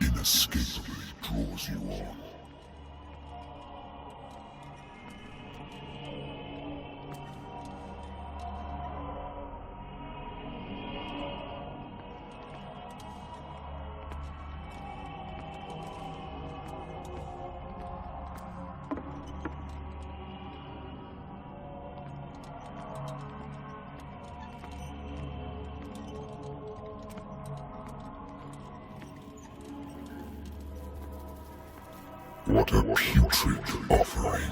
inescapably draws you on. What a putrid offering.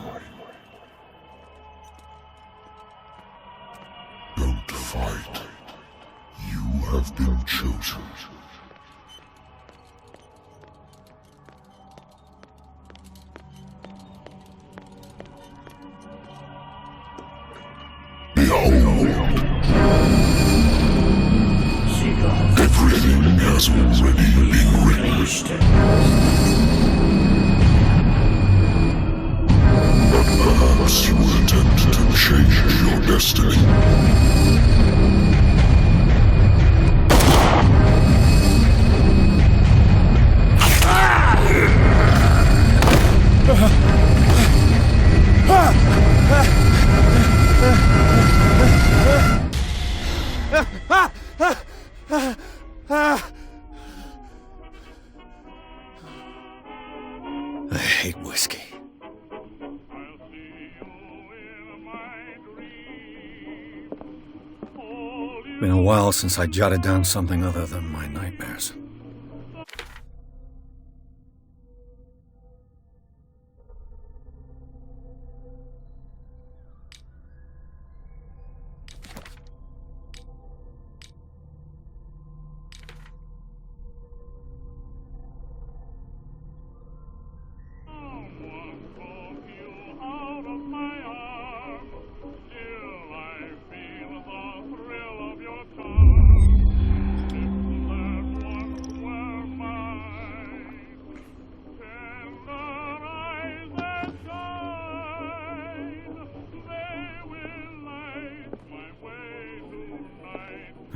Don't fight. You have been chosen. Behold! Everything has already been written. Perhaps you will attempt to change your destiny. I hate whiskey. since I jotted down something other than my nightmares.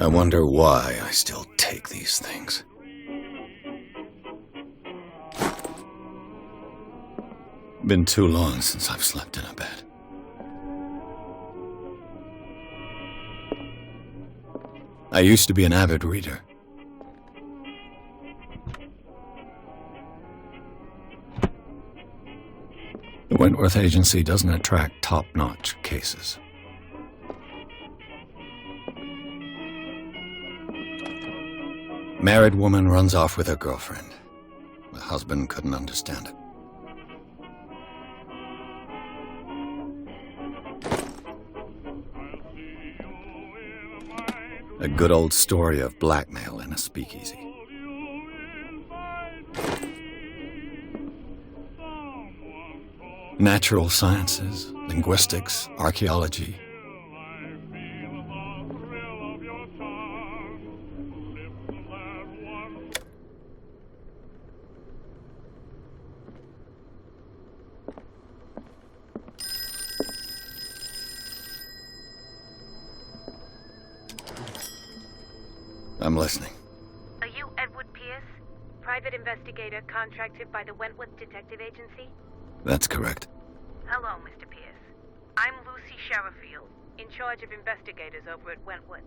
I wonder why I still take these things. Been too long since I've slept in a bed. I used to be an avid reader. The Wentworth Agency doesn't attract top-notch cases. Married woman runs off with her girlfriend. The husband couldn't understand it. A good old story of blackmail in a speakeasy. Natural sciences, linguistics, archaeology. I'm listening. Are you Edward Pierce, private investigator contracted by the Wentworth Detective Agency? That's correct. Hello, Mr. Pierce. I'm Lucy Sherrifield, in charge of investigators over at Wentworth.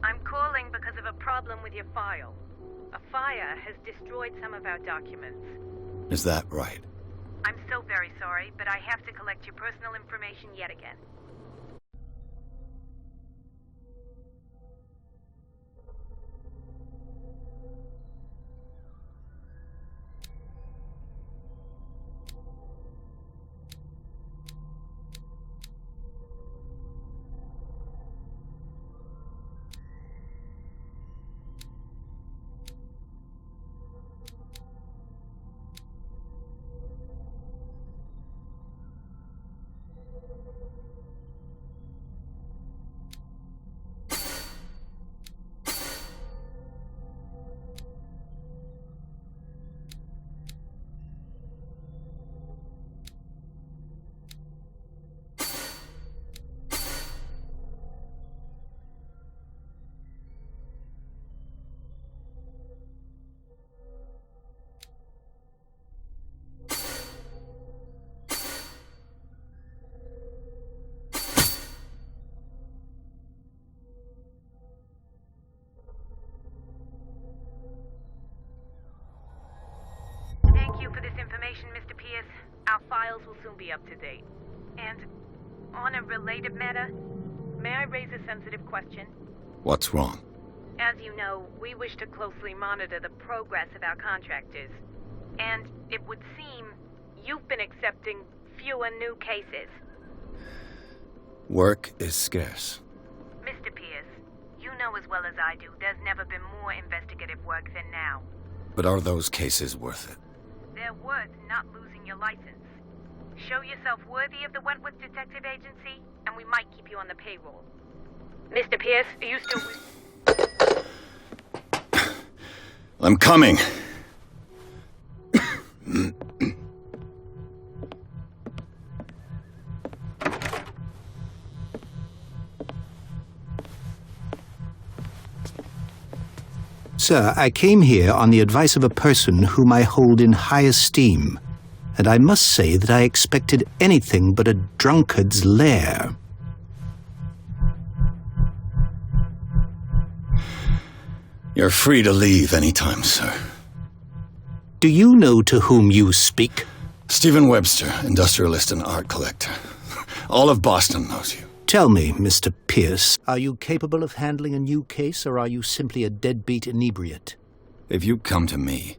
I'm calling because of a problem with your file. A fire has destroyed some of our documents. Is that right? I'm so very sorry, but I have to collect your personal information yet again. Thank you for this information, Mr. Pierce. Our files will soon be up to date. And on a related matter, may I raise a sensitive question? What's wrong? As you know, we wish to closely monitor the progress of our contractors. And it would seem you've been accepting fewer new cases. Work is scarce. Mr. Pierce, you know as well as I do, there's never been more investigative work than now. But are those cases worth it? They're worth not losing your license. Show yourself worthy of the Wentworth Detective Agency, and we might keep you on the payroll. Mr. Pierce, are you still with... I'm coming. Sir, I came here on the advice of a person whom I hold in high esteem, and I must say that I expected anything but a drunkard's lair. You're free to leave anytime, sir. Do you know to whom you speak? Stephen Webster, industrialist and art collector. All of Boston knows you. Tell me, Mr. Pierce, are you capable of handling a new case, or are you simply a deadbeat inebriate? If you come to me,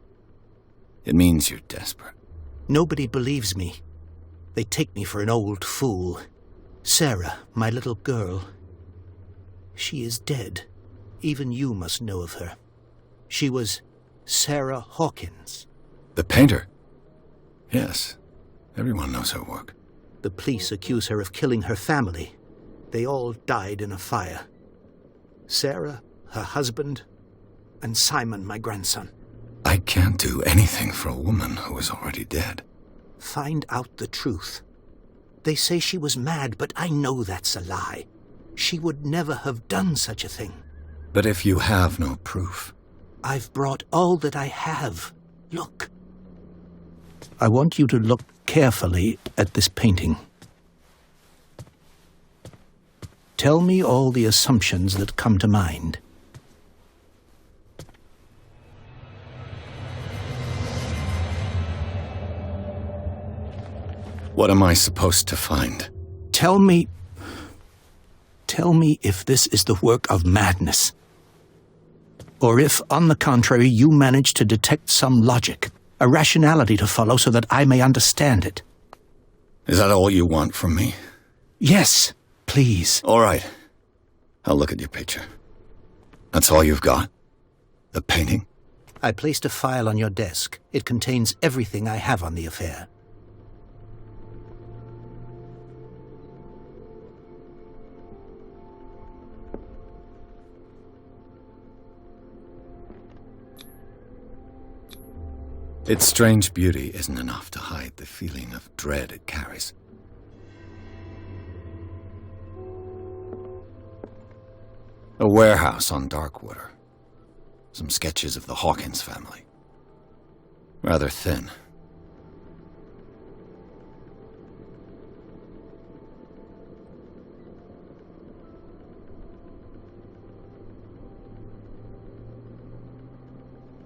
it means you're desperate. Nobody believes me. They take me for an old fool. Sarah, my little girl, she is dead. Even you must know of her. She was Sarah Hawkins. The painter? Yes. Everyone knows her work. The police accuse her of killing her family. They all died in a fire. Sarah, her husband, and Simon, my grandson. I can't do anything for a woman who is already dead. Find out the truth. They say she was mad, but I know that's a lie. She would never have done such a thing. But if you have no proof... I've brought all that I have. Look. I want you to look carefully at this painting. Tell me all the assumptions that come to mind. What am I supposed to find? Tell me if this is the work of madness. Or if, on the contrary, you manage to detect some logic, a rationality to follow so that I may understand it. Is that all you want from me? Yes, please. All right. I'll look at your picture. That's all you've got? The painting? I placed a file on your desk. It contains everything I have on the affair. Its strange beauty isn't enough to hide the feeling of dread it carries. A warehouse on Darkwater. Some sketches of the Hawkins family. Rather thin.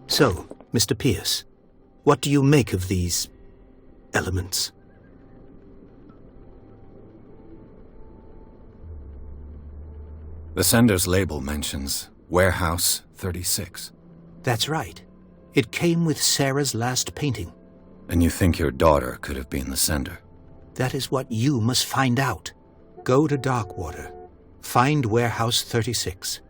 So, Mr. Pierce, what do you make of these elements? The sender's label mentions Warehouse 36. That's right. It came with Sarah's last painting. And you think your daughter could have been the sender? That is what you must find out. Go to Darkwater. Find Warehouse 36.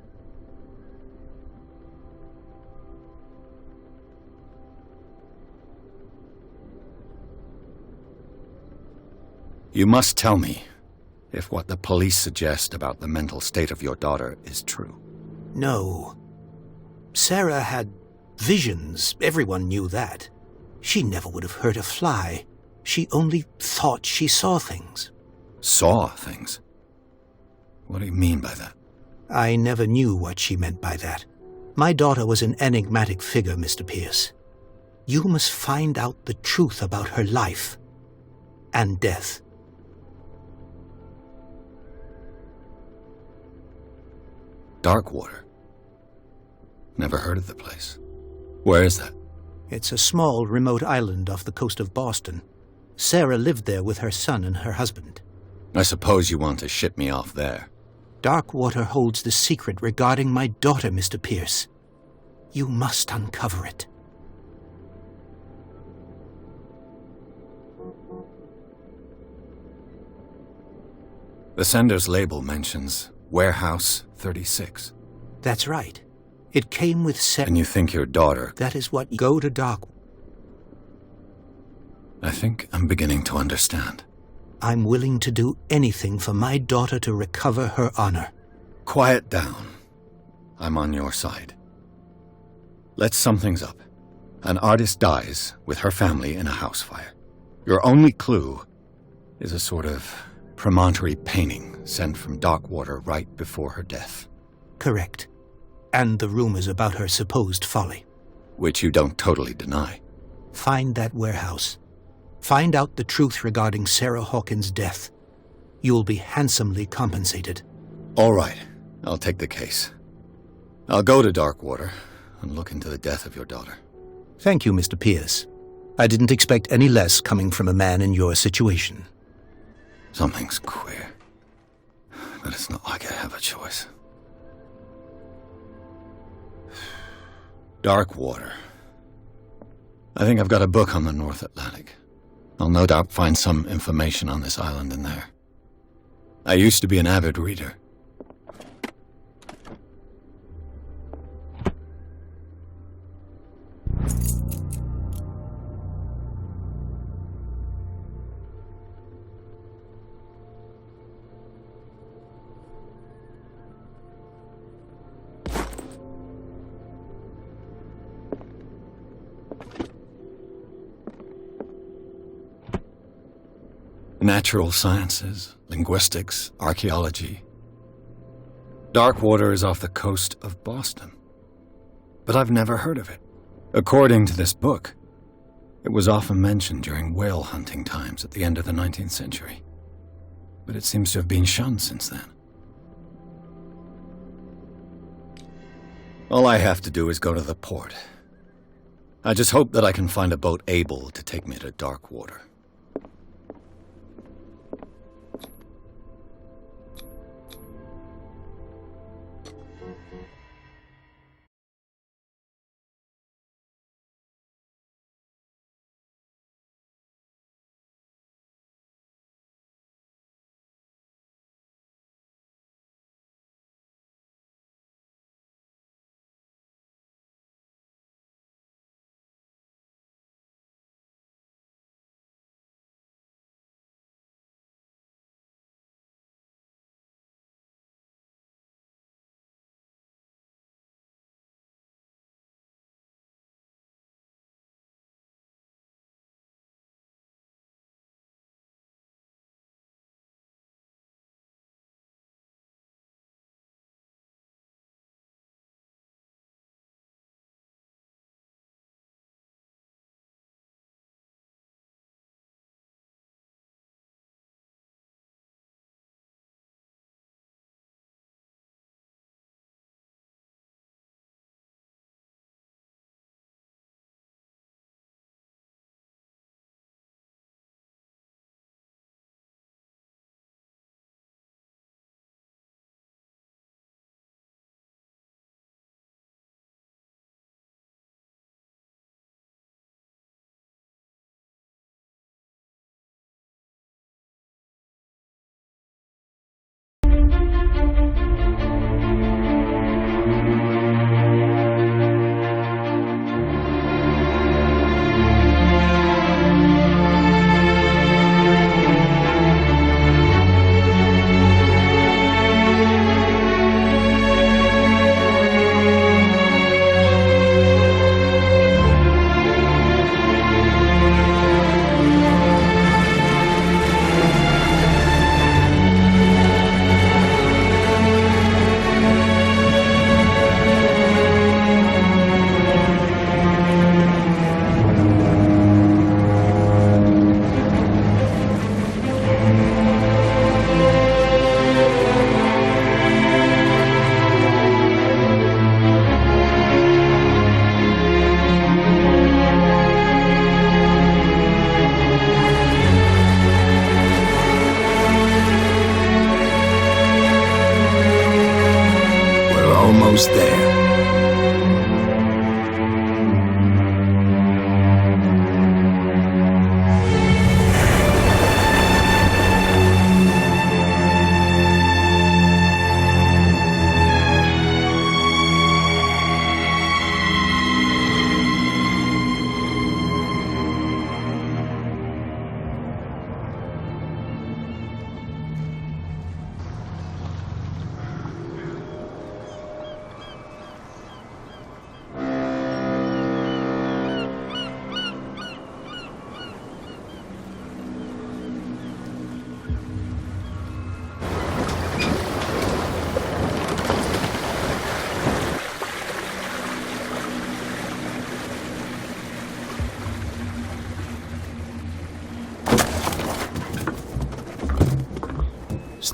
You must tell me if what the police suggest about the mental state of your daughter is true. No. Sarah had visions. Everyone knew that. She never would have hurt a fly. She only thought she saw things. Saw things? What do you mean by that? I never knew what she meant by that. My daughter was an enigmatic figure, Mr. Pierce. You must find out the truth about her life and death. Darkwater. Never heard of the place. Where is that? It's a small, remote island off the coast of Boston. Sarah lived there with her son and her husband. I suppose you want to ship me off there. Darkwater holds the secret regarding my daughter, Mr. Pierce. You must uncover it. The sender's label mentions Warehouse 36. That's right. It came with Sarah. And you think your daughter... That is what... Go to Dark... I think I'm beginning to understand. I'm willing to do anything for my daughter to recover her honor. Quiet down. I'm on your side. Let's sum things up. An artist dies with her family in a house fire. Your only clue is a sort of promontory painting sent from Darkwater right before her death. Correct. And the rumors about her supposed folly. Which you don't totally deny. Find that warehouse. Find out the truth regarding Sarah Hawkins' death. You'll be handsomely compensated. All right. I'll take the case. I'll go to Darkwater and look into the death of your daughter. Thank you, Mr. Pierce. I didn't expect any less coming from a man in your situation. Something's queer. but it's not like I have a choice. Darkwater. I think I've got a book on the North Atlantic. I'll no doubt find some information on this island in there. I used to be an avid reader. Natural sciences, linguistics, archaeology. Darkwater is off the coast of Boston. But I've never heard of it. According to this book, it was often mentioned during whale hunting times at the end of the 19th century. But it seems to have been shunned since then. All I have to do is go to the port. I just hope that I can find a boat able to take me to Darkwater. Almost there.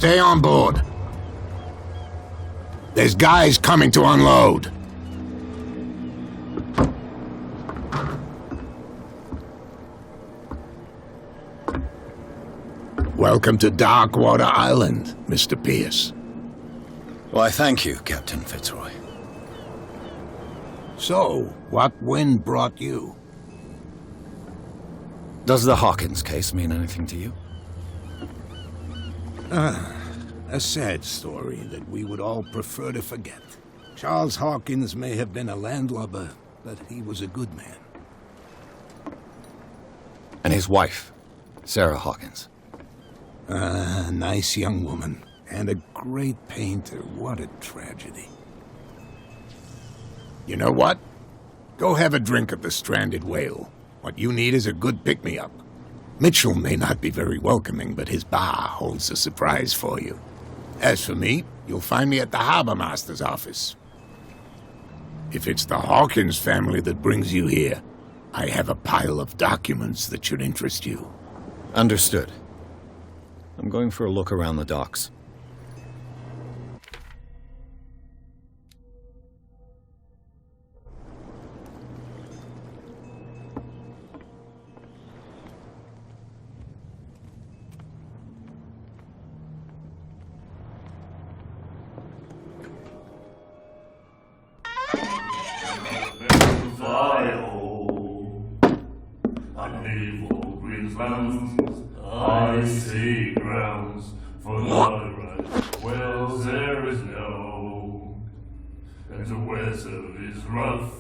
Stay on board. There's guys coming to unload. Welcome to Darkwater Island, Mr. Pierce. Why, thank you, Captain Fitzroy. So, what wind brought you? Does the Hawkins case mean anything to you? A sad story that we would all prefer to forget. Charles Hawkins may have been a landlubber, but he was a good man. And his wife, Sarah Hawkins. A nice young woman, and a great painter. What a tragedy. You know what? Go have a drink at the Stranded Whale. What you need is a good pick-me-up. Mitchell may not be very welcoming, but his bar holds a surprise for you. As for me, you'll find me at the Harbor Master's office. If it's the Hawkins family that brings you here, I have a pile of documents that should interest you. Understood. I'm going for a look around the docks. I see grounds for the right wells there is no, and the weather is rough,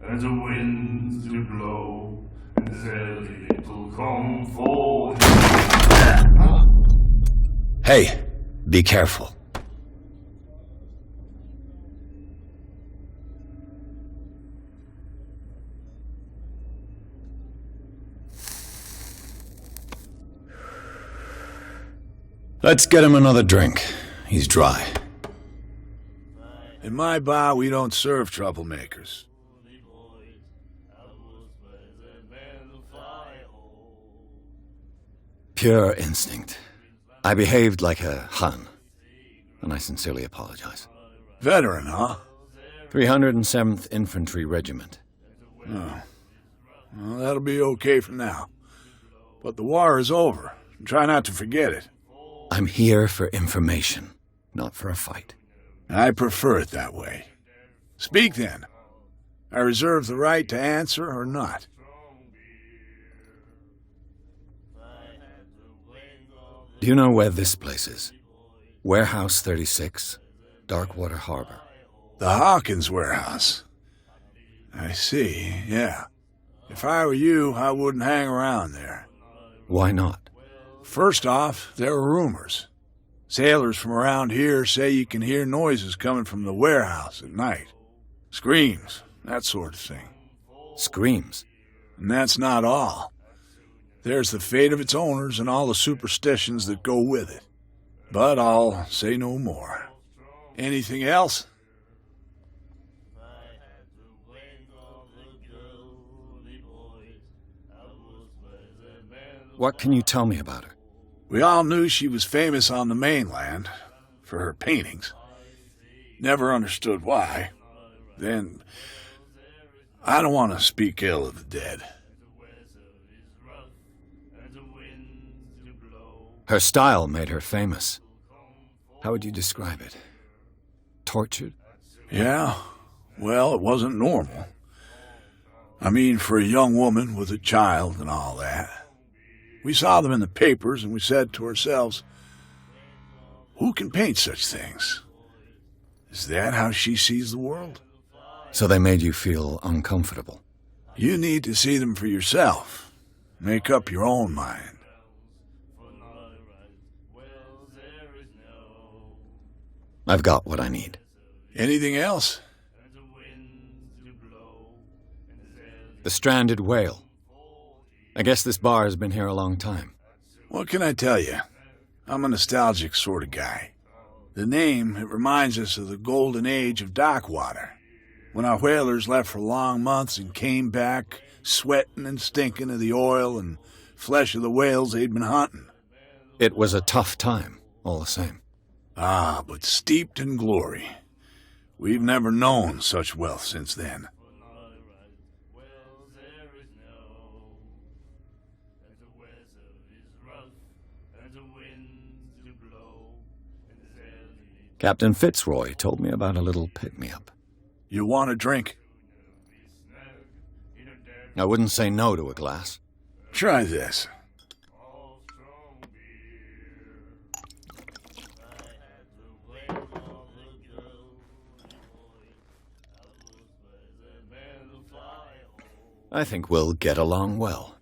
and the winds do blow, and there's little comfort. Hey, be careful. Let's get him another drink. He's dry. In my bar, we don't serve troublemakers. Pure instinct. I behaved like a Hun, and I sincerely apologize. Veteran, huh? 307th Infantry Regiment. Oh. Well, that'll be okay for now. But the war is over. Try not to forget it. I'm here for information, not for a fight. I prefer it that way. Speak then. I reserve the right to answer or not. Do you know where this place is? Warehouse 36, Darkwater Harbor. The Hawkins warehouse. I see, yeah. If I were you, I wouldn't hang around there. Why not? First off, there are rumors. Sailors from around here say you can hear noises coming from the warehouse at night. Screams, that sort of thing. Screams? And that's not all. There's the fate of its owners and all the superstitions that go with it. But I'll say no more. Anything else? What can you tell me about her? We all knew she was famous on the mainland for her paintings. Never understood why. Then, I don't want to speak ill of the dead. Her style made her famous. How would you describe it? Tortured? Yeah, well, it wasn't normal. I mean, for a young woman with a child and all that. We saw them in the papers, and we said to ourselves, who can paint such things? Is that how she sees the world? So they made you feel uncomfortable? You need to see them for yourself. Make up your own mind. I've got what I need. Anything else? The Stranded Whale. I guess this bar has been here a long time. What can I tell you? I'm a nostalgic sort of guy. The name, it reminds us of the golden age of Darkwater, when our whalers left for long months and came back sweating and stinking of the oil and flesh of the whales they'd been hunting. It was a tough time, all the same. Ah, but steeped in glory. We've never known such wealth since then. Captain Fitzroy told me about a little pick-me-up. You want a drink? I wouldn't say no to a glass. Try this. I think we'll get along well.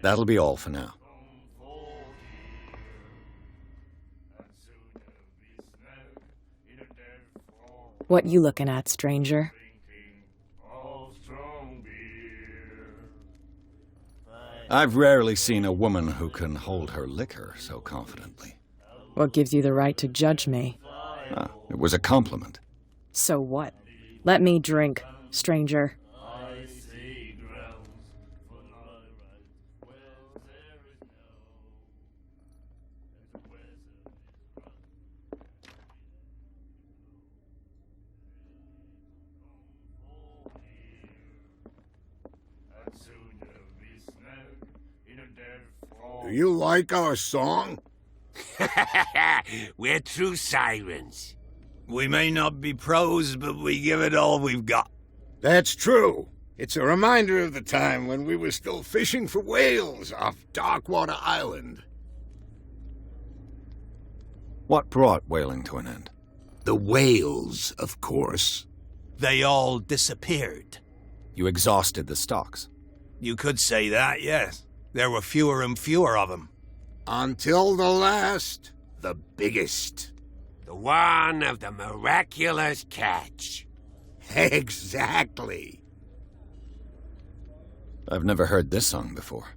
That'll be all for now. What you looking at, stranger? I've rarely seen a woman who can hold her liquor so confidently. What gives you the right to judge me? It was a compliment. So what? Let me drink, stranger. Do you like our song? We're true sirens. We may not be pros, but we give it all we've got. That's true. It's a reminder of the time when we were still fishing for whales off Darkwater Island. What brought whaling to an end? The whales, of course. They all disappeared. You exhausted the stocks. You could say that, yes. There were fewer and fewer of them. Until the last, the biggest. The one of the miraculous catch. Exactly. I've never heard this song before.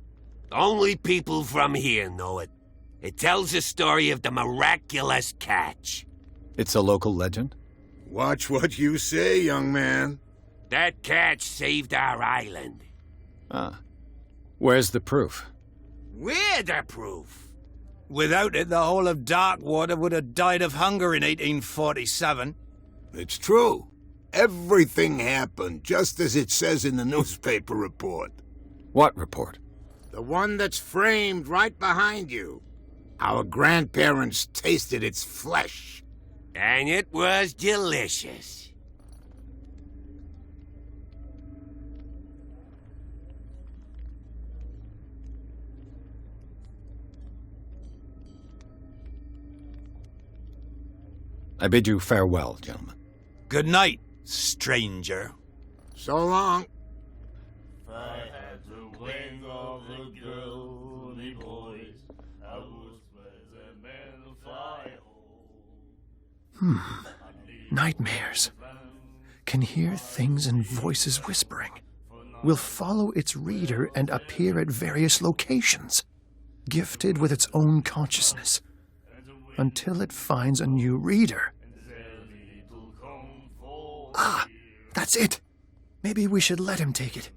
Only people from here know it. It tells the story of the miraculous catch. It's a local legend? Watch what you say, young man. That catch saved our island. Where's the proof? We're the proof. Without it, the whole of Darkwater would have died of hunger in 1847. It's true. Everything happened just as it says in the newspaper report. What report? The one that's framed right behind you. Our grandparents tasted its flesh. And it was delicious. I bid you farewell, gentlemen. Good night, stranger. So long. I had to wing all the girly boys. I was a man fly. Nightmares. Can hear things and voices whispering. Will follow its reader and appear at various locations, gifted with its own consciousness, until it finds a new reader. Ah, that's it. Maybe we should let him take it.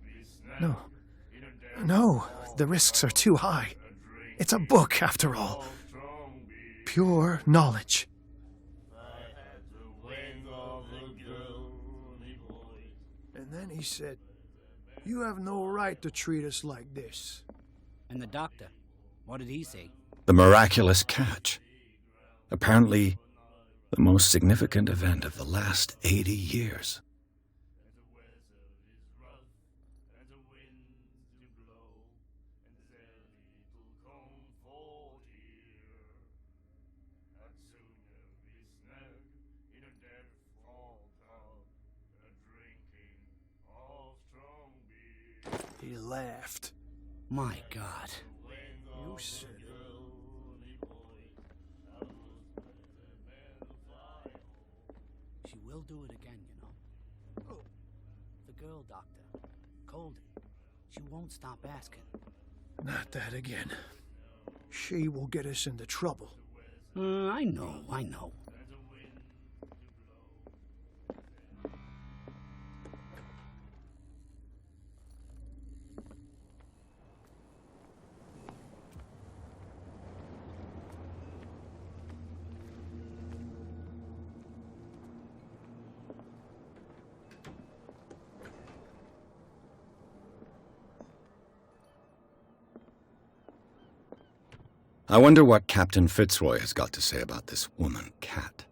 No, the risks are too high. It's a book, after all. Pure knowledge. And then he said, "You have no right to treat us like this." And the doctor, what did he say? The miraculous catch. Apparently, the most significant event of the last 80 years. He laughed. My God. You said it. She will do it again, you know. Oh, the girl doctor. Colden. She won't stop asking. Not that again. She will get us into trouble. I know. I wonder what Captain Fitzroy has got to say about this woman, Cat.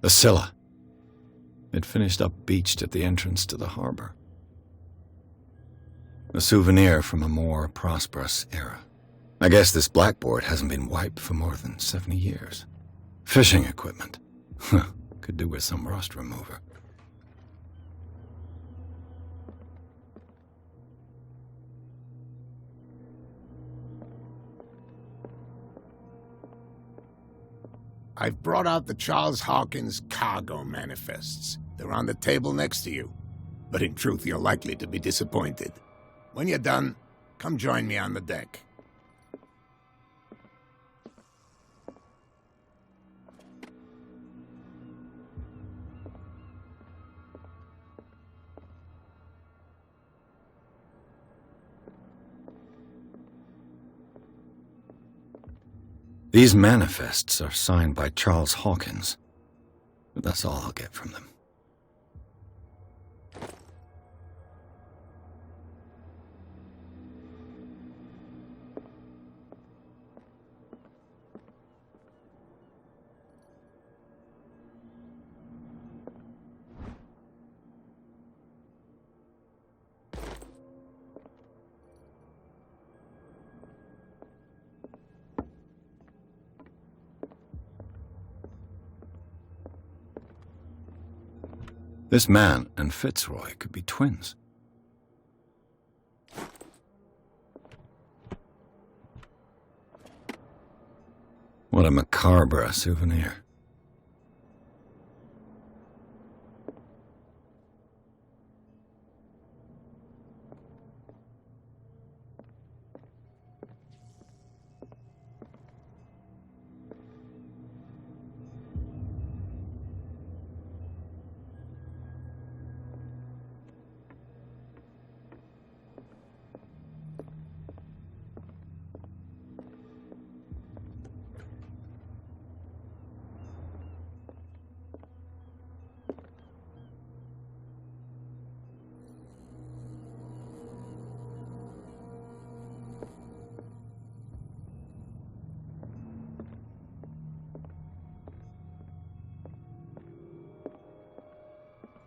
The Scylla. It finished up beached at the entrance to the harbor. A souvenir from a more prosperous era. I guess this blackboard hasn't been wiped for more than 70 years. Fishing equipment. Could do with some rust remover. I've brought out the Charles Hawkins cargo manifests. They're on the table next to you. But in truth, you're likely to be disappointed. When you're done, come join me on the deck. These manifests are signed by Charles Hawkins, but that's all I'll get from them. This man and Fitzroy could be twins. What a macabre souvenir.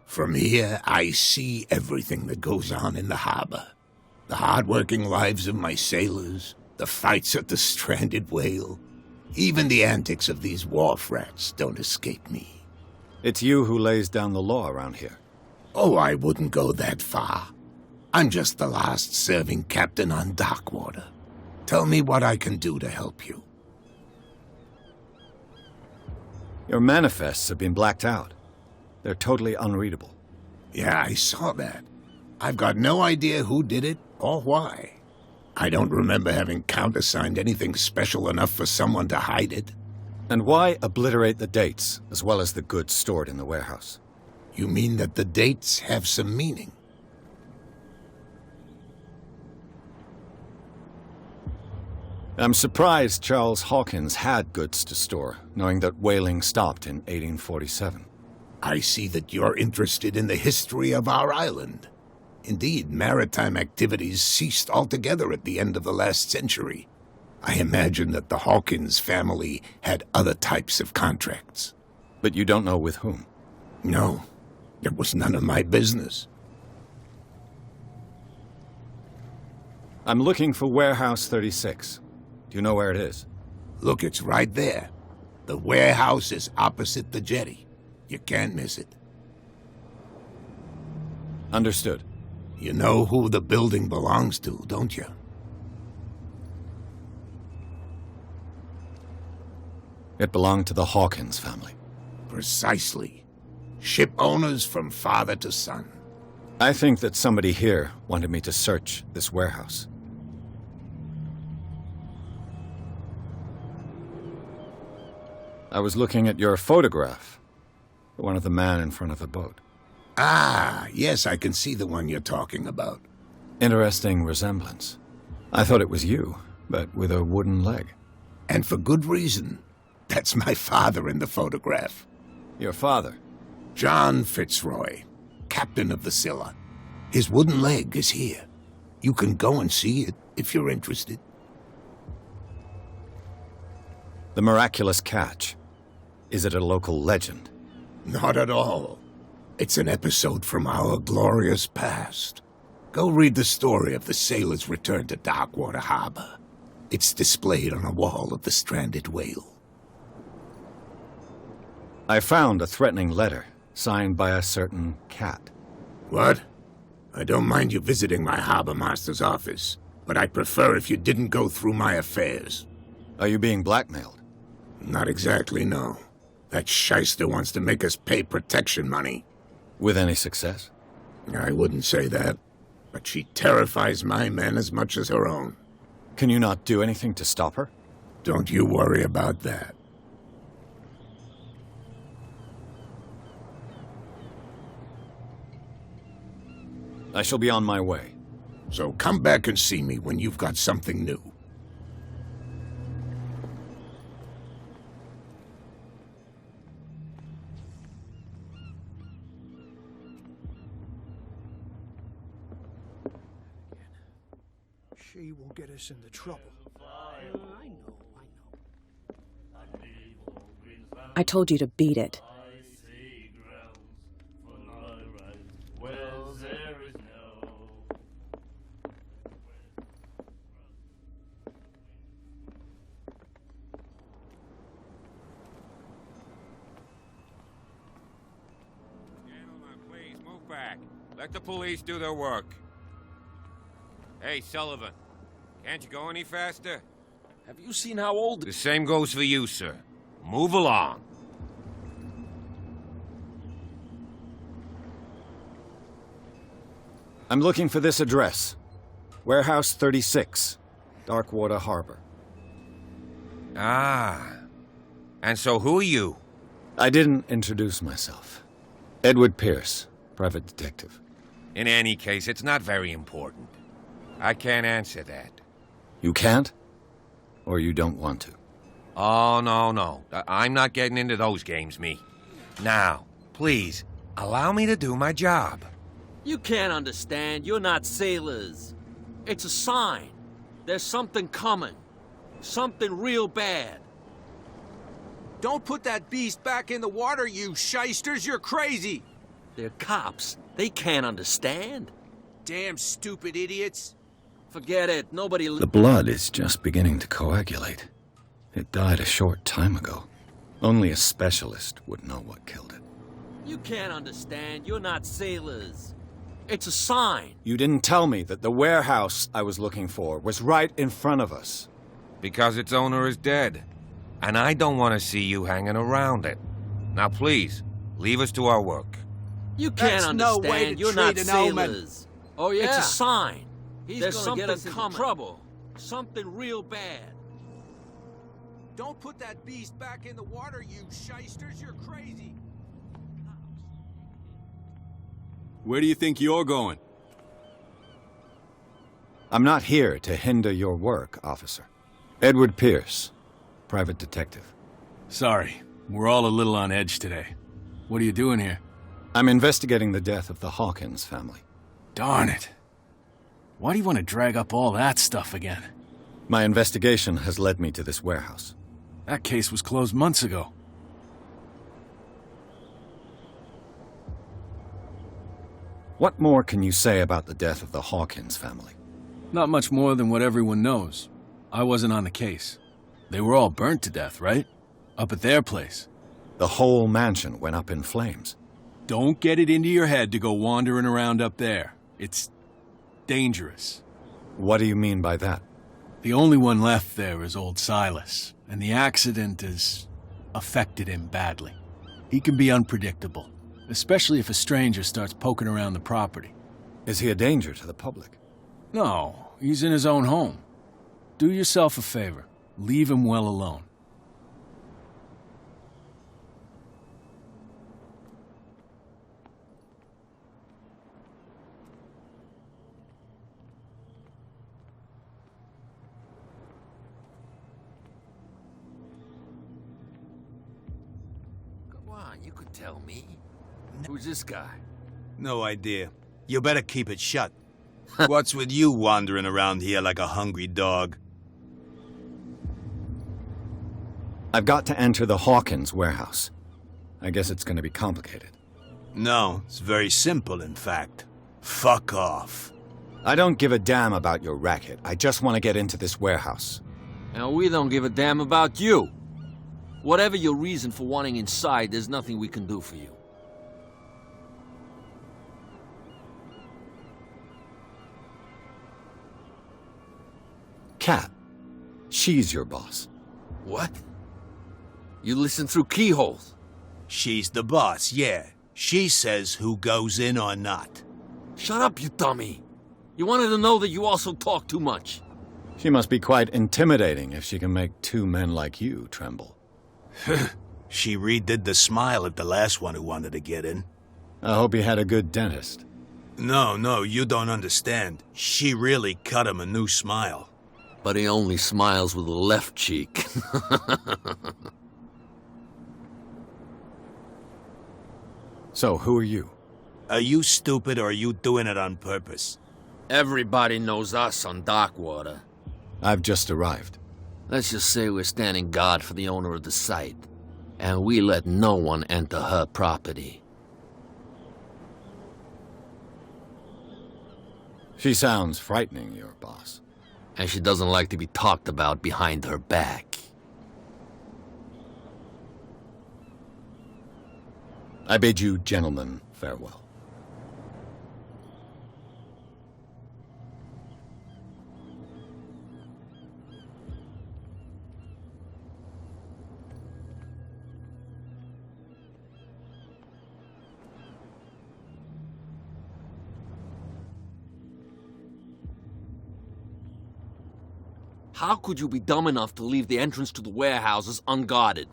From here, I see everything that goes on in the harbor. The hard-working lives of my sailors, the fights at the stranded whale. Even the antics of these wharf rats don't escape me. It's you who lays down the law around here. Oh, I wouldn't go that far. I'm just the last serving captain on Darkwater. Tell me what I can do to help you. Your manifests have been blacked out. They're totally unreadable. Yeah, I saw that. I've got no idea who did it or why. I don't remember having countersigned anything special enough for someone to hide it. And why obliterate the dates, as well as the goods stored in the warehouse? You mean that the dates have some meaning? I'm surprised Charles Hawkins had goods to store, knowing that whaling stopped in 1847. I see that you're interested in the history of our island. Indeed, maritime activities ceased altogether at the end of the last century. I imagine that the Hawkins family had other types of contracts. But you don't know with whom? No, it was none of my business. I'm looking for Warehouse 36. Do you know where it is? Look, it's right there. The warehouse is opposite the jetty. You can't miss it. Understood. You know who the building belongs to, don't you? It belonged to the Hawkins family. Precisely. Ship owners from father to son. I think that somebody here wanted me to search this warehouse. I was looking at your photograph. One of the man in front of the boat. Ah, yes, I can see the one you're talking about. Interesting resemblance. I thought it was you, but with a wooden leg. And for good reason. That's my father in the photograph. Your father? John Fitzroy, captain of the Scylla. His wooden leg is here. You can go and see it if you're interested. The miraculous catch. Is it a local legend? Not at all. It's an episode from our glorious past. Go read the story of the sailor's return to Darkwater Harbor. It's displayed on a wall of the stranded whale. I found a threatening letter, signed by a certain cat. What? I don't mind you visiting my harbor master's office, but I'd prefer if you didn't go through my affairs. Are you being blackmailed? Not exactly, no. That shyster wants to make us pay protection money. With any success? I wouldn't say that, but she terrifies my men as much as her own. Can you not do anything to stop her? Don't you worry about that. I shall be on my way. So come back and see me when you've got something new. She will get us into trouble. I know. I told you to beat it. Back. Let the police do their work. Hey, Sullivan. Can't you go any faster? Have you seen how old... The same goes for you, sir. Move along. I'm looking for this address. Warehouse 36, Darkwater Harbor. Ah. And so who are you? I didn't introduce myself. Edward Pierce. Private detective. In any case, it's not very important. I can't answer that. You can't? Or you don't want to? Oh, no. I'm not getting into those games, me. Now, please, allow me to do my job. You can't understand. You're not sailors. It's a sign. There's something coming. Something real bad. Don't put that beast back in the water, you shysters. You're crazy. They're cops. They can't understand. Damn stupid idiots. Forget it. Nobody... The blood is just beginning to coagulate. It died a short time ago. Only a specialist would know what killed it. You can't understand. You're not sailors. It's a sign. You didn't tell me that the warehouse I was looking for was right in front of us. Because its owner is dead. And I don't want to see you hanging around it. Now please, leave us to our work. You can't understand. No way to You're not treat an omen. sailors. Oh, yeah? It's a sign. There's gonna something get us into coming. Trouble. Something real bad. Don't put that beast back in the water, you shysters. You're crazy. Where do you think you're going? I'm not here to hinder your work, officer. Edward Pierce, private detective. Sorry, we're all a little on edge today. What are you doing here? I'm investigating the death of the Hawkins family. Darn it. Why do you want to drag up all that stuff again? My investigation has led me to this warehouse. That case was closed months ago. What more can you say about the death of the Hawkins family? Not much more than what everyone knows. I wasn't on the case. They were all burnt to death, right? Up at their place. The whole mansion went up in flames. Don't get it into your head to go wandering around up there. It's dangerous. What do you mean by that? The only one left there is old Silas, and the accident has affected him badly. He can be unpredictable, especially if a stranger starts poking around the property. Is he a danger to the public? No, he's in his own home. Do yourself a favor. Leave him well alone. You could tell me. Who's this guy? No idea. You better keep it shut. What's with you wandering around here like a hungry dog? I've got to enter the Hawkins warehouse. I guess it's going to be complicated. No, it's very simple, in fact. Fuck off. I don't give a damn about your racket. I just want to get into this warehouse. And we don't give a damn about you. Whatever your reason for wanting inside, there's nothing we can do for you. Kat. She's your boss. What? You listen through keyholes? She's the boss, yeah. She says who goes in or not. Shut up, you dummy. You wanted to know that you also talk too much. She must be quite intimidating if she can make two men like you tremble. She redid the smile at the last one who wanted to get in. I hope he had a good dentist. No, you don't understand. She really cut him a new smile. But he only smiles with the left cheek. So, who are you? Are you stupid or are you doing it on purpose? Everybody knows us on Darkwater. I've just arrived. Let's just say we're standing guard for the owner of the site. And we let no one enter her property. She sounds frightening, your boss. And she doesn't like to be talked about behind her back. I bid you gentlemen farewell. How could you be dumb enough to leave the entrance to the warehouses unguarded?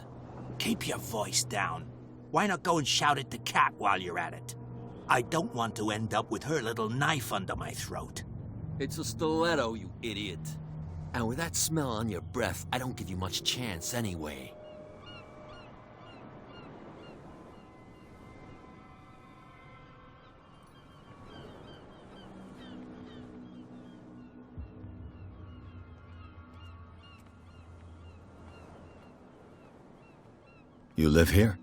Keep your voice down. Why not go and shout at the cat while you're at it? I don't want to end up with her little knife under my throat. It's a stiletto, you idiot. And with that smell on your breath, I don't give you much chance anyway. You live here?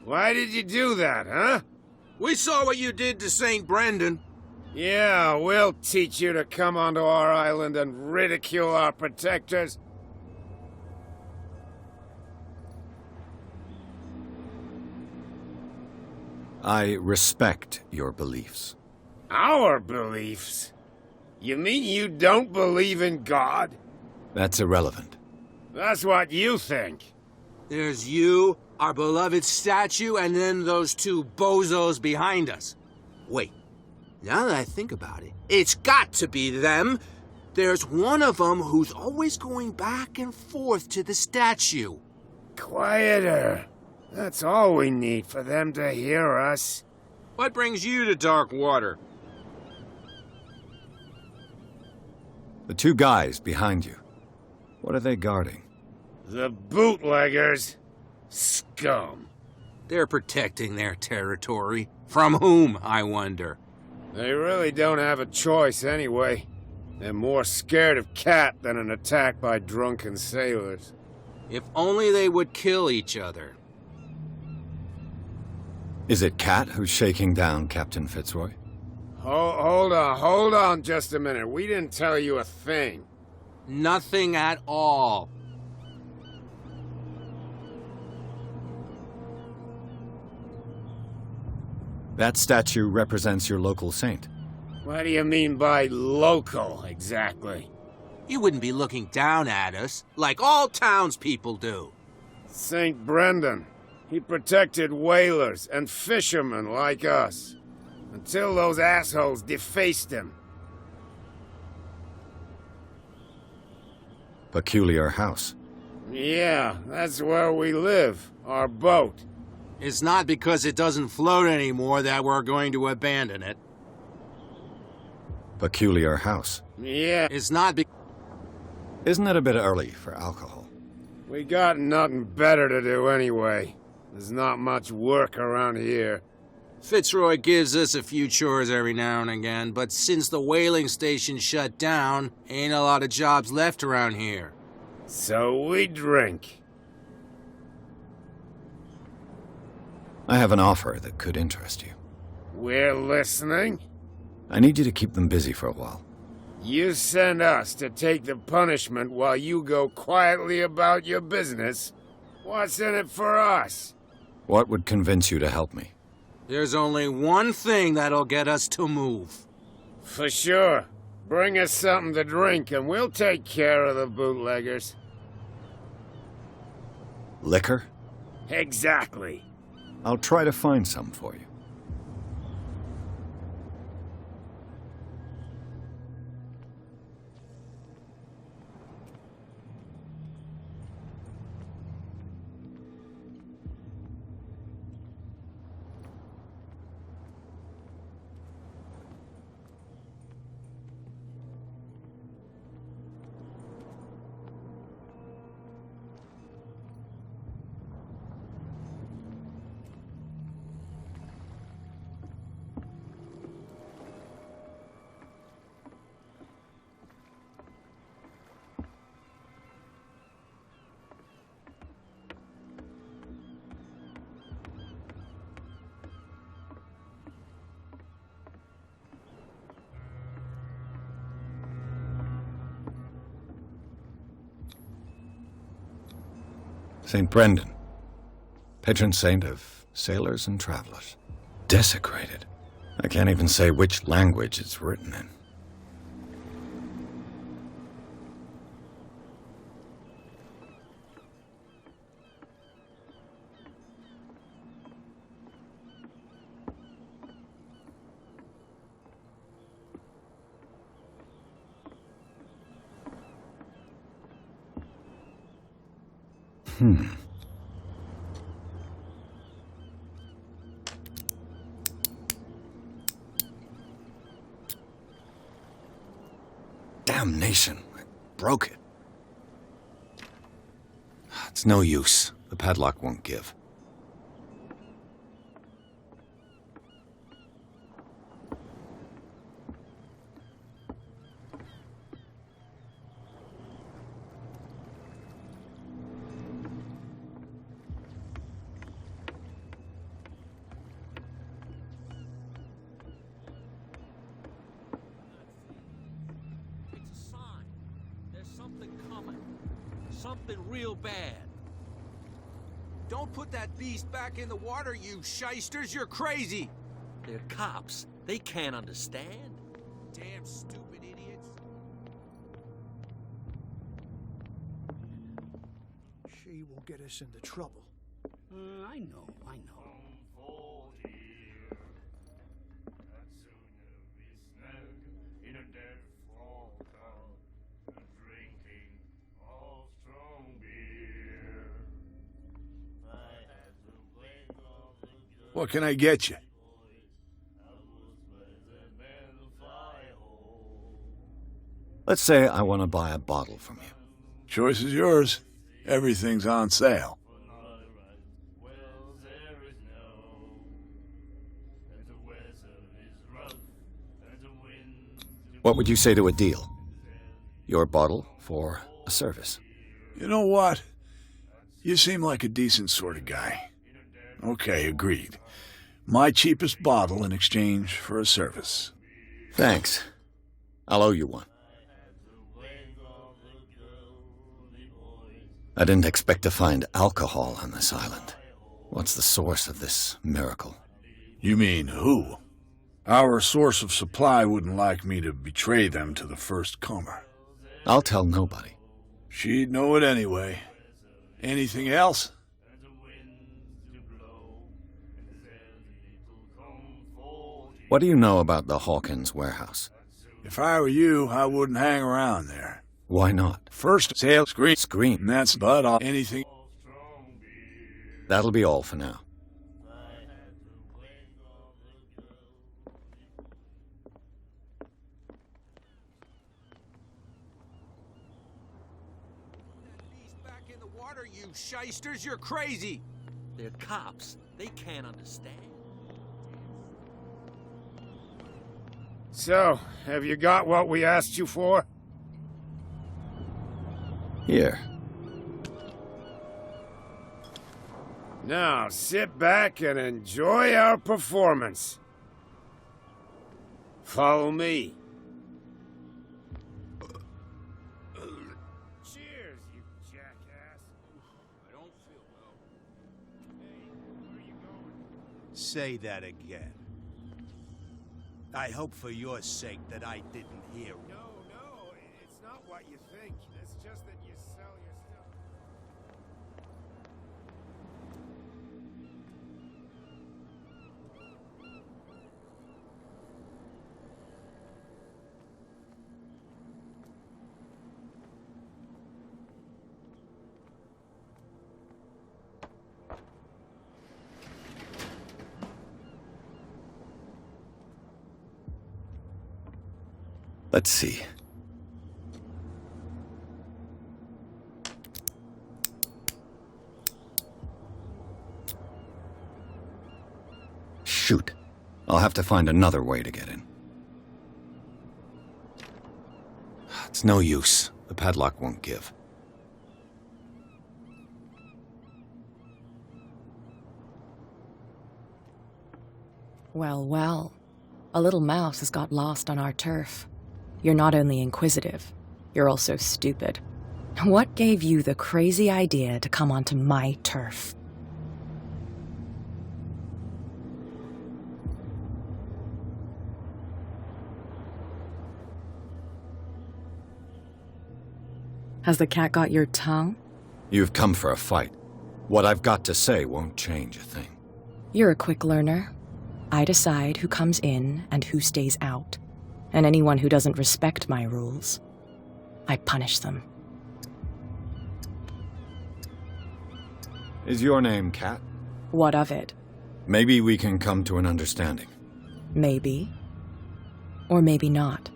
Why did you do that, huh? We saw what you did to St. Brendan. Yeah, we'll teach you to come onto our island and ridicule our protectors. I respect your beliefs. Our beliefs? You mean you don't believe in God? That's irrelevant. That's what you think. There's you, our beloved statue, and then those two bozos behind us. Wait, now that I think about it, it's got to be them. There's one of them who's always going back and forth to the statue. Quieter. That's all we need for them to hear us. What brings you to Darkwater? The two guys behind you. What are they guarding? The bootleggers. Scum. They're protecting their territory. From whom, I wonder? They really don't have a choice anyway. They're more scared of Cat than an attack by drunken sailors. If only they would kill each other. Is it Cat who's shaking down Captain Fitzroy? Hold on just a minute. We didn't tell you a thing. Nothing at all. That statue represents your local saint. What do you mean by local, exactly? You wouldn't be looking down at us, like all townspeople do. St. Brendan. He protected whalers and fishermen like us. Until those assholes defaced him. Peculiar house. Yeah, that's where we live. Our boat. It's not because it doesn't float anymore that we're going to abandon it. Peculiar house. Yeah. It's not Isn't it a bit early for alcohol? We got nothing better to do anyway. There's not much work around here. Fitzroy gives us a few chores every now and again, but since the whaling station shut down, ain't a lot of jobs left around here. So we drink. I have an offer that could interest you. We're listening. I need you to keep them busy for a while. You send us to take the punishment while you go quietly about your business. What's in it for us? What would convince you to help me? There's only one thing that'll get us to move. For sure. Bring us something to drink and we'll take care of the bootleggers. Liquor? Exactly. I'll try to find some for you. St. Brendan, patron saint of sailors and travelers. Desecrated. I can't even say which language it's written in. Damnation. I broke it. It's no use. The padlock won't give. Something real bad. Don't put that beast back in the water, you shysters. You're crazy. They're cops. They can't understand. Damn stupid idiots. She will get us into trouble. I know. What can I get you? Let's say I want to buy a bottle from you. Choice is yours. Everything's on sale. What would you say to a deal? Your bottle for a service. You know what? You seem like a decent sort of guy. Okay, agreed. My cheapest bottle in exchange for a service. Thanks. I'll owe you one. I didn't expect to find alcohol on this island. What's the source of this miracle? You mean who? Our source of supply wouldn't like me to betray them to the first comer. I'll tell nobody. She'd know it anyway. Anything else? What do you know about the Hawkins warehouse? If I were you, I wouldn't hang around there. Why not? First sale, screen. Screen. And that's but all. Anything. That'll be all for now. Back in the water, you shysters. You're crazy. They're cops. They can't understand. So, have you got what we asked you for? Here. Now, sit back and enjoy our performance. Follow me. Cheers, you jackass. I don't feel well. Hey, where are you going? Say that again. I hope for your sake that I didn't hear. No, it's not what you think. It's just that you sell your stuff. Let's see. Shoot. I'll have to find another way to get in. It's no use. The padlock won't give. Well, well. A little mouse has got lost on our turf. You're not only inquisitive, you're also stupid. What gave you the crazy idea to come onto my turf? Has the cat got your tongue? You've come for a fight. What I've got to say won't change a thing. You're a quick learner. I decide who comes in and who stays out. And anyone who doesn't respect my rules, I punish them. Is your name Cat? What of it? Maybe we can come to an understanding. Maybe. Or maybe not.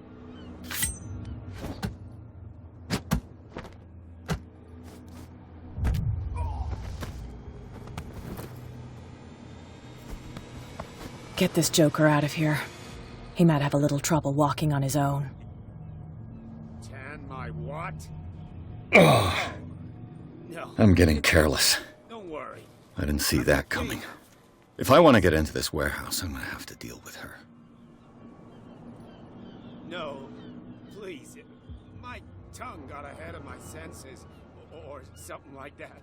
Get this joker out of here. He might have a little trouble walking on his own. Tan my what? No. I'm getting careless. Don't worry. I didn't see that coming. If I want to get into this warehouse, I'm going to have to deal with her. No, please. My tongue got ahead of my senses, or something like that.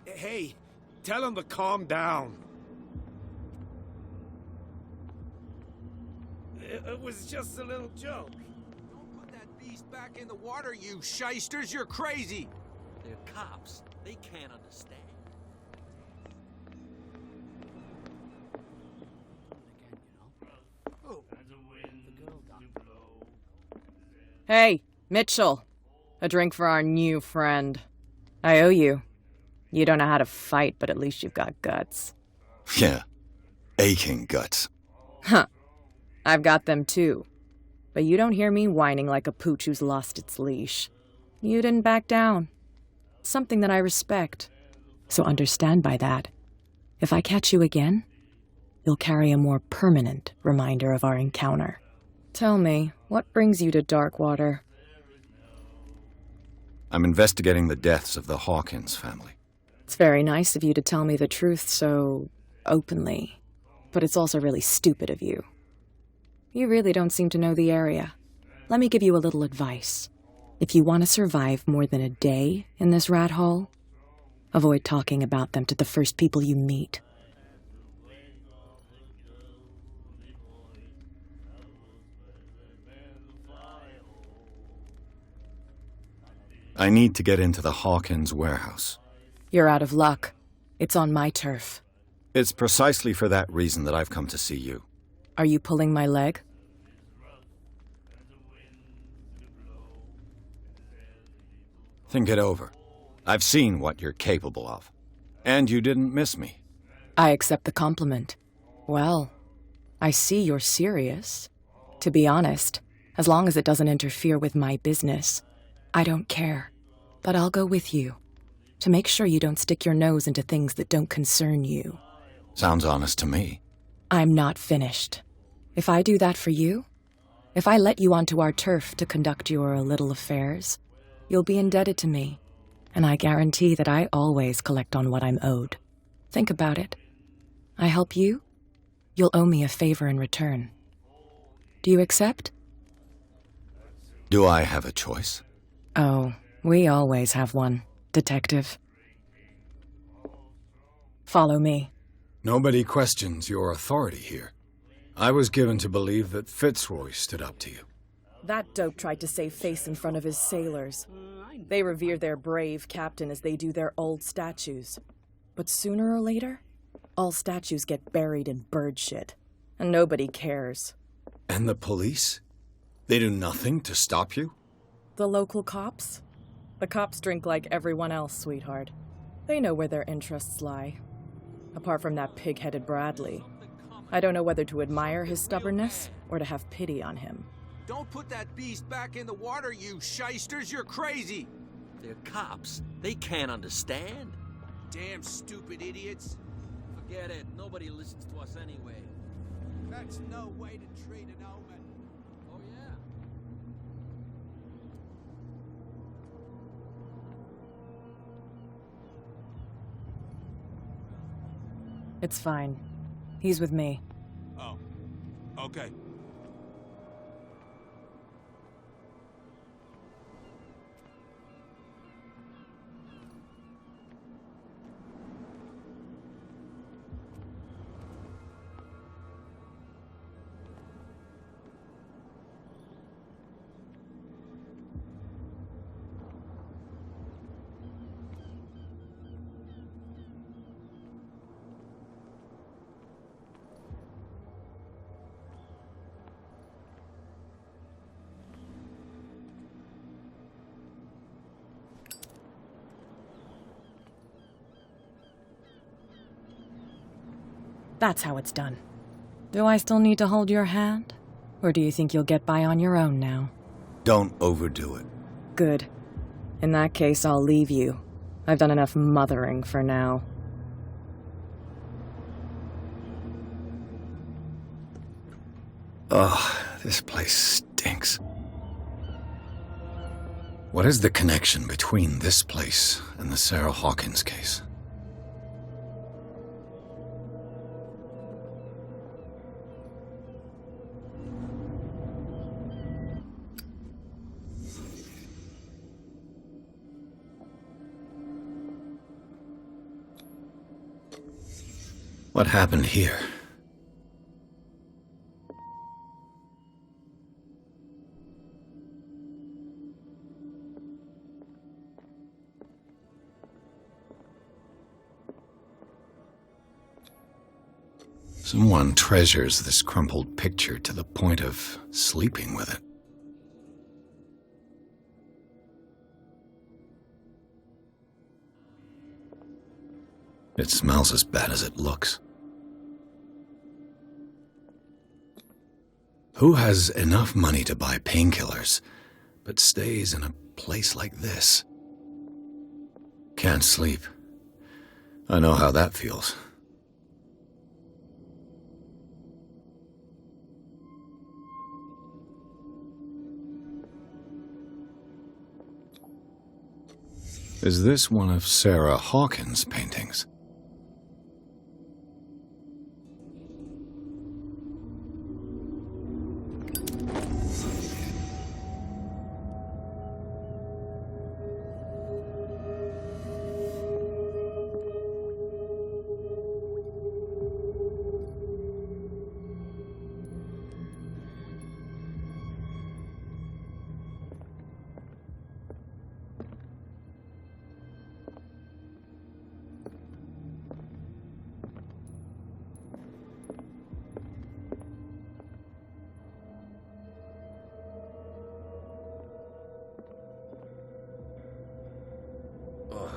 Hey, tell him to calm down. It was just a little joke. Don't put that beast back in the water, you shysters. You're crazy. They're cops. They can't understand. Hey, Mitchell. A drink for our new friend. I owe you. You don't know how to fight, but at least you've got guts. Yeah. Aching guts. Huh. I've got them too. But you don't hear me whining like a pooch who's lost its leash. You didn't back down. Something that I respect. So understand by that. If I catch you again, you'll carry a more permanent reminder of our encounter. Tell me, what brings you to Darkwater? I'm investigating the deaths of the Hawkins family. It's very nice of you to tell me the truth so openly. But it's also really stupid of you. You really don't seem to know the area. Let me give you a little advice. If you want to survive more than a day in this rat hole, avoid talking about them to the first people you meet. I need to get into the Hawkins warehouse. You're out of luck. It's on my turf. It's precisely for that reason that I've come to see you. Are you pulling my leg? Think it over. I've seen what you're capable of. And you didn't miss me. I accept the compliment. Well, I see you're serious. To be honest, as long as it doesn't interfere with my business, I don't care. But I'll go with you, to make sure you don't stick your nose into things that don't concern you. Sounds honest to me. I'm not finished. If I do that for you, If I let you onto our turf to conduct your little affairs, you'll be indebted to me, and I guarantee that I always collect on what I'm owed. Think about it. I help you, you'll owe me a favor in return. Do you accept? Do I have a choice? Oh, we always have one, Detective. Follow me. Nobody questions your authority here. I was given to believe that Fitzroy stood up to you. That dope tried to save face in front of his sailors. They revere their brave captain as they do their old statues. But sooner or later, all statues get buried in bird shit, and nobody cares. And the police? They do nothing to stop you? The local cops? The cops drink like everyone else, sweetheart. They know where their interests lie. Apart from that pig-headed Bradley, I don't know whether to admire his stubbornness or to have pity on him. Don't put that beast back in the water, you shysters! You're crazy! They're cops. They can't understand. Damn stupid idiots. Forget it. Nobody listens to us anyway. That's no way to treat an omen. Oh, yeah? It's fine. He's with me. Oh, okay. That's how it's done. Do I still need to hold your hand? Or do you think you'll get by on your own now? Don't overdo it. Good. In that case, I'll leave you. I've done enough mothering for now. Ugh, this place stinks. What is the connection between this place and the Sarah Hawkins case? What happened here? Someone treasures this crumpled picture to the point of sleeping with it. It smells as bad as it looks. Who has enough money to buy painkillers, but stays in a place like this? Can't sleep. I know how that feels. Is this one of Sarah Hawkins' paintings?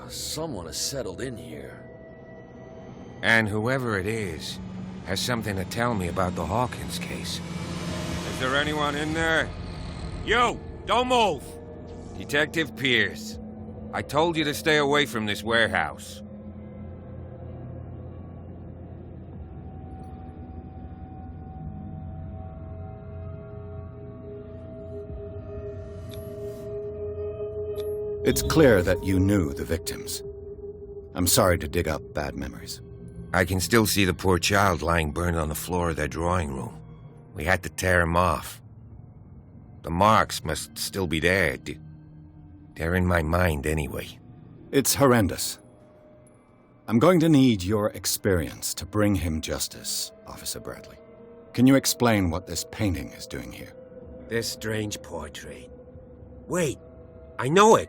Someone has settled in here. And whoever it is has something to tell me about the Hawkins case. Is there anyone in there? You! Don't move! Detective Pierce. I told you to stay away from this warehouse. It's clear that you knew the victims. I'm sorry to dig up bad memories. I can still see the poor child lying burned on the floor of their drawing room. We had to tear him off. The marks must still be there. They're in my mind anyway. It's horrendous. I'm going to need your experience to bring him justice, Officer Bradley. Can you explain what this painting is doing here? This strange portrait. Wait, I know it.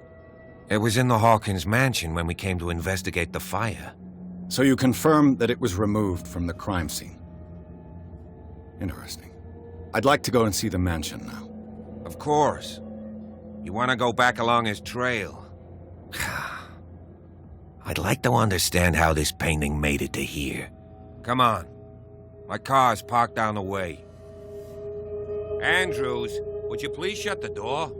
It was in the Hawkins mansion when we came to investigate the fire. So you confirm that it was removed from the crime scene? Interesting. I'd like to go and see the mansion now. Of course. You want to go back along his trail? I'd like to understand how this painting made it to here. Come on. My car's parked down the way. Andrews, would you please shut the door?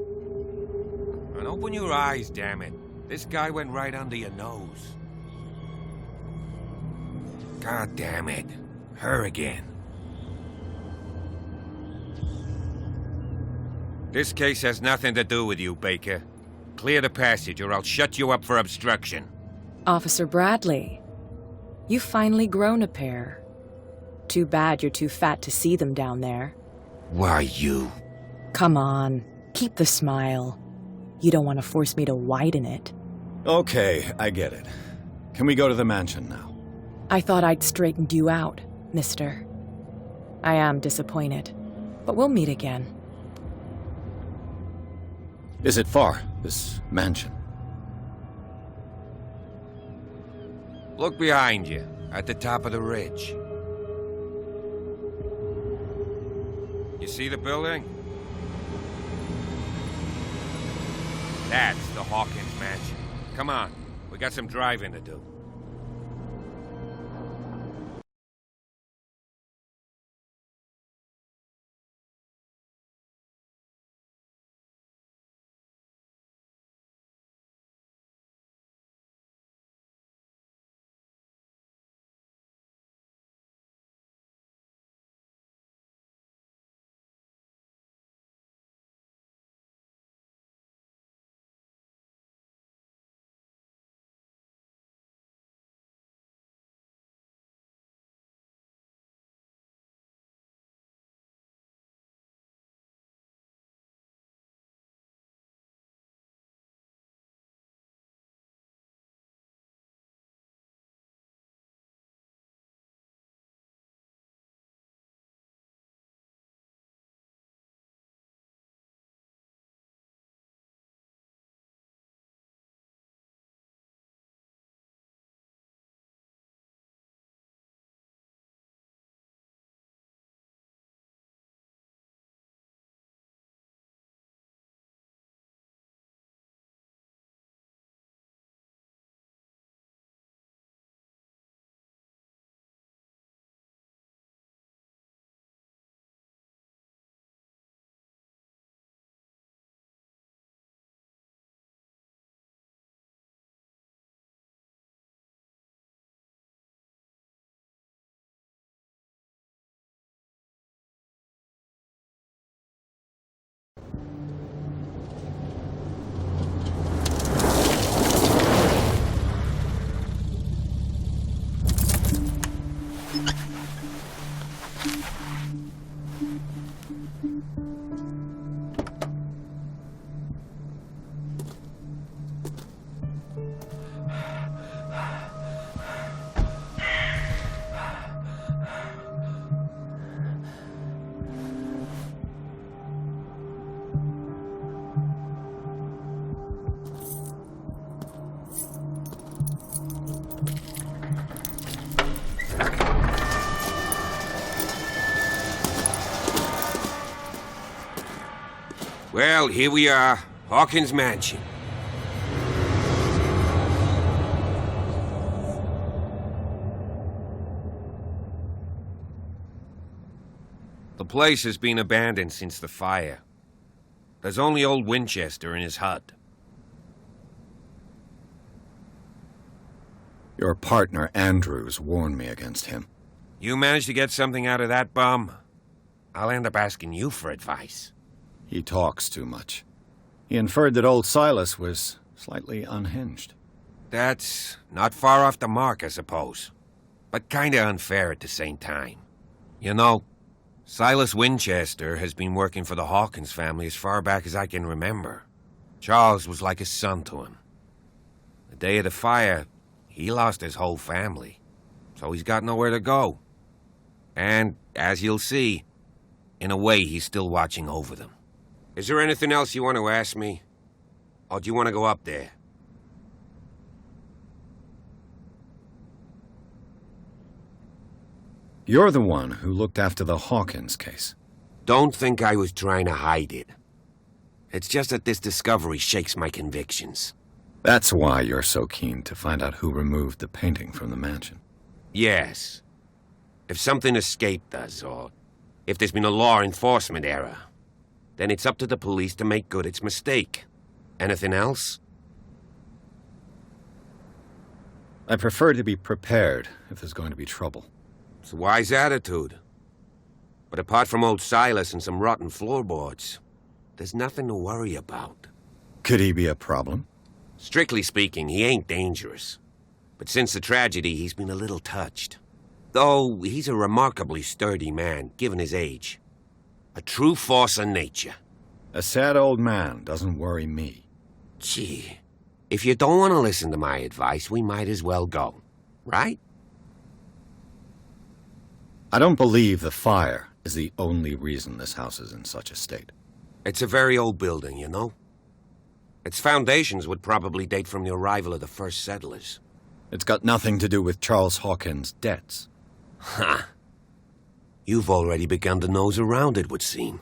And open your eyes, damn it. This guy went right under your nose. God damn it. Her again. This case has nothing to do with you, Baker. Clear the passage or I'll shut you up for obstruction. Officer Bradley, you've finally grown a pair. Too bad you're too fat to see them down there. Why, you... Come on, keep the smile. You don't want to force me to widen it. Okay, I get it. Can we go to the mansion now? I thought I'd straightened you out, mister. I am disappointed, but we'll meet again. Is it far, this mansion? Look behind you, at the top of the ridge. You see the building? That's the Hawkins mansion. Come on, we got some driving to do. Well, here we are, Hawkins Mansion. The place has been abandoned since the fire. There's only old Winchester in his hut. Your partner, Andrews, warned me against him. You managed to get something out of that bum? I'll end up asking you for advice. He talks too much. He inferred that old Silas was Slightly unhinged. That's not far off the mark, I suppose. But kinda unfair at the same time. You know, Silas Winchester has been working for the Hawkins family as far back as I can remember. Charles was like a son to him. The day of the fire, he lost his whole family. So he's got nowhere to go. And, as you'll see, in a way he's still watching over them. Is there anything else you want to ask me? Or do you want to go up there? You're the one who looked after the Hawkins case. Don't think I was trying to hide it. It's just that this discovery shakes my convictions. That's why you're so keen to find out who removed the painting from the mansion. Yes. If something escaped us, or if there's been a law enforcement error, then it's up to the police to make good its mistake. Anything else? I prefer to be prepared if there's going to be trouble. It's a wise attitude. But apart from old Silas and some rotten floorboards, there's nothing to worry about. Could he be a problem? Strictly speaking, he ain't dangerous. But since the tragedy, he's been a little touched. Though he's a remarkably sturdy man, given his age. A true force of nature. A sad old man doesn't worry me. Gee, if you don't want to listen to my advice, we might as well go. Right? I don't believe the fire is the only reason this house is in such a state. It's a very old building, you know? Its foundations would probably date from the arrival of the first settlers. It's got nothing to do with Charles Hawkins' debts. Ha! You've already begun to nose around, it would seem.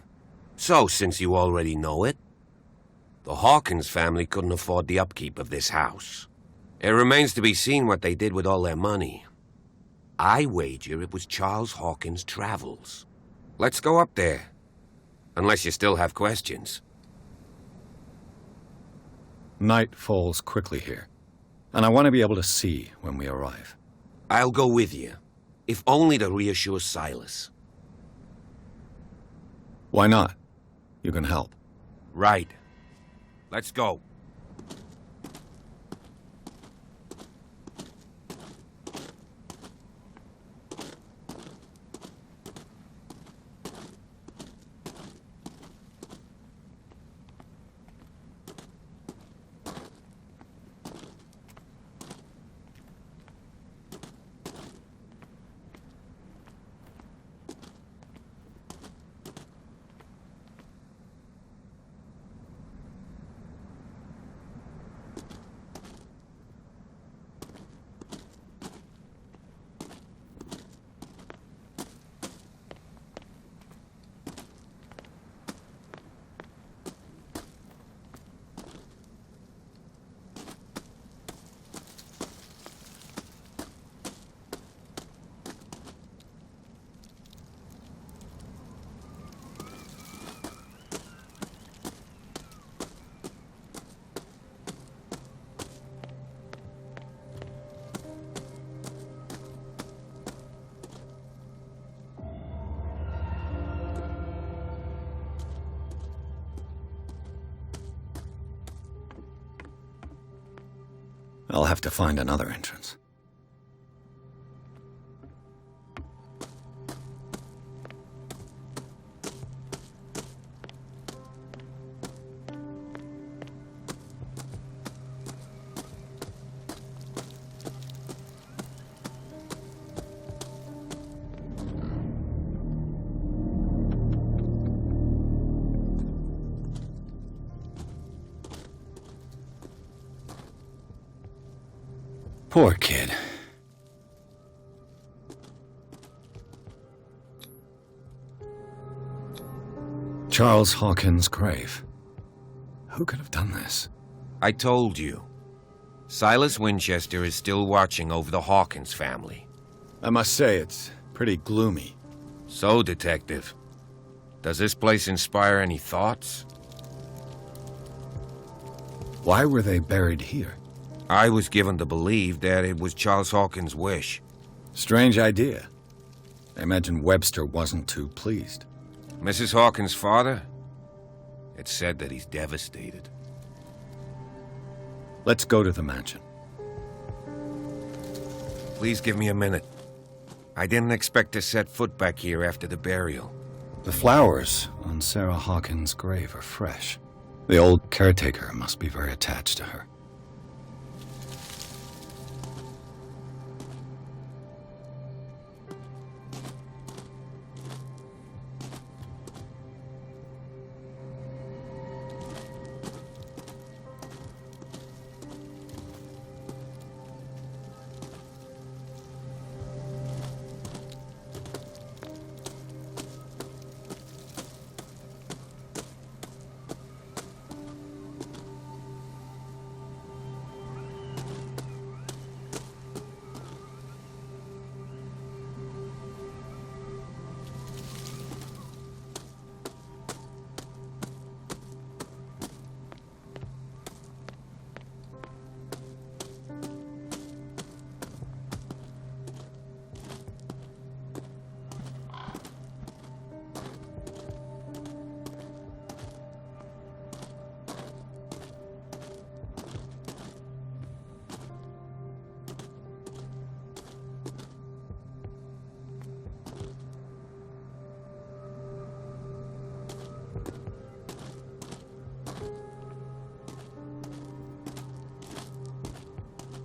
So, since you already know it, the Hawkins family couldn't afford the upkeep of this house. It remains to be seen what they did with all their money. I wager it was Charles Hawkins' travels. Let's go up there. Unless you still have questions. Night falls quickly here, and I want to be able to see when we arrive. I'll go with you, if only to reassure Silas. Why not? You can help. Right. Let's go. I'll have to find another entrance. Poor kid. Charles Hawkins' grave. Who could have done this? I told you. Silas Winchester is still watching over the Hawkins family. I must say, it's pretty gloomy. So, Detective, does this place inspire any thoughts? Why were they buried here? I was given to believe that it was Charles Hawkins' wish. Strange idea. I imagine Webster wasn't too pleased. Mrs. Hawkins' father? It's said that he's devastated. Let's go to the mansion. Please give me a minute. I didn't expect to set foot back here after the burial. The flowers on Sarah Hawkins' grave are fresh. The old caretaker must be very attached to her.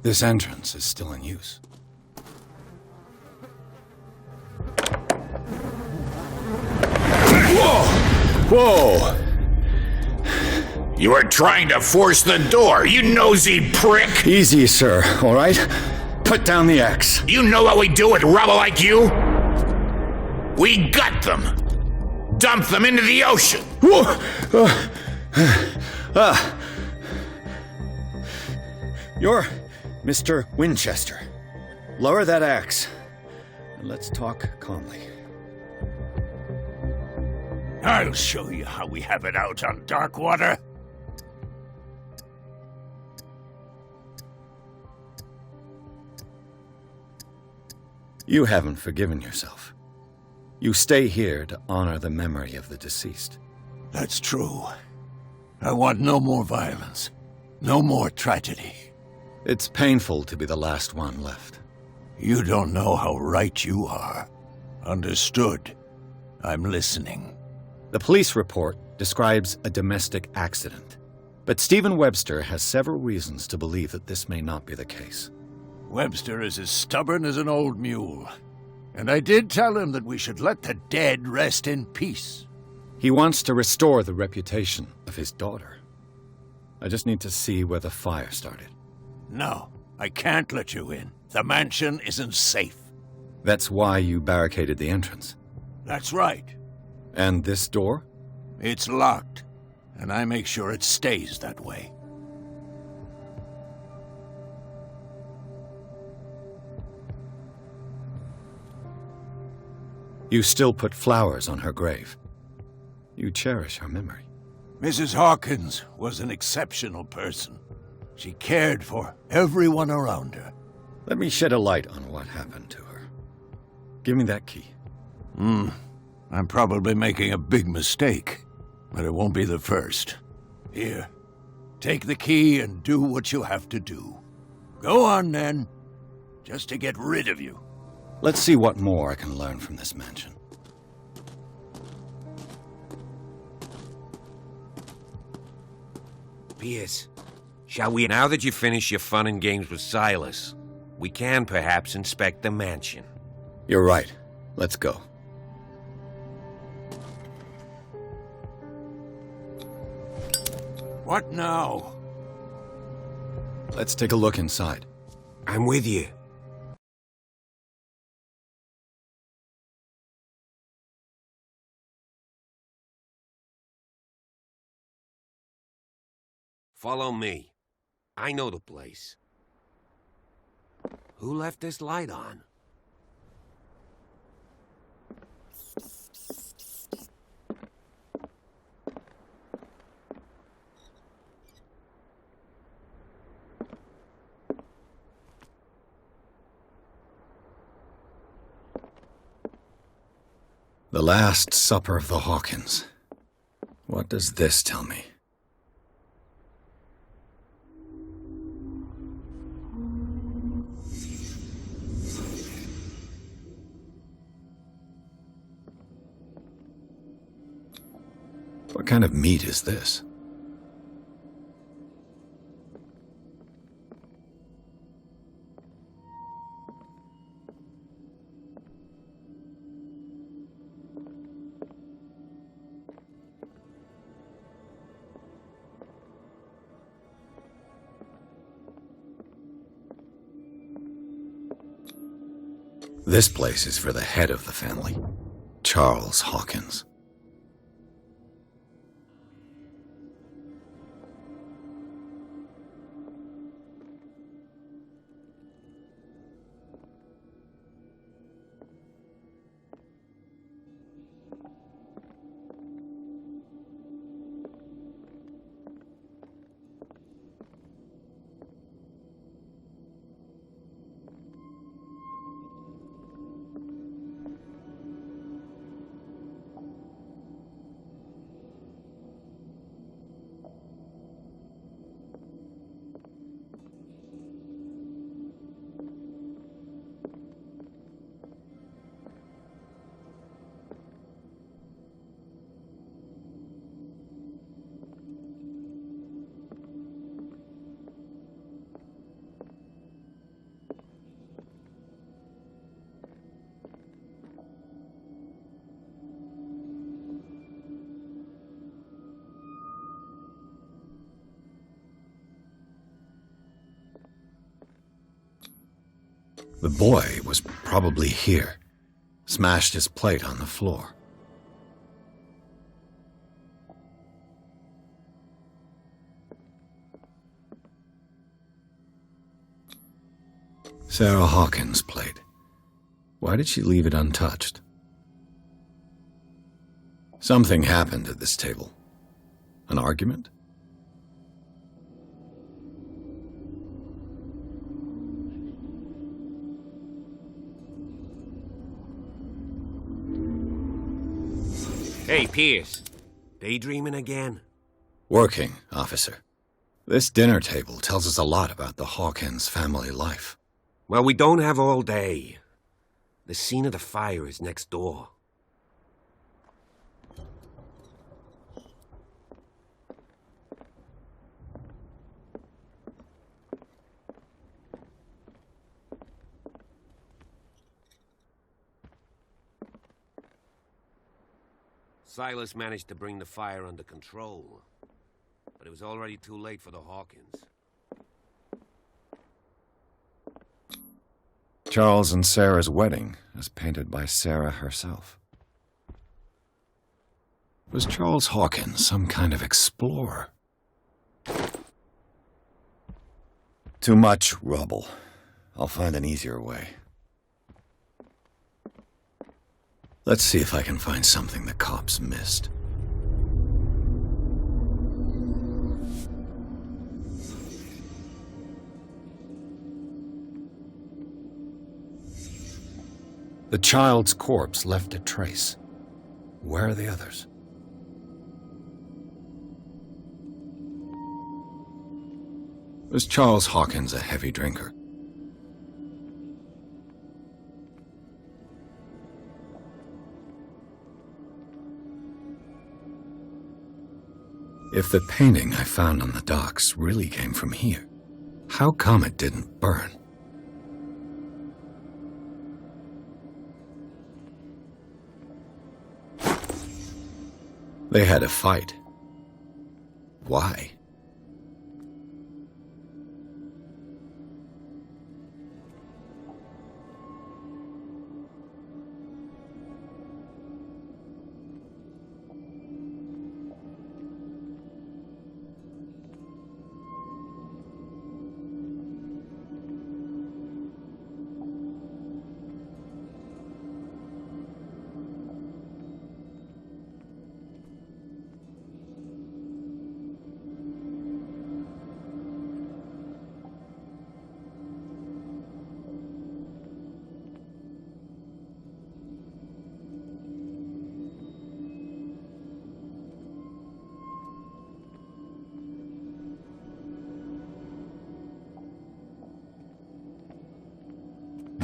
This entrance is still in use. Whoa! You were trying to force the door, you nosy prick! Easy, sir, all right? Put down the axe. You know what we do with rubble like you? We gut them. Dump them into the ocean. You're Mr. Winchester. Lower that axe, and let's talk calmly. I'll show you how we have it out on Darkwater. You haven't forgiven yourself. You stay here to honor the memory of the deceased. That's true. I want no more violence. No more tragedy. It's painful to be the last one left. You don't know how right you are. Understood. I'm listening. The police report describes a domestic accident, but Stephen Webster has several reasons to believe that this may not be the case. Webster is as stubborn as an old mule, and I did tell him that we should let the dead rest in peace. He wants to restore the reputation of his daughter. I just need to see where the fire started. No, I can't let you in. The mansion isn't safe. That's why you barricaded the entrance. That's right. And this door? It's locked, and I make sure it stays that way. You still put flowers on her grave. You cherish her memory. Mrs. Hawkins was an exceptional person. She cared for everyone around her. Let me shed a light on what happened to her. Give me that key. I'm probably making a big mistake, but it won't be the first. Here, take the key and do what you have to do. Go on, then, just to get rid of you. Let's see what more I can learn from this mansion. Pierce, shall we? Now that you've finished your fun and games with Silas, we can perhaps inspect the mansion. You're right. Let's go. What now? Let's take a look inside. I'm with you. Follow me. I know the place. Who left this light on? The Last Supper of the Hawkins. What does this tell me? What kind of meat is this? This place is for the head of the family, Charles Hawkins. The boy was probably here, smashed his plate on the floor. Sarah Hawkins' plate. Why did she leave it untouched? Something happened at this table. An argument? Hey, Pierce. Daydreaming again? Working, officer. This dinner table tells us a lot about the Hawkins family life. Well, we don't have all day. The scene of the fire is next door. Silas managed to bring the fire under control, but it was already too late for the Hawkins. Charles and Sarah's wedding, as painted by Sarah herself. Was Charles Hawkins some kind of explorer? Too much rubble. I'll find an easier way. Let's see if I can find something the cops missed. The child's corpse left a trace. Where are the others? Was Charles Hawkins a heavy drinker? If the painting I found on the docks really came from here, how come it didn't burn? They had a fight. Why?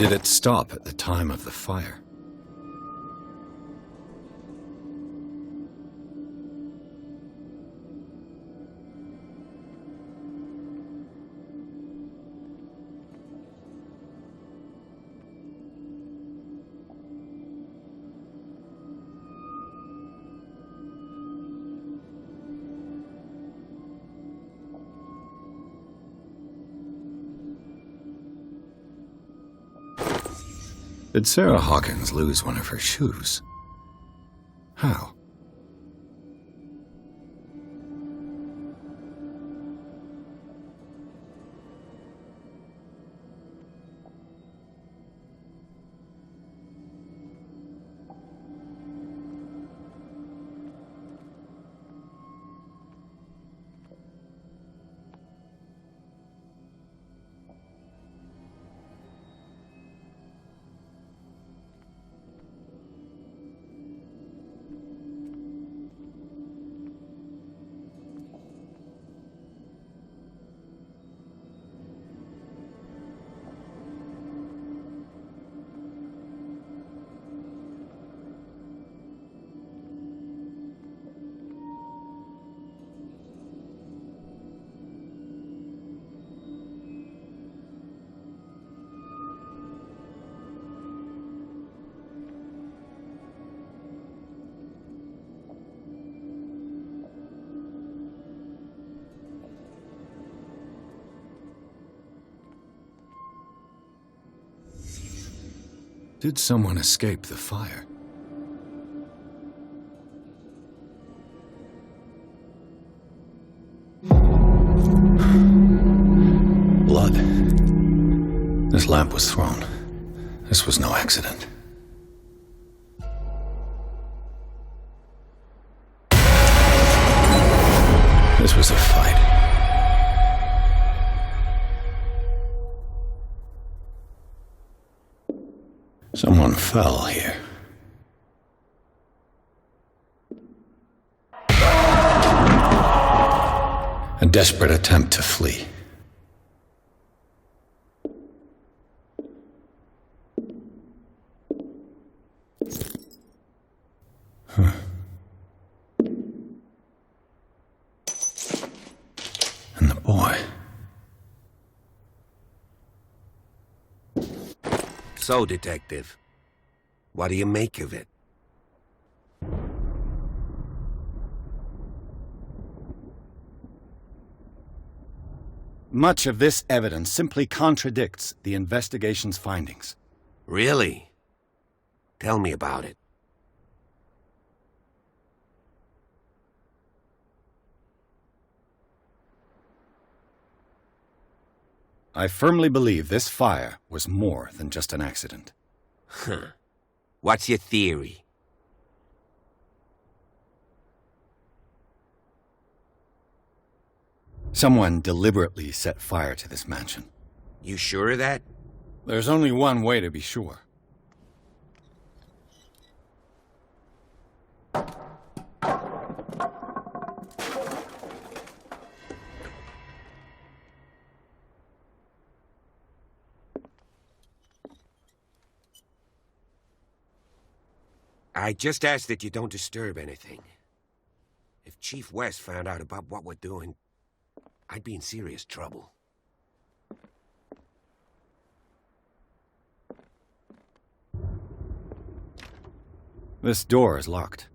Did it stop at the time of the fire? Did Sarah Hawkins lose one of her shoes? How? Did someone escape the fire? Blood. This lamp was thrown. This was no accident. This was a fight. Someone fell here. A desperate attempt to flee. Huh. And the boy. So, Detective, what do you make of it? Much of this evidence simply contradicts the investigation's findings. Really? Tell me about it. I firmly believe this fire was more than just an accident. Huh. What's your theory? Someone deliberately set fire to this mansion. You sure of that? There's only one way to be sure. I just ask that you don't disturb anything. If Chief West found out about what we're doing, I'd be in serious trouble. This door is locked.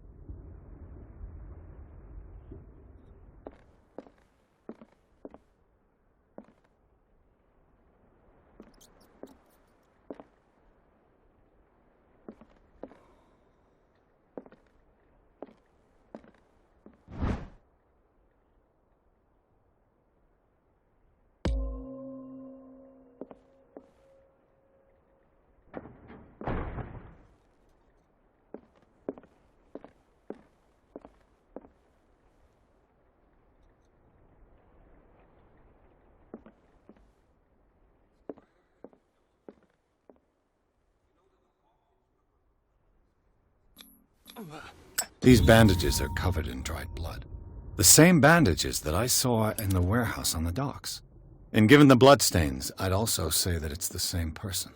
These bandages are covered in dried blood. The same bandages that I saw in the warehouse on the docks. And given the bloodstains, I'd also say that it's the same person.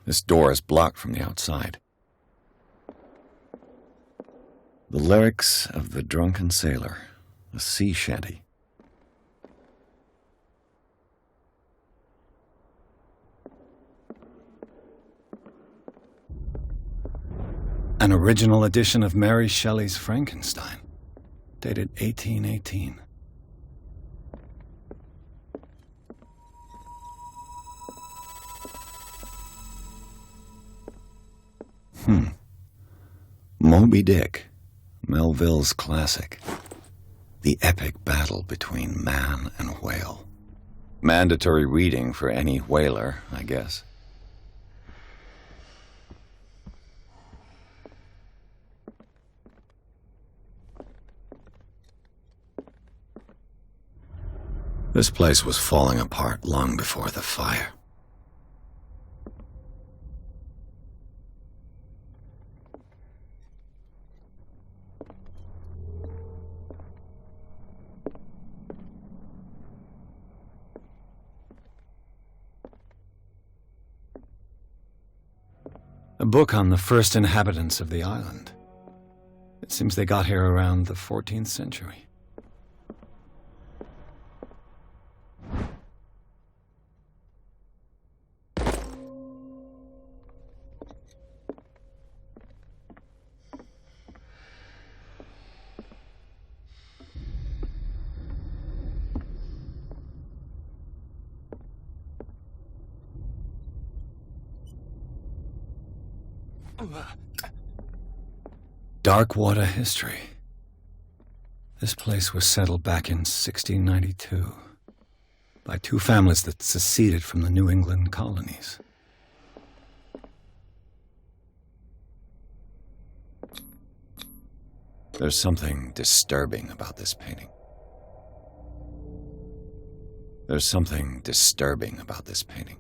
This door is blocked from the outside. The lyrics of the drunken sailor, a sea shanty. An original edition of Mary Shelley's Frankenstein, dated 1818. Moby Dick, Melville's classic. The epic battle between man and whale. Mandatory reading for any whaler, I guess. This place was falling apart long before the fire. A book on the first inhabitants of the island. It seems they got here around the 14th century. Darkwater history. This place was settled back in 1692 by two families that seceded from the New England colonies. There's something disturbing about this painting. There's something disturbing about this painting.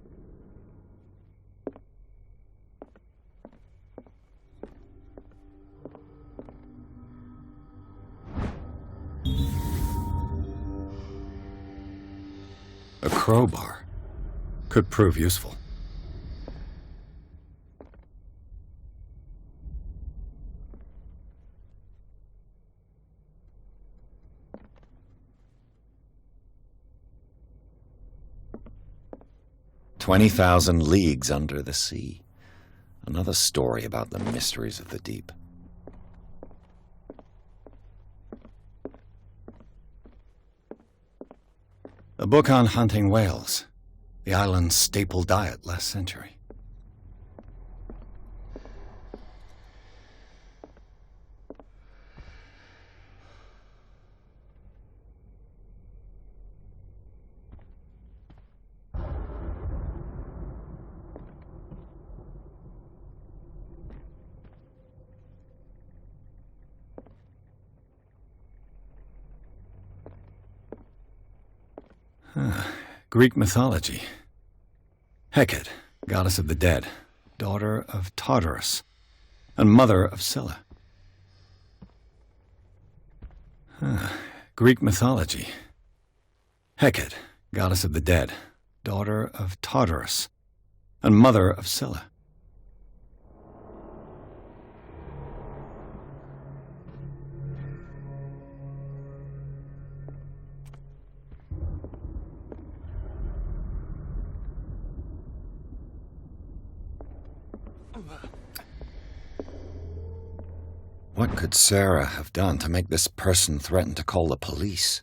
A crowbar could prove useful. "20,000 Leagues Under the Sea." Another story about the mysteries of the deep. A book on hunting whales, the island's staple diet last century. Greek mythology. Hecate, goddess of the dead, daughter of Tartarus, and mother of Scylla. Greek mythology. Hecate, goddess of the dead, daughter of Tartarus, and mother of Scylla. What could Sarah have done to make this person threaten to call the police?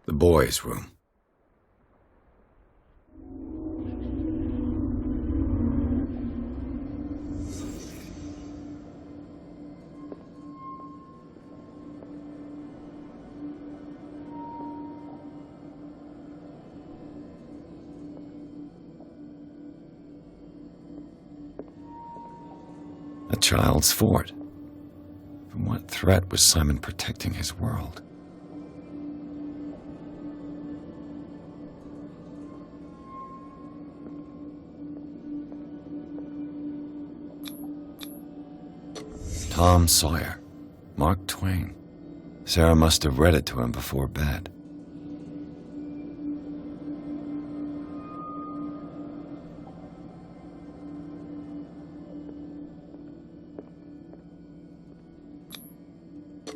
The boys' room. A child's fort. From what threat was Simon protecting his world? Tom Sawyer. Mark Twain. Sarah must have read it to him before bed.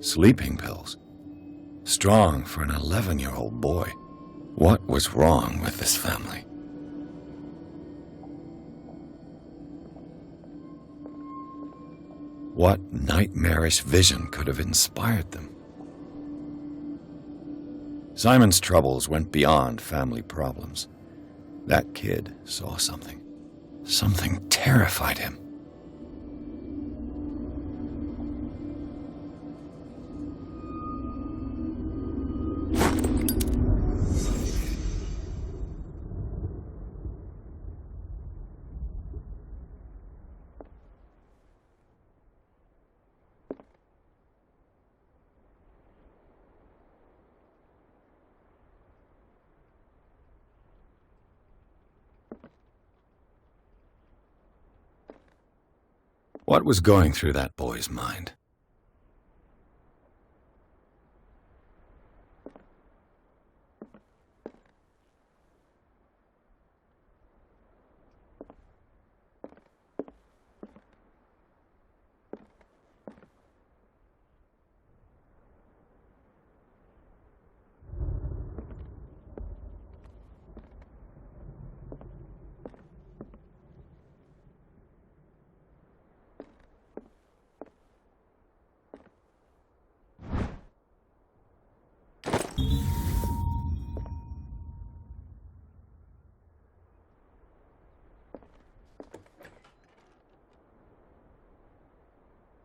Sleeping pills. Strong for an 11-year-old boy. What was wrong with this family? What nightmarish vision could have inspired them? Simon's troubles went beyond family problems. That kid saw something. Something terrified him. What was going through that boy's mind?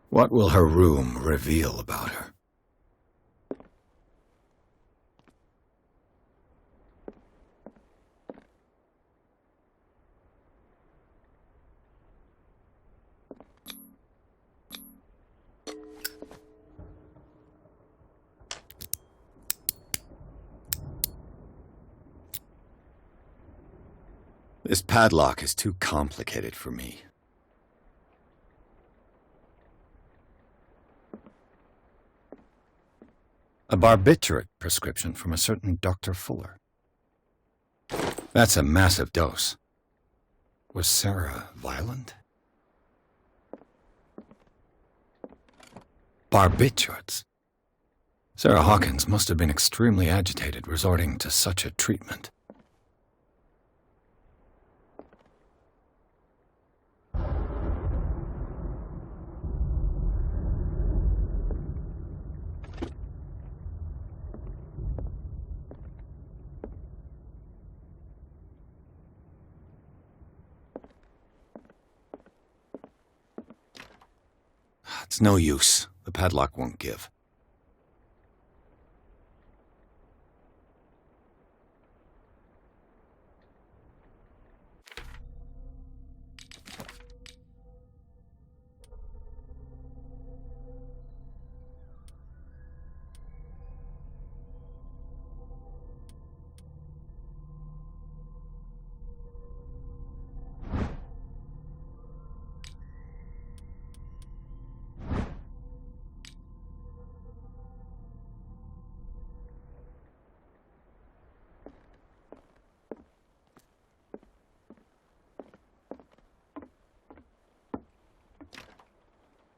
What will her room reveal about her? This padlock is too complicated for me. A barbiturate prescription from a certain Dr. Fuller. That's a massive dose. Was Sarah violent? Barbiturates. Sarah Hawkins must have been extremely agitated resorting to such a treatment. It's no use. The padlock won't give.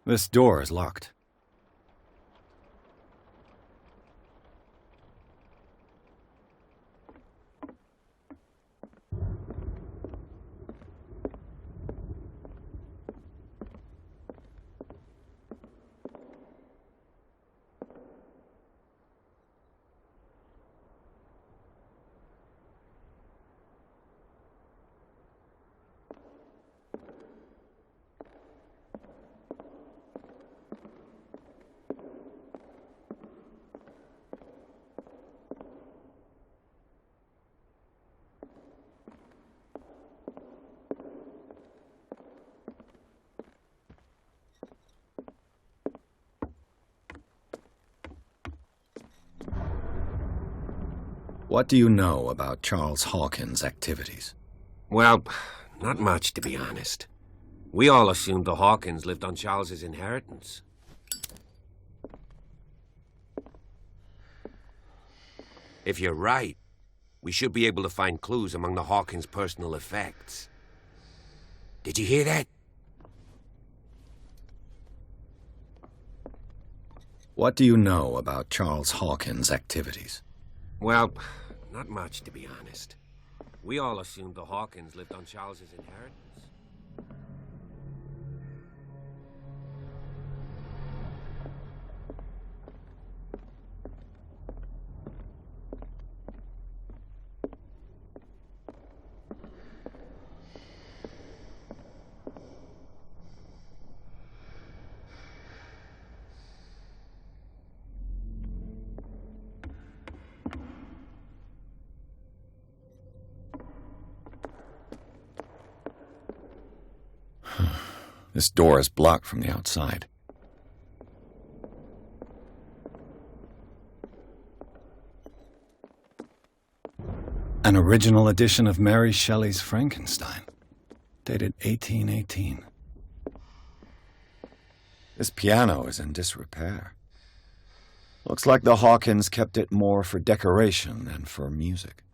This door is locked. What do you know about Charles Hawkins' activities? Well, not much, to be honest. We all assumed the Hawkins lived on Charles's inheritance. If you're right, we should be able to find clues among the Hawkins' personal effects. Did you hear that? What do you know about Charles Hawkins' activities? Well, not much, to be honest. We all assumed the Hawkins lived on Charles's inheritance. This door is blocked from the outside. An original edition of Mary Shelley's Frankenstein, dated 1818. This piano is in disrepair. Looks like the Hawkins kept it more for decoration than for music.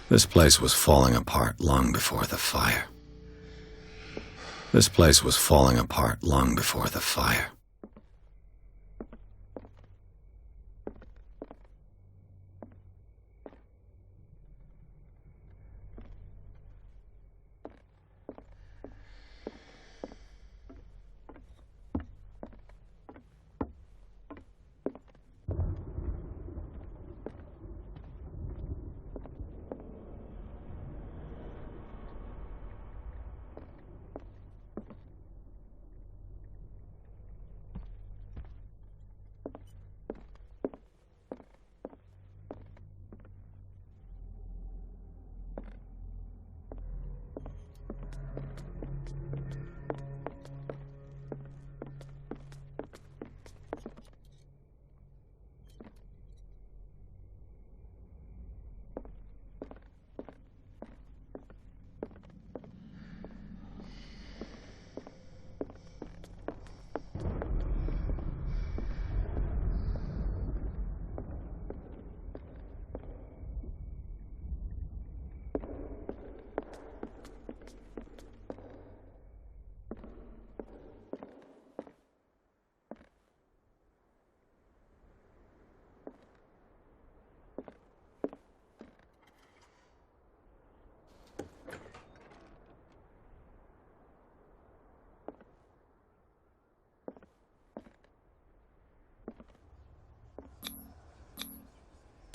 This place was falling apart long before the fire. This place was falling apart long before the fire.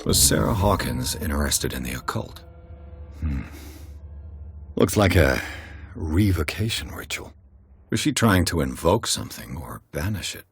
Was Sarah Hawkins interested in the occult? Looks like a revocation ritual. Was she trying to invoke something or banish it?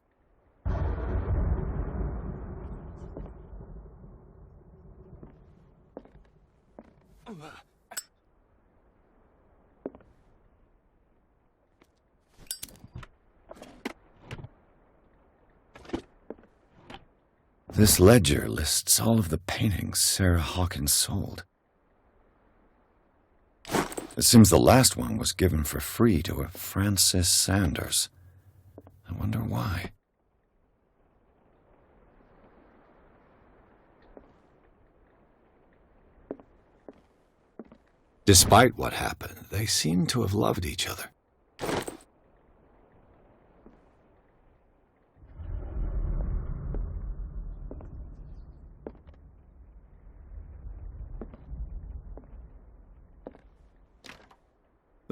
This ledger lists all of the paintings Sarah Hawkins sold. It seems the last one was given for free to a Francis Sanders. I wonder why. Despite what happened, they seem to have loved each other.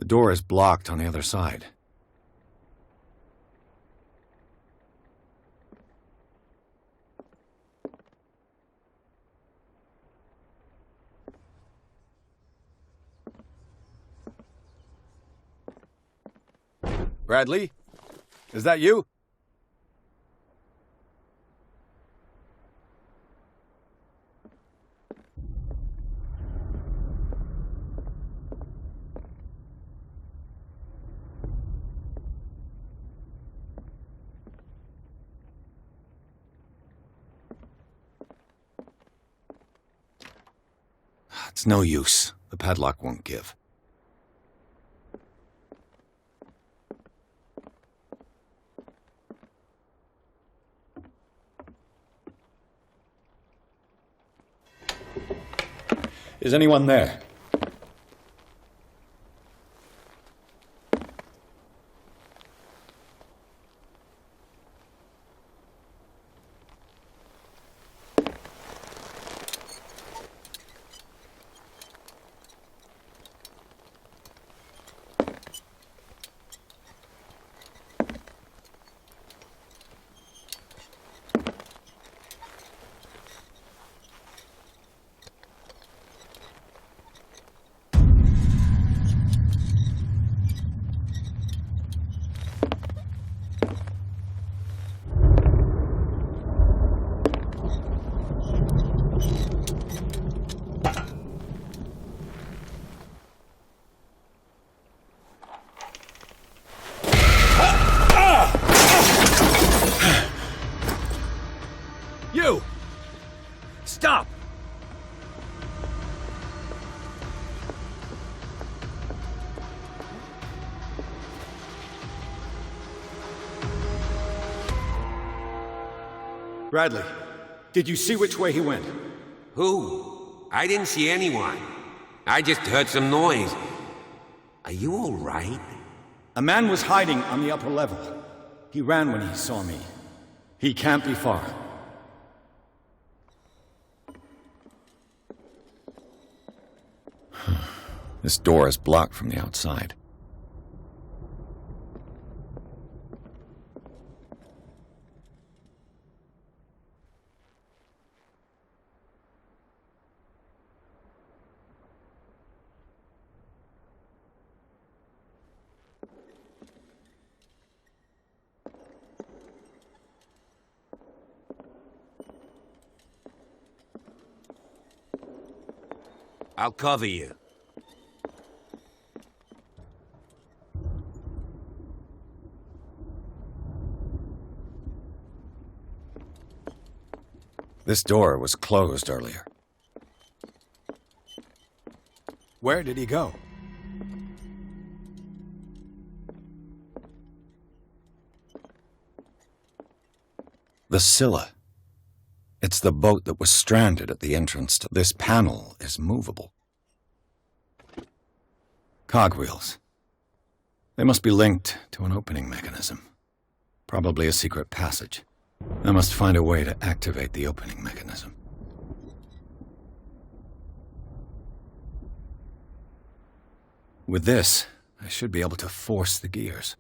door is blocked on the other side. Bradley? Is that you? It's no use. The padlock won't give. Is anyone there? You! Stop! Bradley, did you see which way he went? Who? I didn't see anyone. I just heard some noise. Are you all right? A man was hiding on the upper level. He ran when he saw me. He can't be far. This door is blocked from the outside. I'll cover you. This door was closed earlier. Where did he go? The Scylla. It's the boat that was stranded at the entrance to this panel is movable. Cogwheels. They must be linked to an opening mechanism. Probably a secret passage. I must find a way to activate the opening mechanism. With this, I should be able to force the gears.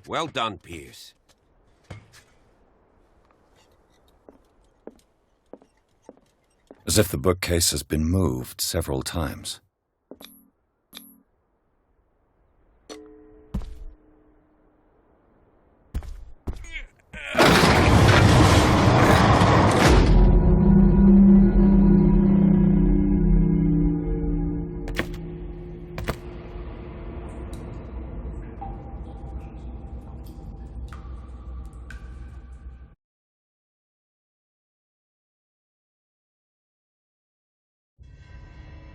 Well done, Pierce. As if the bookcase has been moved several times.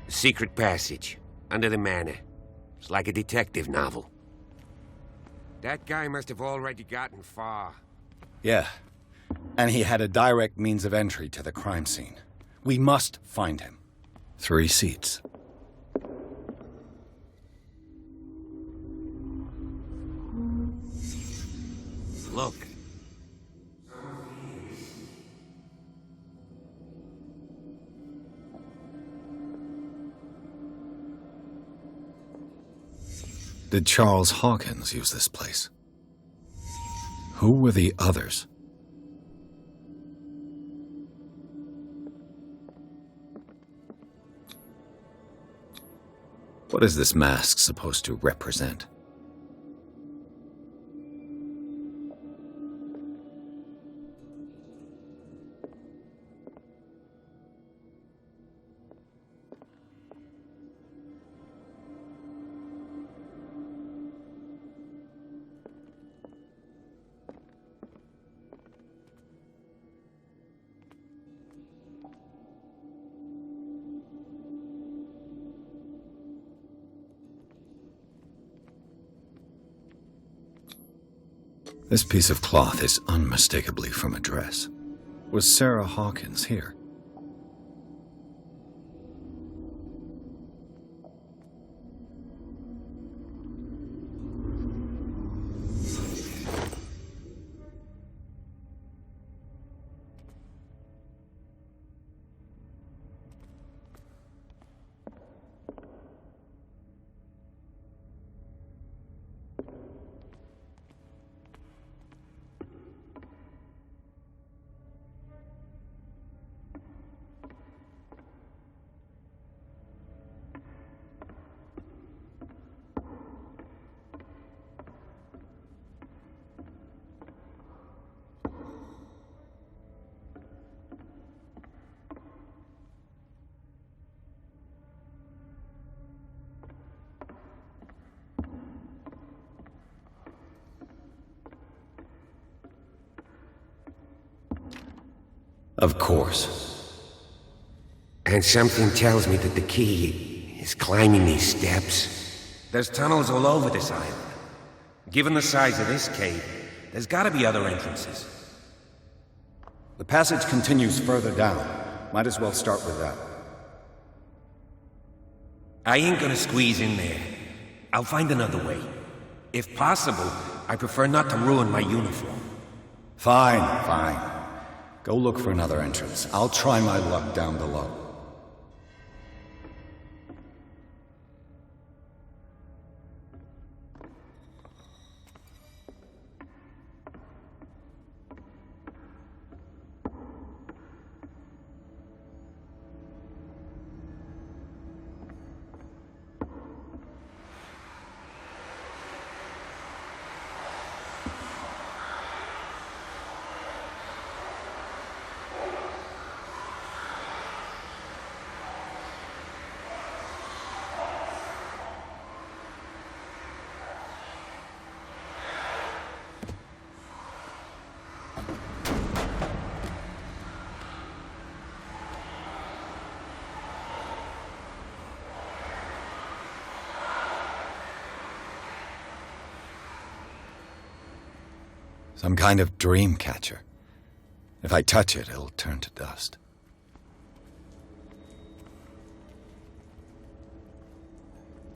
Secret passage, under the manor. It's like a detective novel. That guy must have already gotten far. Yeah, and he had a direct means of entry to the crime scene. We must find him. 3 seats. Look, Did Charles Hawkins use this place? Who were the others? What is this mask supposed to represent? This piece of cloth is unmistakably from a dress. Was Sarah Hawkins here? Of course. And something tells me that the key is climbing these steps. There's tunnels all over this island. Given the size of this cave, there's gotta be other entrances. The passage continues further down. Might as well start with that. I ain't gonna squeeze in there. I'll find another way. If possible, I prefer not to ruin my uniform. Fine. Go look for another entrance. I'll try my luck down below. Some kind of dream catcher. If I touch it, it'll turn to dust.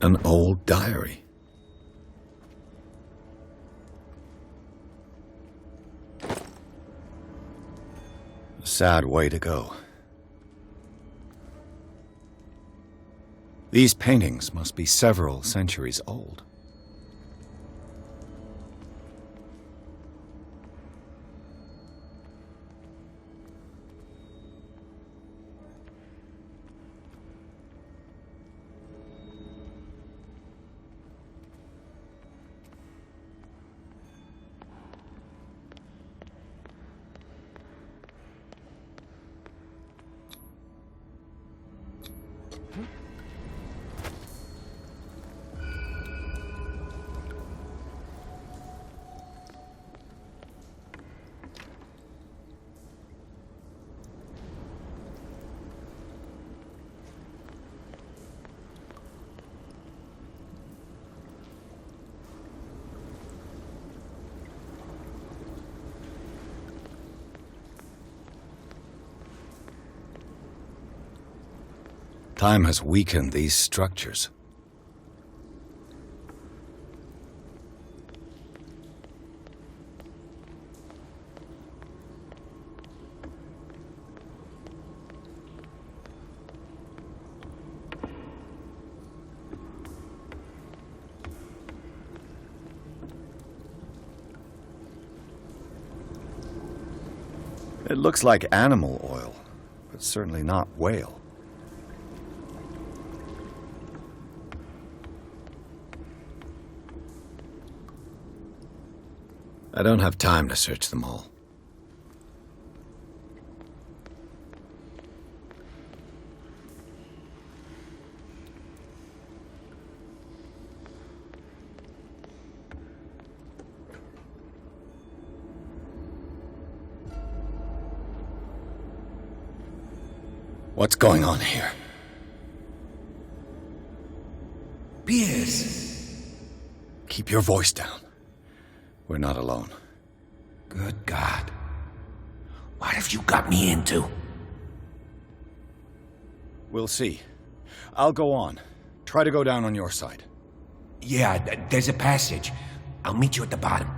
An old diary. A sad way to go. These paintings must be several centuries old. Time has weakened these structures. It looks like animal oil, but certainly not whale. I don't have time to search them all. What's going on here? Pierce! Keep your voice down. We're not alone. Good God. What have you got me into? We'll see. I'll go on. Try to go down on your side. Yeah, there's a passage. I'll meet you at the bottom.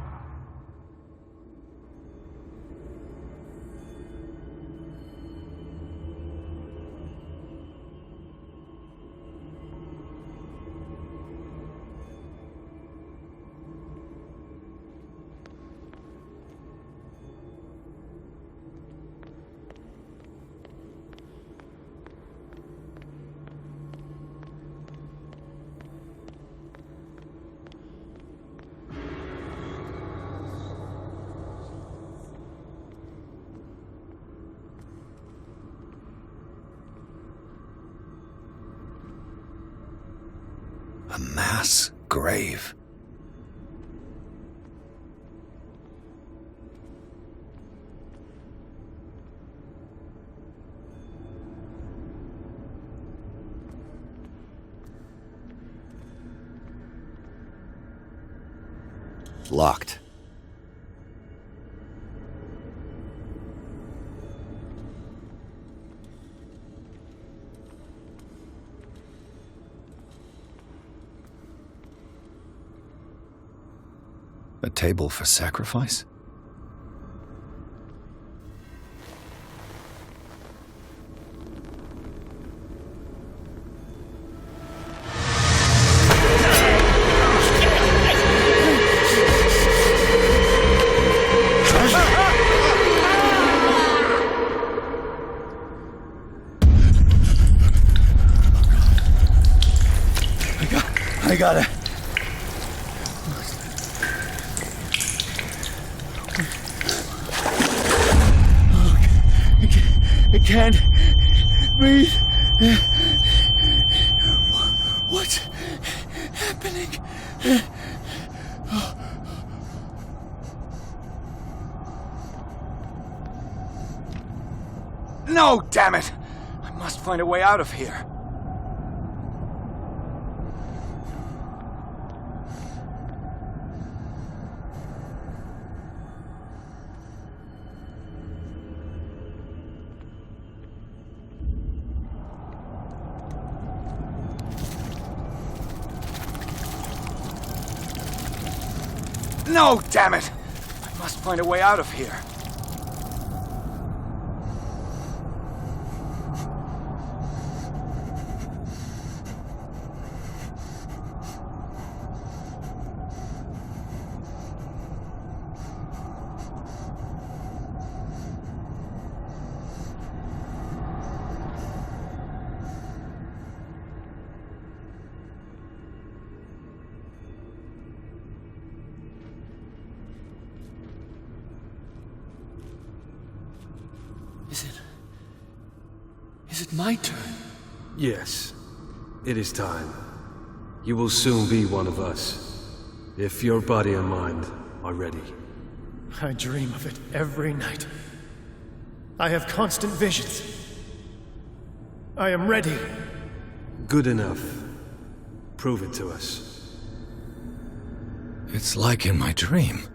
A mass grave. Locked. A table for sacrifice? I got it. I can't breathe. What's happening? No, damn it! I must find a way out of here. No, damn it! I must find a way out of here. Is it my turn? Yes. It is time. You will soon be one of us, if your body and mind are ready. I dream of it every night. I have constant visions. I am ready. Good enough. Prove it to us. It's like in my dream.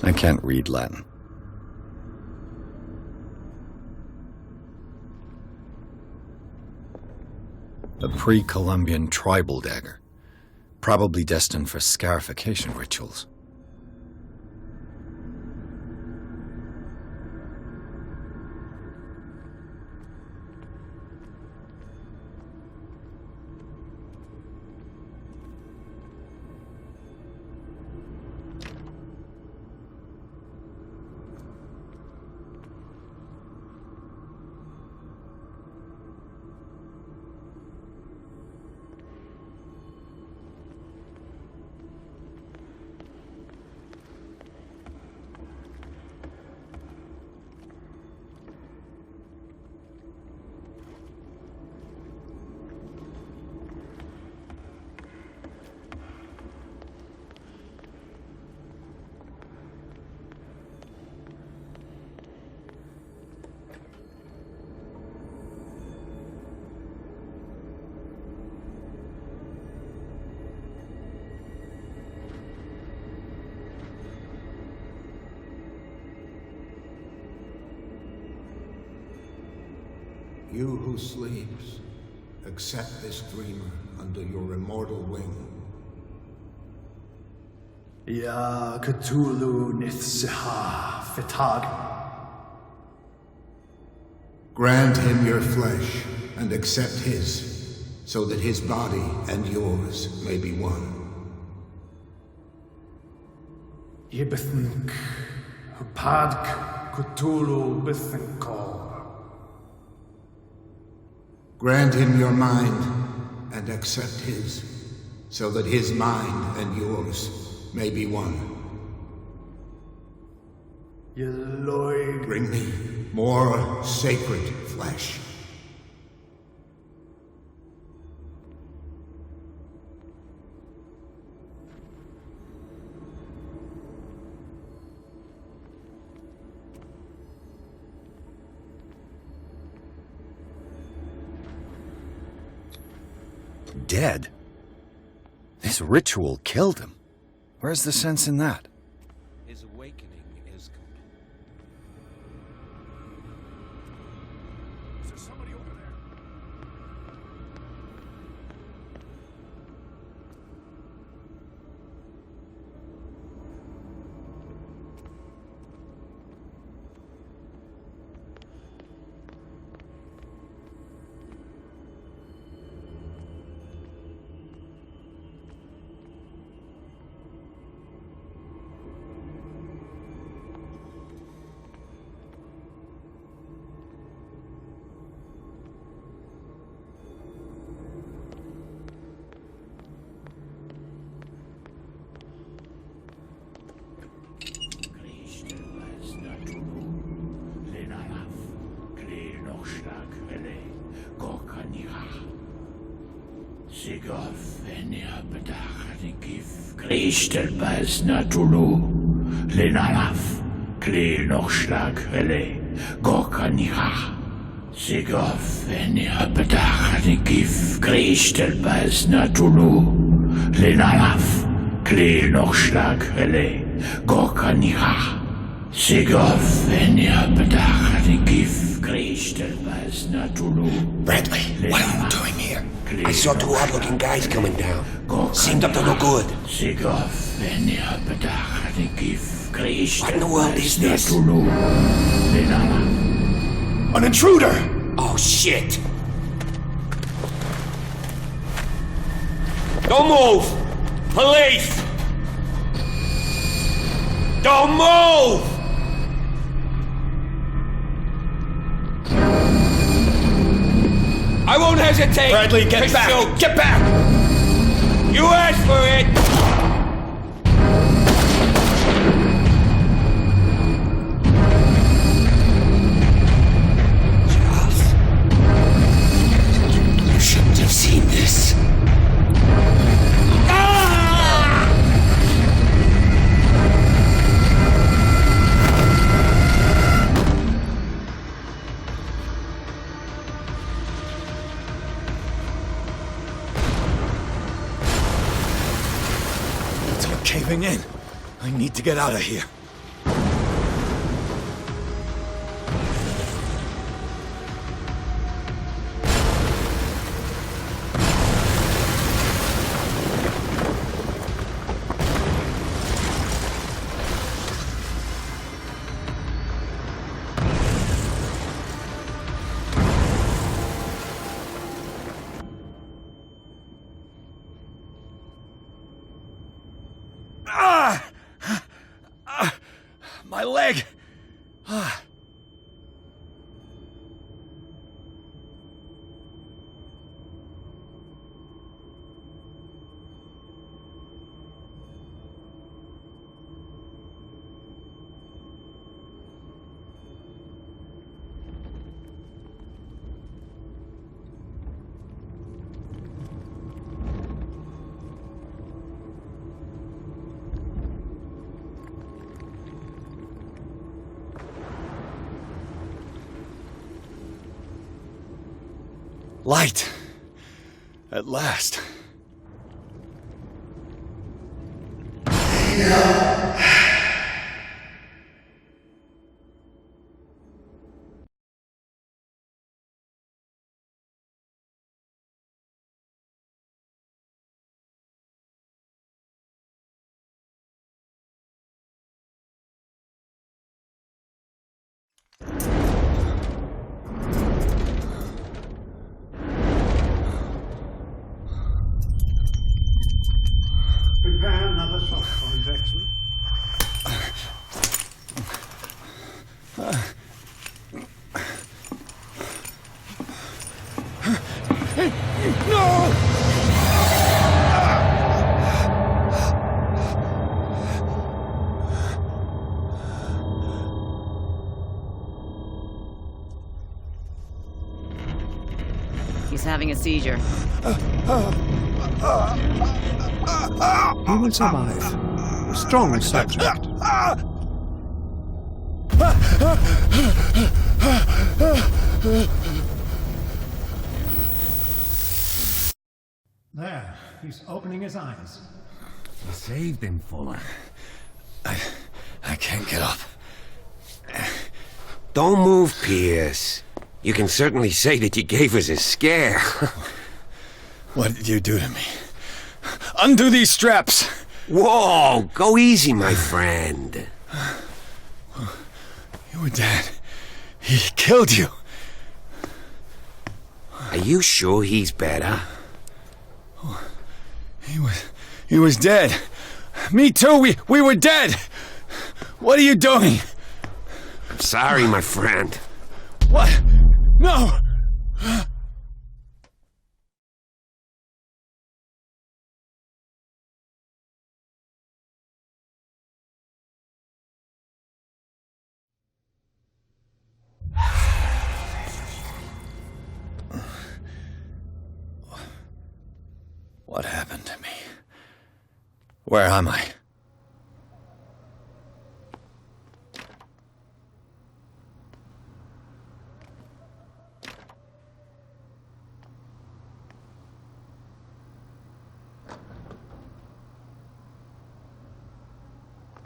I can't read Latin. A pre-Columbian tribal dagger, probably destined for scarification rituals. You who sleeps, accept this dreamer under your immortal wing. Ya Cthulhu Nithsiha Fitag. Grant him your flesh and accept his, so that his body and yours may be one. Yibithink Hupadk Cthulhu Bithinkor. Grant him your mind and accept his, so that his mind and yours may be one. Yeloig. Bring me more sacred flesh. Dead? This ritual killed him. Where's the sense in that? His awakening is complete. Is there somebody over there? Kristelbas Natulu, Lenalaf, Kle Nochschlag, Hele, Gorkanira, Sigof, Enia Bedachadikif, Kristelbas Natulu, Lenalaf, Kle Nochschlag, Hele, Gorkanira, Sigof, Enia Bedachadikif, Kristelbas Natulu. Bradley, what are you doing here? I saw two odd-looking guys coming down. Seemed up to no good. What in the world is this? An intruder! Oh, shit! Don't move! Police! Don't move! I won't hesitate! Bradley, get back! Shoot. Get back! You asked for it! Charles, you shouldn't have seen this. Caving in. I need to get out of here. My leg! Light! At last. He's having a seizure. You will survive. Strong subject. There, he's opening his eyes. You saved him, Fuller. I can't get up. Don't move, Pierce. You can certainly say that you gave us a scare. What did you do to me? Undo these straps! Whoa, go easy, my friend. You were dead. He killed you. Are you sure he's better? He was dead. Me too, we were dead. What are you doing? I'm sorry, my friend. What? No! What happened to me? Where am I?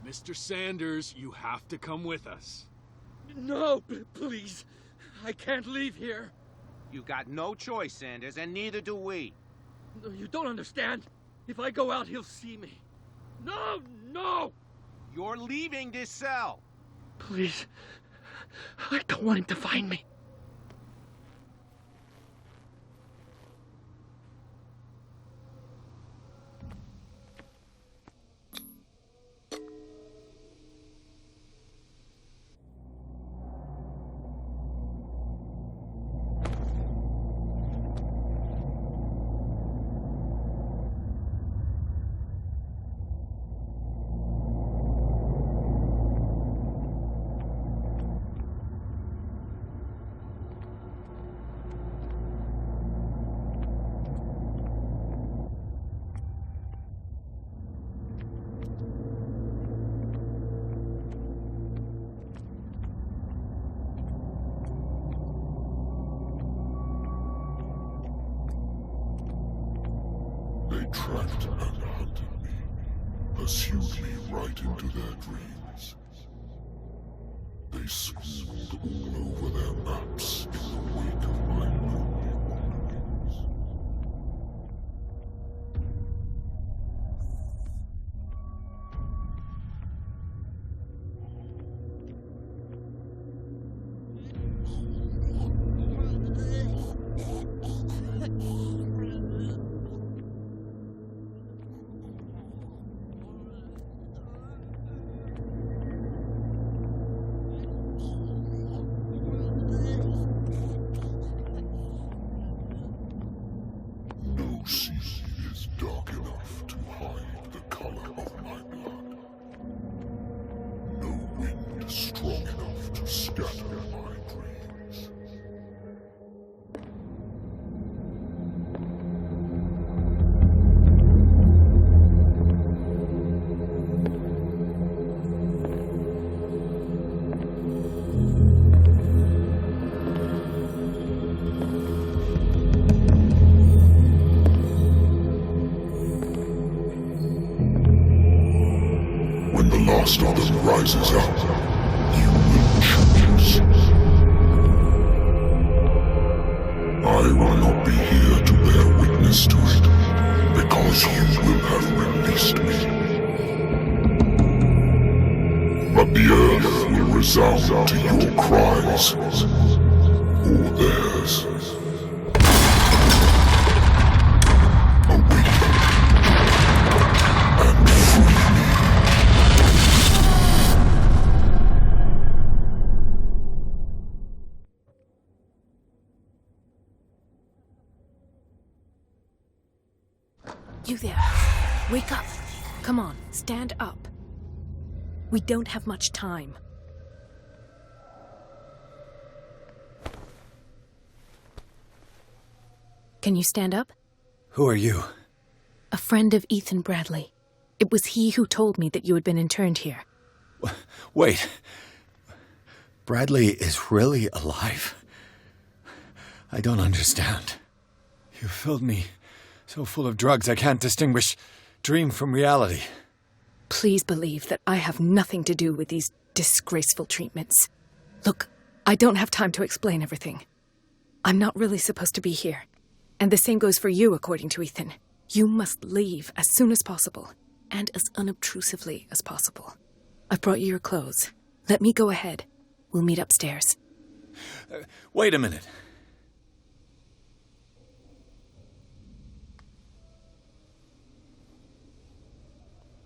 Mr. Sanders, you have to come with us. No, please. I can't leave here. You got no choice, Sanders, and neither do we. No, you don't understand. If I go out, he'll see me. No, no! You're leaving this cell. Please. I don't want him to find me. They tracked and hunted me, pursued me right into their dreams. They scrawled all over their maps in the wake of my lonely wanderings. No sea is dark enough to hide the color of my blood. No wind strong enough to scatter my dreams. When the last of them rises up, you will choose. I will not be here to bear witness to it, because you will have released me. But the earth will resound to your cries, or theirs. You there. Wake up. Come on, stand up. We don't have much time. Can you stand up? Who are you? A friend of Ethan Bradley. It was he who told me that you had been interned here. Wait. Bradley is really alive? I don't understand. You filled me so full of drugs I can't distinguish dream from reality. Please believe that I have nothing to do with these disgraceful treatments. Look, I don't have time to explain everything. I'm not really supposed to be here. And the same goes for you, according to Ethan. You must leave as soon as possible, and as unobtrusively as possible. I've brought you your clothes. Let me go ahead. We'll meet upstairs. Wait a minute.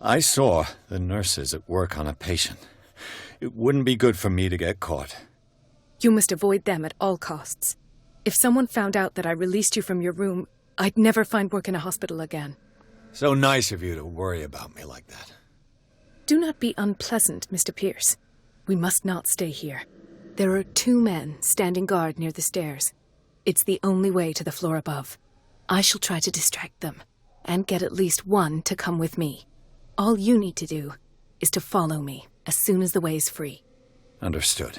I saw the nurses at work on a patient. It wouldn't be good for me to get caught. You must avoid them at all costs. If someone found out that I released you from your room, I'd never find work in a hospital again. So nice of you to worry about me like that. Do not be unpleasant, Mr. Pierce. We must not stay here. There are 2 men standing guard near the stairs. It's the only way to the floor above. I shall try to distract them, and get at least one to come with me. All you need to do is to follow me as soon as the way is free. Understood.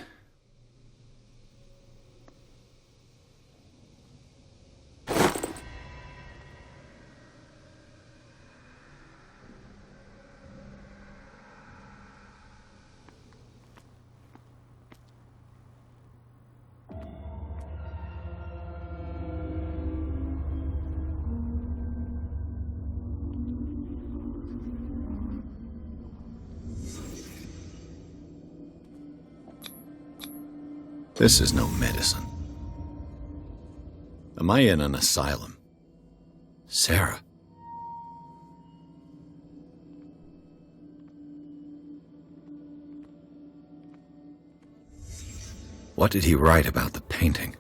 This is no medicine. Am I in an asylum? Sarah. What did he write about the painting?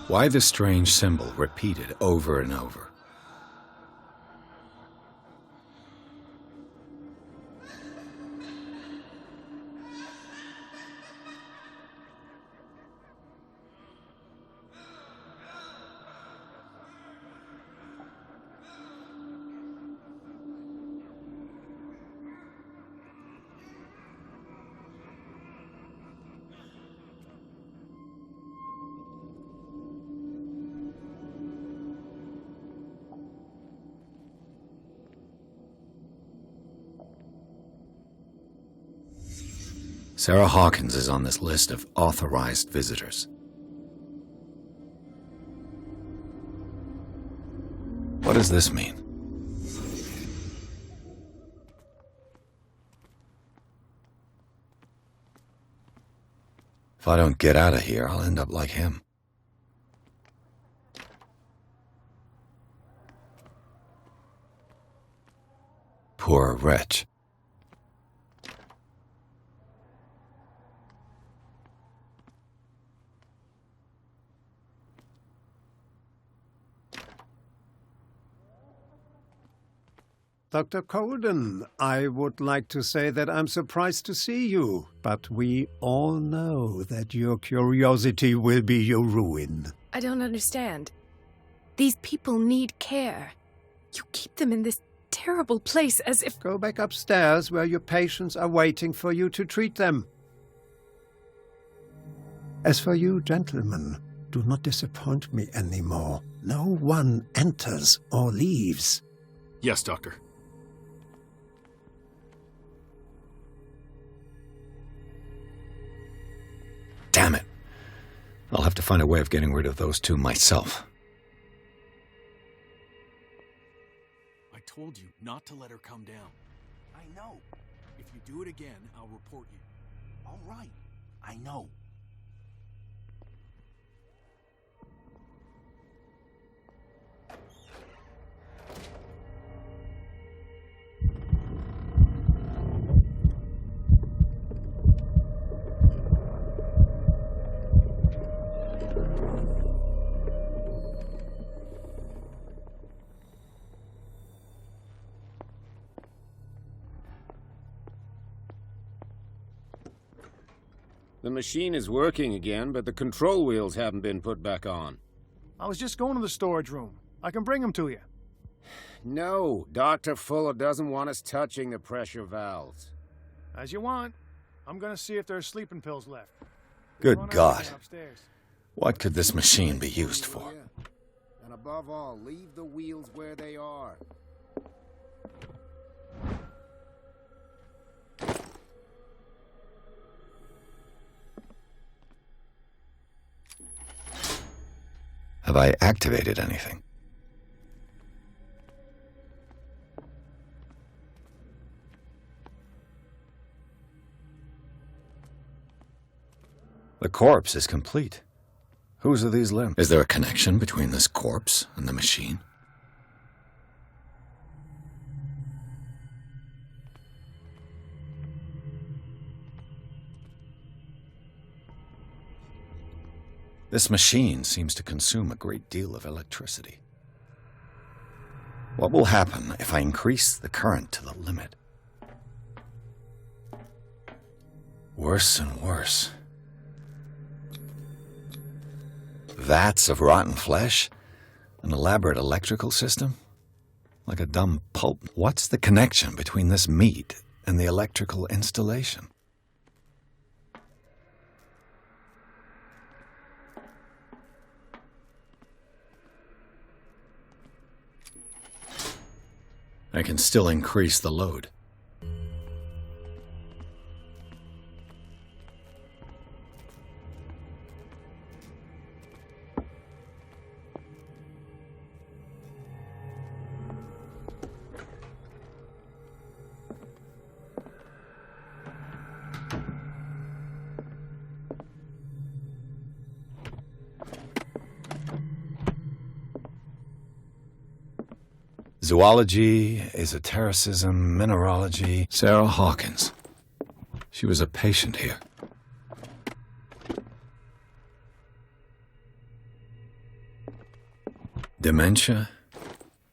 Why the strange symbol repeated over and over? Sarah Hawkins is on this list of authorized visitors. What does this mean? If I don't get out of here, I'll end up like him. Poor wretch. Dr. Colden, I would like to say that I'm surprised to see you, but we all know that your curiosity will be your ruin. I don't understand. These people need care. You keep them in this terrible place as if... Go back upstairs where your patients are waiting for you to treat them. As for you, gentlemen, do not disappoint me anymore. No one enters or leaves. Yes, Doctor. Damn it. I'll have to find a way of getting rid of those 2 myself. I told you not to let her come down. I know. If you do it again, I'll report you. All right. I know. The machine is working again, but the control wheels haven't been put back on. I was just going to the storage room. I can bring them to you. No, Dr. Fuller doesn't want us touching the pressure valves. As you want. I'm gonna see if there's sleeping pills left. Good God. What could this machine be used for? And above all, leave the wheels where they are. Have I activated anything? The corpse is complete. Whose are these limbs? Is there a connection between this corpse and the machine? This machine seems to consume a great deal of electricity. What will happen if I increase the current to the limit? Worse and worse. Vats of rotten flesh? An elaborate electrical system? Like a dumb pulp. What's the connection between this meat and the electrical installation? I can still increase the load. Zoology, esotericism, mineralogy. Sarah Hawkins. She was a patient here. Dementia?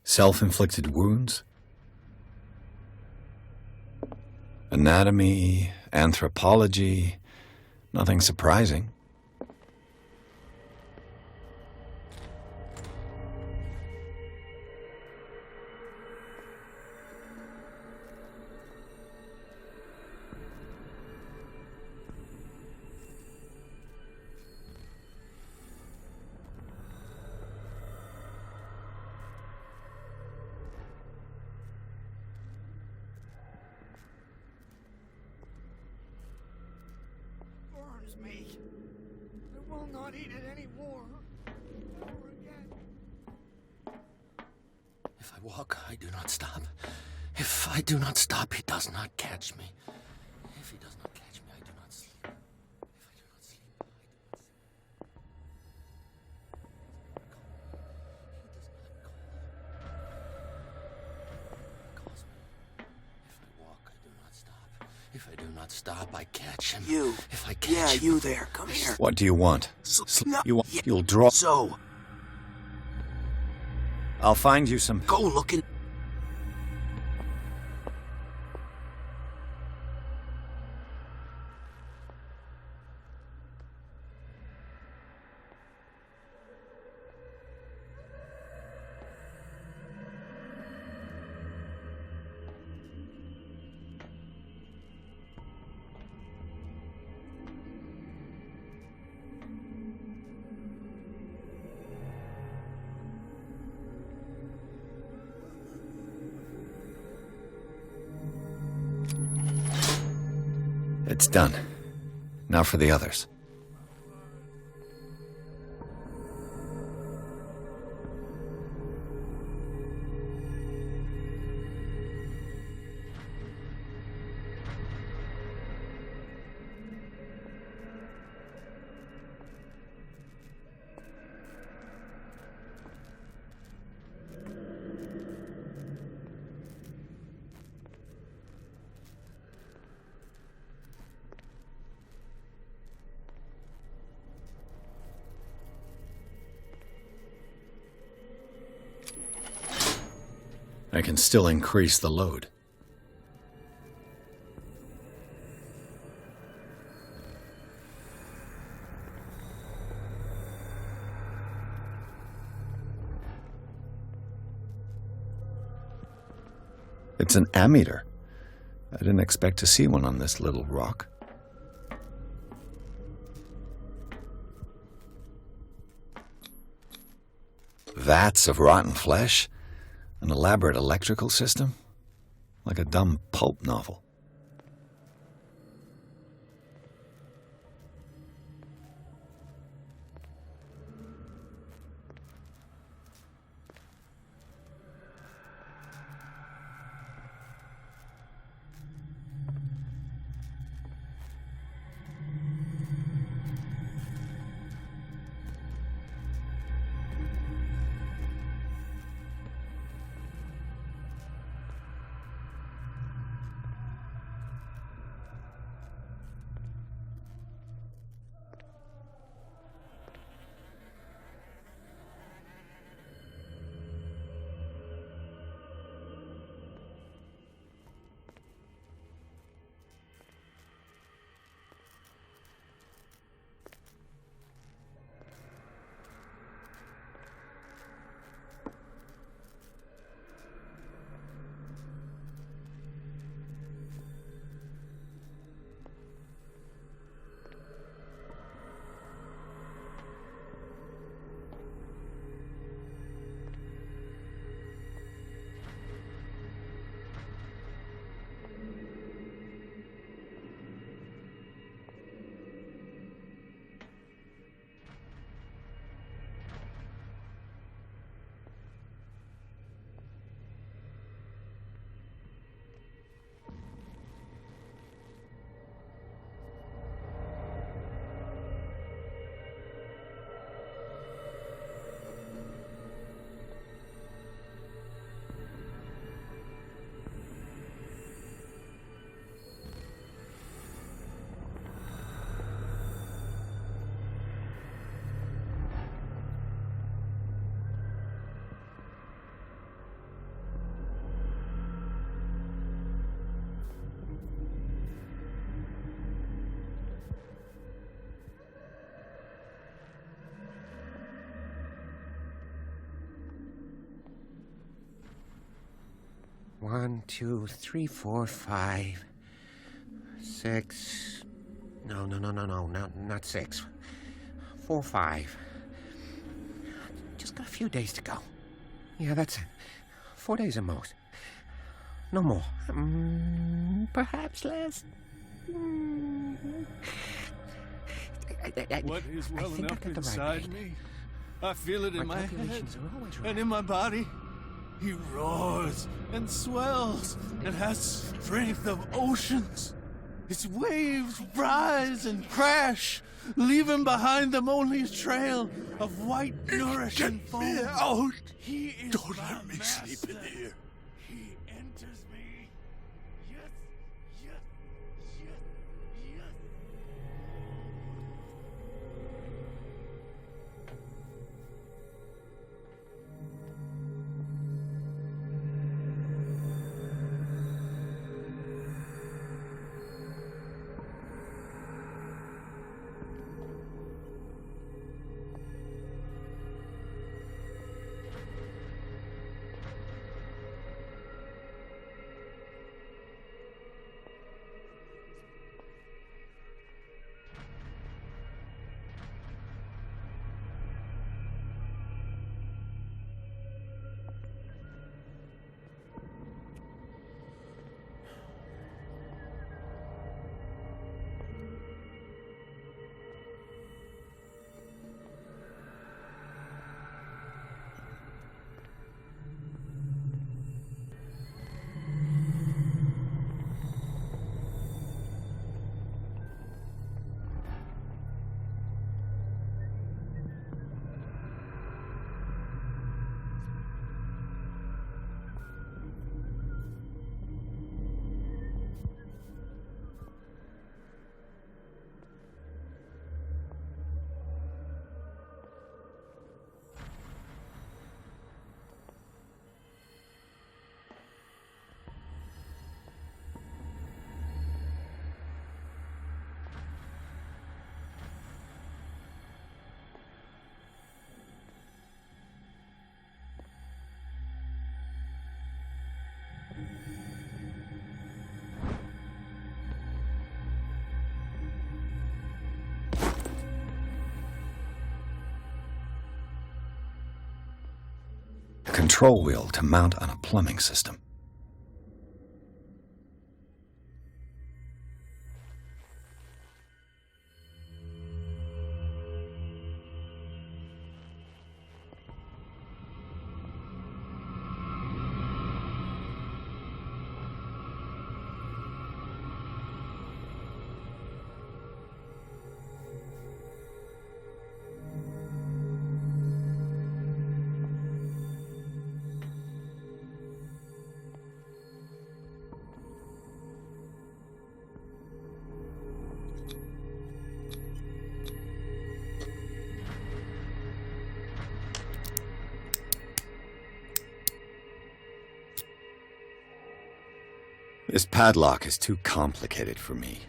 Self-inflicted wounds? Anatomy, anthropology, nothing surprising. Me. I will not eat it anymore. Never again. If I walk, I do not stop. If I do not stop, he does not catch me. If he does not catch me, I do not sleep. If I do not sleep, I do not sleep. If I walk, I do not stop. If I do not stop, I catch him. You. If I catch him. You there. Come here. What do you want? You'll draw. So. I'll find you some. Go looking. It's done. Now for the others. I can still increase the load. It's an ammeter. I didn't expect to see one on this little rock. Vats of rotten flesh? An elaborate electrical system? Like a dumb pulp novel. One, two, three, four, 5, 6. No, not 6. 4, 5. Just got a few days to go. Yeah, that's it. 4 days at most. No more. Perhaps less. What is well enough inside me? I feel it in my head and in my body. He roars and swells and has strength of oceans. Its waves rise and crash, leaving behind them only a trail of white, nourishing foam. Get me out! He is Don't my let me master. sleep in here. He enters me. Yes. control wheel to mount on a plumbing system. This padlock is too complicated for me.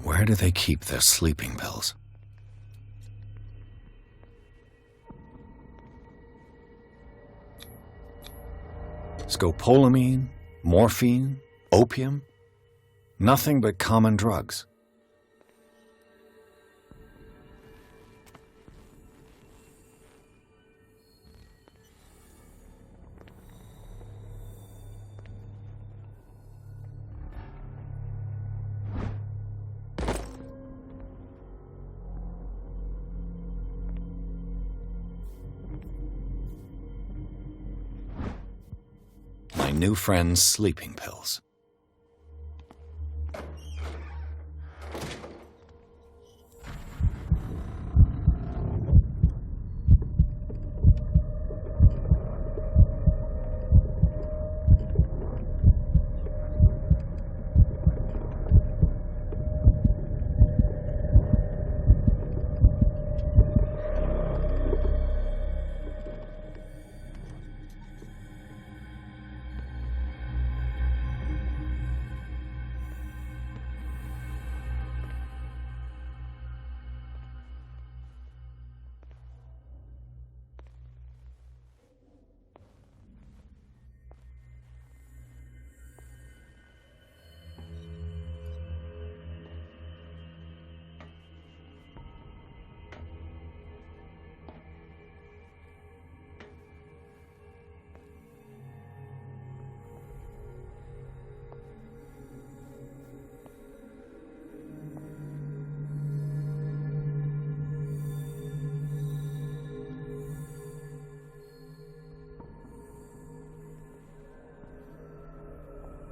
Where do they keep their sleeping pills? Scopolamine, morphine, opium? Nothing but common drugs. My new friend's sleeping pills.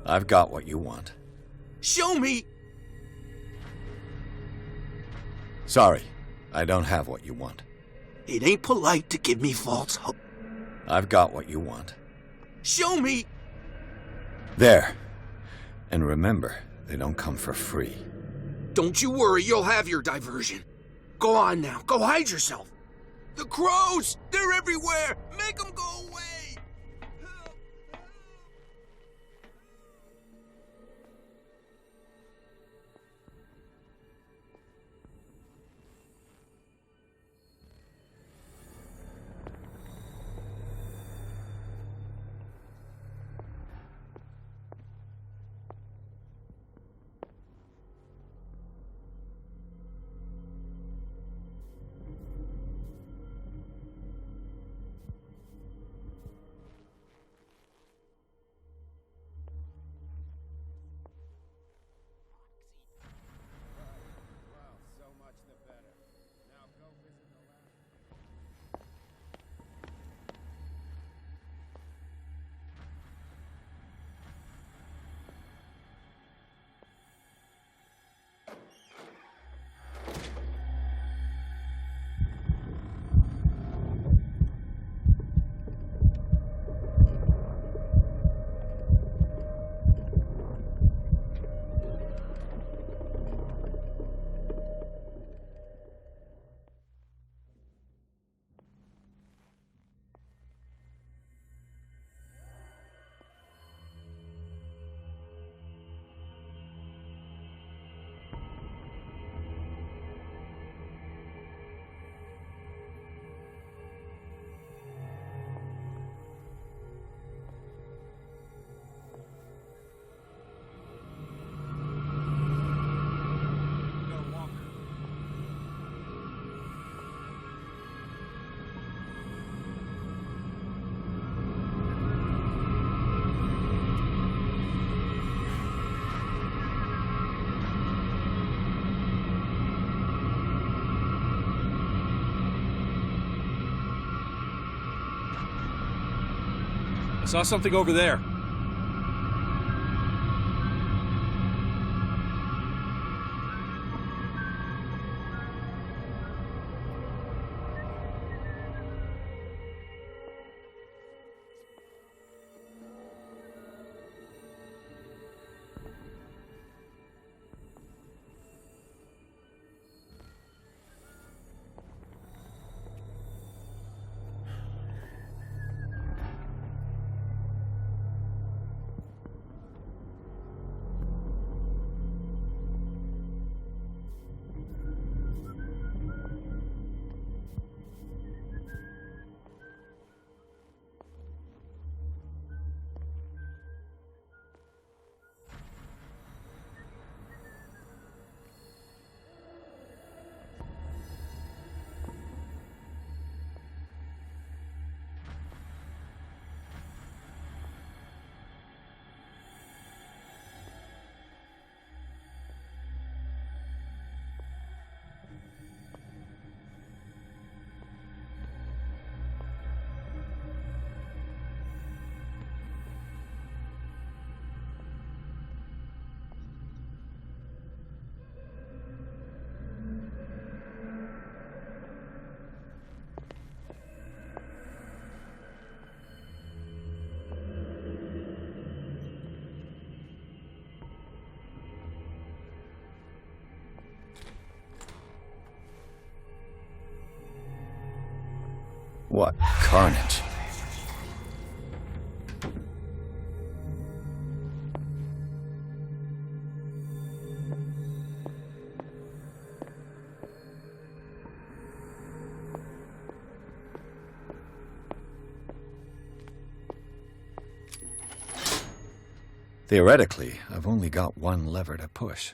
I've got what you want. Show me! Sorry, I don't have what you want. It ain't polite to give me false hope. I've got what you want. Show me! There. And remember, they don't come for free. Don't you worry, you'll have your diversion. Go on now, go hide yourself. The crows! They're everywhere! Make them go away! I saw something over there. What carnage. Theoretically, I've only got one lever to push.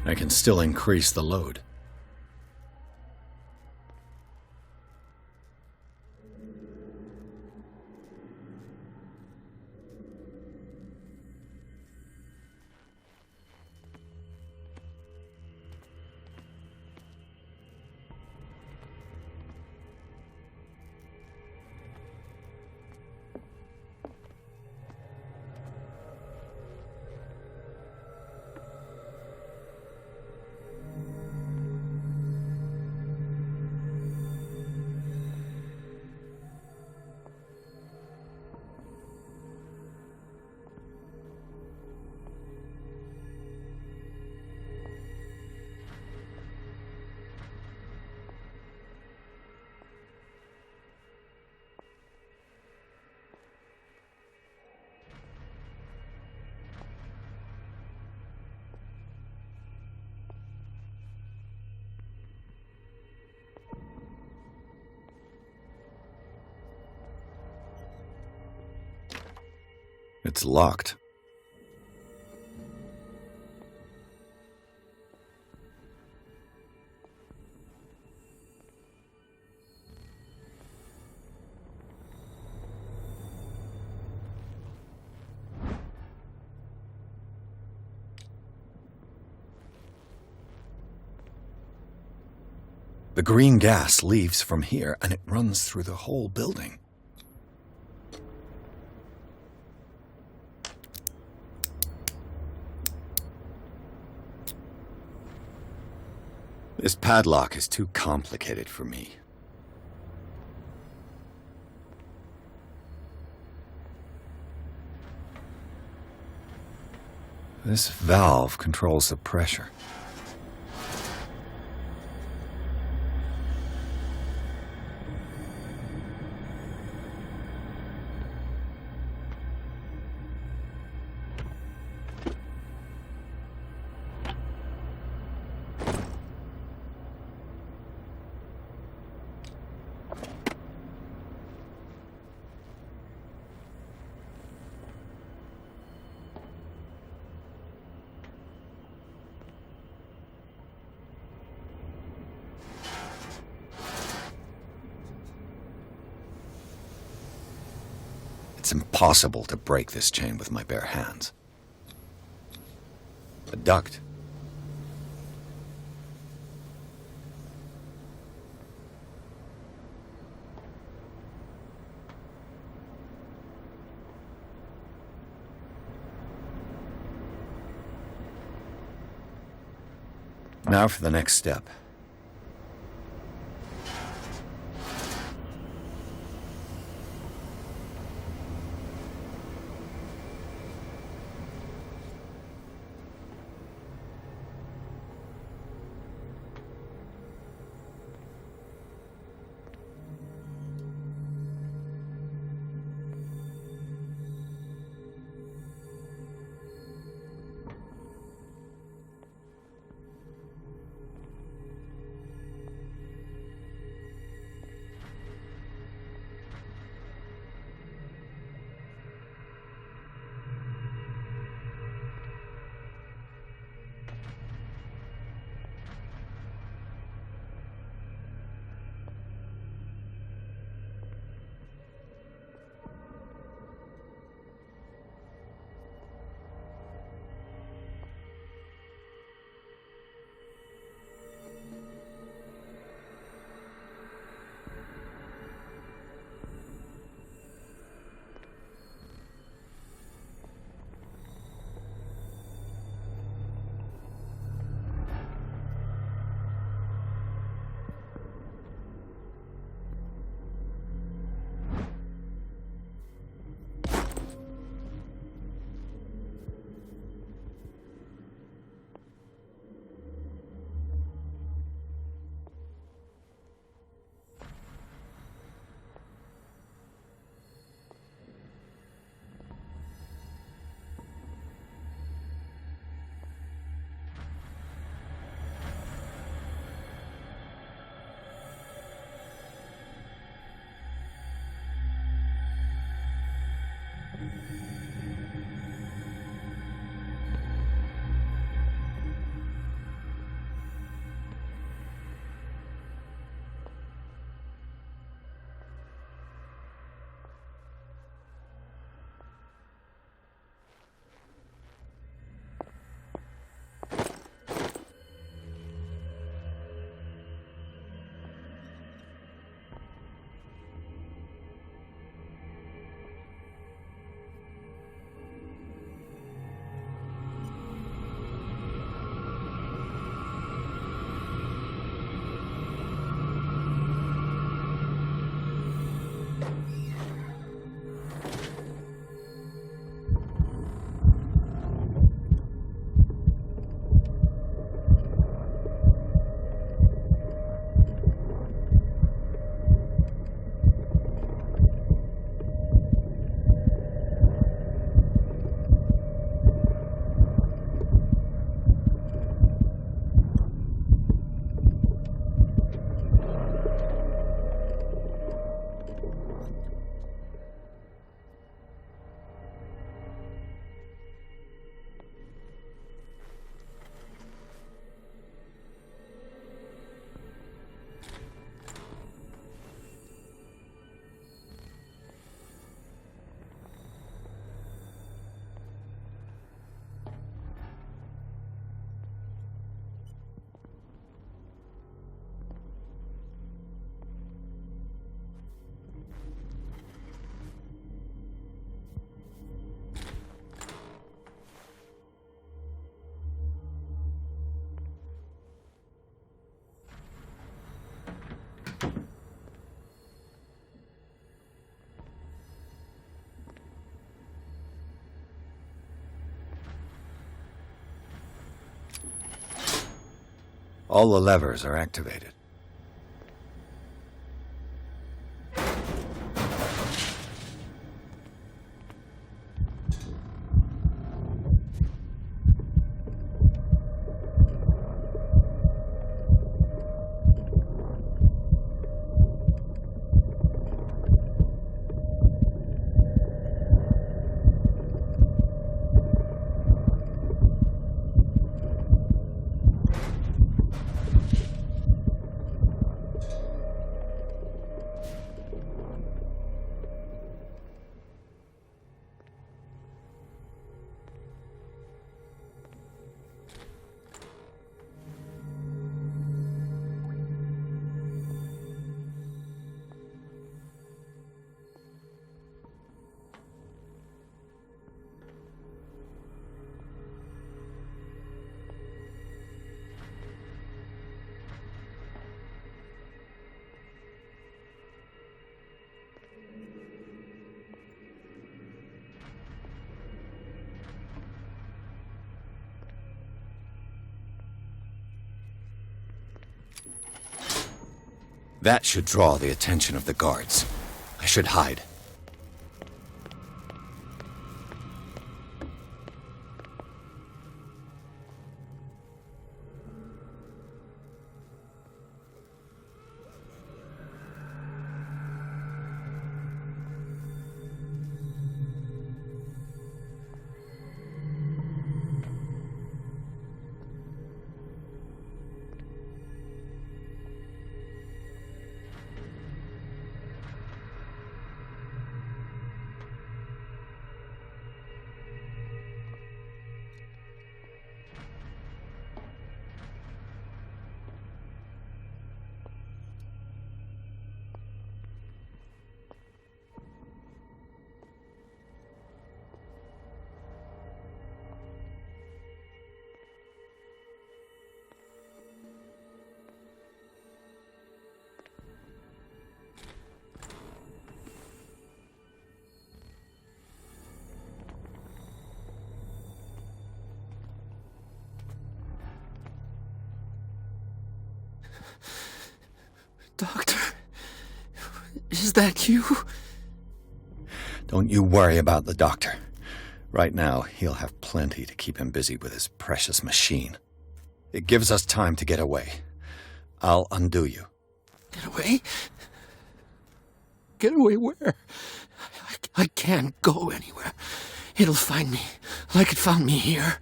I can still increase the load. It's locked. The green gas leaves from here and it runs through the whole building. This padlock is too complicated for me. This valve controls the pressure. It's impossible to break this chain with my bare hands. A duct. Now for the next step. All the levers are activated. That should draw the attention of the guards. I should hide. Doctor, is that you? Don't you worry about the doctor. Right now, he'll have plenty to keep him busy with his precious machine. It gives us time to get away. I'll undo you. Get away? Get away where? I can't go anywhere. It'll find me, like it found me here.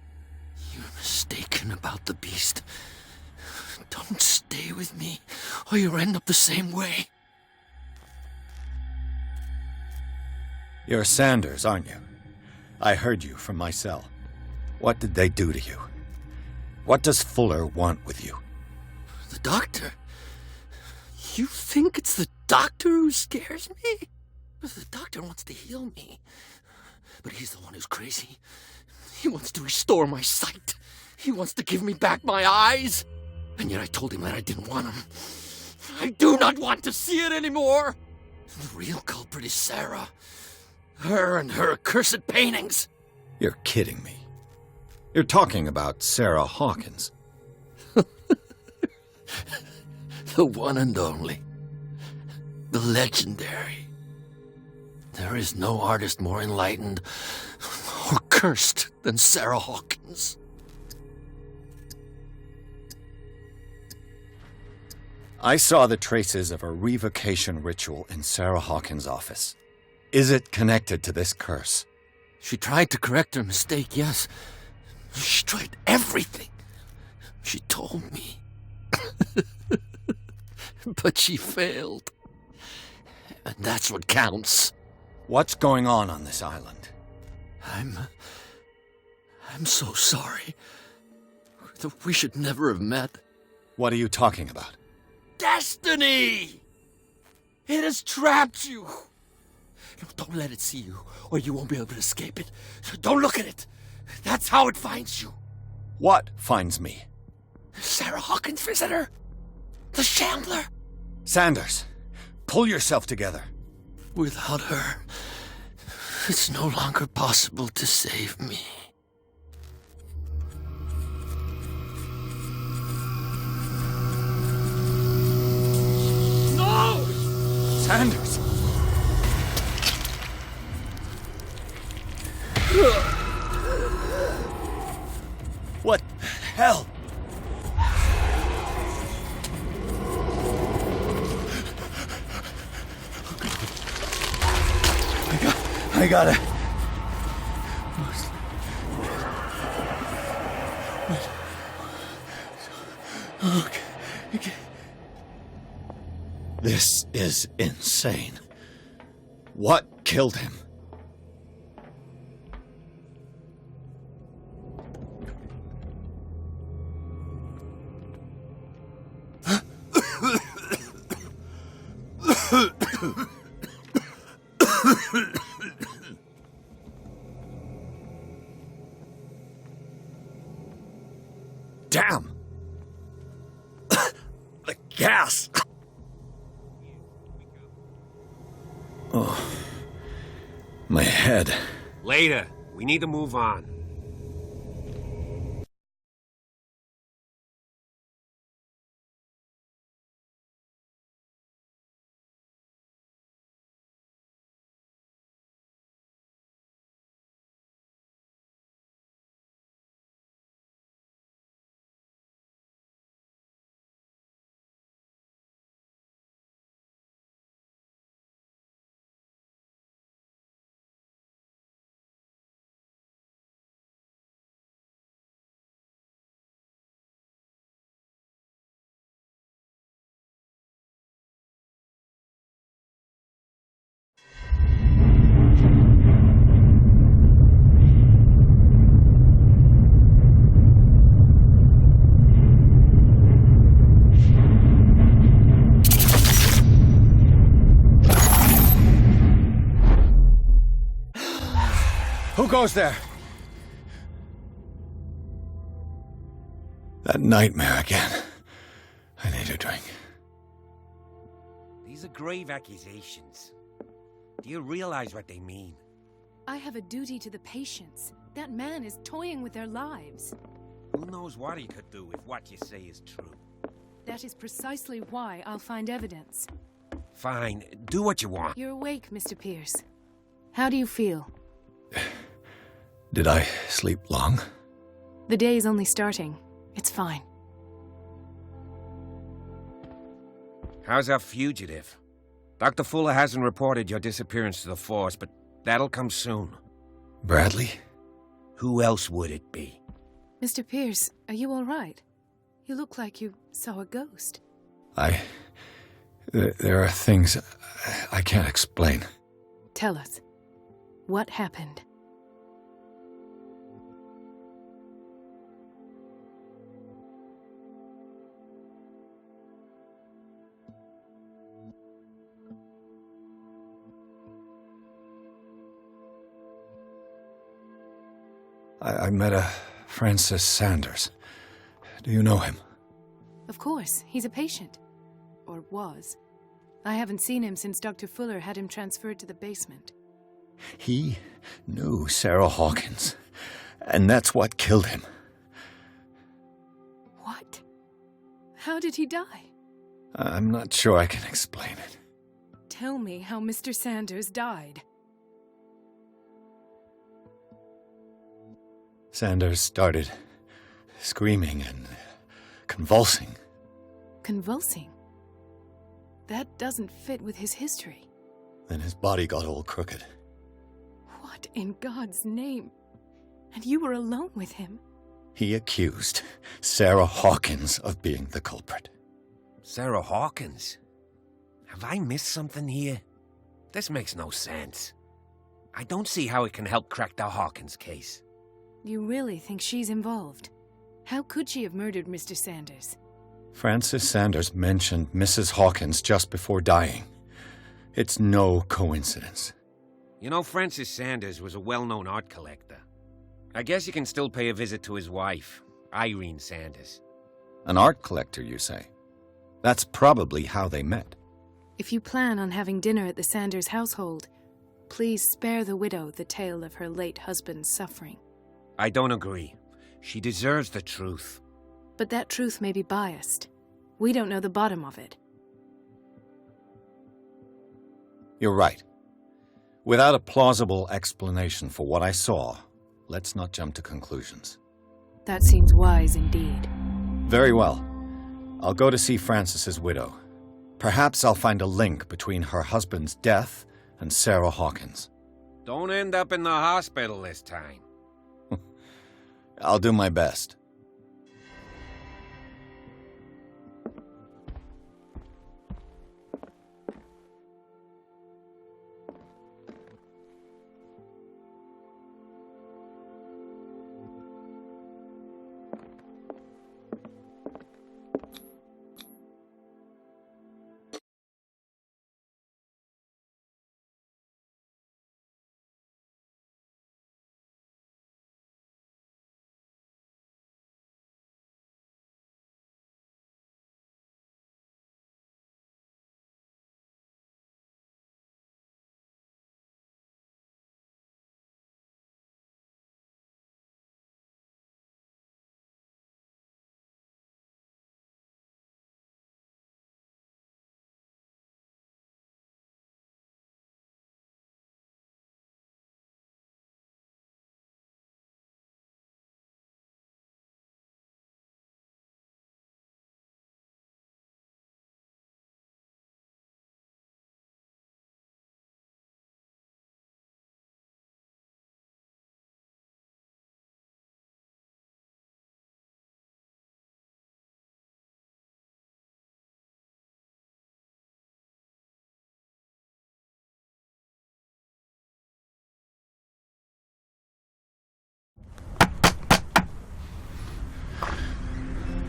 You're mistaken about the beast. Don't stay with me, or you'll end up the same way. You're Sanders, aren't you? I heard you from my cell. What did they do to you? What does Fuller want with you? The doctor? You think it's the doctor who scares me? The doctor wants to heal me. But he's the one who's crazy. He wants to restore my sight. He wants to give me back my eyes. And yet I told him that I didn't want him. I do not want to see it anymore. The real culprit is Sarah. Her and her accursed paintings. You're kidding me. You're talking about Sarah Hawkins. The one and only. The legendary. There is no artist more enlightened or cursed than Sarah Hawkins. I saw the traces of a revocation ritual in Sarah Hawkins' office. Is it connected to this curse? She tried to correct her mistake, yes. She tried everything. She told me. But she failed. And that's what counts. What's going on this island? I'm so sorry. We should never have met. What are you talking about? Destiny! It has trapped you. No, don't let it see you, or you won't be able to escape it. Don't look at it. That's how it finds you. What finds me? Sarah Hawkins' visitor. The Shambler. Sanders, pull yourself together. Without her, it's no longer possible to save me. Sanders! What the hell? I gotta... Okay. This is insane. What killed him? Damn! The gas! Oh, my head. Later. We need to move on. Who goes there? That nightmare again. I need a drink. These are grave accusations. Do you realize what they mean? I have a duty to the patients. That man is toying with their lives. Who knows what he could do if what you say is true? That is precisely why I'll find evidence. Fine, do what you want. You're awake, Mr. Pierce. How do you feel? Did I sleep long? The day is only starting. It's fine. How's our fugitive? Dr. Fuller hasn't reported your disappearance to the force, but that'll come soon. Bradley? Who else would it be? Mr. Pierce, are you all right? You look like you saw a ghost. There are things I can't explain. Tell us. What happened? I met a Francis Sanders. Do you know him? Of course, he's a patient. Or was. I haven't seen him since Dr. Fuller had him transferred to the basement. He knew Sarah Hawkins, and that's what killed him. What? How did he die? I'm not sure I can explain it. Tell me how Mr. Sanders died. Sanders started screaming and convulsing. Convulsing? That doesn't fit with his history. Then his body got all crooked. What in God's name? And you were alone with him? He accused Sarah Hawkins of being the culprit. Sarah Hawkins? Have I missed something here? This makes no sense. I don't see how it can help crack the Hawkins case. You really think she's involved? How could she have murdered Mr. Sanders? Francis Sanders mentioned Mrs. Hawkins just before dying. It's no coincidence. You know, Francis Sanders was a well-known art collector. I guess you can still pay a visit to his wife, Irene Sanders. An art collector, you say? That's probably how they met. If you plan on having dinner at the Sanders household, please spare the widow the tale of her late husband's suffering. I don't agree. She deserves the truth. But that truth may be biased. We don't know the bottom of it. You're right. Without a plausible explanation for what I saw, let's not jump to conclusions. That seems wise indeed. Very well. I'll go to see Francis's widow. Perhaps I'll find a link between her husband's death and Sarah Hawkins. Don't end up in the hospital this time. I'll do my best.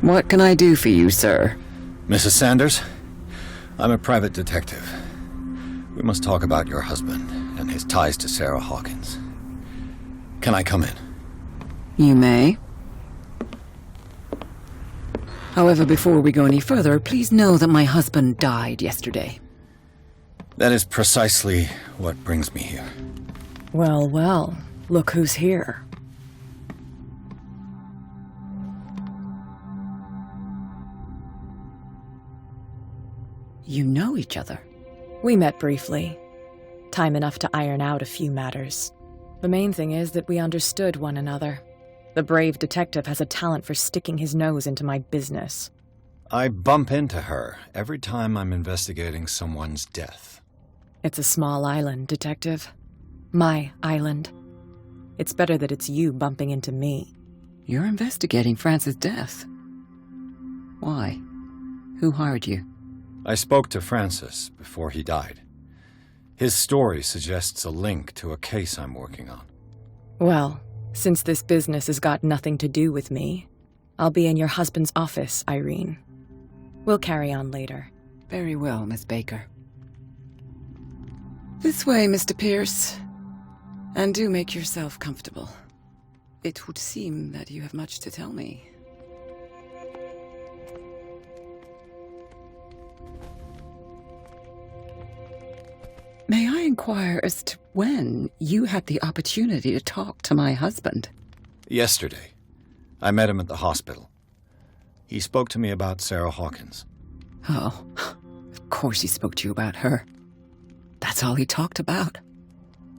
What can I do for you, sir? Mrs. Sanders, I'm a private detective. We must talk about your husband and his ties to Sarah Hawkins. Can I come in? You may. However, before we go any further, please know that my husband died yesterday. That is precisely what brings me here. Well, well, look who's here. You know each other. We met briefly. Time enough to iron out a few matters. The main thing is that we understood one another. The brave detective has a talent for sticking his nose into my business. I bump into her every time I'm investigating someone's death. It's a small island, Detective. My island. It's better that it's you bumping into me. You're investigating Francis' death. Why? Who hired you? I spoke to Francis before he died. His story suggests a link to a case I'm working on. Well, since this business has got nothing to do with me, I'll be in your husband's office, Irene. We'll carry on later. Very well, Miss Baker. This way, Mr. Pierce. And do make yourself comfortable. It would seem that you have much to tell me. May I inquire as to when you had the opportunity to talk to my husband? Yesterday. I met him at the hospital. He spoke to me about Sarah Hawkins. Oh, of course he spoke to you about her. That's all he talked about.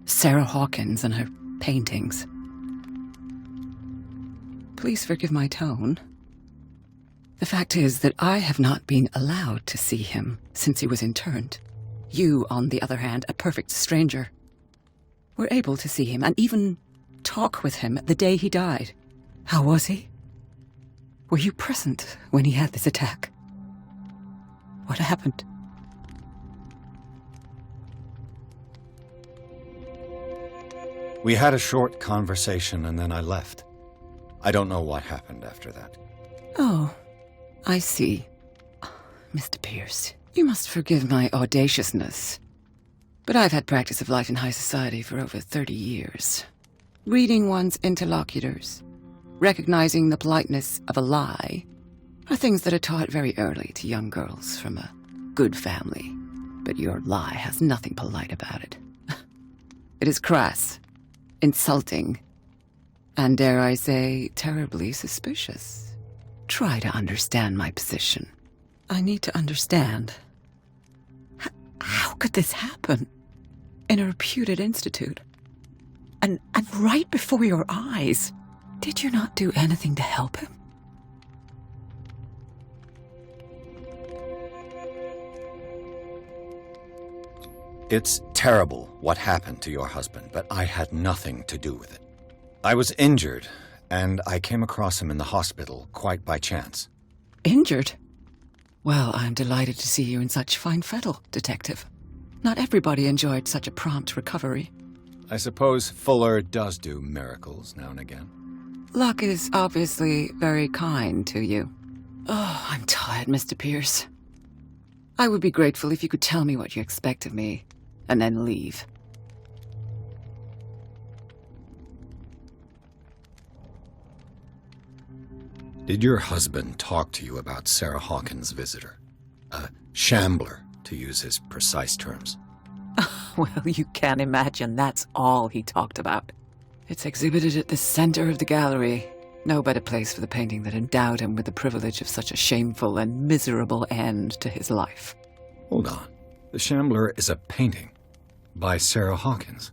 Sarah Hawkins and her paintings. Please forgive my tone. The fact is that I have not been allowed to see him since he was interned. You, on the other hand, a perfect stranger, were able to see him and even talk with him the day he died. How was he? Were you present when he had this attack? What happened? We had a short conversation and then I left. I don't know what happened after that. Oh, I see. Mr. Pierce, you must forgive my audaciousness, but I've had practice of life in high society for over 30 years. Reading one's interlocutors, recognizing the politeness of a lie, are things that are taught very early to young girls from a good family. But your lie has nothing polite about it. It is crass, insulting, and dare I say, terribly suspicious. Try to understand my position. I need to understand. How could this happen? in a reputed institute. And right before your eyes. Did you not do anything to help him? It's terrible what happened to your husband, but I had nothing to do with it. I was injured, and I came across him in the hospital quite by chance. Injured? Well, I'm delighted to see you in such fine fettle, Detective. Not everybody enjoyed such a prompt recovery. I suppose Fuller does do miracles now and again. Luck is obviously very kind to you. Oh, I'm tired, Mr. Pierce. I would be grateful if you could tell me what you expect of me, and then leave. Did your husband talk to you about Sarah Hawkins' visitor? A shambler, to use his precise terms. Well, you can't imagine that's all he talked about. It's exhibited at the center of the gallery. No better place for the painting that endowed him with the privilege of such a shameful and miserable end to his life. Hold on. The Shambler is a painting by Sarah Hawkins.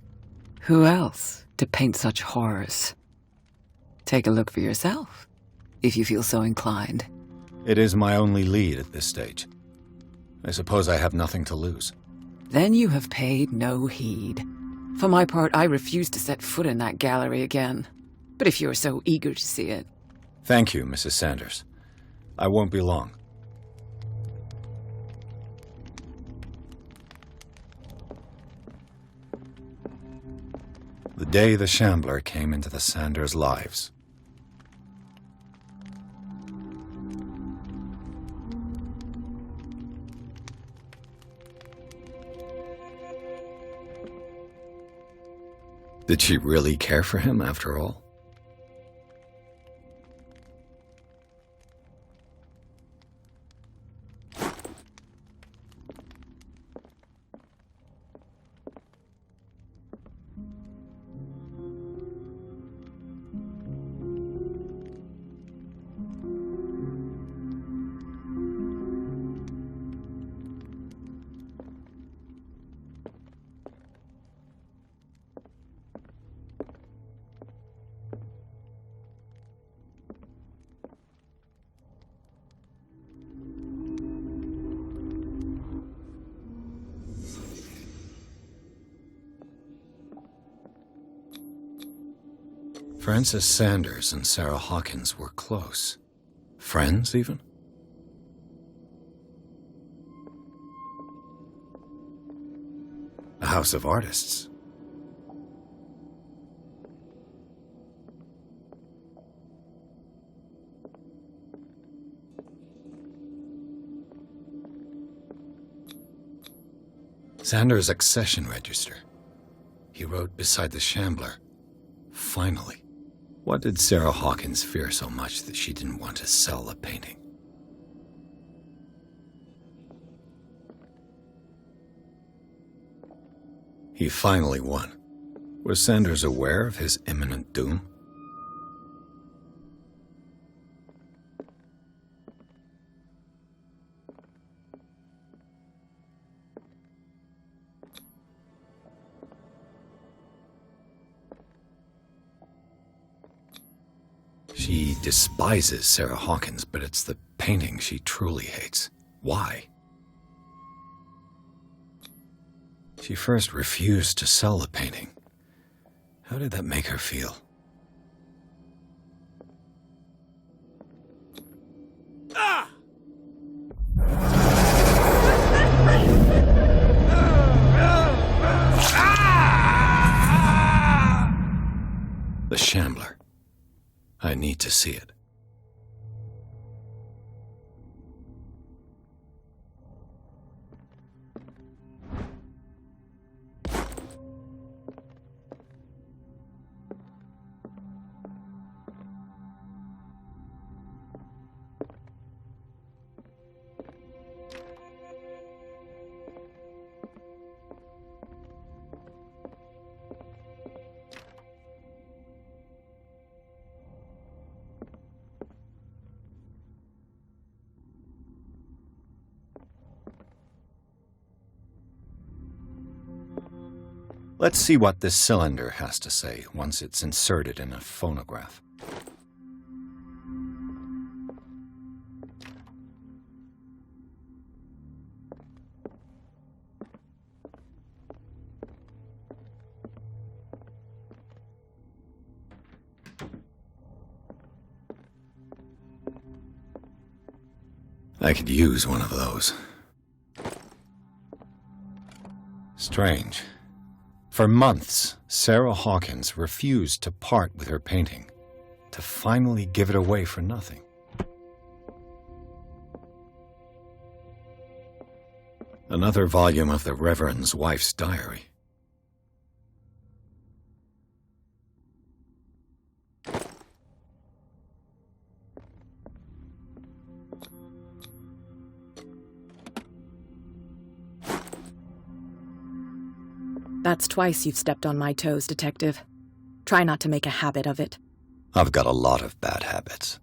Who else to paint such horrors? Take a look for yourself, if you feel so inclined. It is my only lead at this stage. I suppose I have nothing to lose. Then you have paid no heed. For my part, I refuse to set foot in that gallery again. But if you're so eager to see it... Thank you, Mrs. Sanders. I won't be long. The day the Shambler came into the Sanders' lives. Did she really care for him after all? Frances Sanders and Sarah Hawkins were close. Friends, even? A house of artists. Sanders' accession register. He wrote beside the Shambler, "Finally." What did Sarah Hawkins fear so much that she didn't want to sell the painting? He finally won. Was Sanders aware of his imminent doom? She despises Sarah Hawkins, but it's the painting she truly hates. Why? She first refused to sell the painting. How did that make her feel? The Shambler. I need to see it. Let's see what this cylinder has to say once it's inserted in a phonograph. I could use one of those. Strange. For months, Sarah Hawkins refused to part with her painting, to finally give it away for nothing. Another volume of the Reverend's wife's diary. That's twice you've stepped on my toes, Detective. Try not to make a habit of it. I've got a lot of bad habits.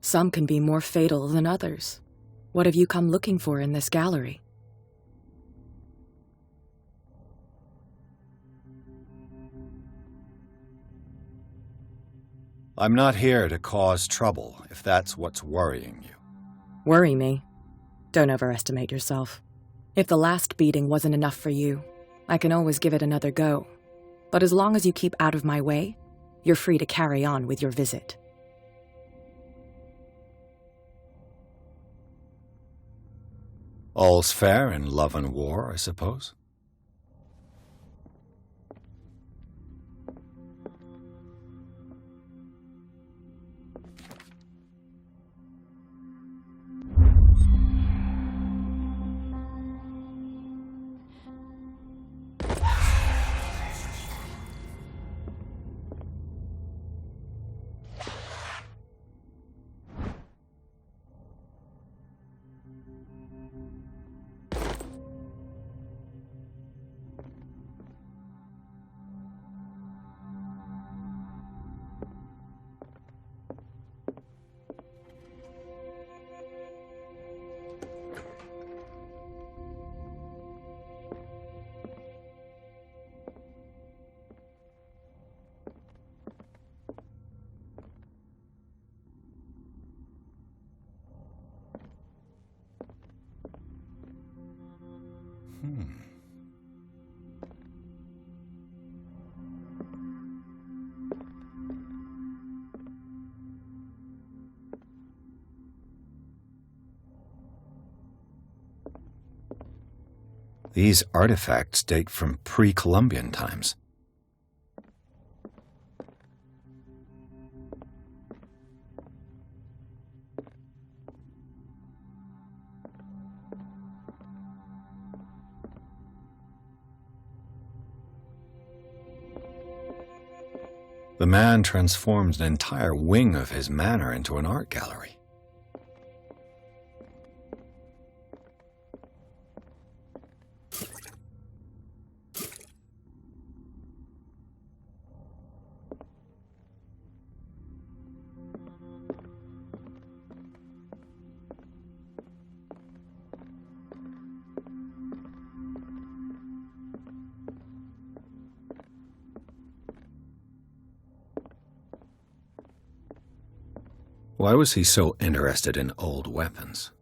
Some can be more fatal than others. What have you come looking for in this gallery? I'm not here to cause trouble, if that's what's worrying you. Worry me? Don't overestimate yourself. If the last beating wasn't enough for you, I can always give it another go. But as long as you keep out of my way, you're free to carry on with your visit. All's fair in love and war, I suppose? These artifacts date from pre-Columbian times. The man transforms an entire wing of his manor into an art gallery. Why was he so interested in old weapons?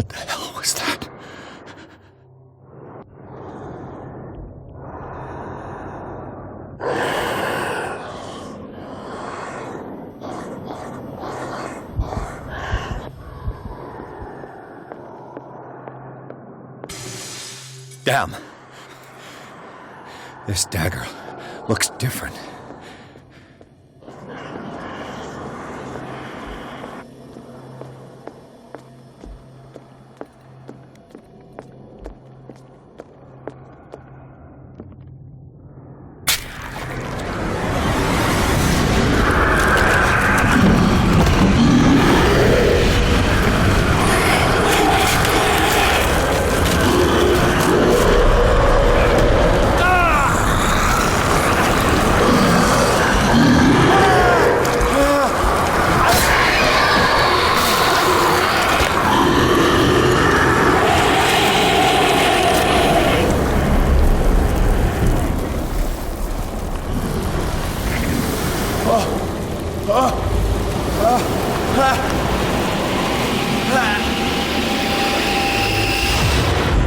What the hell was that? Damn. This dagger looks different.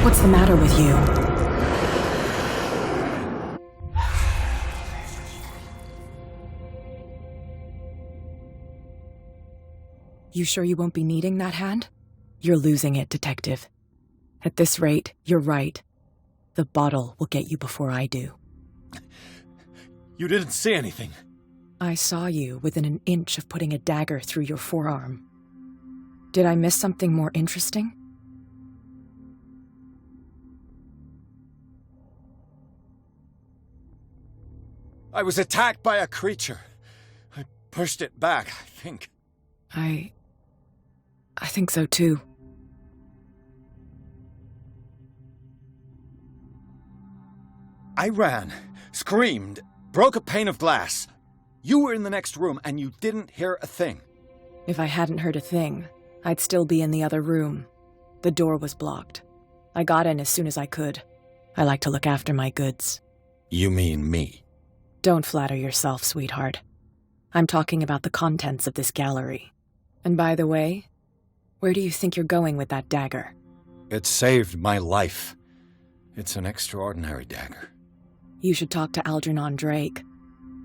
What's the matter with you? You sure you won't be needing that hand? You're losing it, Detective. At this rate, you're right. The bottle will get you before I do. You didn't say anything. I saw you within an inch of putting a dagger through your forearm. Did I miss something more interesting? I was attacked by a creature. I pushed it back, I think. I think so too. I ran, screamed, broke a pane of glass. You were in the next room and you didn't hear a thing. If I hadn't heard a thing, I'd still be in the other room. The door was blocked. I got in as soon as I could. I like to look after my goods. You mean me? Don't flatter yourself, sweetheart. I'm talking about the contents of this gallery. And by the way, where do you think you're going with that dagger? It saved my life. It's an extraordinary dagger. You should talk to Algernon Drake.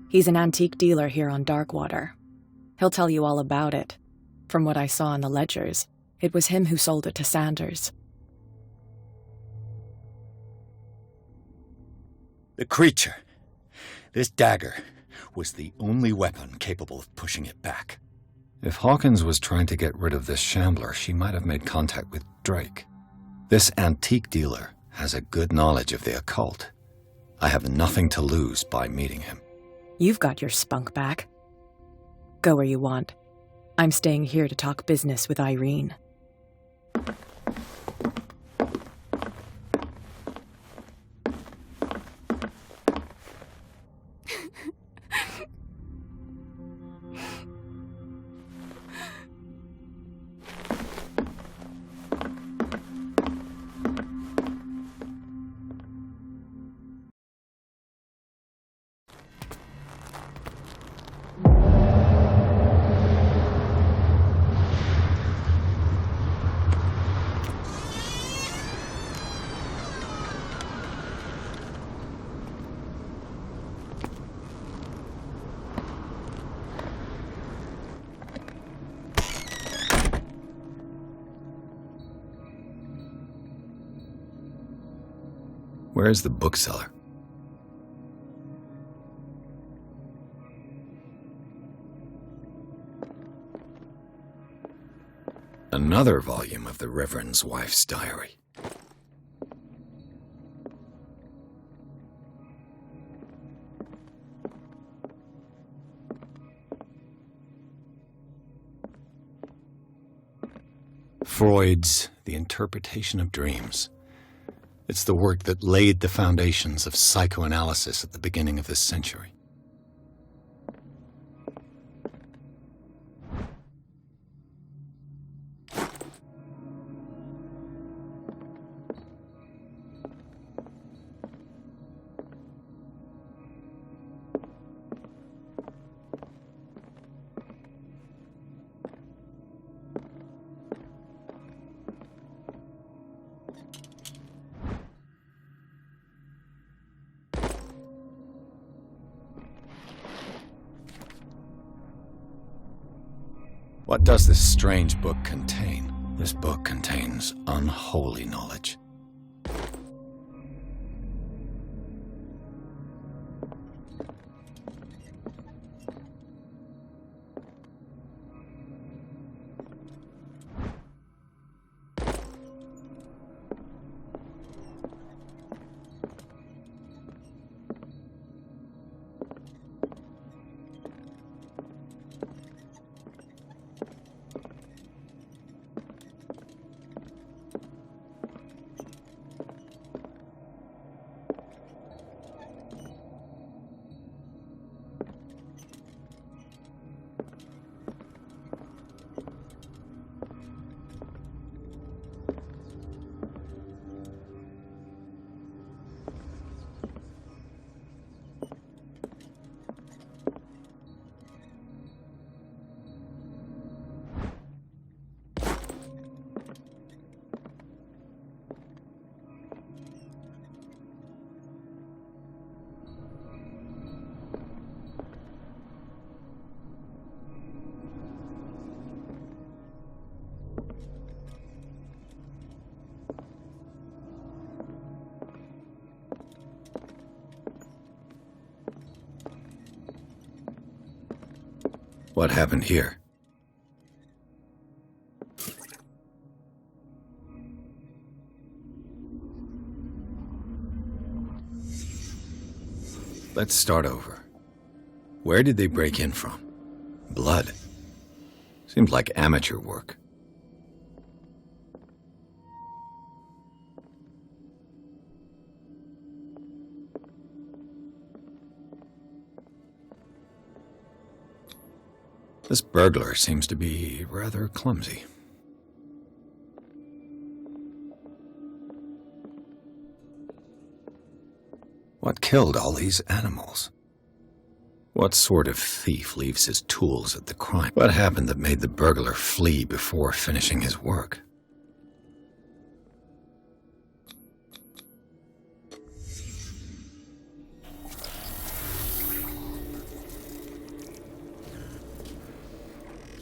He's an antique dealer here on Darkwater. He'll tell you all about it. From what I saw in the ledgers, it was him who sold it to Sanders. The creature. This dagger was the only weapon capable of pushing it back. If Hawkins was trying to get rid of this shambler, she might have made contact with Drake. This antique dealer has a good knowledge of the occult. I have nothing to lose by meeting him. You've got your spunk back. Go where you want. I'm staying here to talk business with Irene. Where's the bookseller? Another volume of the Reverend's wife's diary. Freud's The Interpretation of Dreams. It's the work that laid the foundations of psychoanalysis at the beginning of this century. What does this strange book contain? This book contains unholy knowledge. What happened here? Let's start over. Where did they break in from? Blood. Seemed like amateur work. This burglar seems to be rather clumsy. What killed all these animals? What sort of thief leaves his tools at the crime? What happened that made the burglar flee before finishing his work?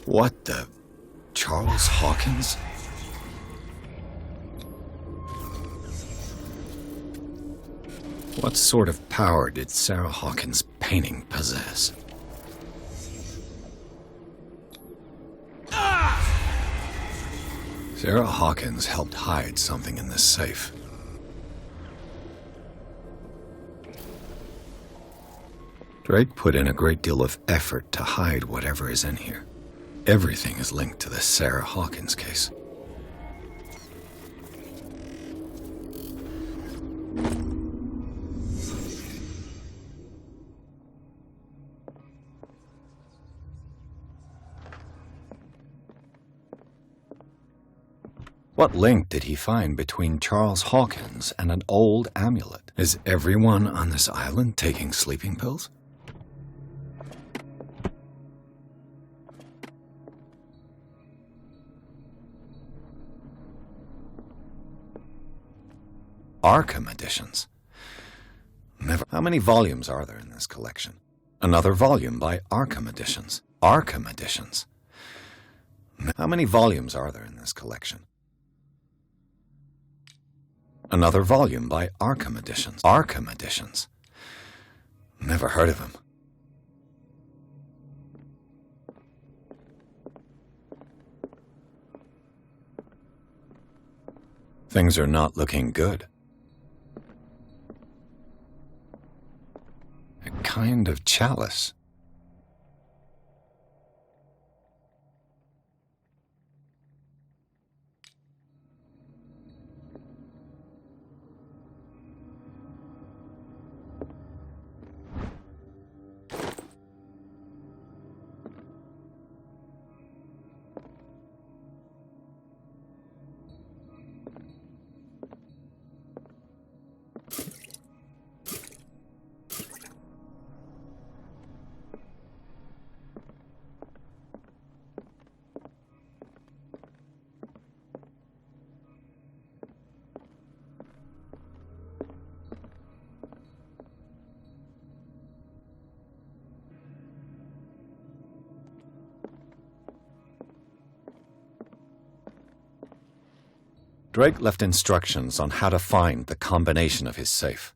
What the... Charles Hawkins? What sort of power did Sarah Hawkins' painting possess? Sarah Hawkins helped hide something in this safe. Drake put in a great deal of effort to hide whatever is in here. Everything is linked to the Sarah Hawkins case. What link did he find between Charles Hawkins and an old amulet? Is everyone on this island taking sleeping pills? Arkham editions. Never. How many volumes are there in this collection? Another volume by Arkham editions. Arkham editions. How many volumes are there in this collection? Another volume by Arkham editions. Arkham editions. Never heard of him. Things are not looking good. A kind of chalice. Drake left instructions on how to find the combination of his safe.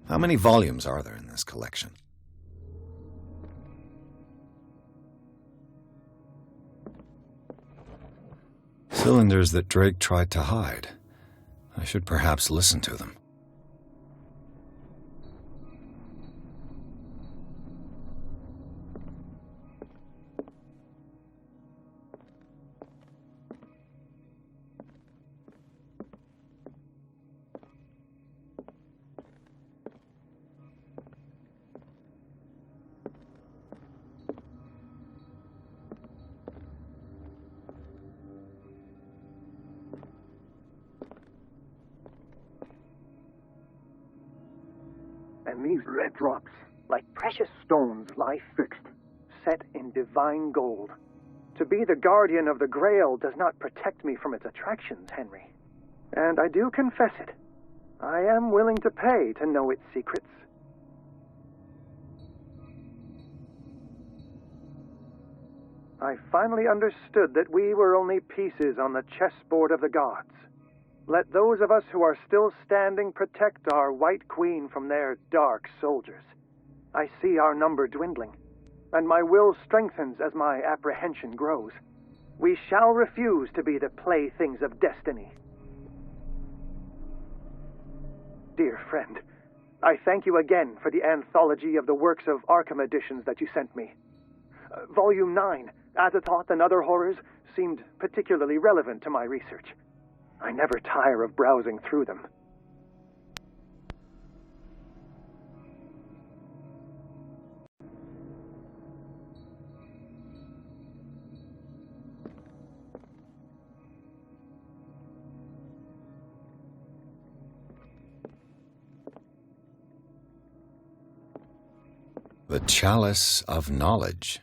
How many volumes are there in this collection? Cylinders that Drake tried to hide. I should perhaps listen to them. And these red drops, like precious stones, lie fixed, set in divine gold. To be the guardian of the Grail does not protect me from its attractions, Henry. And I do confess it. I am willing to pay to know its secrets. I finally understood that we were only pieces on the chessboard of the gods. Let those of us who are still standing protect our White Queen from their dark soldiers. I see our number dwindling, and my will strengthens as my apprehension grows. We shall refuse to be the playthings of destiny. Dear friend, I thank you again for the anthology of the works of Arkham editions that you sent me. Volume 9, Azathoth and Other Horrors, seemed particularly relevant to my research. I never tire of browsing through them. The Chalice of Knowledge.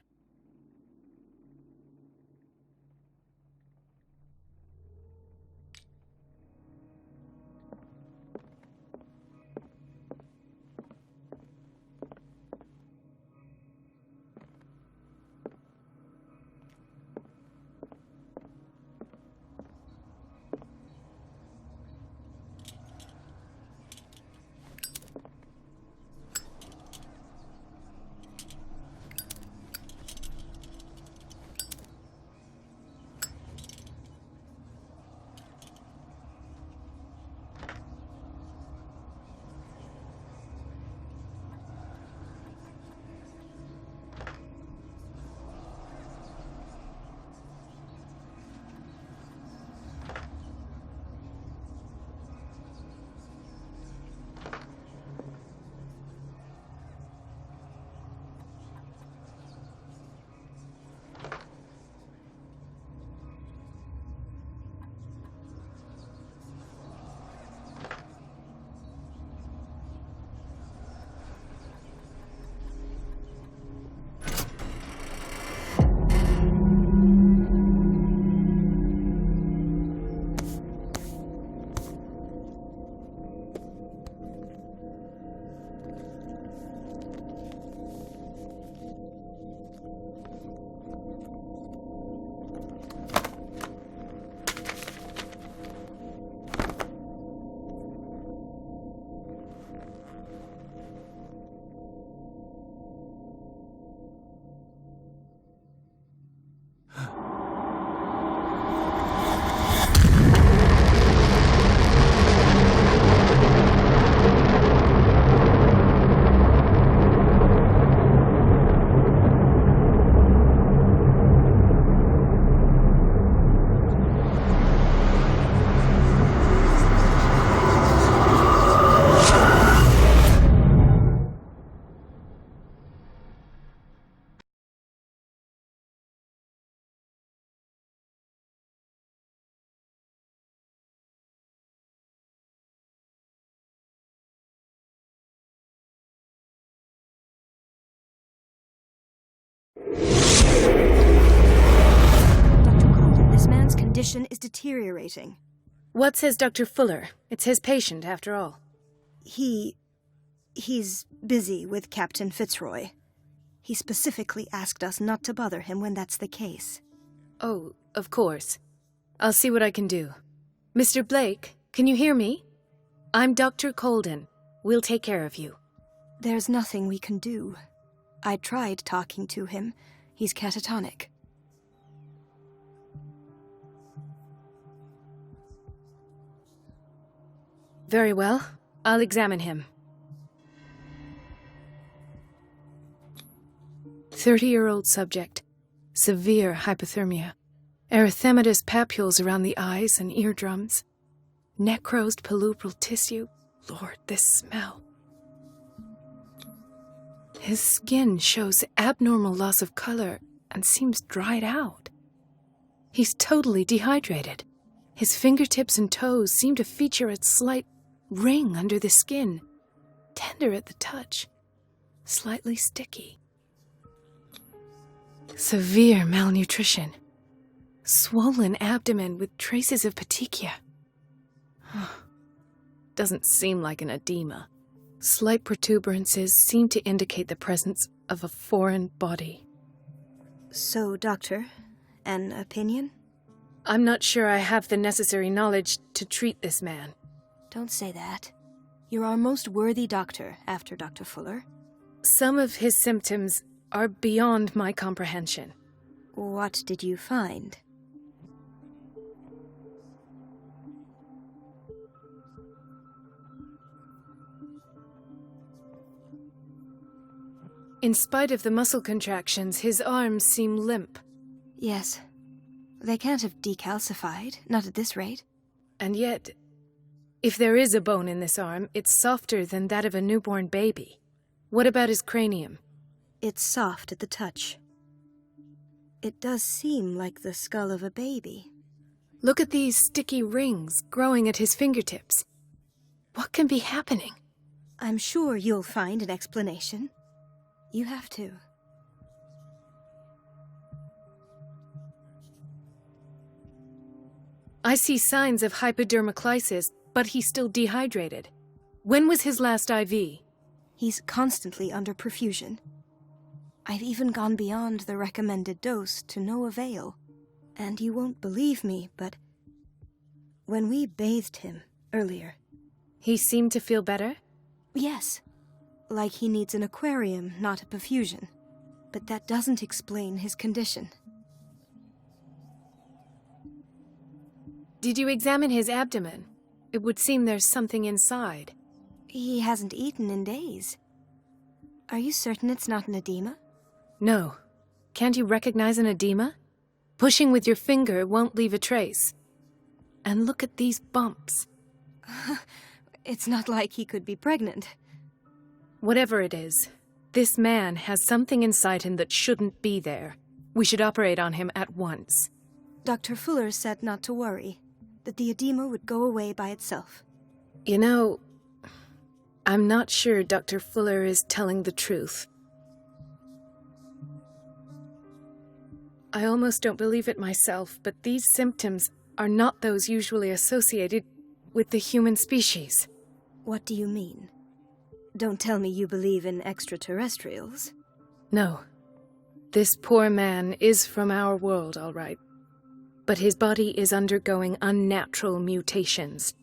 This man's condition is deteriorating. What says Dr. Fuller? It's his patient, after all. He's busy with Captain Fitzroy. He specifically asked us not to bother him when that's the case. Oh, of course. I'll see what I can do. Mr. Blake, can you hear me? I'm Dr. Colden. We'll take care of you. There's nothing we can do. I tried talking to him. He's catatonic. Very well. I'll examine him. 30-year-old subject. Severe hypothermia. Erythematous papules around the eyes and eardrums. Necrosed palpebral tissue. Lord, this smell. His skin shows abnormal loss of color and seems dried out. He's totally dehydrated. His fingertips and toes seem to feature a slight ring under the skin. Tender at the touch. Slightly sticky. Severe malnutrition. Swollen abdomen with traces of petechia. Doesn't seem like an edema. Slight protuberances seem to indicate the presence of a foreign body. So, Doctor, an opinion? I'm not sure I have the necessary knowledge to treat this man. Don't say that. You're our most worthy doctor after Dr. Fuller. Some of his symptoms are beyond my comprehension. What did you find? In spite of the muscle contractions, his arms seem limp. Yes. They can't have decalcified, not at this rate. And yet, if there is a bone in this arm, it's softer than that of a newborn baby. What about his cranium? It's soft at the touch. It does seem like the skull of a baby. Look at these sticky rings growing at his fingertips. What can be happening? I'm sure you'll find an explanation. You have to. I see signs of hypodermoclysis, but he's still dehydrated. When was his last IV? He's constantly under perfusion. I've even gone beyond the recommended dose to no avail. And you won't believe me, but when we bathed him earlier... He seemed to feel better? Yes. Like he needs an aquarium, not a perfusion. But that doesn't explain his condition. Did you examine his abdomen? It would seem there's something inside. He hasn't eaten in days. Are you certain it's not an edema? No. Can't you recognize an edema? Pushing with your finger won't leave a trace. And look at these bumps. It's not like he could be pregnant. Whatever it is, this man has something inside him that shouldn't be there. We should operate on him at once. Dr. Fuller said not to worry, that the edema would go away by itself. You know, I'm not sure Dr. Fuller is telling the truth. I almost don't believe it myself, but these symptoms are not those usually associated with the human species. What do you mean? Don't tell me you believe in extraterrestrials. No. This poor man is from our world, all right. But his body is undergoing unnatural mutations,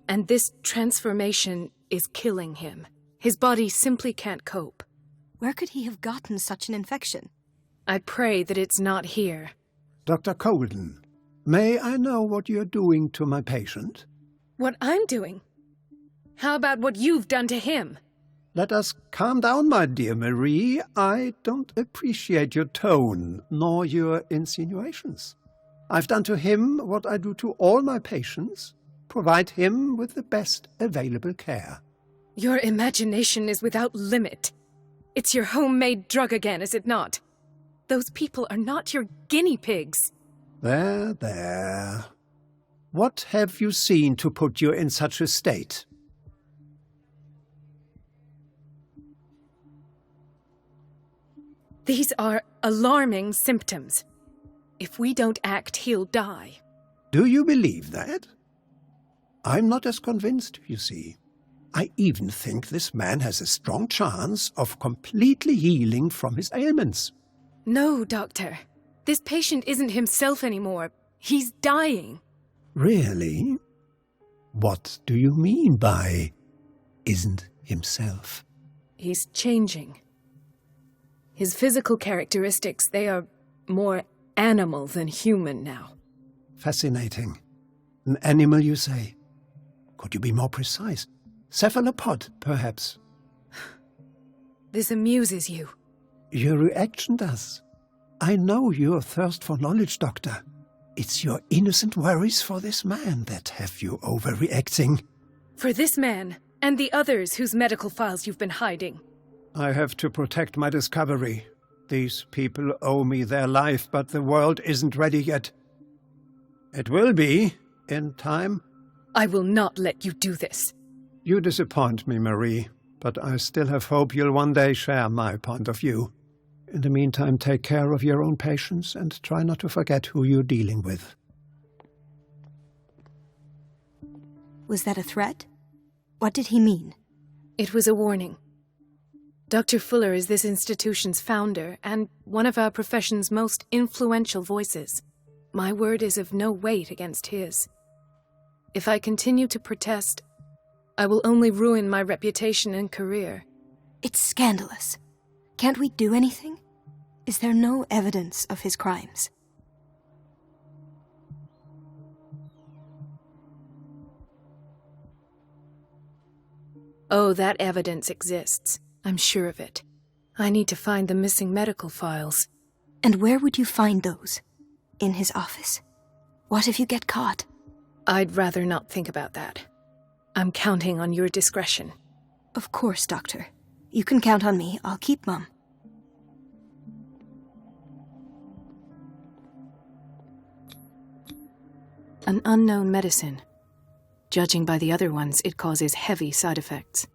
and this transformation is killing him. His body simply can't cope. Where could he have gotten such an infection? I pray that it's not here. Dr. Colden, may I know what you're doing to my patient? What I'm doing? How about what you've done to him? Let us calm down, my dear Marie. I don't appreciate your tone, nor your insinuations. I've done to him what I do to all my patients, provide him with the best available care. Your imagination is without limit. It's your homemade drug again, is it not? Those people are not your guinea pigs. There, there. What have you seen to put you in such a state? These are alarming symptoms. If we don't act, he'll die. Do you believe that? I'm not as convinced, you see. I even think this man has a strong chance of completely healing from his ailments. No, Doctor. This patient isn't himself anymore. He's dying. Really? What do you mean by isn't himself? He's changing. His physical characteristics, they are more animal than human now. Fascinating. An animal, you say? Could you be more precise? Cephalopod, perhaps? This amuses you. Your reaction does. I know your thirst for knowledge, Doctor. It's your innocent worries for this man that have you overreacting. For this man, and the others whose medical files you've been hiding. I have to protect my discovery. These people owe me their life, but the world isn't ready yet. It will be, in time. I will not let you do this. You disappoint me, Marie, but I still have hope you'll one day share my point of view. In the meantime, take care of your own patients and try not to forget who you're dealing with. Was that a threat? What did he mean? It was a warning. Dr. Fuller is this institution's founder and one of our profession's most influential voices. My word is of no weight against his. If I continue to protest, I will only ruin my reputation and career. It's scandalous. Can't we do anything? Is there no evidence of his crimes? Oh, that evidence exists. I'm sure of it. I need to find the missing medical files. And where would you find those? In his office? What if you get caught? I'd rather not think about that. I'm counting on your discretion. Of course, Doctor. You can count on me. I'll keep mum. An unknown medicine. Judging by the other ones, it causes heavy side effects.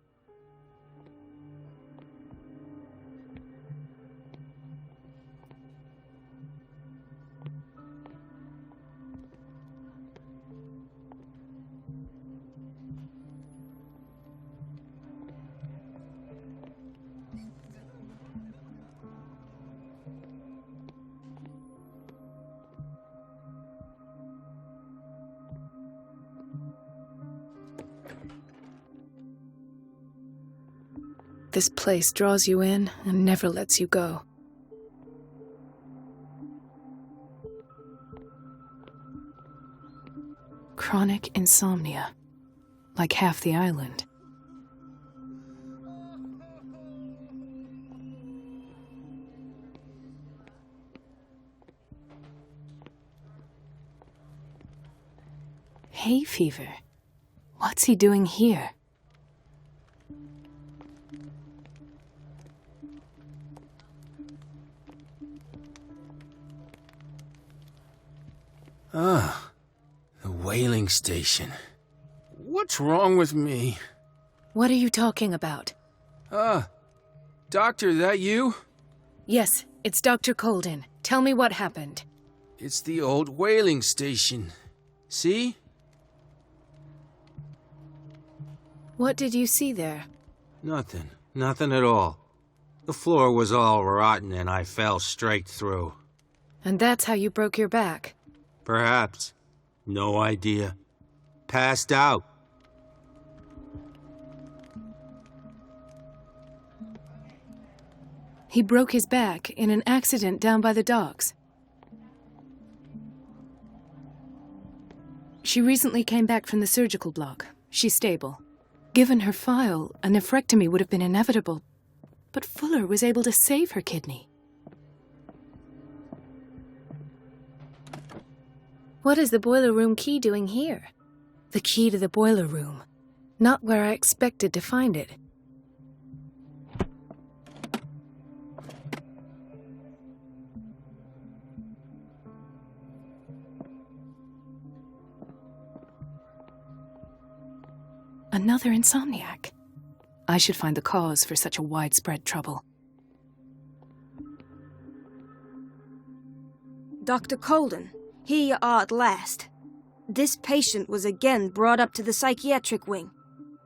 This place draws you in and never lets you go. Chronic insomnia, like half the island. Hay fever. What's he doing here? Ah, the whaling station. What's wrong with me? What are you talking about? Doctor, that you? Yes, it's Dr. Colden. Tell me what happened. It's the old whaling station. See? What did you see there? Nothing. Nothing at all. The floor was all rotten and I fell straight through. And that's how you broke your back? Perhaps. No idea. Passed out. He broke his back in an accident down by the docks. She recently came back from the surgical block. She's stable. Given her file, a nephrectomy would have been inevitable. But Fuller was able to save her kidney. What is the boiler room key doing here? The key to the boiler room. Not where I expected to find it. Another insomniac. I should find the cause for such a widespread trouble. Dr. Colden. Here you are at last. This patient was again brought up to the psychiatric wing.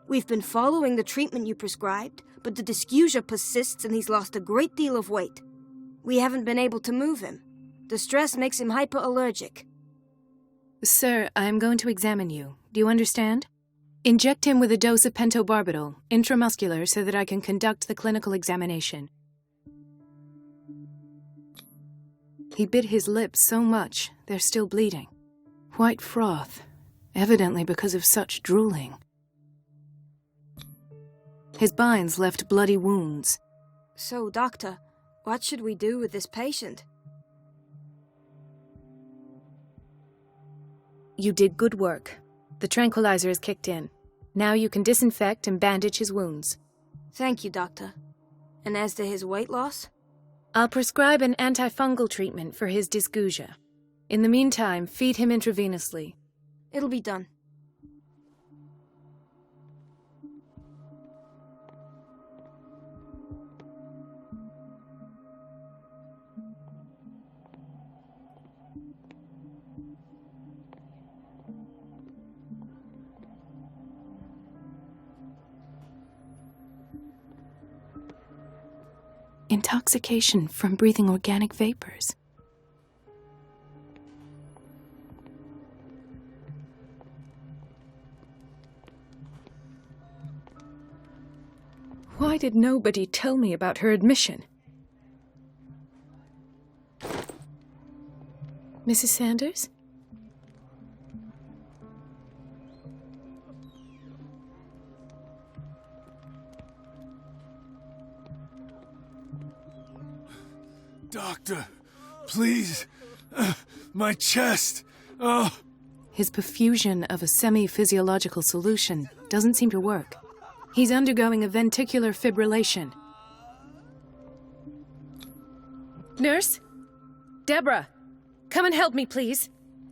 We've been following the treatment you prescribed, but the dysgeusia persists and he's lost a great deal of weight. We haven't been able to move him. The stress makes him hyperallergic. Sir, I am going to examine you. Do you understand? Inject him with a dose of pentobarbital, intramuscular, so that I can conduct the clinical examination. He bit his lips so much, they're still bleeding. White froth, evidently because of such drooling. His binds left bloody wounds. So, Doctor, what should we do with this patient? You did good work. The tranquilizer is kicked in. Now you can disinfect and bandage his wounds. Thank you, Doctor. And as to his weight loss? I'll prescribe an antifungal treatment for his dysgeusia. In the meantime, feed him intravenously. It'll be done. Intoxication from breathing organic vapors. Why did nobody tell me about her admission? Mrs. Sanders? Doctor, please. My chest. Oh. His perfusion of a semi-physiological solution doesn't seem to work. He's undergoing a ventricular fibrillation. Nurse? Deborah, come and help me, please.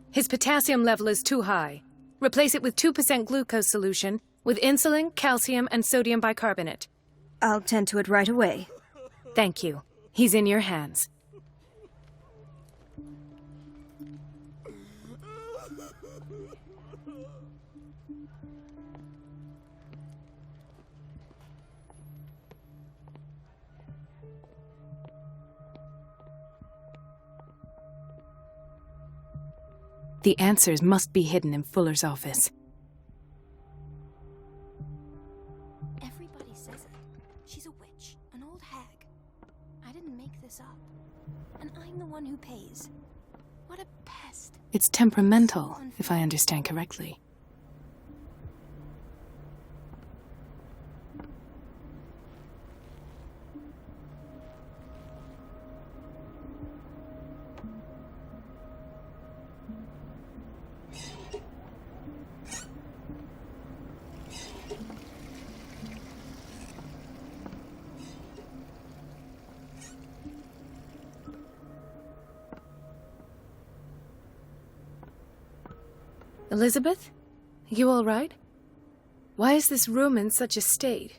His potassium level is too high. Replace it with 2% glucose solution with insulin, calcium, and sodium bicarbonate. I'll tend to it right away. Thank you. He's in your hands. The answers must be hidden in Fuller's office. Everybody says it. She's a witch, an old hag. I didn't make this up. And I'm the one who pays. What a pest. It's temperamental, if I understand correctly. Elizabeth? You all right? Why is this room in such a state?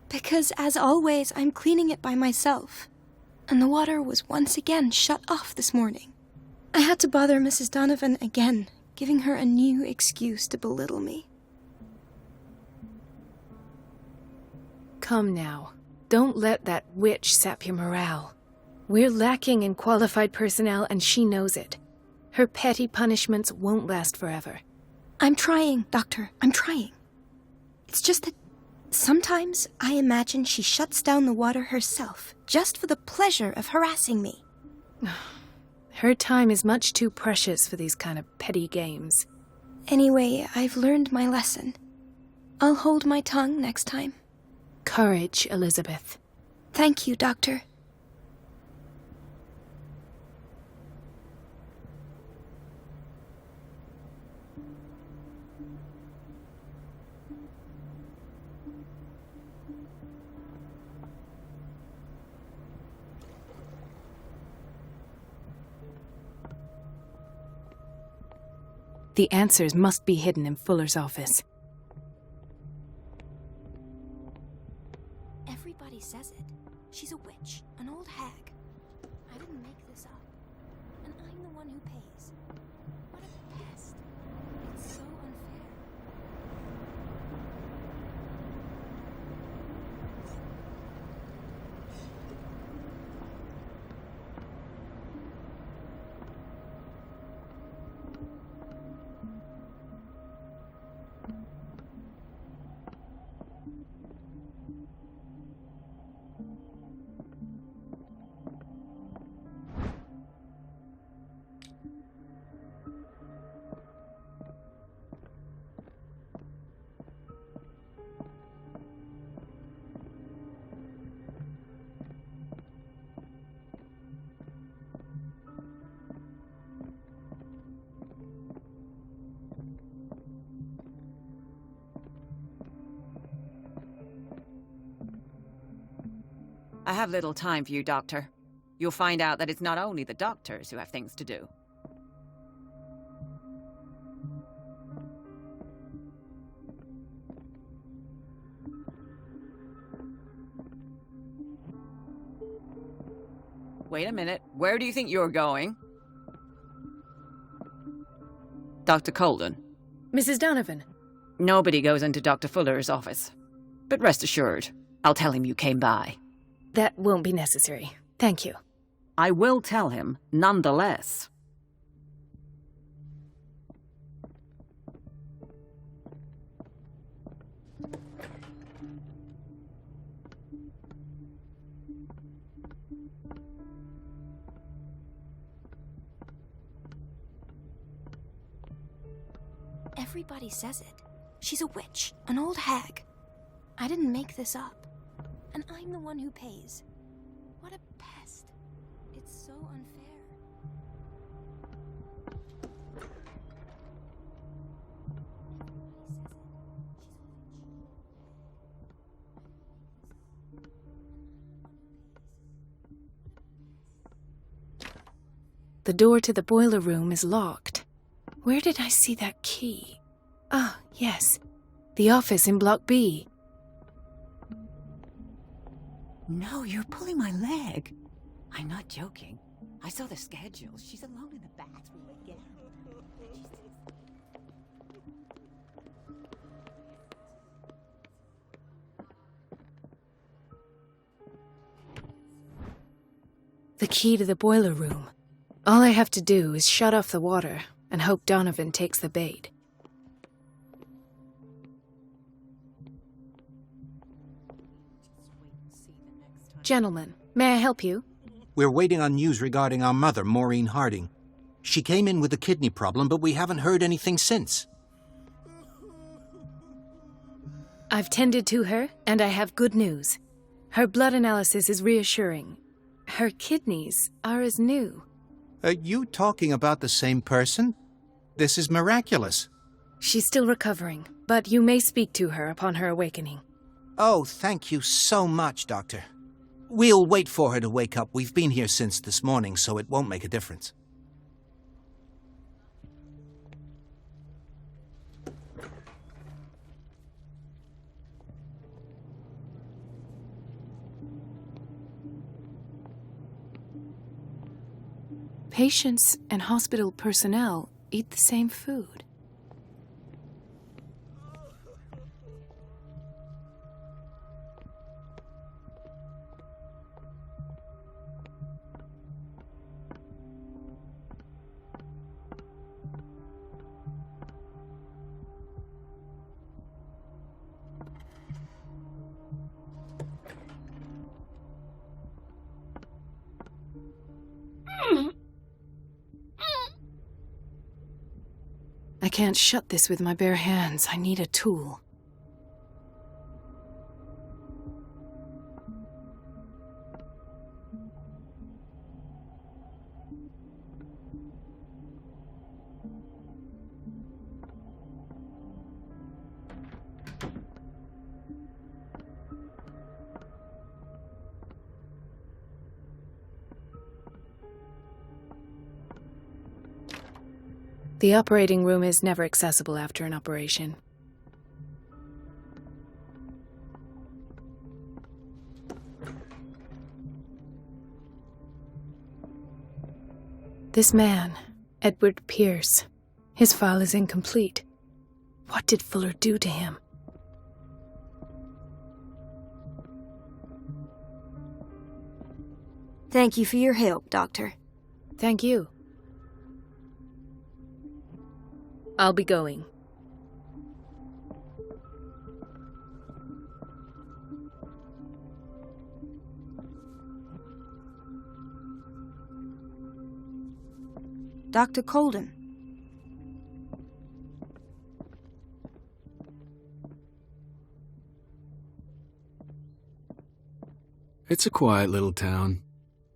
Because, as always, I'm cleaning it by myself. And the water was once again shut off this morning. I had to bother Mrs. Donovan again, giving her a new excuse to belittle me. Come now. Don't let that witch sap your morale. We're lacking in qualified personnel, and she knows it. Her petty punishments won't last forever. I'm trying, Doctor. I'm trying. It's just that sometimes I imagine she shuts down the water herself, just for the pleasure of harassing me. Her time is much too precious for these kind of petty games. Anyway, I've learned my lesson. I'll hold my tongue next time. Courage, Elizabeth. Thank you, Doctor. The answers must be hidden in Fuller's office. Everybody says it. She's a witch, an old hag. I didn't make this up. And I'm I'm the one who pays. What a pest. It's so unfair. I have little time for you, Doctor. You'll find out that it's not only the doctors who have things to do. Wait a minute. Where do you think you're going? Dr. Colden. Mrs. Donovan. Nobody goes into Dr. Fuller's office. But rest assured, I'll tell him you came by. That won't be necessary. Thank you. I will tell him, nonetheless. Everybody says it. She's a witch, an old hag. I didn't make this up. And I'm the one who pays. What a pest. It's so unfair. The door to the boiler room is locked. Where did I see that key? Ah, yes. The office in Block B. No, you're pulling my leg. I'm not joking. I saw the schedule. She's alone in the bathroom again. The key to the boiler room. All I have to do is shut off the water and hope Donovan takes the bait. Gentlemen, may I help you? We're waiting on news regarding our mother, Maureen Harding. She came in with a kidney problem, but we haven't heard anything since. I've tended to her, and I have good news. Her blood analysis is reassuring. Her kidneys are as new. Are you talking about the same person? This is miraculous. She's still recovering, but you may speak to her upon her awakening. Oh, thank you so much, Doctor. We'll wait for her to wake up. We've been here since this morning, so it won't make a difference. Patients and hospital personnel eat the same food. I can't shut this with my bare hands. I need a tool. The operating room is never accessible after an operation. This man, Edward Pierce, his file is incomplete. What did Fuller do to him? Thank you for your help, Doctor. Thank you. I'll be going. Dr. Colden. It's a quiet little town.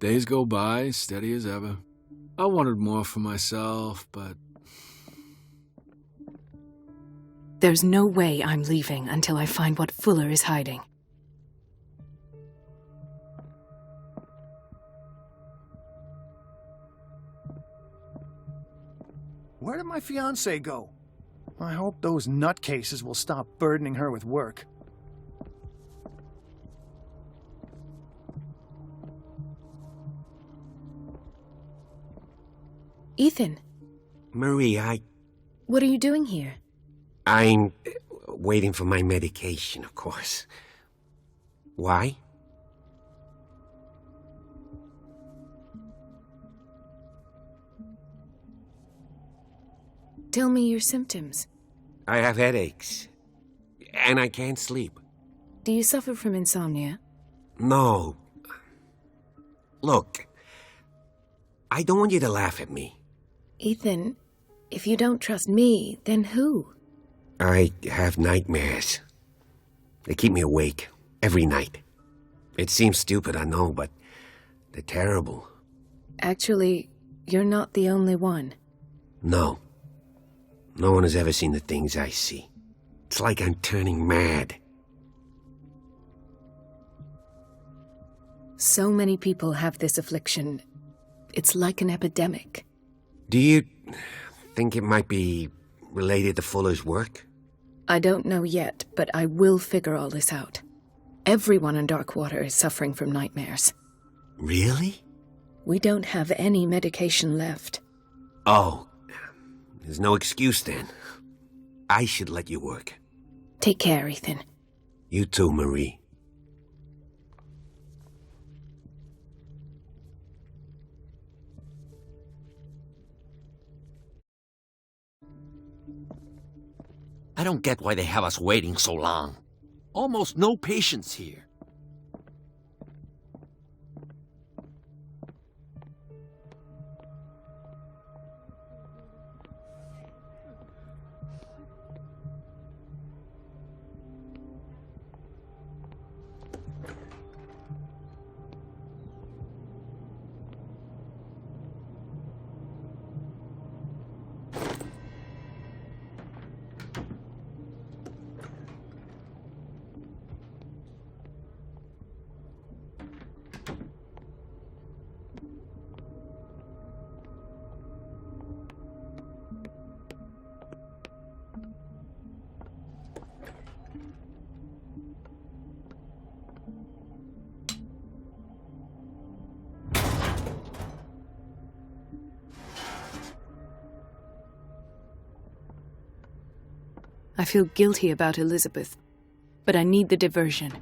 Days go by, steady as ever. I wanted more for myself, but... There's no way I'm leaving until I find what Fuller is hiding. Where did my fiancée go? I hope those nutcases will stop burdening her with work. Ethan. Marie, What are you doing here? I'm waiting for my medication, of course. Why? Tell me your symptoms. I have headaches. And I can't sleep. Do you suffer from insomnia? No. Look, I don't want you to laugh at me. Ethan, if you don't trust me, then who? I have nightmares. They keep me awake every night. It seems stupid, I know, but they're terrible. Actually, you're not the only one. No. No one has ever seen the things I see. It's like I'm turning mad. So many people have this affliction. It's like an epidemic. Do you think it might be related to Fuller's work? I don't know yet, but I will figure all this out. Everyone in Darkwater is suffering from nightmares. Really? We don't have any medication left. Oh, there's no excuse then. I should let you work. Take care, Ethan. You too, Marie. I don't get why they have us waiting so long. Almost no patients here. I feel guilty about Elizabeth, but I need the diversion.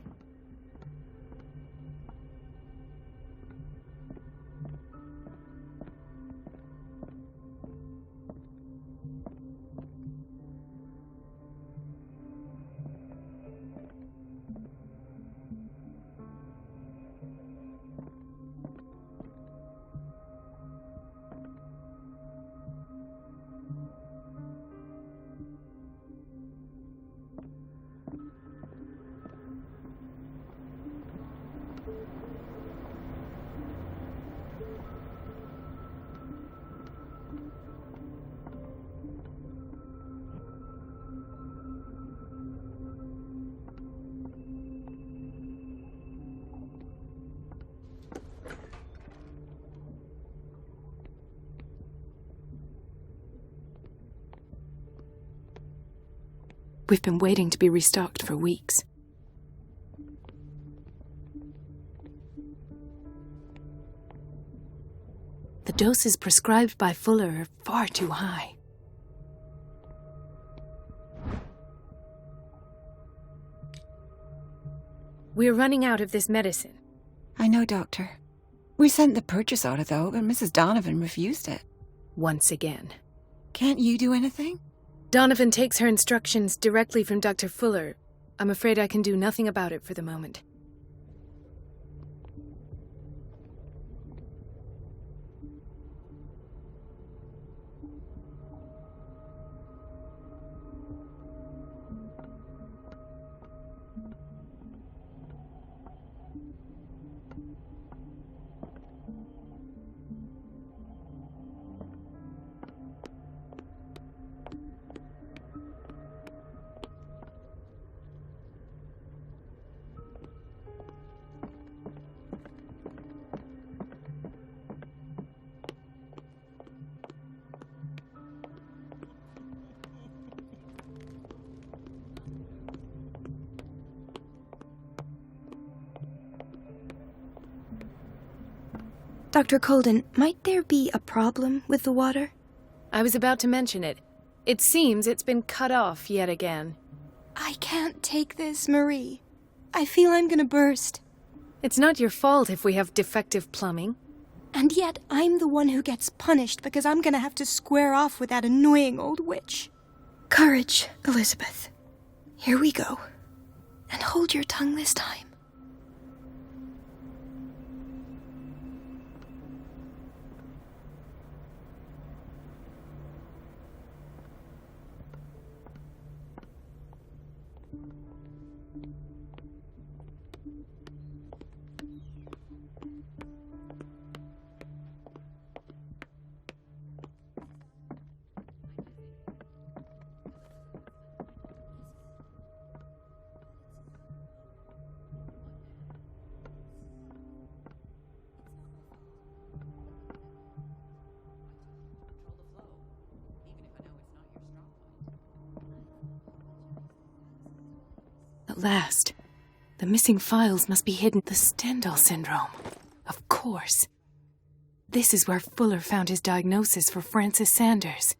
We've been waiting to be restocked for weeks. The doses prescribed by Fuller are far too high. We're running out of this medicine. I know, Doctor. We sent the purchase order, though, but Mrs. Donovan refused it. Once again. Can't you do anything? Donovan takes her instructions directly from Dr. Fuller. I'm afraid I can do nothing about it for the moment. Dr. Colden, might there be a problem with the water? I was about to mention it. It seems it's been cut off yet again. I can't take this, Marie. I feel I'm gonna burst. It's not your fault if we have defective plumbing. And yet, I'm the one who gets punished because I'm gonna have to square off with that annoying old witch. Courage, Elizabeth. Here we go. And hold your tongue this time. At last. The missing files must be hidden. The Stendhal syndrome. Of course. This is where Fuller found his diagnosis for Francis Sanders.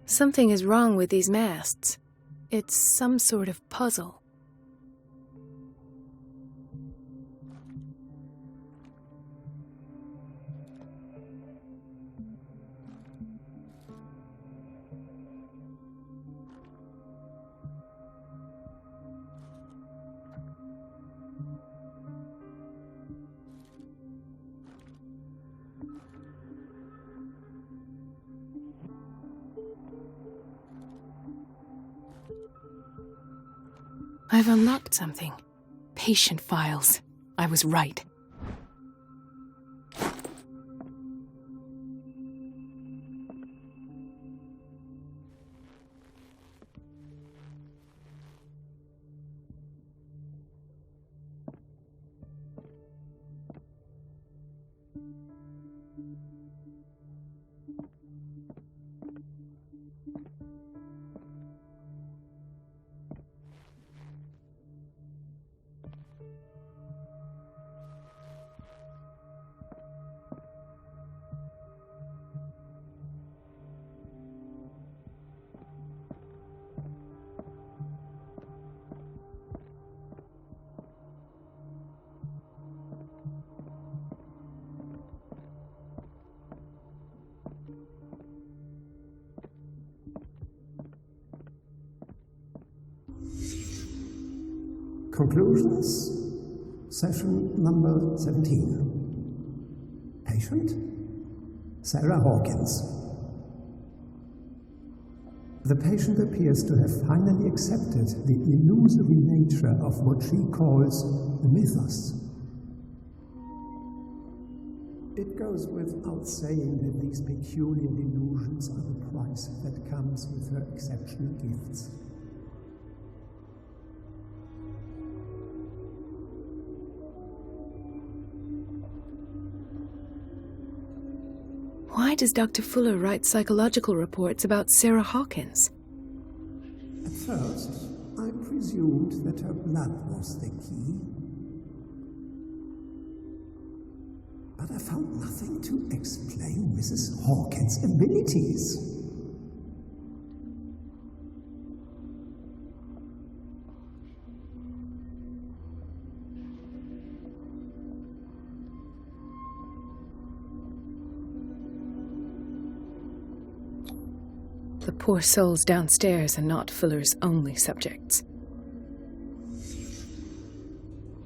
Something is wrong with these masts. It's some sort of puzzle. I've unlocked something. Patient files. I was right. Conclusions, session number 17. Patient, Sarah Hawkins. The patient appears to have finally accepted the illusory nature of what she calls the mythos. It goes without saying that these peculiar delusions are the price that comes with her exceptional gifts. Why does Dr. Fuller write psychological reports about Sarah Hawkins? At first, I presumed that her blood was the key. But I found nothing to explain Mrs. Hawkins' abilities. The poor souls downstairs are not Fuller's only subjects.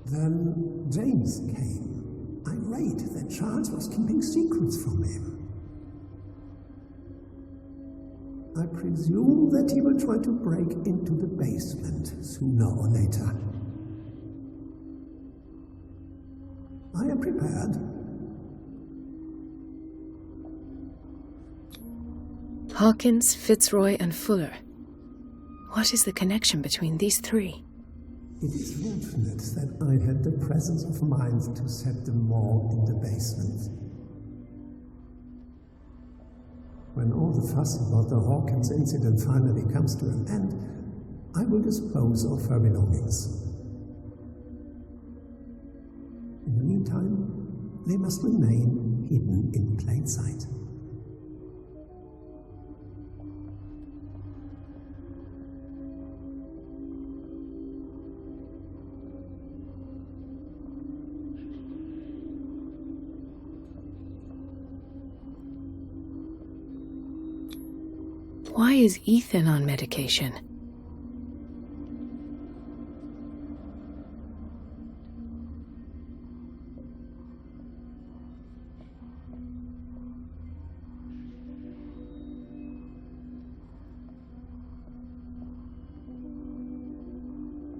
Then James came, irate that Charles was keeping secrets from him. I presume that he will try to break into the basement sooner or later. I am prepared. Hawkins, Fitzroy, and Fuller. What is the connection between these three? It is fortunate that I had the presence of mind to set them all in the basement. When all the fuss about the Hawkins incident finally comes to an end, I will dispose of her belongings. In the meantime, they must remain hidden in plain sight. Why is Ethan on medication?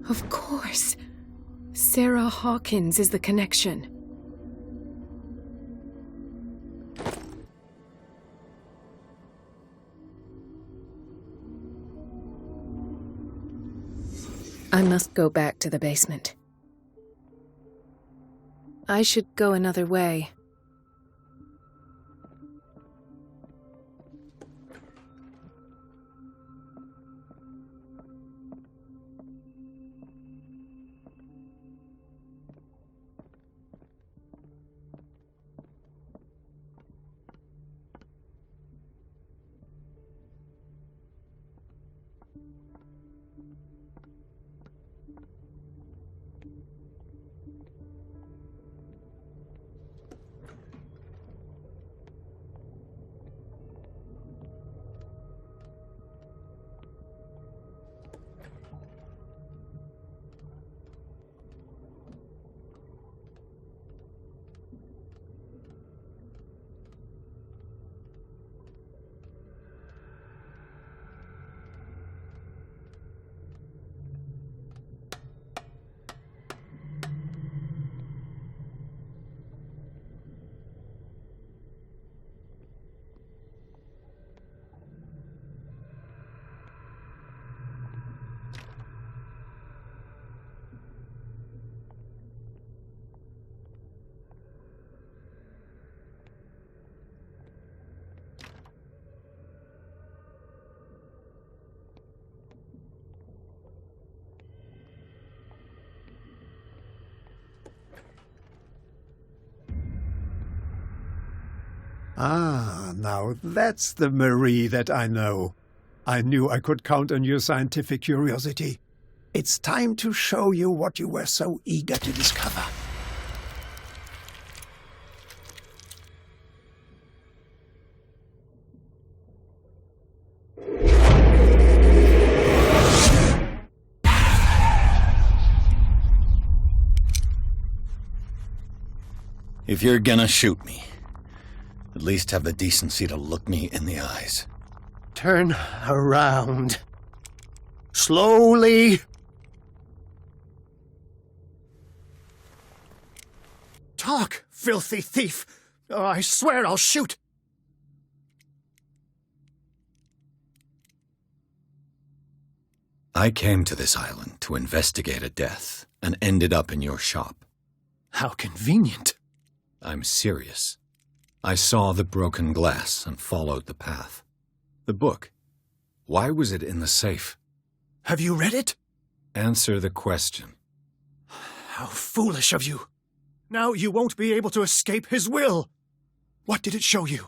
Of course! Sarah Hawkins is the connection. I must go back to the basement. I should go another way. Ah, now that's the Marie that I know. I knew I could count on your scientific curiosity. It's time to show you what you were so eager to discover. If you're gonna shoot me, at least have the decency to look me in the eyes. Turn around. Slowly. Talk, filthy thief. Oh, I swear I'll shoot! I came to this island to investigate a death and ended up in your shop. How convenient. I'm serious. I saw the broken glass and followed the path. The book. Why was it in the safe? Have you read it? Answer the question. How foolish of you. Now you won't be able to escape his will. What did it show you?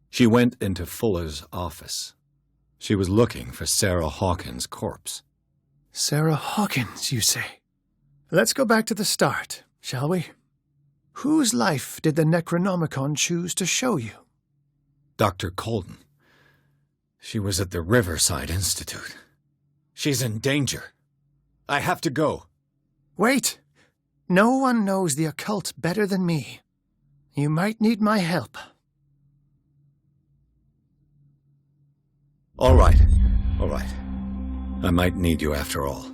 She went into Fuller's office. She was looking for Sarah Hawkins' corpse. Sarah Hawkins, you say? Let's go back to the start, shall we? Whose life did the Necronomicon choose to show you? Dr. Colden. She was at the Riverside Institute. She's in danger. I have to go. Wait. No one knows the occult better than me. You might need my help. All right. All right. I might need you after all.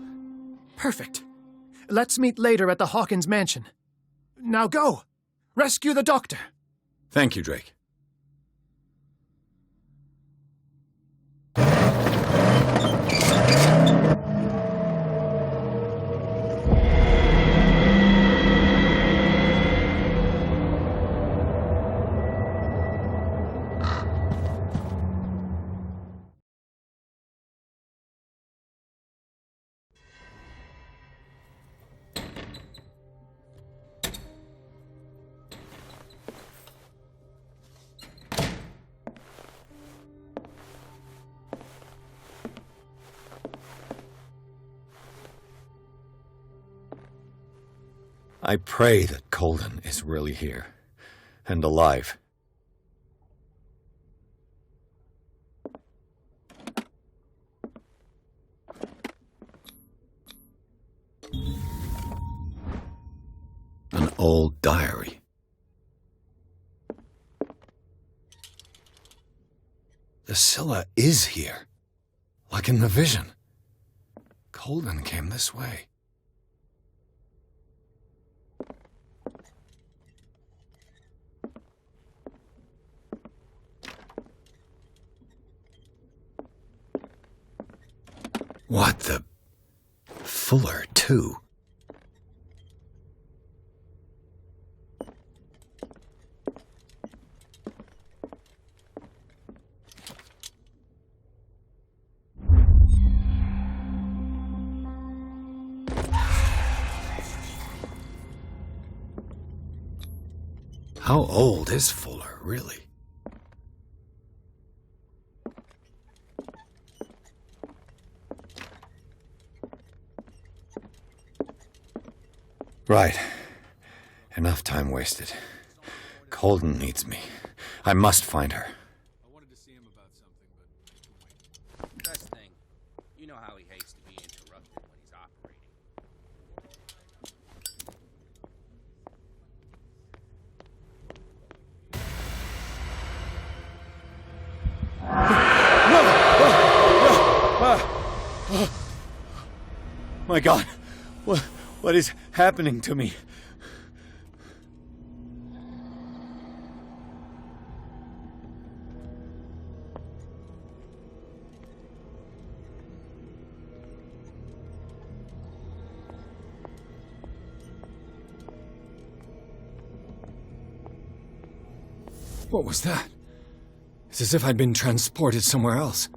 Perfect. Let's meet later at the Hawkins mansion. Now go! Rescue the doctor! Thank you, Drake. I pray that Colden is really here, and alive. An old diary. The Scylla is here, like in the vision. Colden came this way. What the... Fuller, too. How old is Fuller, really? Right. Enough time wasted. Colden needs me. I must find her. I wanted to see him about something, but... Best thing. You know how he hates to be interrupted when he's operating. My God. What is happening to me? What was that? It's as if I'd been transported somewhere else.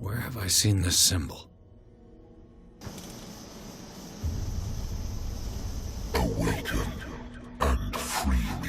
Where have I seen this symbol? Awaken and free me.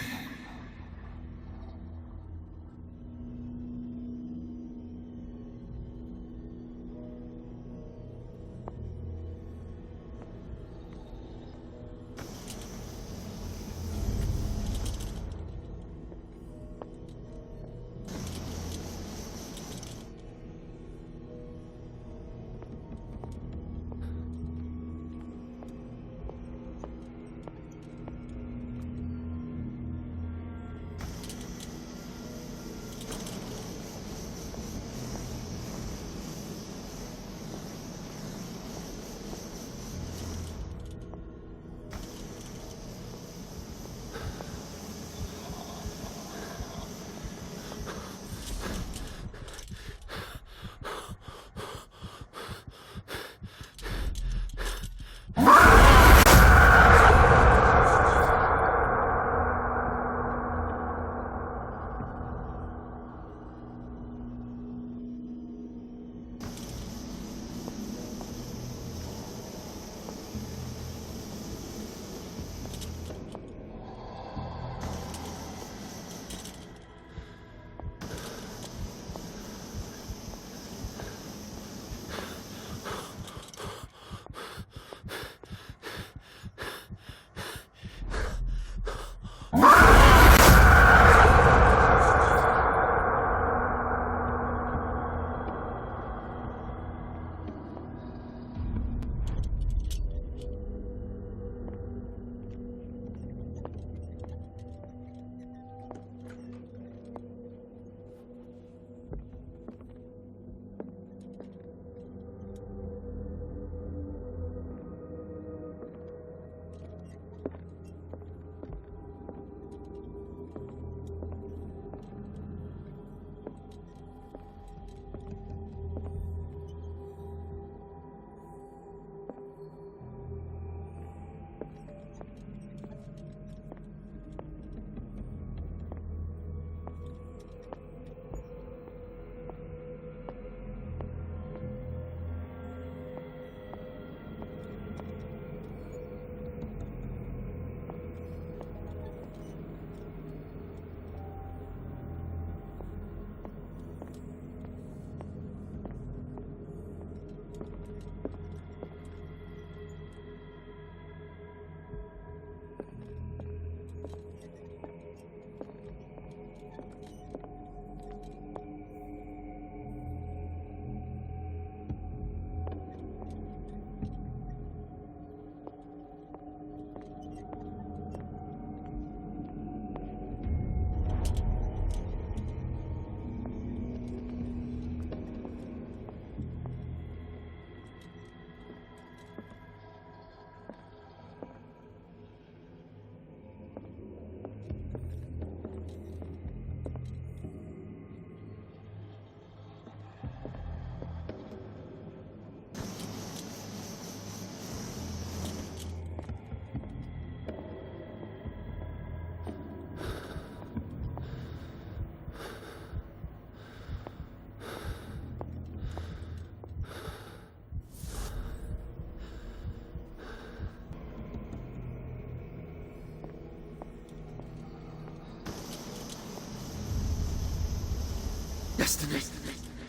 Destiny,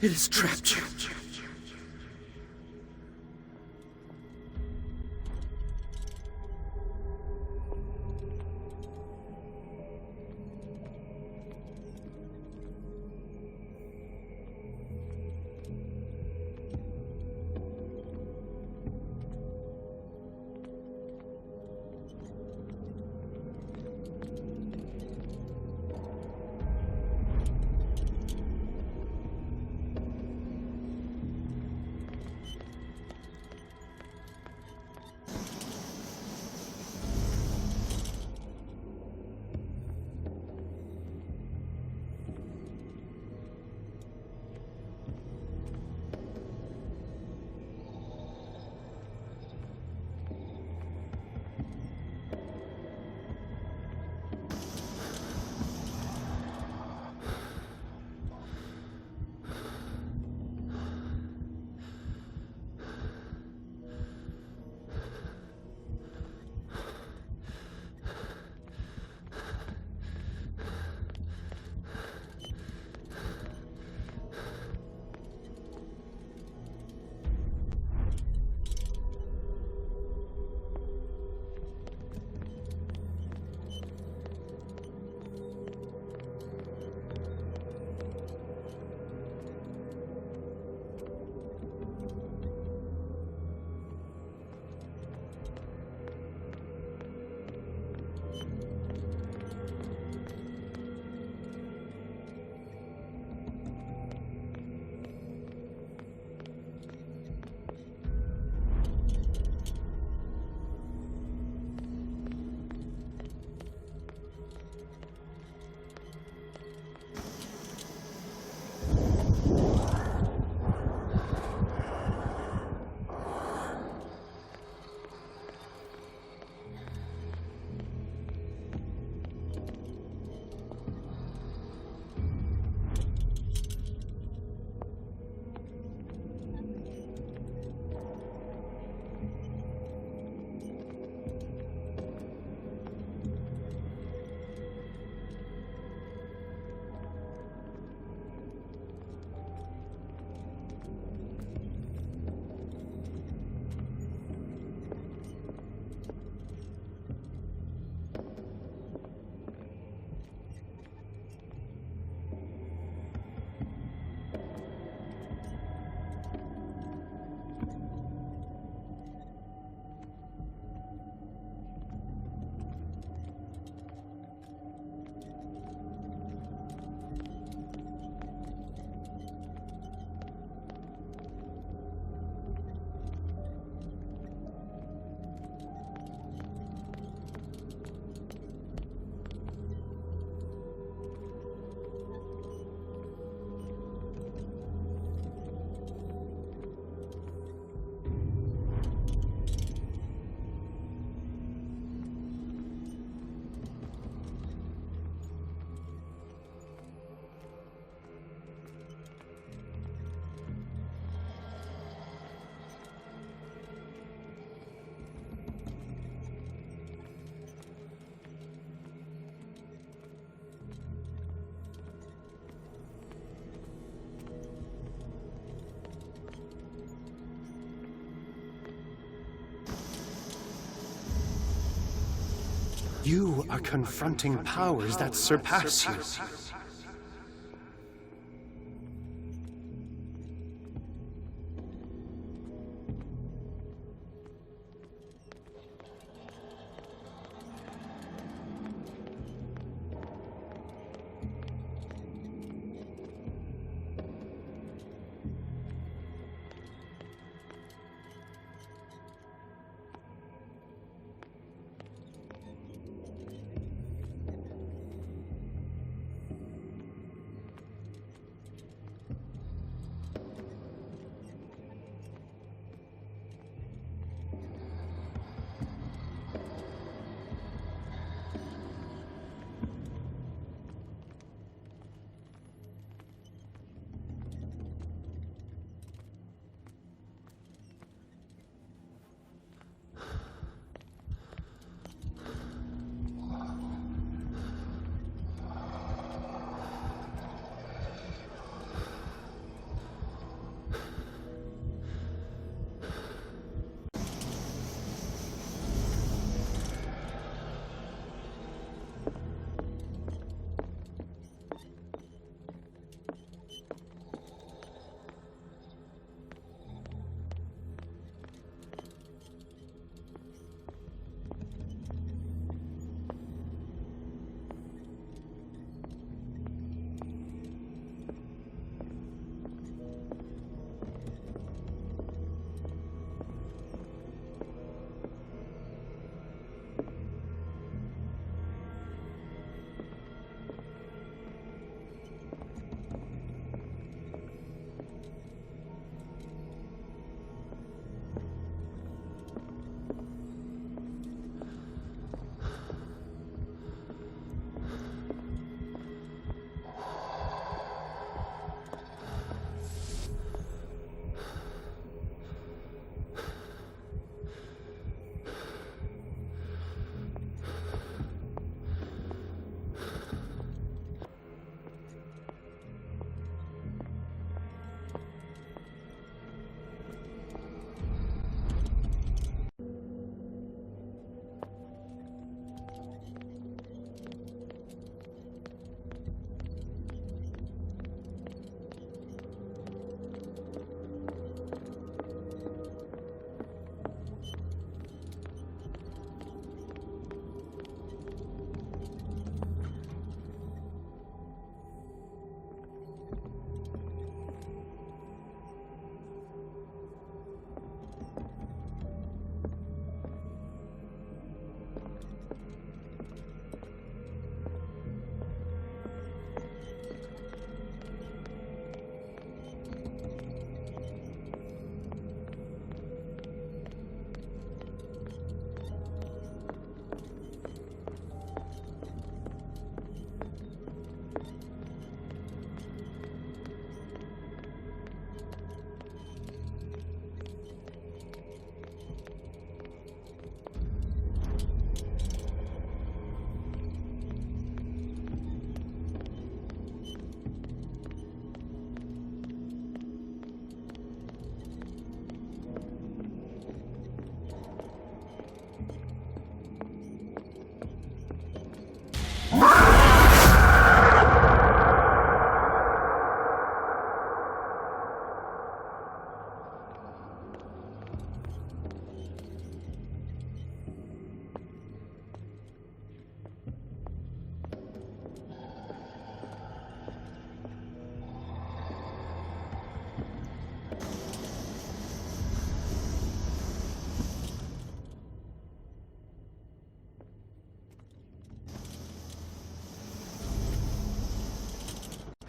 it has trapped you. You are confronting powers that surpass you.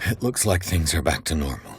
It looks like things are back to normal.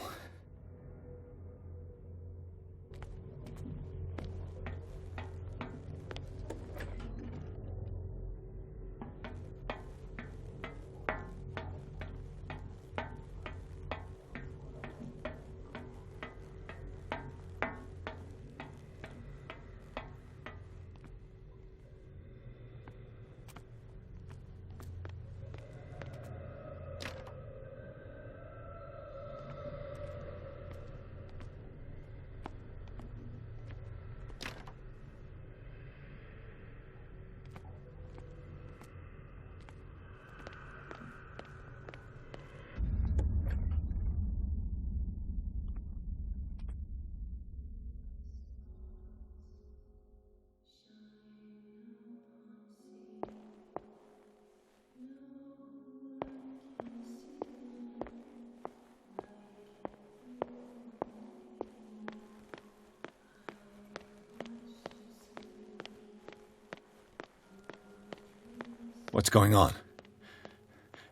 What's going on?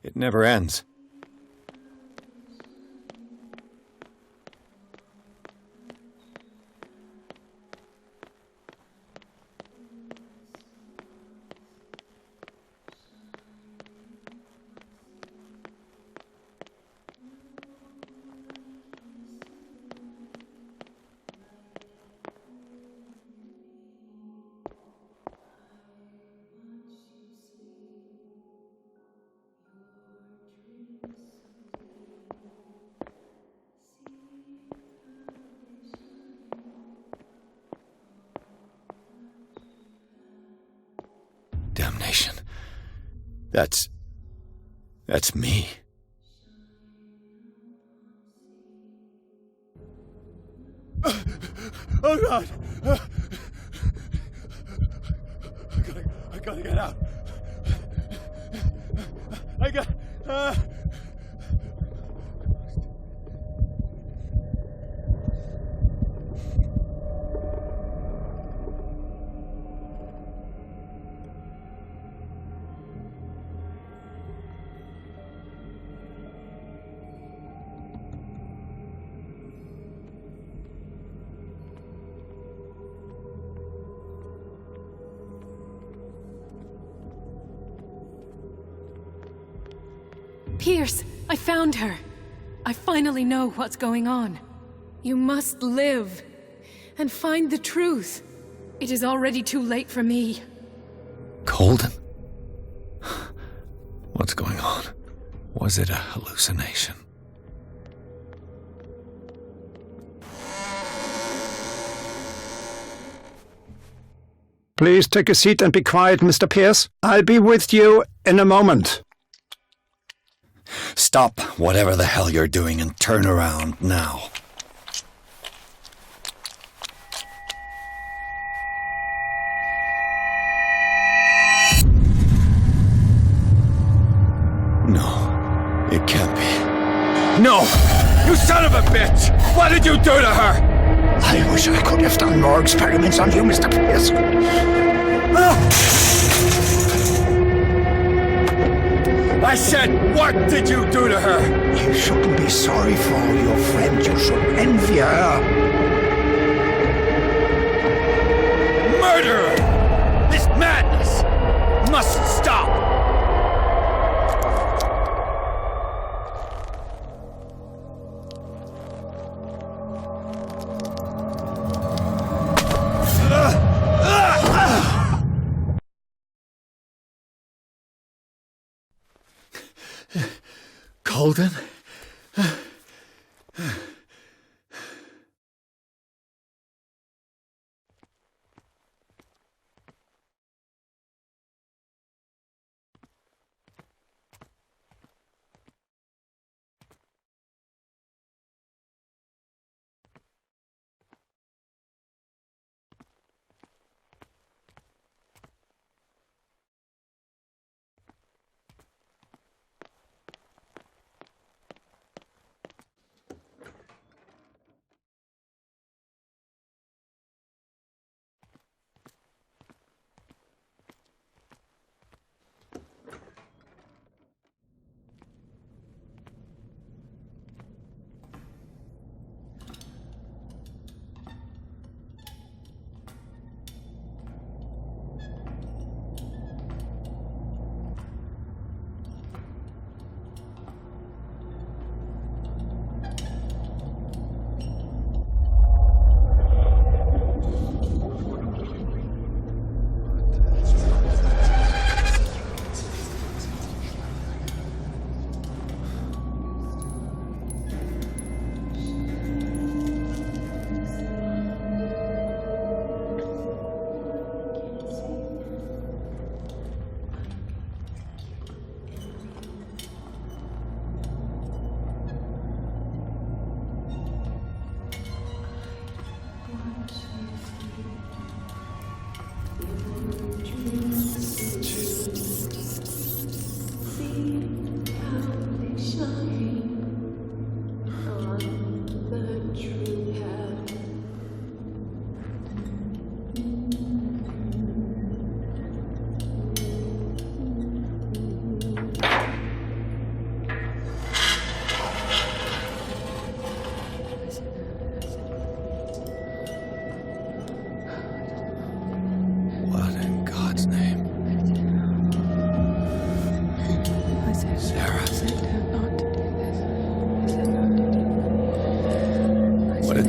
It never ends. Damnation. That's me. Oh God! I gotta get out. I got. Pierce, I found her. I finally know what's going on. You must live and find the truth. It is already too late for me. Colden? What's going on? Was it a hallucination? Please take a seat and be quiet, Mr. Pierce. I'll be with you in a moment. Stop whatever the hell you're doing and turn around now. No, it can't be. No! You son of a bitch! What did you do to her? I wish I could have done more experiments on you, Mr. Pierce. I said, what did you do to her? You shouldn't be sorry for your friend. You should envy her. Murderer! This madness must stop! Colden?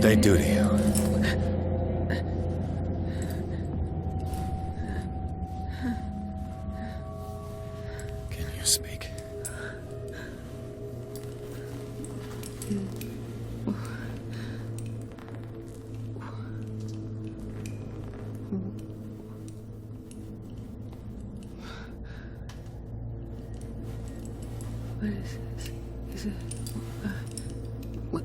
they do to you? Can you speak? What is this? Is it... what?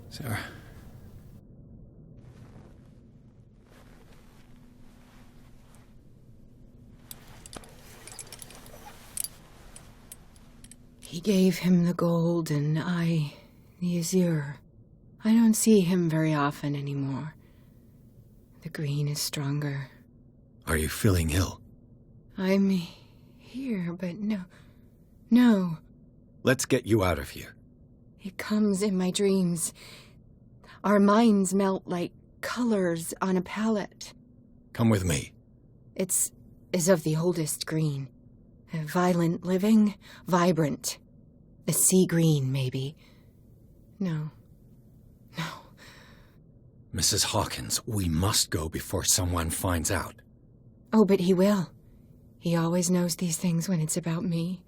Sarah. He gave him the gold and I the azure. I don't see him very often anymore. The green is stronger. Are you feeling ill? I'm here, but no. Let's get you out of here. It comes in my dreams. Our minds melt like colors on a palette. Come with me. It's as of the oldest green. A violent living, vibrant. A sea green, maybe. No. Mrs. Hawkins, we must go before someone finds out. Oh, but he will. He always knows these things when it's about me.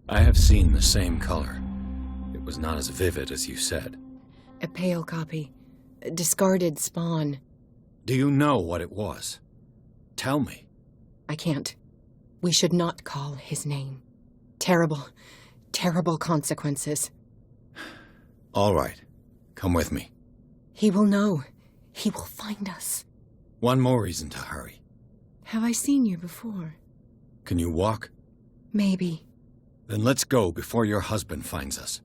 I have seen the same color. It was not as vivid as you said. A pale copy. A discarded spawn. Do you know what it was? Tell me. I can't. We should not call his name. Terrible, terrible consequences. All right. Come with me. He will know. He will find us. One more reason to hurry. Have I seen you before? Can you walk? Maybe. Then let's go before your husband finds us.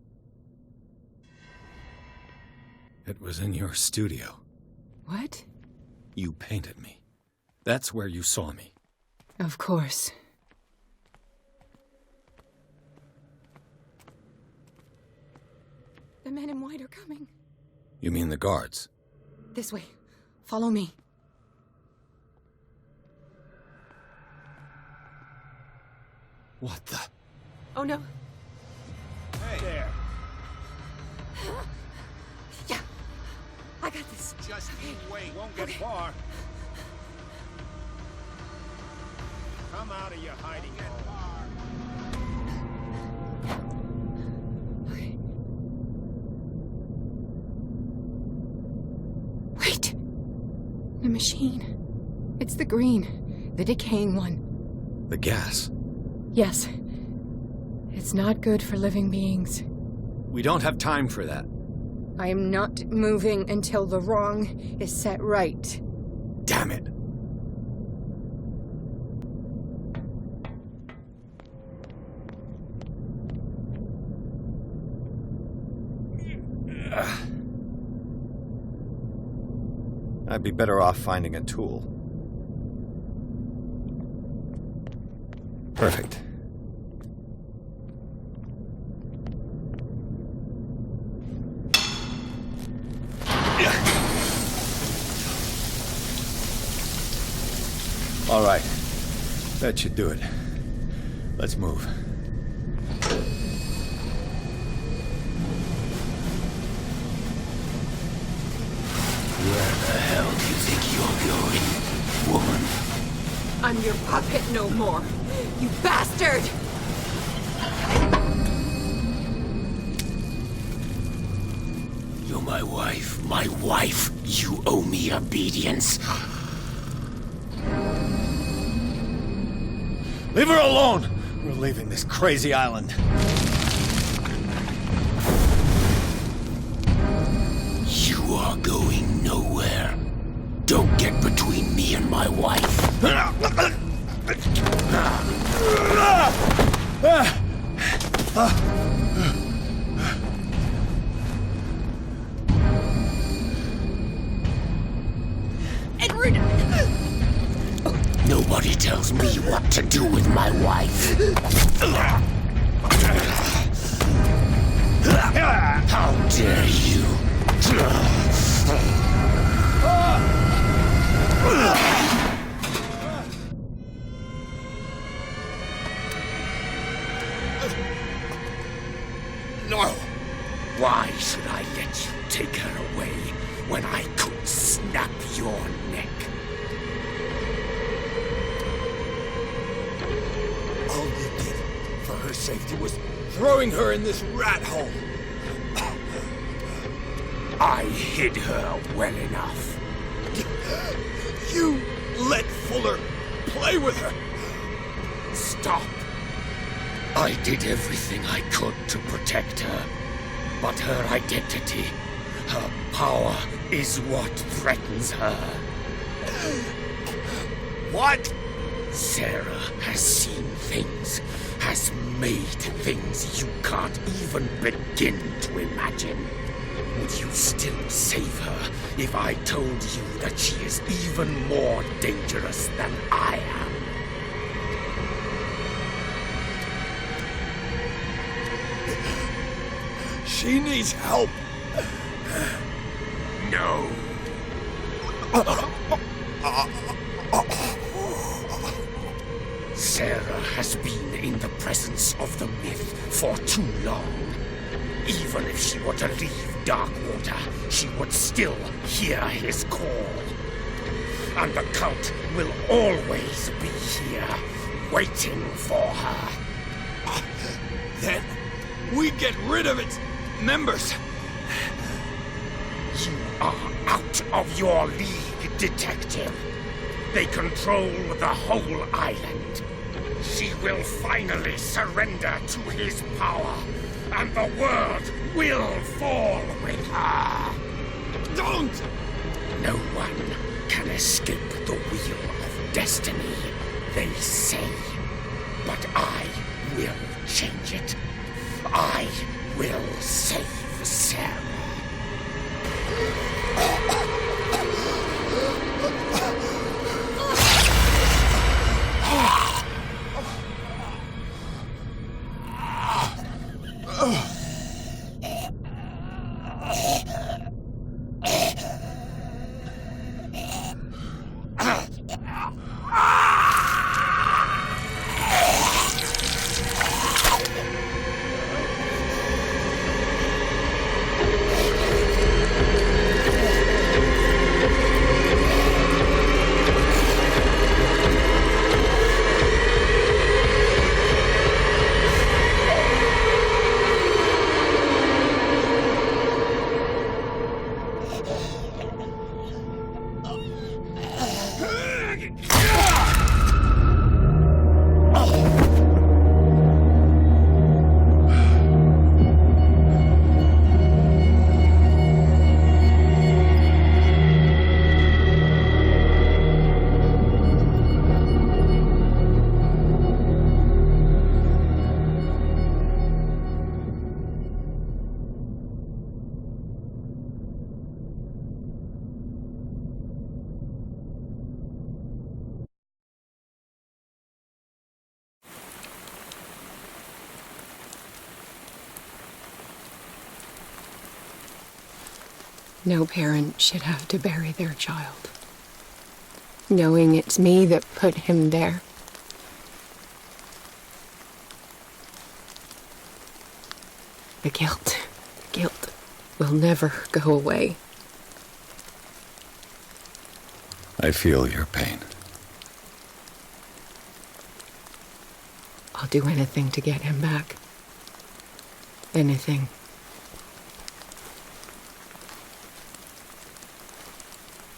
It was in your studio. What? You painted me. That's where you saw me. Of course. The men in white are coming. You mean the guards? This way. Follow me. What the? Oh no. Hey there. Yeah. I got this. Just you wait. Won't get far. Come out of your hiding hole. Okay. Wait. The machine. It's the green. The decaying one. The gas. Yes. It's not good for living beings. We don't have time for that. I am not moving until the wrong is set right. Damn it. I'd be better off finding a tool. Perfect. All right. That should do it. Let's move. Where the hell do you think you're going, woman? I'm your puppet no more, you bastard! You're my wife. My wife. You owe me obedience. Leave her alone! We're leaving this crazy island. You are going nowhere. Don't get between me and my wife. Edward! Nobody tells me what to do with my wife. No! Why should I let you take her away when I could snap your neck? All you did for her safety was throwing her in this rat hole. I hid her well enough. You let Fuller play with her. Stop. I did everything I could to protect her, but her identity, her power, is what threatens her. What? Sarah has seen things, has made things you can't even begin to imagine. Would you still save her if I told you that she is even more dangerous than I am? She needs help. No. Sarah has been in the presence of the myth for too long. Even if she were to leave Darkwater, she would still hear his call. And the cult will always be here, waiting for her. Then we get rid of its members. You are out of your league, detective. They control the whole island. She will finally surrender to his power, and the world will fall with her. Don't! No one can escape the wheel of destiny, they say. But I will change it. I will save Sarah. No parent should have to bury their child, knowing it's me that put him there. The guilt will never go away. I feel your pain. I'll do anything to get him back. Anything.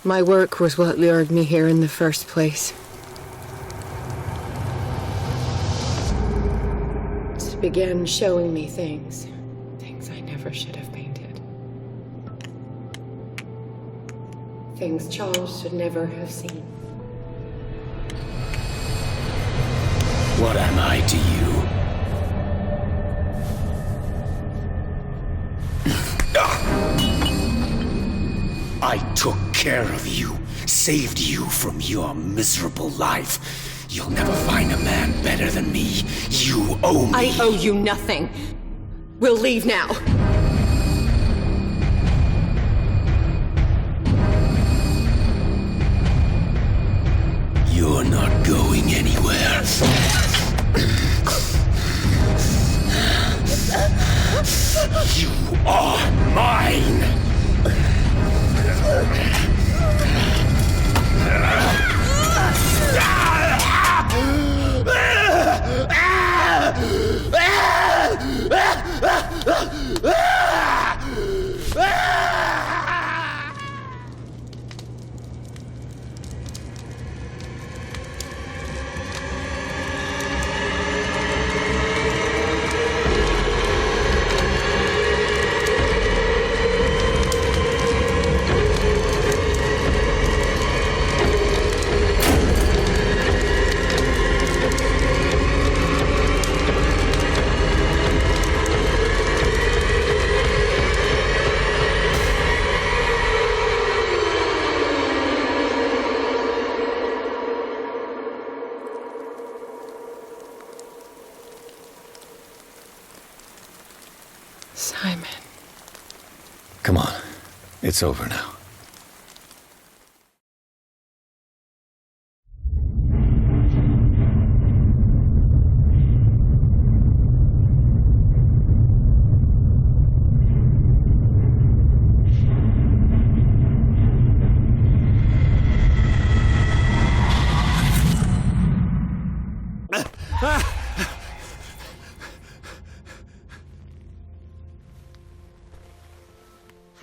My work was what lured me here in the first place. It began showing me things I never should have painted. Things Charles should never have seen. What am I to you? I took care of you, saved you from your miserable life. You'll never find a man better than me. You owe me. I owe you nothing. We'll leave now. You're not going anywhere. are mine! Simon. Come on. It's over now.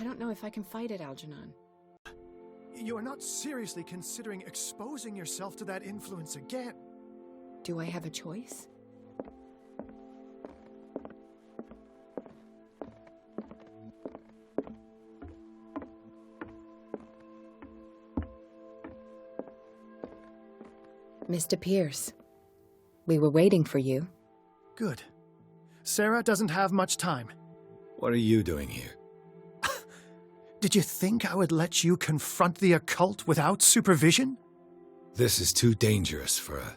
I don't know if I can fight it, Algernon. You are not seriously considering exposing yourself to that influence again. Do I have a choice? Mr. Pierce, we were waiting for you. Good. Sarah doesn't have much time. What are you doing here? Did you think I would let you confront the occult without supervision? This is too dangerous for a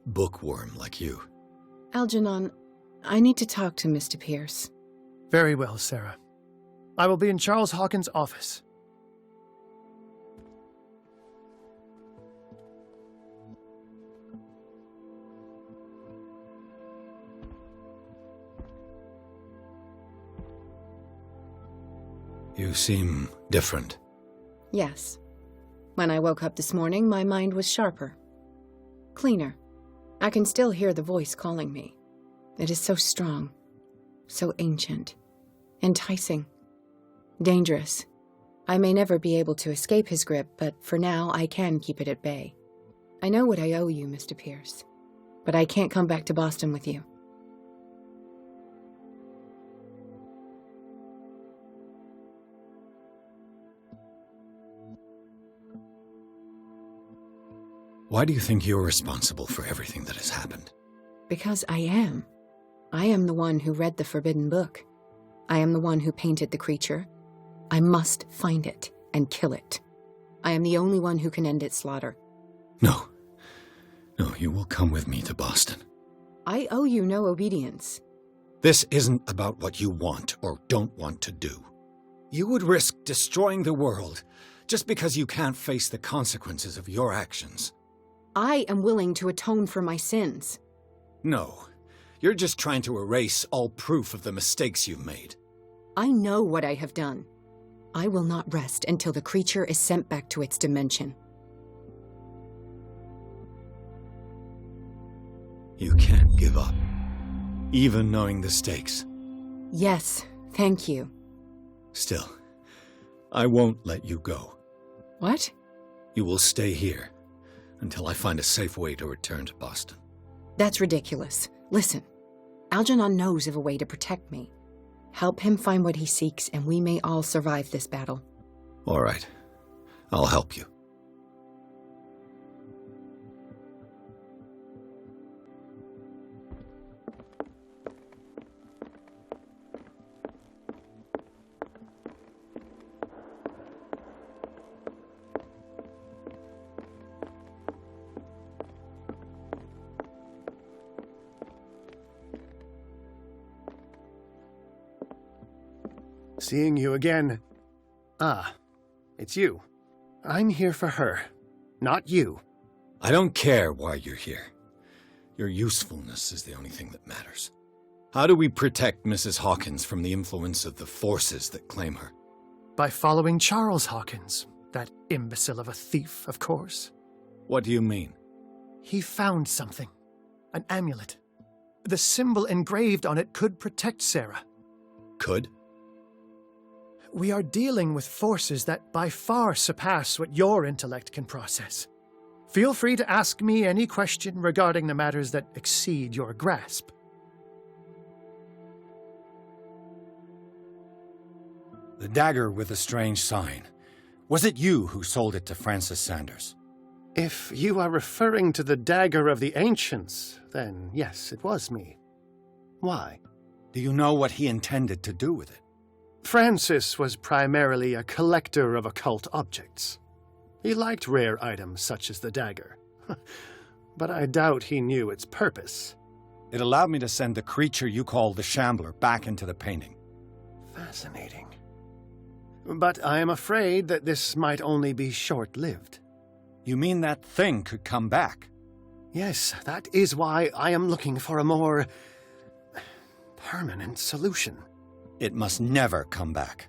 bookworm like you. Algernon, I need to talk to Mr. Pierce. Very well, Sarah. I will be in Charles Hawkins' office. You seem different. Yes. When I woke up this morning, my mind was sharper. Cleaner. I can still hear the voice calling me. It is so strong. So ancient. Enticing. Dangerous. I may never be able to escape his grip, but for now I can keep it at bay. I know what I owe you, Mr. Pierce. But I can't come back to Boston with you. Why do you think you're responsible for everything that has happened? Because I am. I am the one who read the forbidden book. I am the one who painted the creature. I must find it and kill it. I am the only one who can end its slaughter. No. No, you will come with me to Boston. I owe you no obedience. This isn't about what you want or don't want to do. You would risk destroying the world just because you can't face the consequences of your actions. I am willing to atone for my sins. No. You're just trying to erase all proof of the mistakes you've made. I know what I have done. I will not rest until the creature is sent back to its dimension. You can't give up, even knowing the stakes. Yes, thank you. Still, I won't let you go. What? You will stay here until I find a safe way to return to Boston. That's ridiculous. Listen, Algernon knows of a way to protect me. Help him find what he seeks, and we may all survive this battle. All right. I'll help you. Seeing you again. Ah, it's you. I'm here for her, not you. I don't care why you're here. Your usefulness is the only thing that matters. How do we protect Mrs. Hawkins from the influence of the forces that claim her? By following Charles Hawkins, that imbecile of a thief, of course. What do you mean? He found something. An amulet. The symbol engraved on it could protect Sarah. Could? We are dealing with forces that by far surpass what your intellect can process. Feel free to ask me any question regarding the matters that exceed your grasp. The dagger with the strange sign. Was it you who sold it to Francis Sanders? If you are referring to the dagger of the ancients, then yes, it was me. Why? Do you know what he intended to do with it? Francis was primarily a collector of occult objects. He liked rare items such as the dagger. But I doubt he knew its purpose. It allowed me to send the creature you call the Shambler back into the painting. Fascinating. But I am afraid that this might only be short-lived. You mean that thing could come back? Yes, that is why I am looking for a more permanent solution. It must never come back.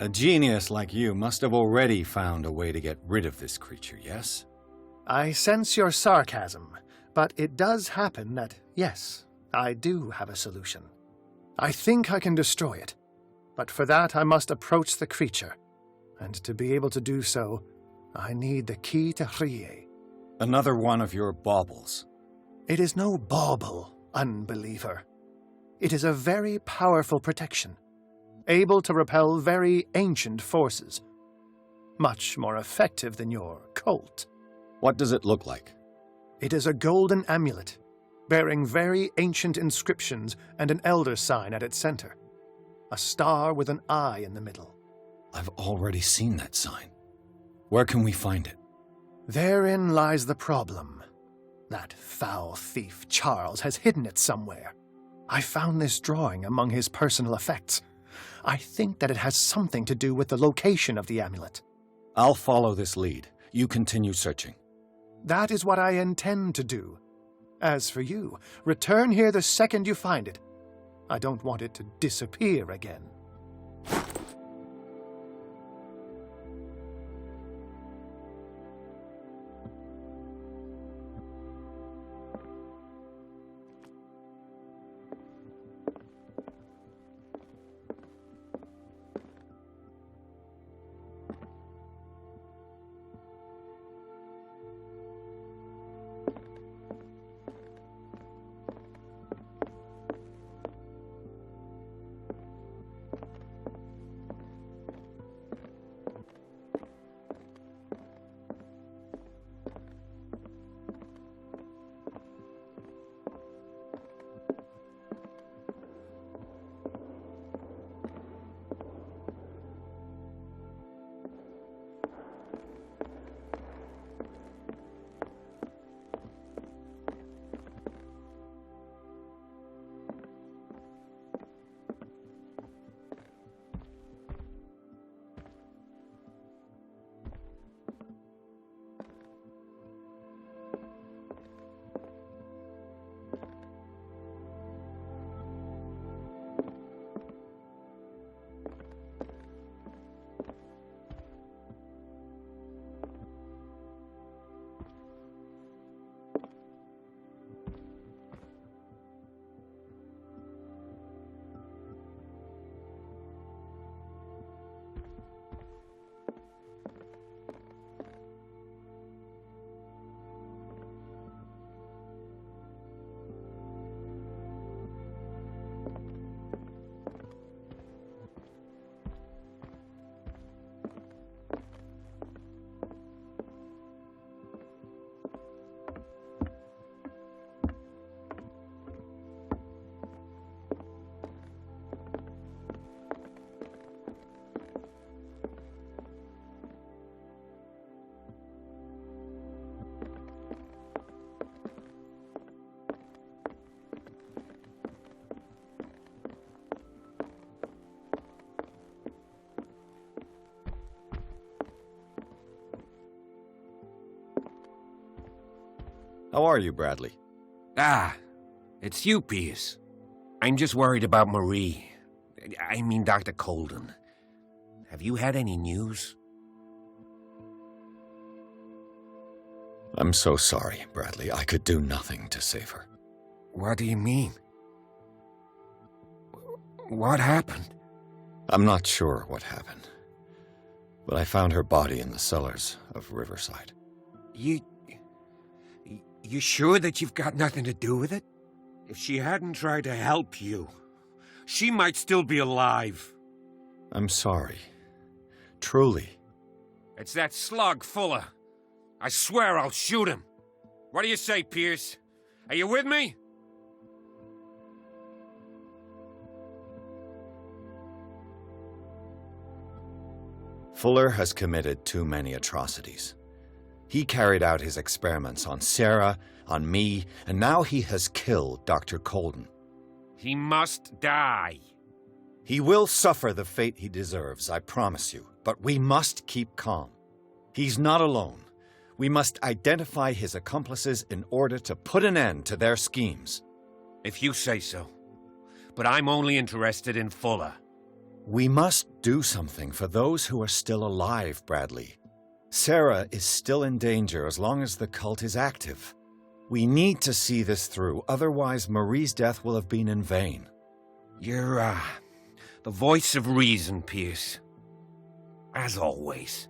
A genius like you must have already found a way to get rid of this creature, yes? I sense your sarcasm, but it does happen that, yes, I do have a solution. I think I can destroy it, but for that I must approach the creature, and to be able to do so, I need the key to Rie. Another one of your baubles. It is no bauble, unbeliever. It is a very powerful protection, able to repel very ancient forces. Much more effective than your cult. What does it look like? It is a golden amulet, bearing very ancient inscriptions and an elder sign at its center. A star with an eye in the middle. I've already seen that sign. Where can we find it? Therein lies the problem. That foul thief Charles has hidden it somewhere. I found this drawing among his personal effects. I think that it has something to do with the location of the amulet. I'll follow this lead. You continue searching. That is what I intend to do. As for you, return here the second you find it. I don't want it to disappear again. How are you, Bradley? Ah, it's you, Pierce. I'm just worried about Marie. I mean, Dr. Colden. Have you had any news? I'm so sorry, Bradley. I could do nothing to save her. What do you mean? What happened? I'm not sure what happened, but I found her body in the cellars of Riverside. You sure that you've got nothing to do with it? If she hadn't tried to help you, she might still be alive. I'm sorry. Truly. It's that slug, Fuller. I swear I'll shoot him. What do you say, Pierce? Are you with me? Fuller has committed too many atrocities. He carried out his experiments on Sarah, on me, and now he has killed Dr. Colden. He must die. He will suffer the fate he deserves, I promise you, but we must keep calm. He's not alone. We must identify his accomplices in order to put an end to their schemes. If you say so. But I'm only interested in Fuller. We must do something for those who are still alive, Bradley. Sarah is still in danger as long as the cult is active. We need to see this through, otherwise Marie's death will have been in vain. You're, the voice of reason, Pierce. As always.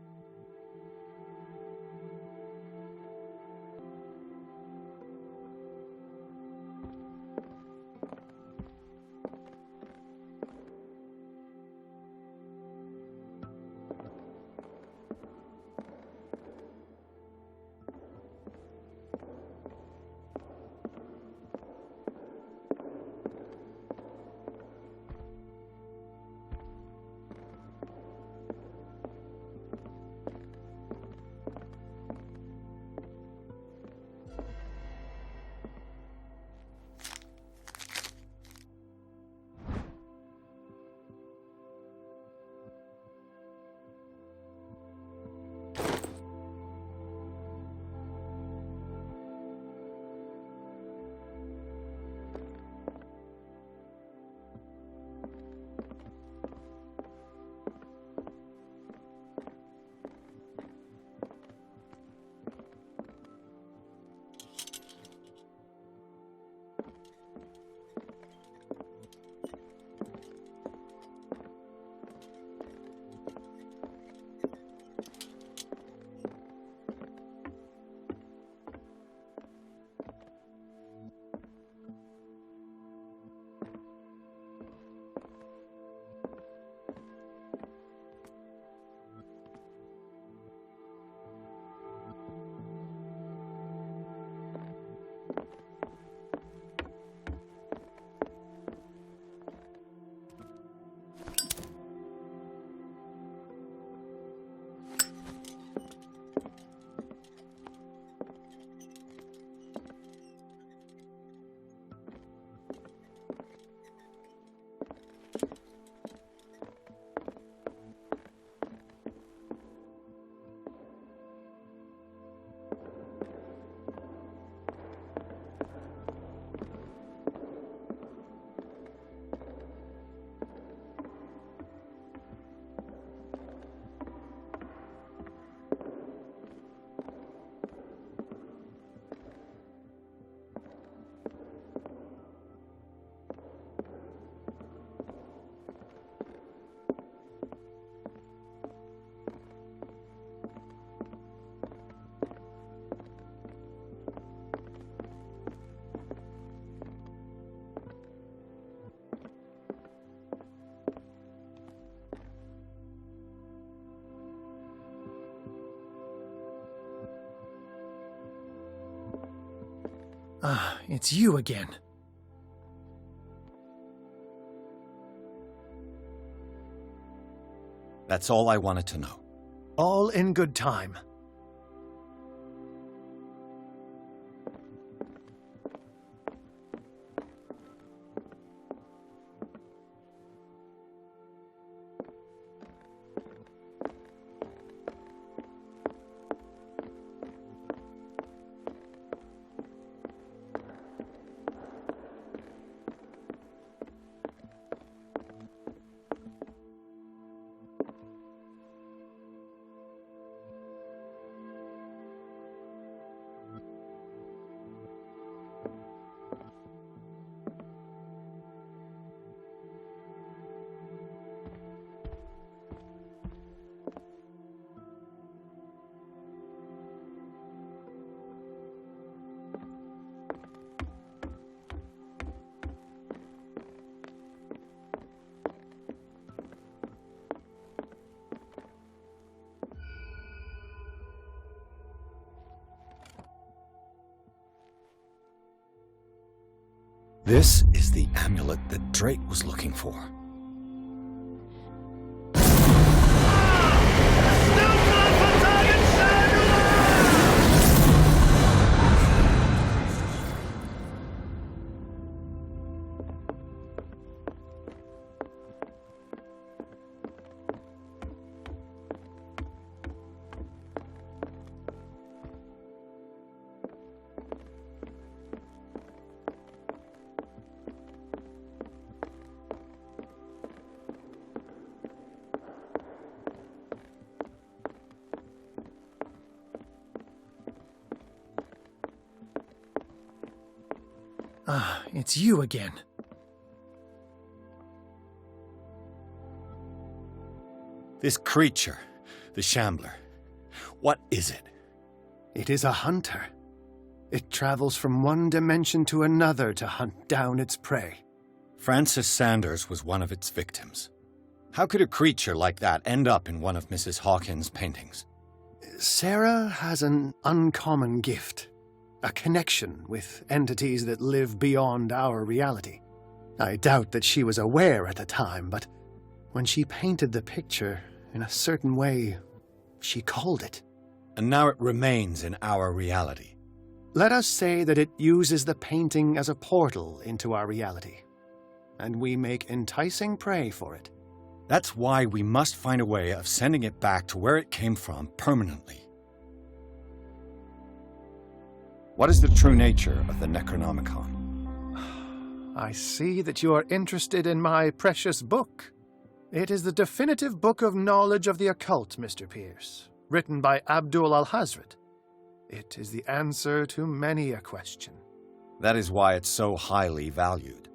Ah, it's you again. That's all I wanted to know. All in good time. This is the amulet that Drake was looking for. Ah, it's you again. This creature, the Shambler, what is it? It is a hunter. It travels from one dimension to another to hunt down its prey. Francis Sanders was one of its victims. How could a creature like that end up in one of Mrs. Hawkins' paintings? Sarah has an uncommon gift. A connection with entities that live beyond our reality. I doubt that she was aware at the time, but when she painted the picture in a certain way, she called it. And now it remains in our reality. Let us say that it uses the painting as a portal into our reality, and we make enticing prey for it. That's why we must find a way of sending it back to where it came from permanently. What is the true nature of the Necronomicon? I see that you are interested in my precious book. It is the definitive book of knowledge of the occult, Mr. Pierce, written by Abdul al-Hazred. It is the answer to many a question. That is why it's so highly valued.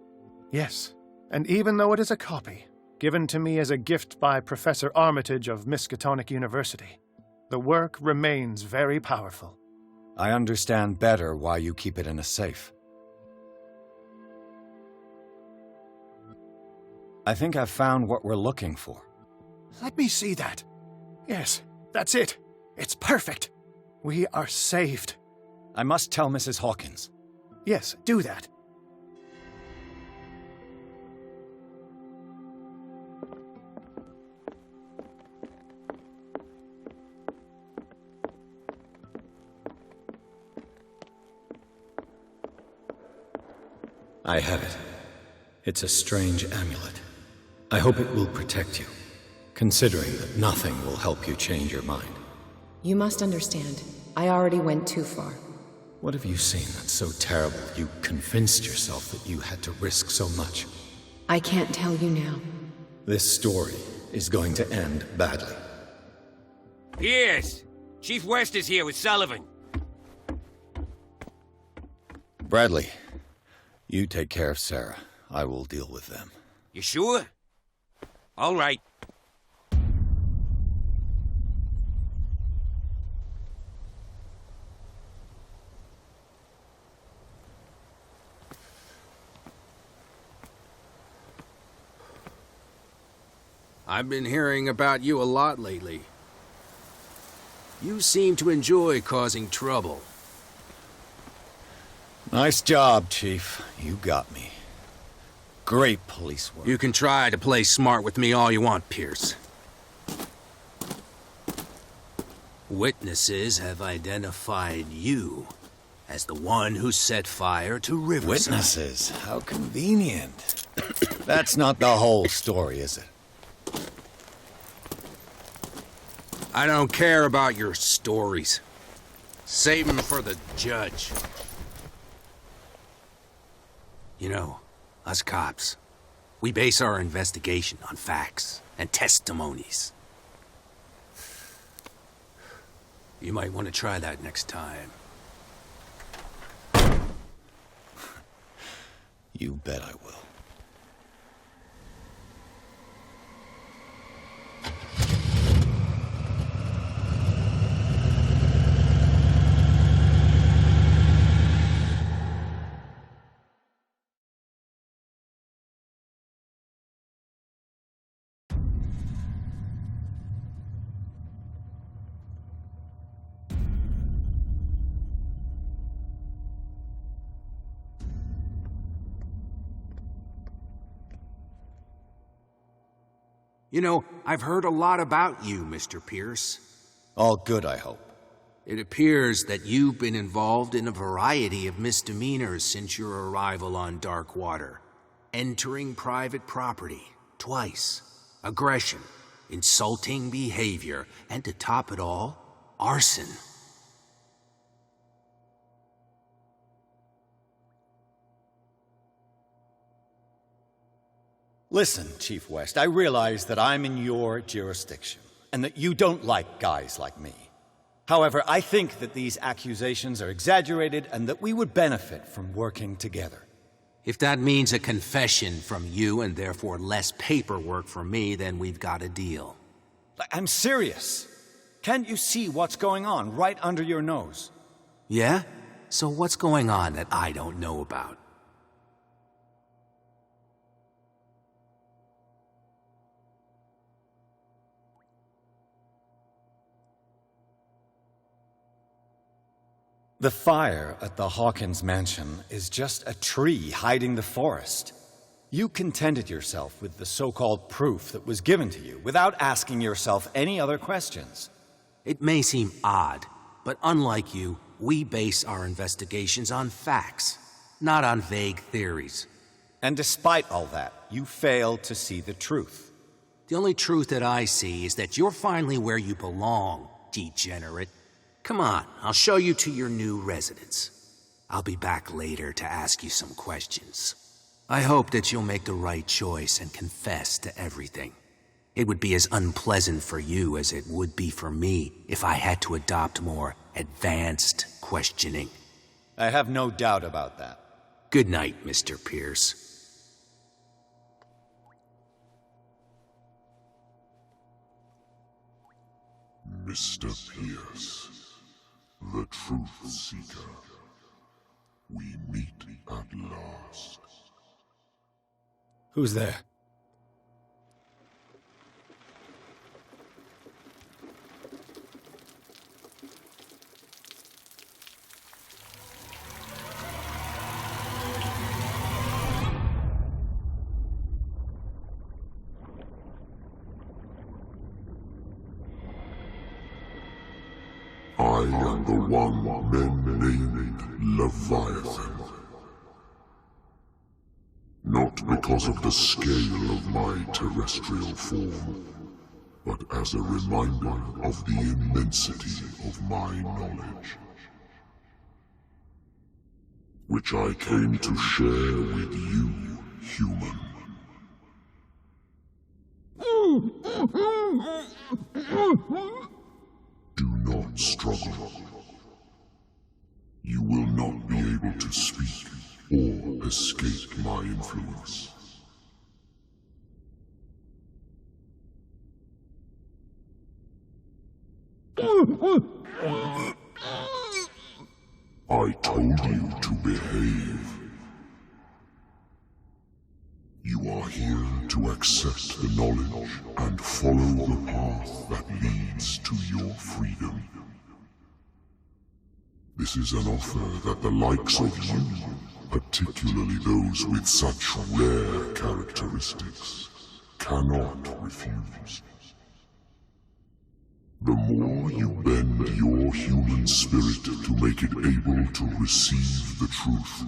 Yes, and even though it is a copy, given to me as a gift by Professor Armitage of Miskatonic University, the work remains very powerful. I understand better why you keep it in a safe. I think I've found what we're looking for. Let me see that. Yes, that's it. It's perfect. We are saved. I must tell Mrs. Hawkins. Yes, do that. I have it. It's a strange amulet. I hope it will protect you, considering that nothing will help you change your mind. You must understand, I already went too far. What have you seen that's so terrible you convinced yourself that you had to risk so much? I can't tell you now. This story is going to end badly. Pierce! Chief West is here with Sullivan. Bradley, you take care of Sarah. I will deal with them. You sure? All right. I've been hearing about you a lot lately. You seem to enjoy causing trouble. Nice job, Chief. You got me. Great police work. You can try to play smart with me all you want, Pierce. Witnesses have identified you as the one who set fire to Riverside. Witnesses? How convenient. That's not the whole story, is it? I don't care about your stories. Save them for the judge. You know, us cops, we base our investigation on facts and testimonies. You might want to try that next time. You bet I will. You know, I've heard a lot about you, Mr. Pierce. All good, I hope. It appears that you've been involved in a variety of misdemeanors since your arrival on Darkwater. Entering private property, twice. Aggression, insulting behavior, and to top it all, arson. Listen, Chief West, I realize that I'm in your jurisdiction, and that you don't like guys like me. However, I think that these accusations are exaggerated and that we would benefit from working together. If that means a confession from you and therefore less paperwork for me, then we've got a deal. I'm serious. Can't you see what's going on right under your nose? Yeah? So what's going on that I don't know about? The fire at the Hawkins mansion is just a tree hiding the forest. You contented yourself with the so-called proof that was given to you without asking yourself any other questions. It may seem odd, but unlike you, we base our investigations on facts, not on vague theories. And despite all that, you fail to see the truth. The only truth that I see is that you're finally where you belong, degenerate. Come on, I'll show you to your new residence. I'll be back later to ask you some questions. I hope that you'll make the right choice and confess to everything. It would be as unpleasant for you as it would be for me if I had to adopt more advanced questioning. I have no doubt about that. Good night, Mr. Pierce. Mr. Pierce, the Truth Seeker. We meet at last. Who's there? I am the one men named Leviathan. Not because of the scale of my terrestrial form, but as a reminder of the immensity of my knowledge, which I came to share with you, human. Do not struggle. You will not be able to speak or escape my influence. I told you to behave. You are here to accept the knowledge and follow the path that leads to your freedom. This is an offer that the likes of you, particularly those with such rare characteristics, cannot refuse. The more you bend your human spirit to make it able to receive the truth,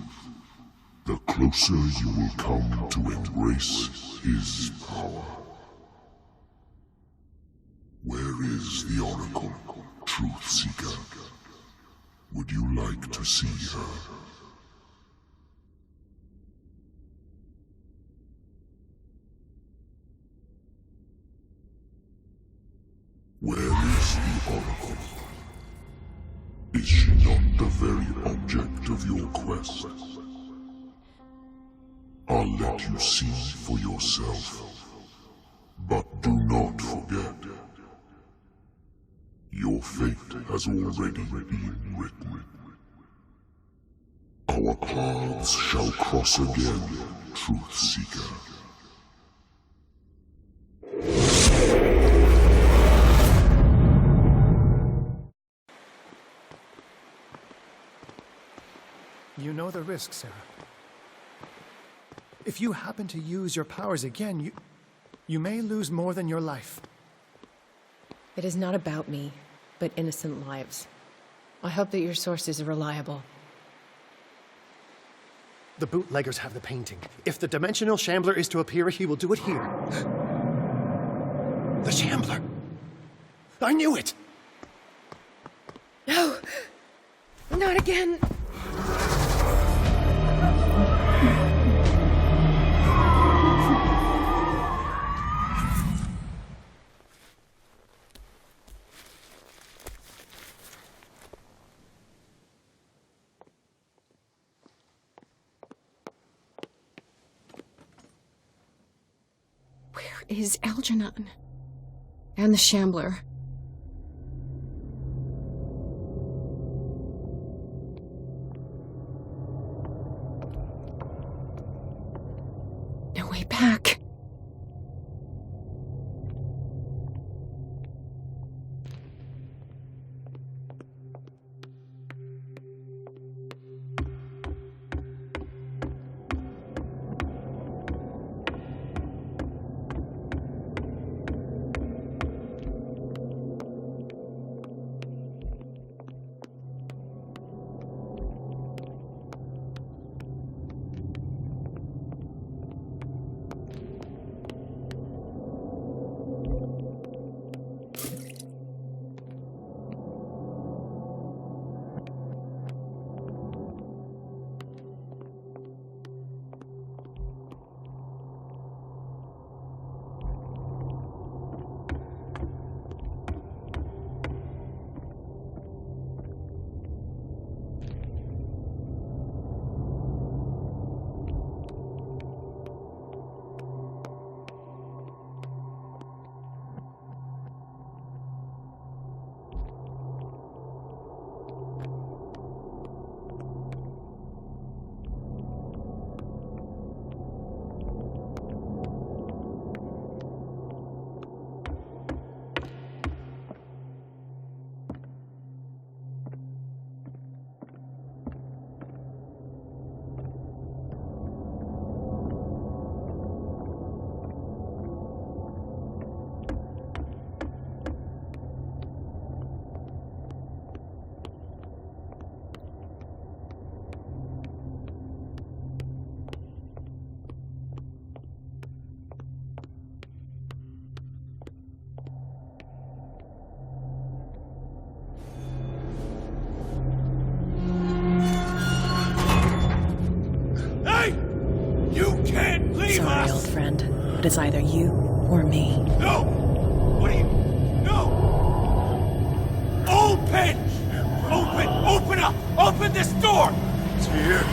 the closer you will come to embrace his power. Where is the Oracle, Truth Seeker? Would you like to see her? Where is the Oracle? Is she not the very object of your quest? I'll let you see for yourself, but do not forget, your fate has already been written. Our paths shall cross again, Truth Seeker. You know the risk, Sarah. If you happen to use your powers again, You may lose more than your life. It is not about me, but innocent lives. I hope that your sources are reliable. The bootleggers have the painting. If the dimensional shambler is to appear, he will do it here. The shambler! I knew it! No! Not again! Is Algernon and the Shambler. No way back. Sorry, old friend, but it's either you or me. No! What are you... No! Open! Open up! Open this door! It's here.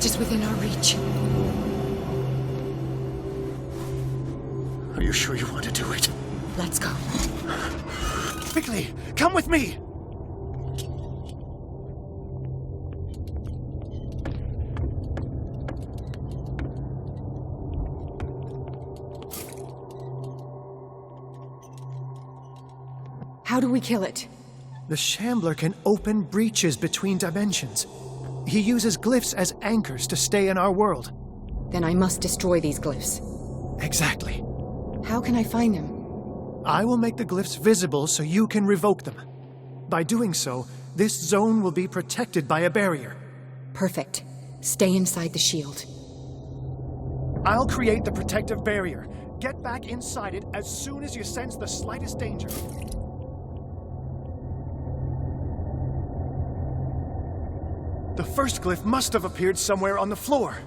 Is within our reach. Are you sure you want to do it? Let's go. Quickly, come with me! How do we kill it? The Shambler can open breaches between dimensions. He uses glyphs as anchors to stay in our world. Then I must destroy these glyphs. Exactly. How can I find them? I will make the glyphs visible so you can revoke them. By doing so, this zone will be protected by a barrier. Perfect. Stay inside the shield. I'll create the protective barrier. Get back inside it as soon as you sense the slightest danger. The first glyph must have appeared somewhere on the floor.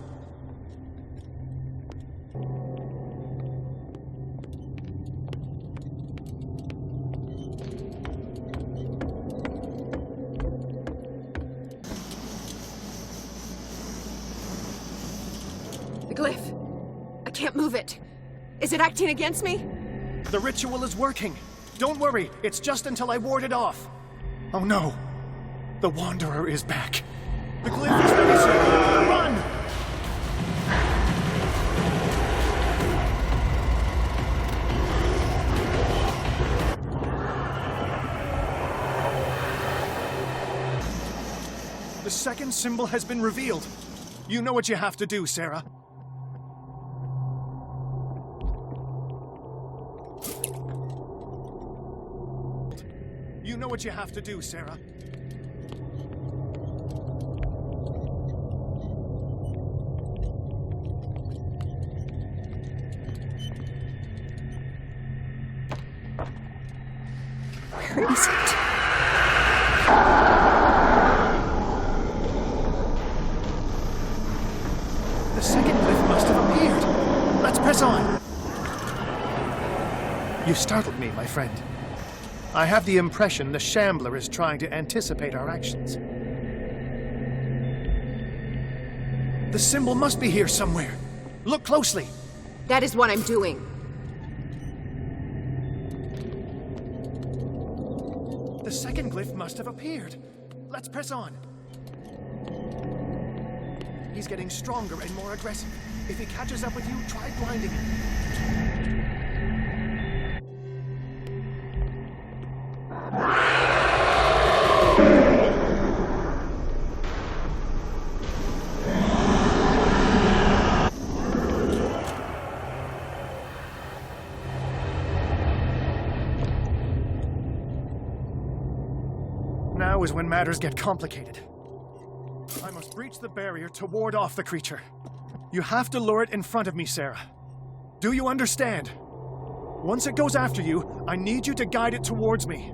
The glyph. can't move it. Is it acting against me? The ritual is working. Don't worry, it's just until I ward it off. Oh no. The Wanderer is back. The glyph is ready, sir. Run! The second symbol has been revealed. You know what you have to do, Sarah. You know what you have to do, Sarah. Where is it? The second glyph must have appeared. Let's press on. You startled me, my friend. I have the impression the Shambler is trying to anticipate our actions. The symbol must be here somewhere. Look closely. That is what I'm doing. The second glyph must have appeared. Let's press on. He's getting stronger and more aggressive. If he catches up with you, try blinding him. Now is when matters get complicated. I must breach the barrier to ward off the creature. You have to lure it in front of me, Sarah. Do you understand? Once it goes after you, I need you to guide it towards me.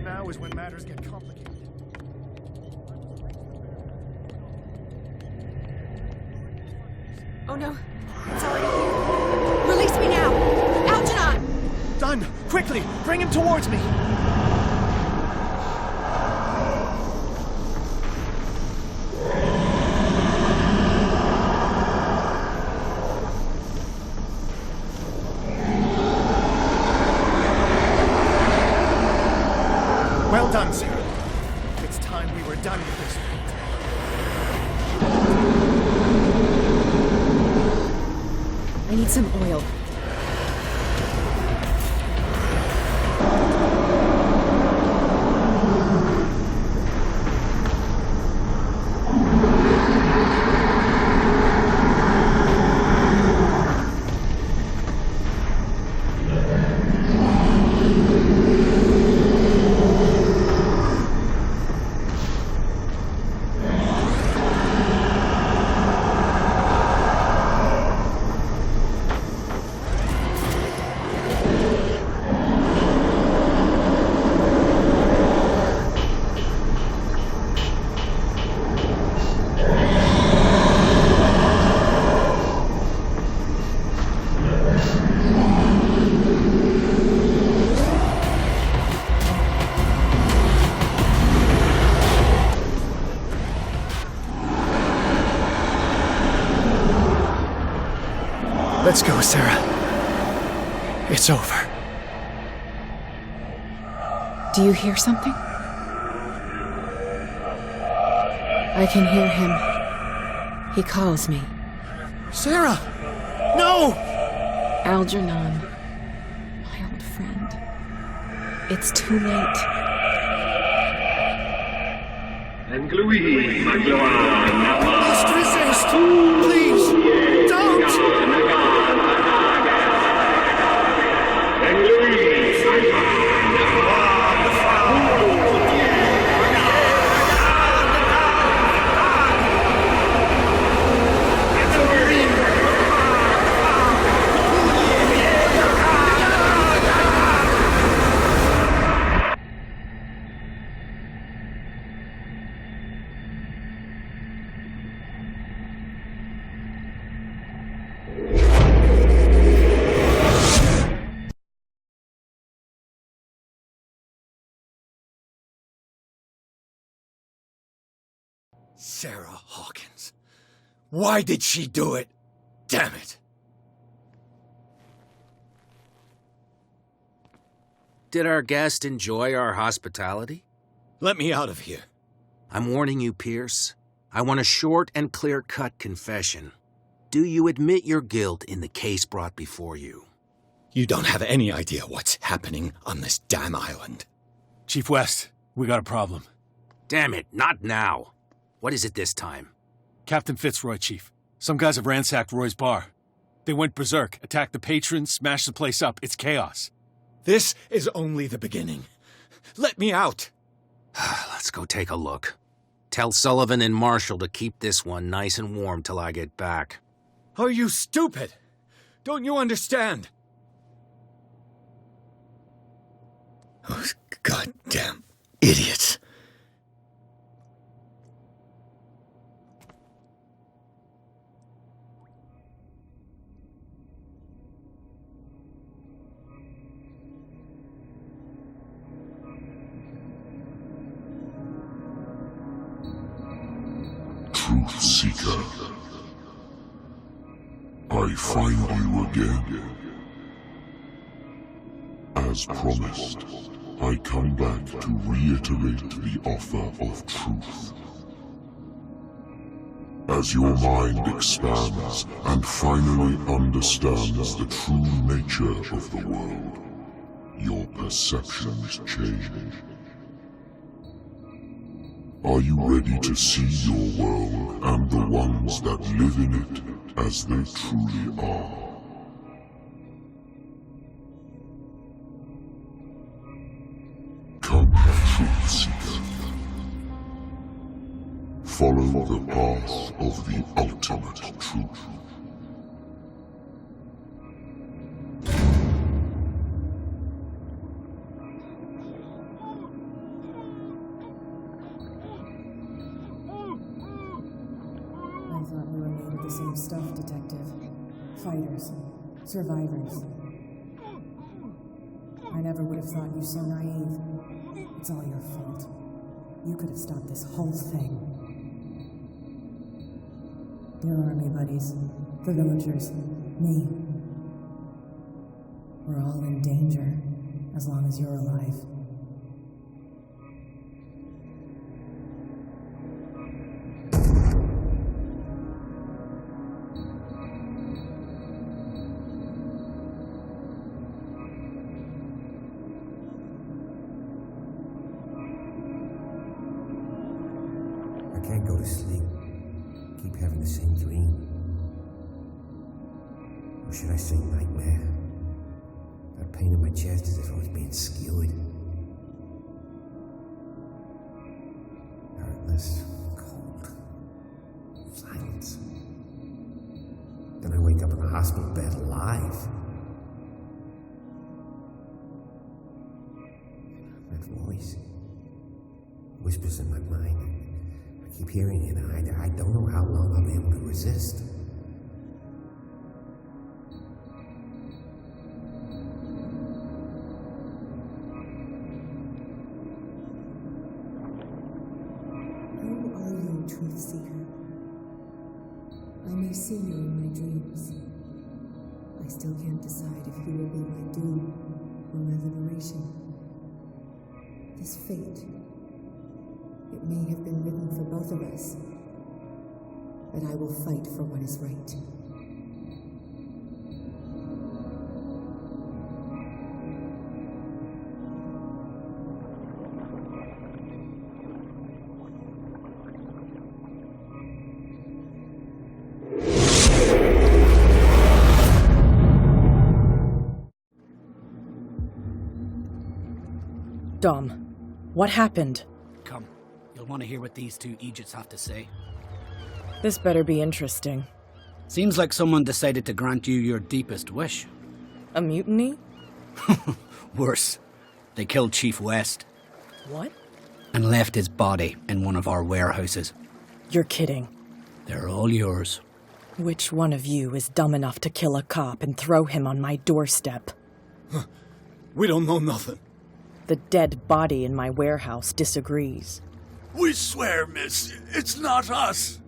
Now is when matters get complicated. Oh no, it's already here. Release me now! Algernon! Done! Quickly! Bring him towards me! Well done, Sarah. It's time we were done with this. I need some oil. Let's go, Sarah. It's over. Do you hear something? I can hear him. He calls me. Sarah! No! Algernon, my old friend. It's too late. And Louis, Must resist! Please, don't! Sarah Hawkins. Why did she do it? Damn it! Did our guest enjoy our hospitality? Let me out of here. I'm warning you, Pierce. I want a short and clear-cut confession. Do you admit your guilt in the case brought before you? You don't have any idea what's happening on this damn island. Chief West, we got a problem. Damn it, not now. What is it this time? Captain Fitzroy, Chief. Some guys have ransacked Roy's bar. They went berserk, attacked the patrons, smashed the place up. It's chaos. This is only the beginning. Let me out. Let's go take a look. Tell Sullivan and Marshall to keep this one nice and warm till I get back. Are you stupid? Don't you understand? Those goddamn idiots. Truth Seeker, I find you again. As promised, I come back to reiterate the offer of truth. As your mind expands and finally understands the true nature of the world, your perceptions change. Are you ready to see your world and the ones that live in it as they truly are? Come, Truth Seeker. Follow the path of the ultimate truth. Stuff, Detective. Fighters. Survivors. I never would have thought you so naive. It's all your fault. You could have stopped this whole thing. Your army buddies, the villagers, me. We're all in danger, as long as you're alive. Can't go to sleep. Keep having the same dream. Or should I say nightmare? That pain in my chest as if I was being skewered. Darkness, cold, silence. Then I wake up in a hospital bed alive. That voice whispers in my mind. I keep hearing it, and I don't know how long I'll be able to resist. Who are you, Truth Seeker? I may see you in my dreams. I still can't decide if you will be my doom or my liberation. This fate, it may have been written for both of us, but I will fight for what is right. Dom, what happened? Come, you'll want to hear what these two Egypts have to say. This better be interesting. Seems like someone decided to grant you your deepest wish. A mutiny? Worse. They killed Chief West. What? And left his body in one of our warehouses. You're kidding. They're all yours. Which one of you is dumb enough to kill a cop and throw him on my doorstep? We don't know nothing. The dead body in my warehouse disagrees. We swear, miss, it's not us.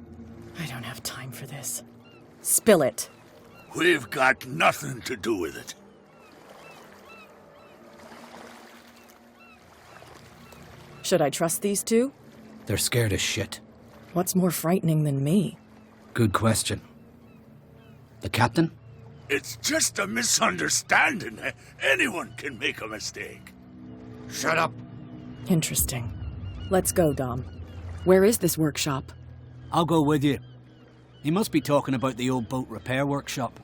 I don't have time for this. Spill it. We've got nothing to do with it. Should I trust these two? They're scared as shit. What's more frightening than me? Good question. The captain? It's just a misunderstanding. Anyone can make a mistake. Shut up. Interesting. Let's go, Dom. Where is this workshop? I'll go with you. He must be talking about the old boat repair workshop.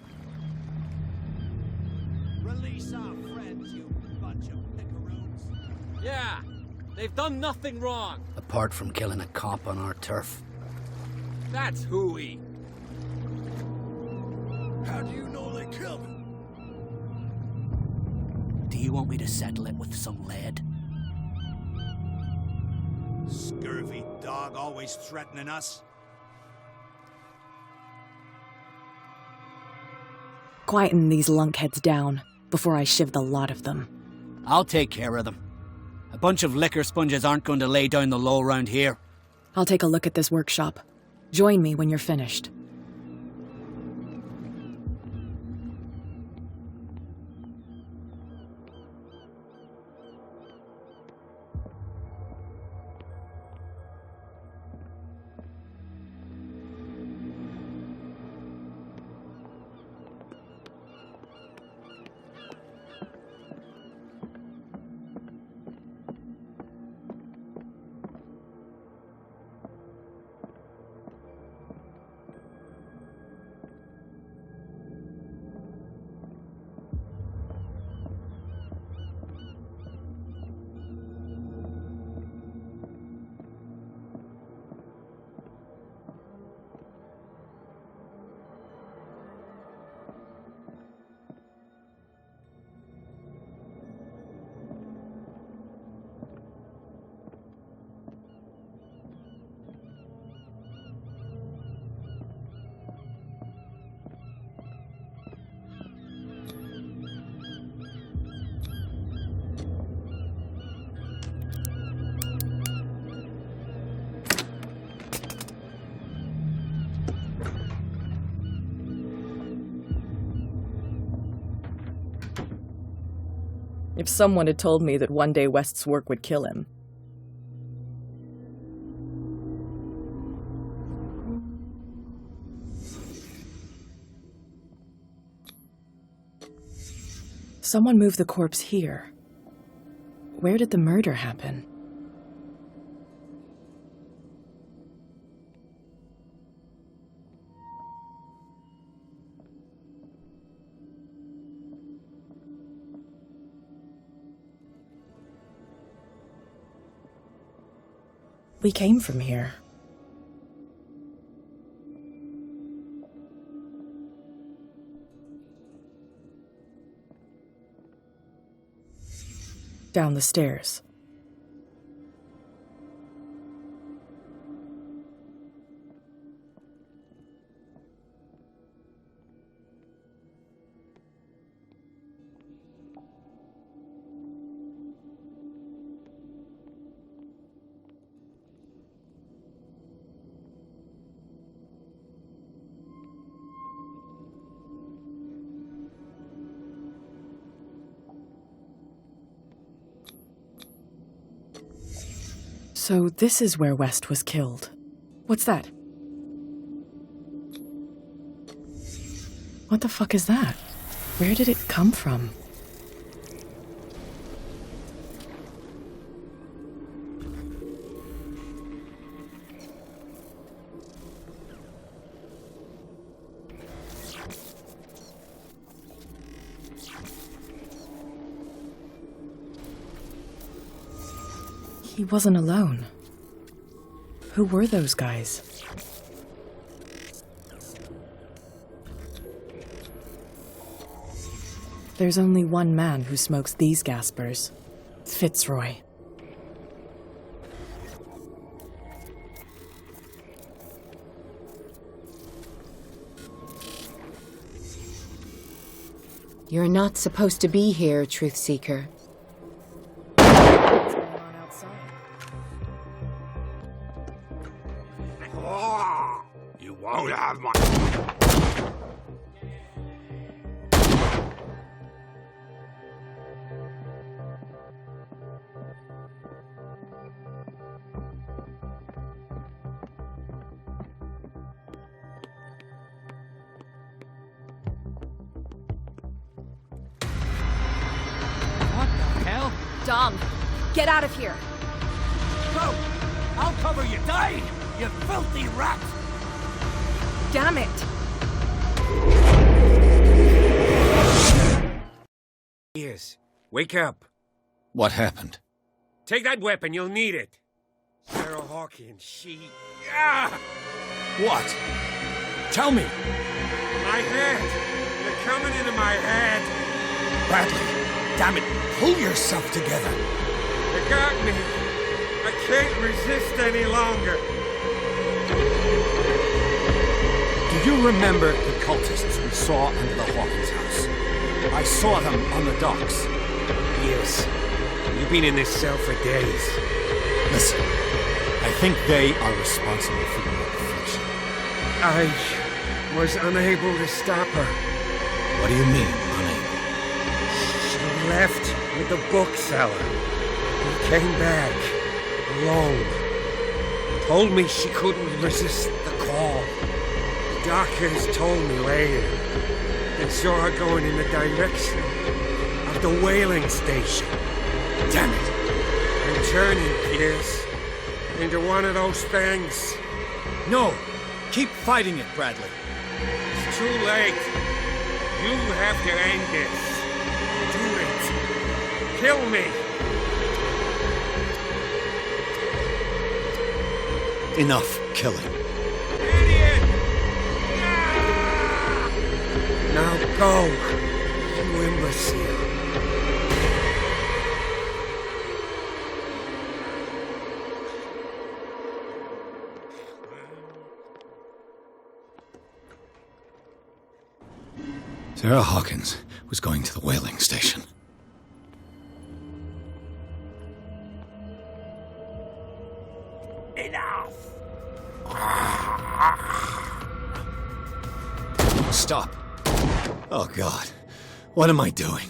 Release our friends, you bunch of pickaroons. Yeah, they've done nothing wrong. Apart from killing a cop on our turf. That's hooey. How do you know they killed him? Do you want me to settle it with some lead? Scurvy dog always threatening us. Quieten these lunkheads down before I shiv the lot of them. I'll take care of them. A bunch of liquor sponges aren't going to lay down the law round here. I'll take a look at this workshop. Join me when you're finished. If someone had told me that one day West's work would kill him. Someone moved the corpse here. Where did the murder happen? We came from here. Down the stairs. So this is where West was killed. What's that? What the fuck is that? Where did it come from? He wasn't alone. Who were those guys? There's only one man who smokes these gaspers. Fitzroy. You're not supposed to be here, Truth Seeker. won't have my... Dom, get out of here! Go! I'll cover you! Die! You filthy rat! Damn it! Yes. Wake up. What happened? Take that weapon, you'll need it. Sarah Hawkins, she... What? Tell me! My head! You're coming into my head! Bradley! Damn it! Pull yourself together! You got me! I can't resist any longer! Do you remember the cultists we saw under the Hawkins house? I saw them on the docks. Yes. You've been in this cell for days. Listen, I think they are responsible for your affliction. I was unable to stop her. What do you mean, unable? She left with the bookseller. He came back alone. Told me she couldn't resist the call. The doctors told me later they saw her going in the direction of the whaling station. Damn it! I'm turning, Pierce, into one of those things. No! Keep fighting it, Bradley. It's too late. You have to end this. Do it. Kill me. Enough killing. Idiot! Ah! Now go, you imbecile. Sarah Hawkins was going to the whaling station. Enough! Stop. Oh, God. What am I doing?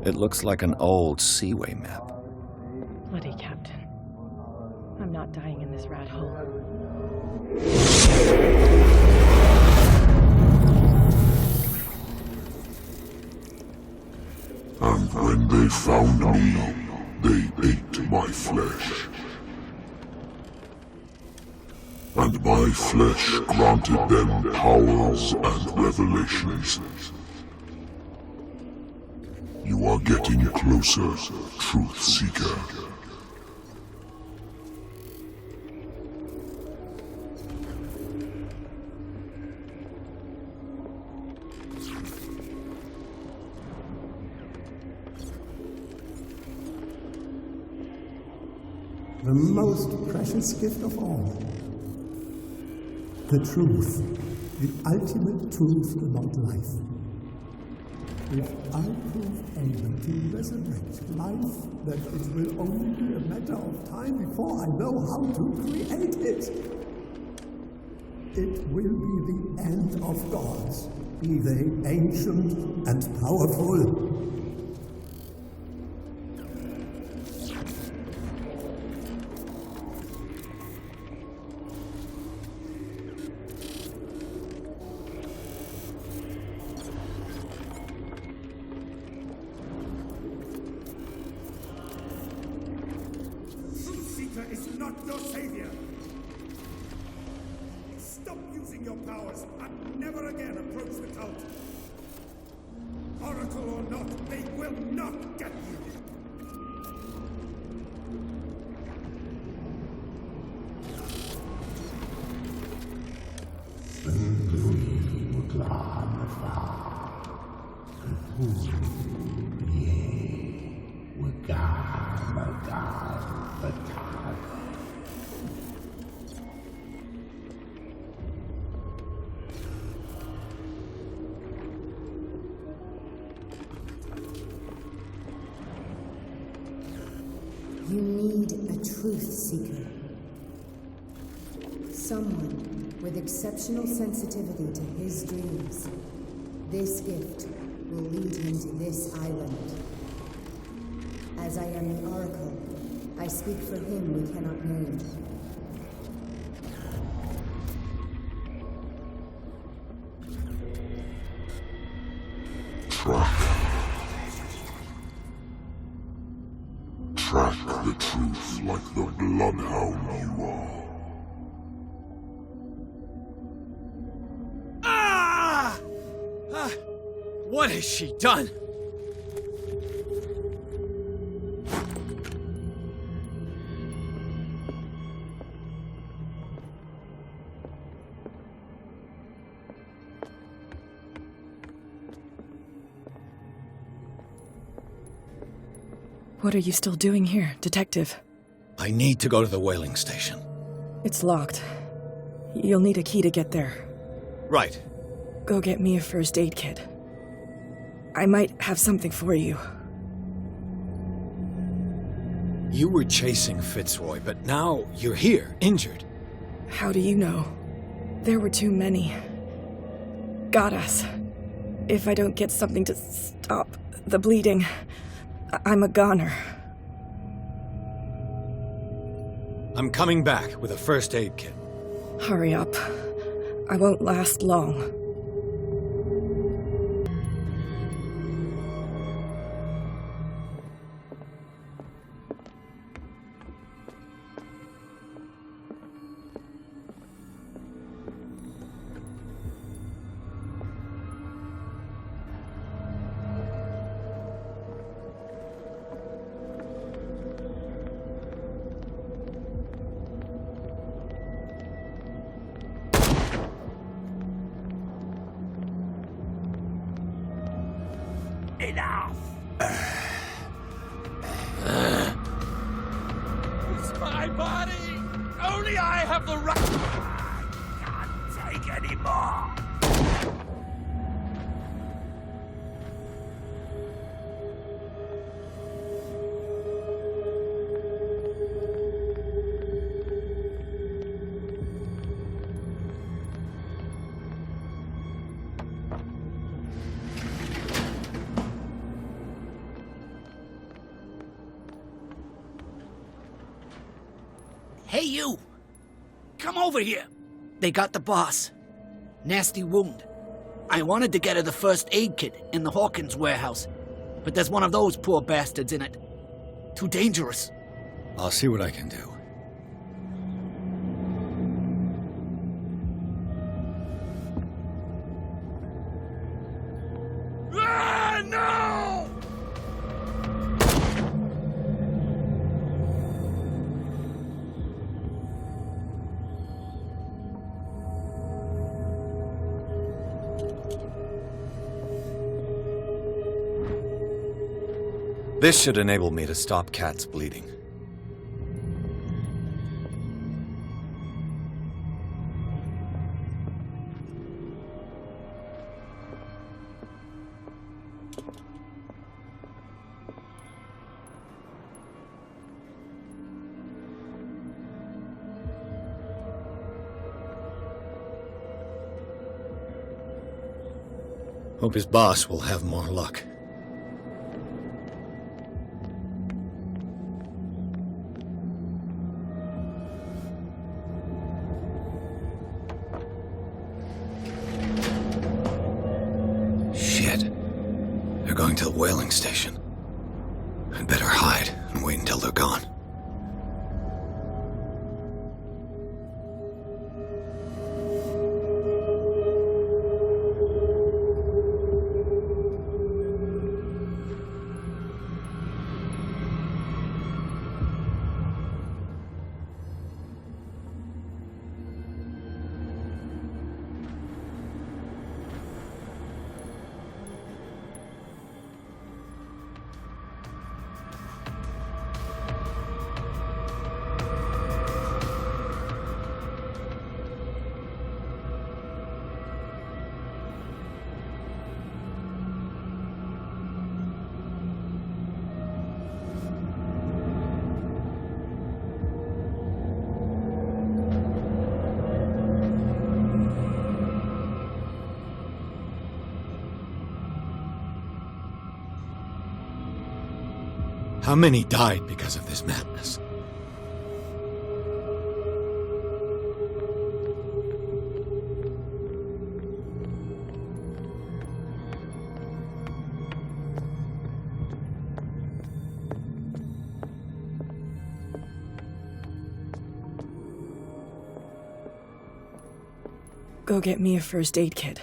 It looks like an old seaway map. Bloody Captain. I'm not dying in this rat hole. And when they found me, they ate my flesh. And my flesh granted them powers and revelations. You are getting closer, Truth Seeker. The most precious gift of all. The truth. The ultimate truth about life. If I prove able to resurrect life, then it will only be a matter of time before I know how to create it. It will be the end of gods, be they ancient and powerful. using your powers and never again approach the cult. Oracle or not, they will not get you. You need a truth seeker. Someone with exceptional sensitivity to his dreams. This gift will lead him to this island. As I am the Oracle, I speak for him we cannot name. Track the truth like the bloodhound you are. Ah! What has she done? What are you still doing here, Detective? I need to go to the whaling station. It's locked. You'll need a key to get there. Right. Go get me a first aid kit. I might have something for you. You were chasing Fitzroy, but now you're here, injured. How do you know? There were too many. Got us. If I don't get something to stop the bleeding, I'm a goner. I'm coming back with a first aid kit. Hurry up. I won't last long. Enough! It's my body! Only I have the right... I can't take any more! Hey, you! Come over here! They got the boss. Nasty wound. I wanted to get her the first aid kit in the Hawkins warehouse, but there's one of those poor bastards in it. Too dangerous. I'll see what I can do. Ah, no! This should enable me to stop Kat's bleeding. Hope his boss will have more luck. They're going to the whaling station. I'd better hide and wait until they're gone. How many died because of this madness? Go get me a first aid kit.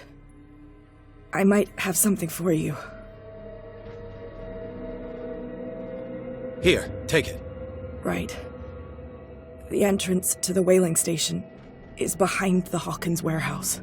I might have something for you. Here, take it. Right. The entrance to the whaling station is behind the Hawkins warehouse.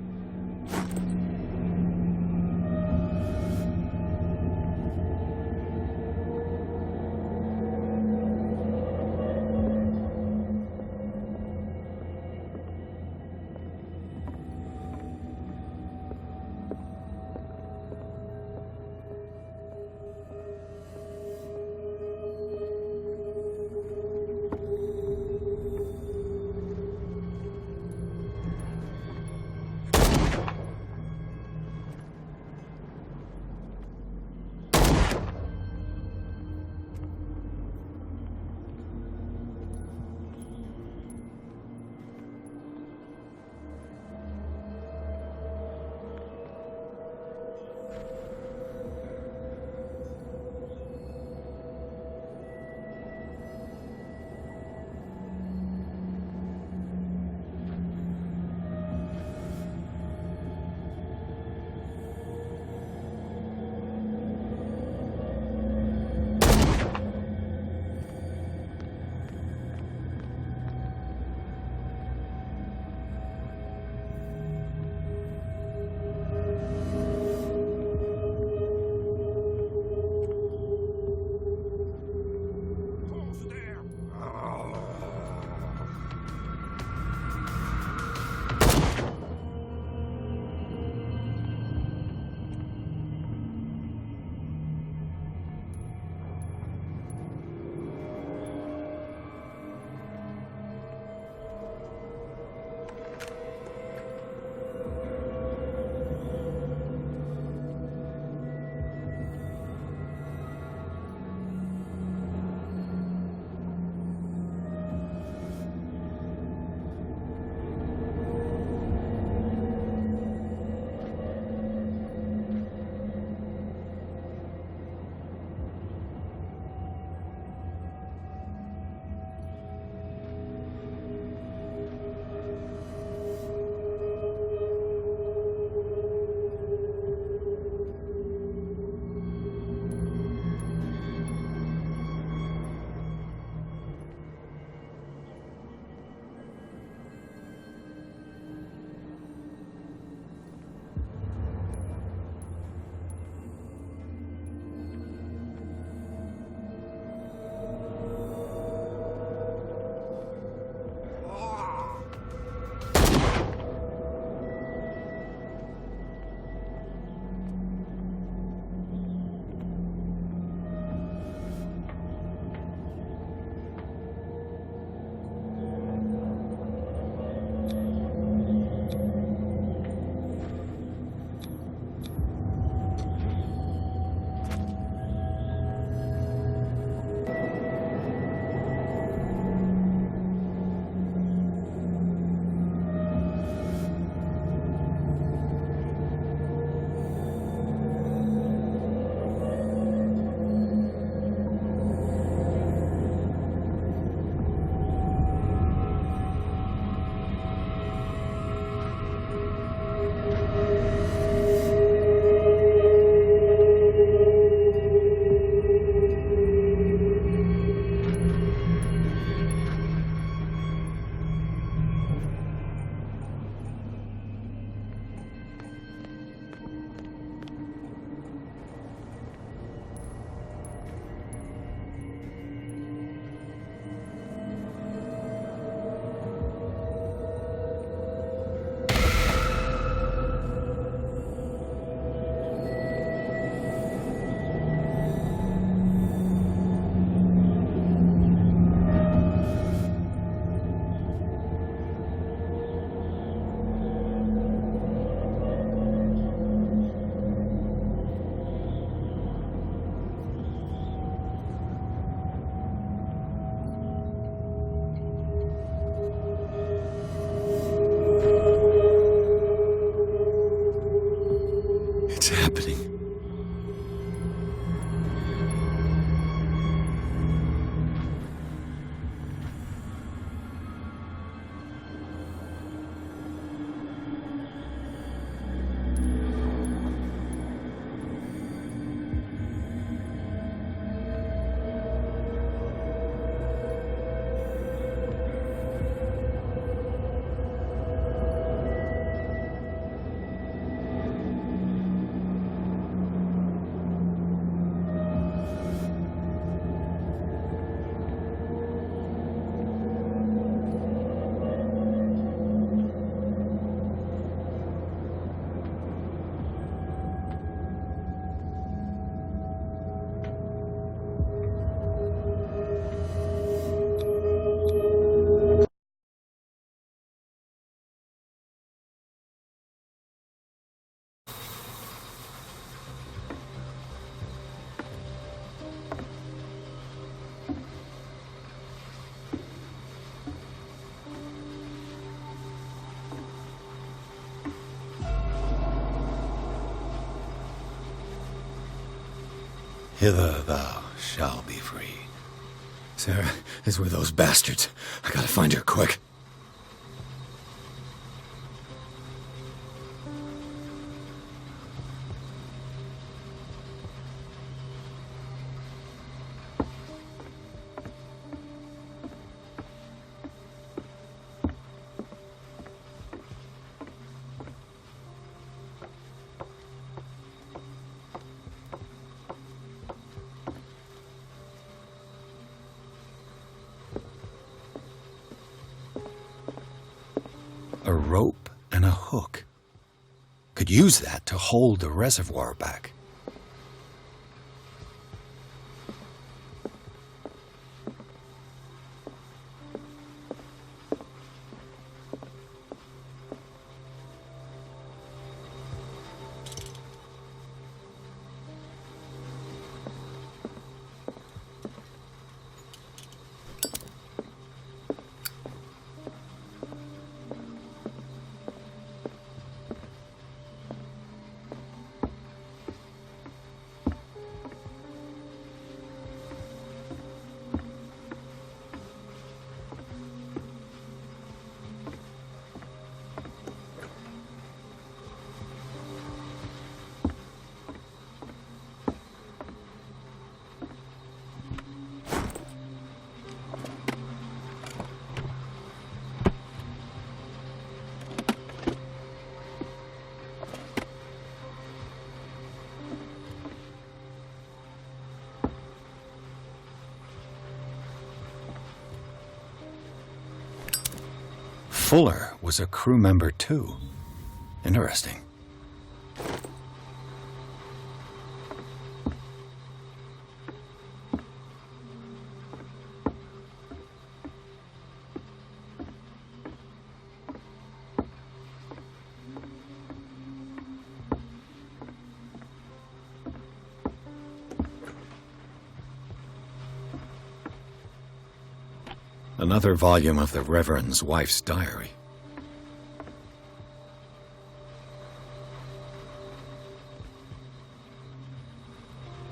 Hither thou shall be free. Sarah is with those bastards. I gotta find her quick. A rope and a hook. Could use that to hold the reservoir back. Fuller was a crew member too. Interesting. Another volume of the Reverend's wife's diary.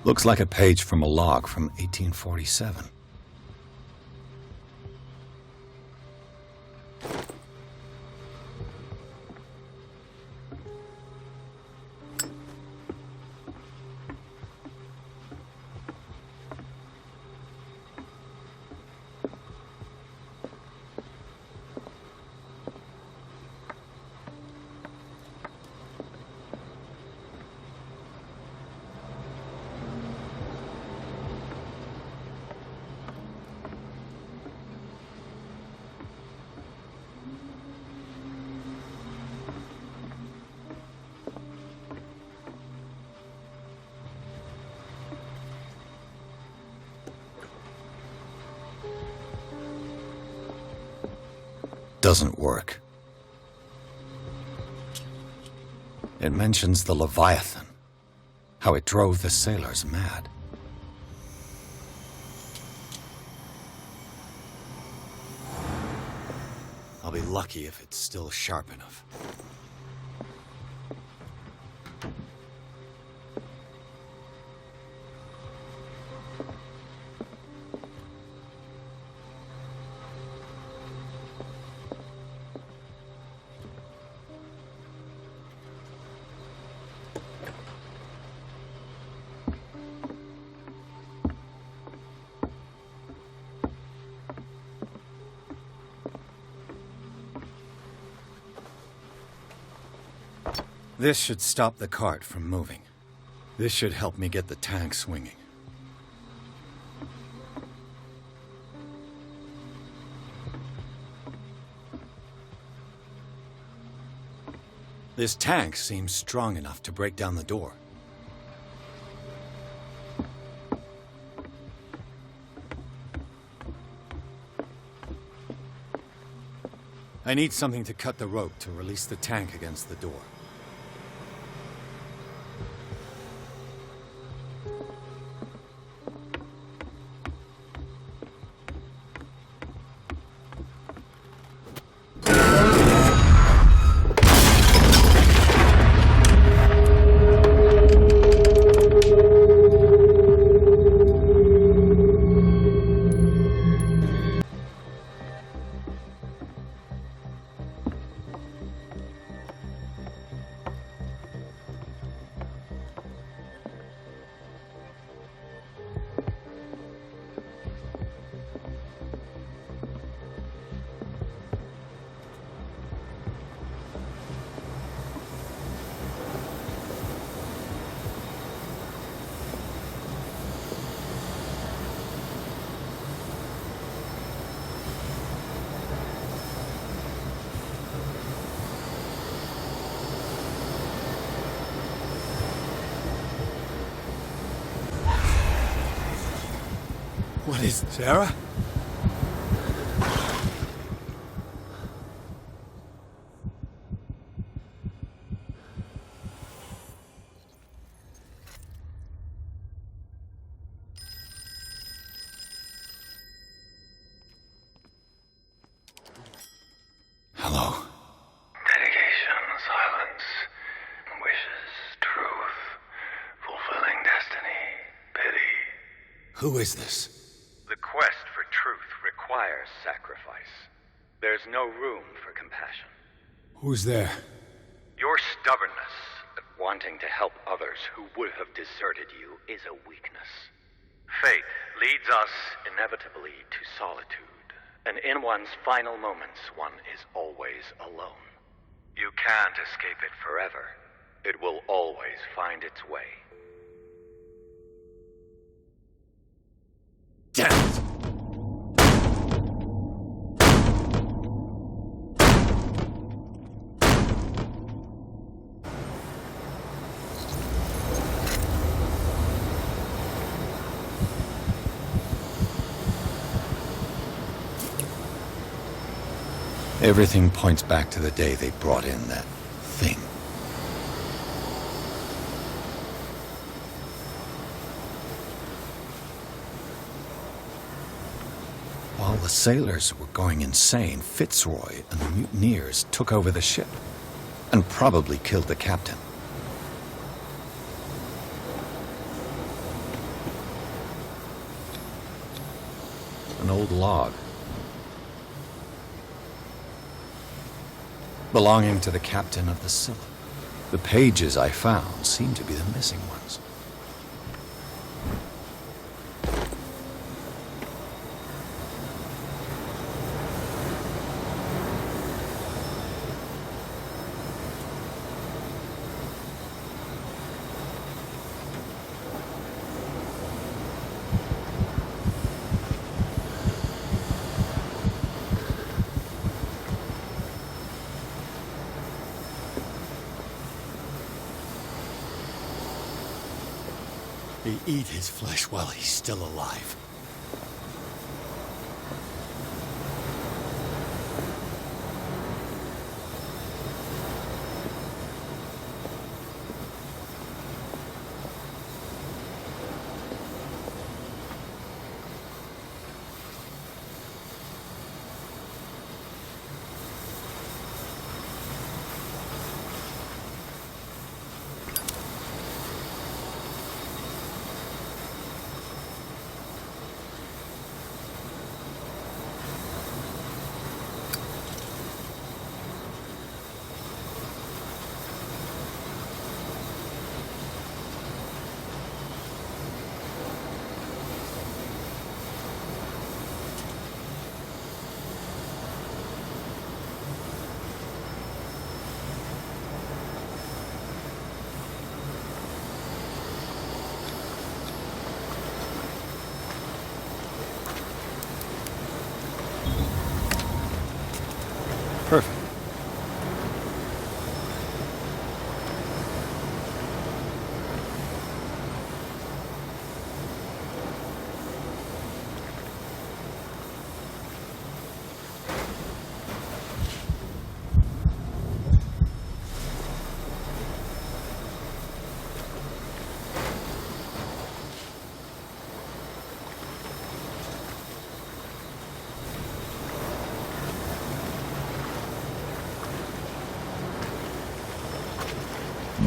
Looks like a page from a log from 1847. Doesn't work. It mentions the Leviathan, how it drove the sailors mad. I'll be lucky if it's still sharp enough. This should stop the cart from moving. This should help me get the tank swinging. This tank seems strong enough to break down the door. I need something to cut the rope to release the tank against the door. What is it, Sarah? Hello. Dedication, silence, wishes, truth, fulfilling destiny, pity. Who is this? The quest for truth requires sacrifice. There's no room for compassion. Who's there? Your stubbornness at wanting to help others who would have deserted you is a weakness. Fate leads us inevitably to solitude, and in one's final moments, one is always alone. You can't escape it forever. It will always find its way. Damn it! Everything points back to the day they brought in that thing. While the sailors were going insane, Fitzroy and the mutineers took over the ship and probably killed the captain. An old log belonging to the captain of the Scylla. The pages I found seem to be the missing ones. They eat his flesh while he's still alive. Perfect.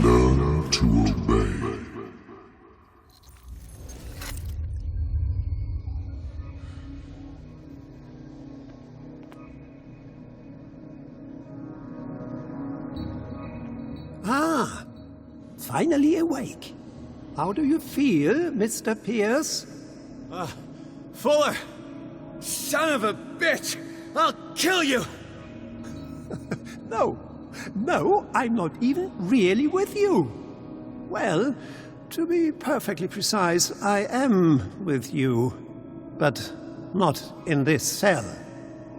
Learn to obey. Ah, finally awake. How do you feel, Mr. Pierce? Fuller! Son of a bitch! I'll kill you! No, I'm not even really with you. Well, to be perfectly precise, I am with you. But not in this cell.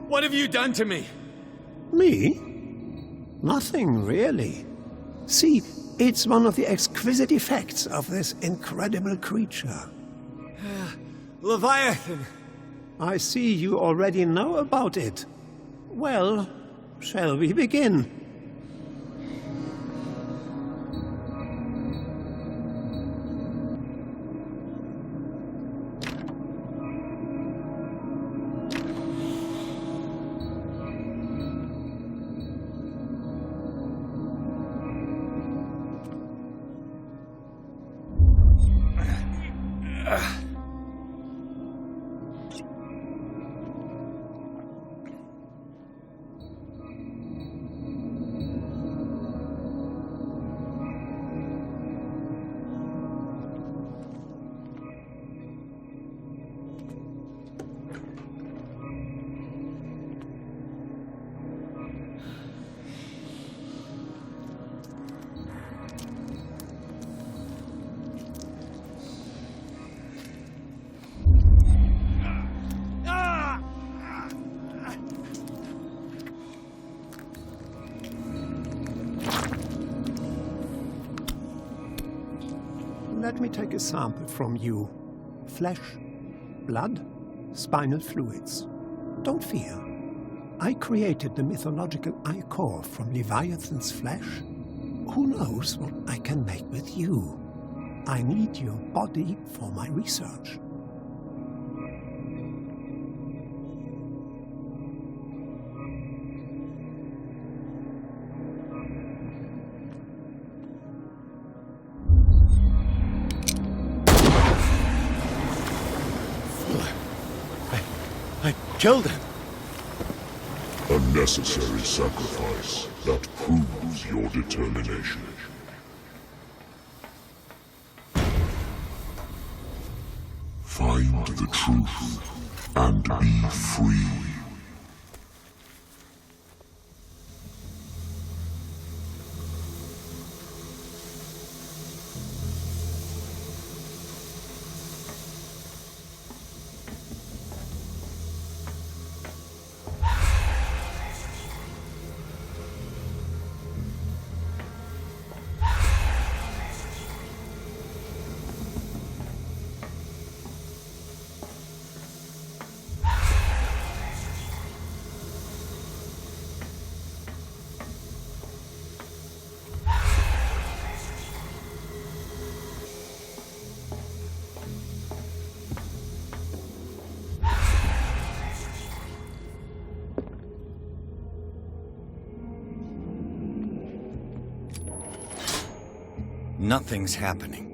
What have you done to me? Me? Nothing, really. See, it's one of the exquisite effects of this incredible creature. Leviathan! I see you already know about it. Well, shall we begin? Let me take a sample from you. Flesh, blood, spinal fluids. Don't fear. I created the mythological ichor from Leviathan's flesh. Who knows what I can make with you? I need your body for my research. Killed him. A necessary sacrifice that proves your determination. Find the truth and be free. Nothing's happening.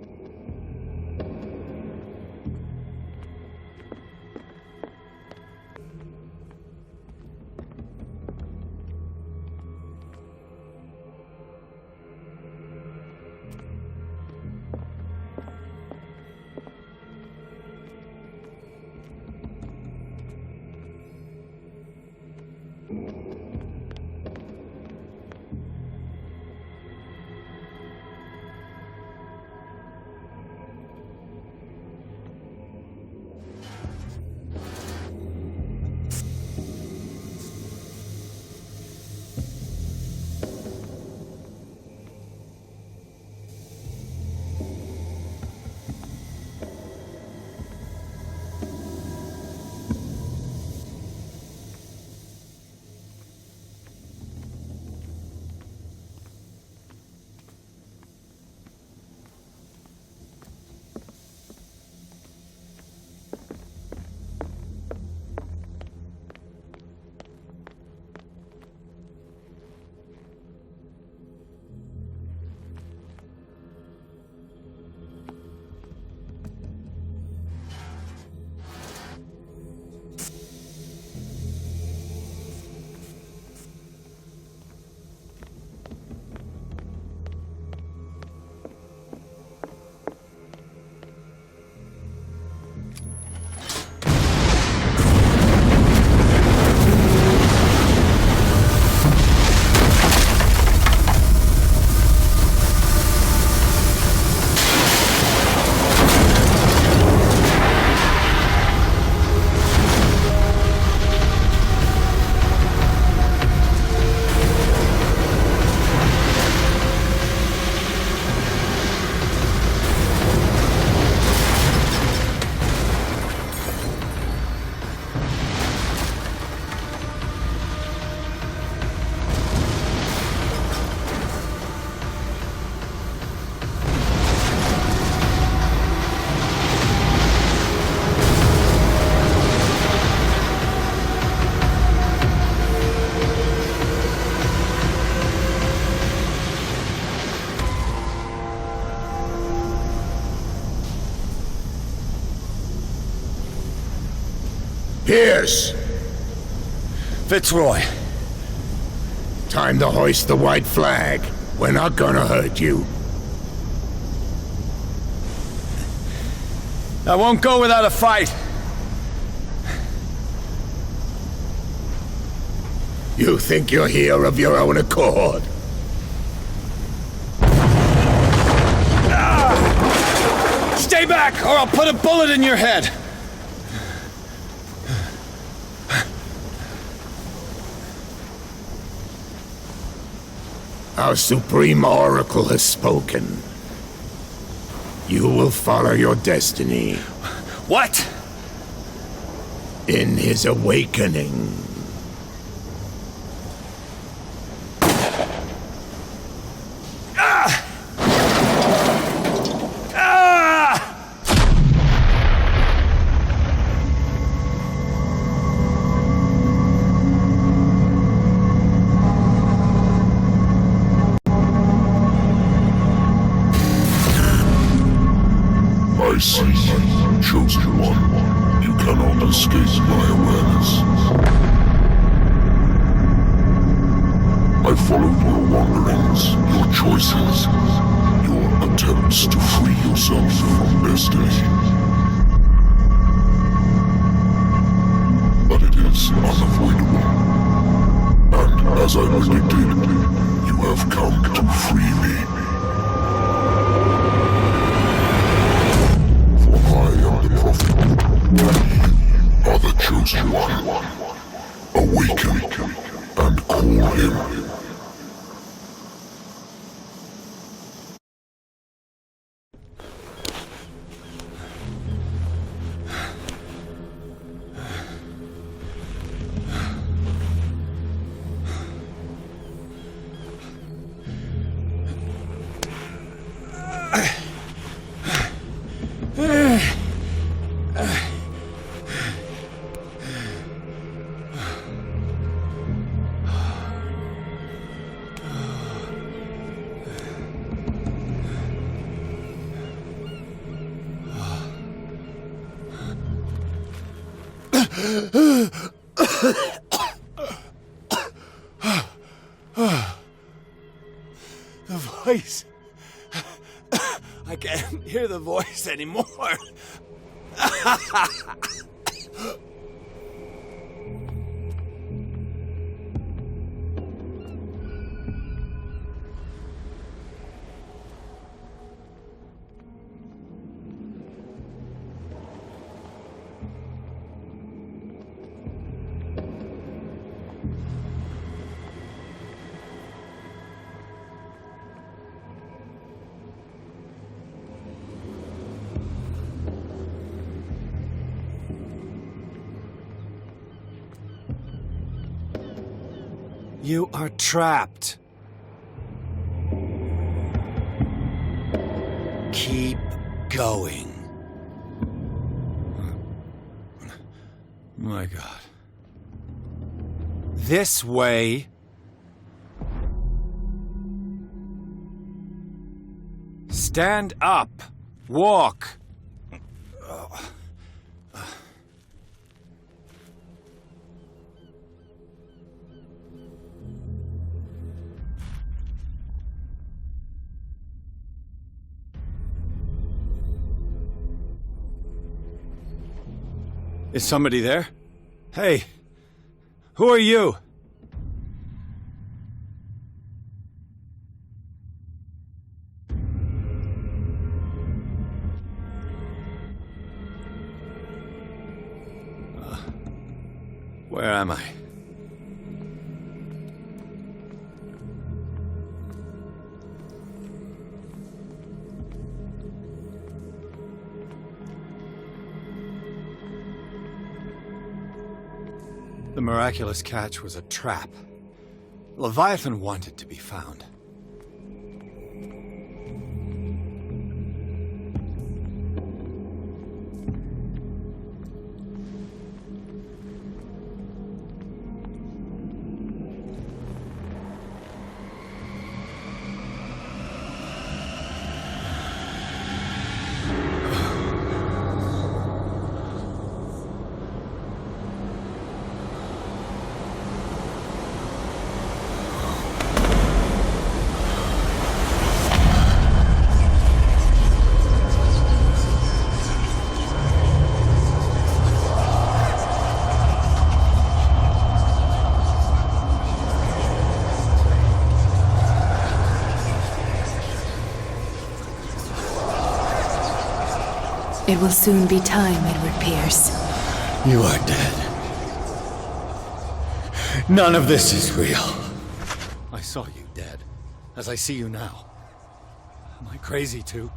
Pierce! Fitzroy. Time to hoist the white flag. We're not gonna hurt you. I won't go without a fight. You think you're here of your own accord? Stay back, or I'll put a bullet in your head! Our Supreme Oracle has spoken. You will follow your destiny. What? In his awakening. I see you, chosen one. You cannot escape my awareness. I followed your wanderings, your choices, your attempts to free yourself from destiny. But it is unavoidable. And as I predicted, you have come to free me. You are the chosen one. Awaken and call him. The voice. I can't hear the voice anymore. You are trapped. Keep going. My God. This way. Stand up. Walk. Is somebody there? Hey, who are you? Where am I? The miraculous catch was a trap. Leviathan wanted to be found. It will soon be time, Edward Pierce. You are dead. None of this is real. I saw you dead, as I see you now. Am I crazy too?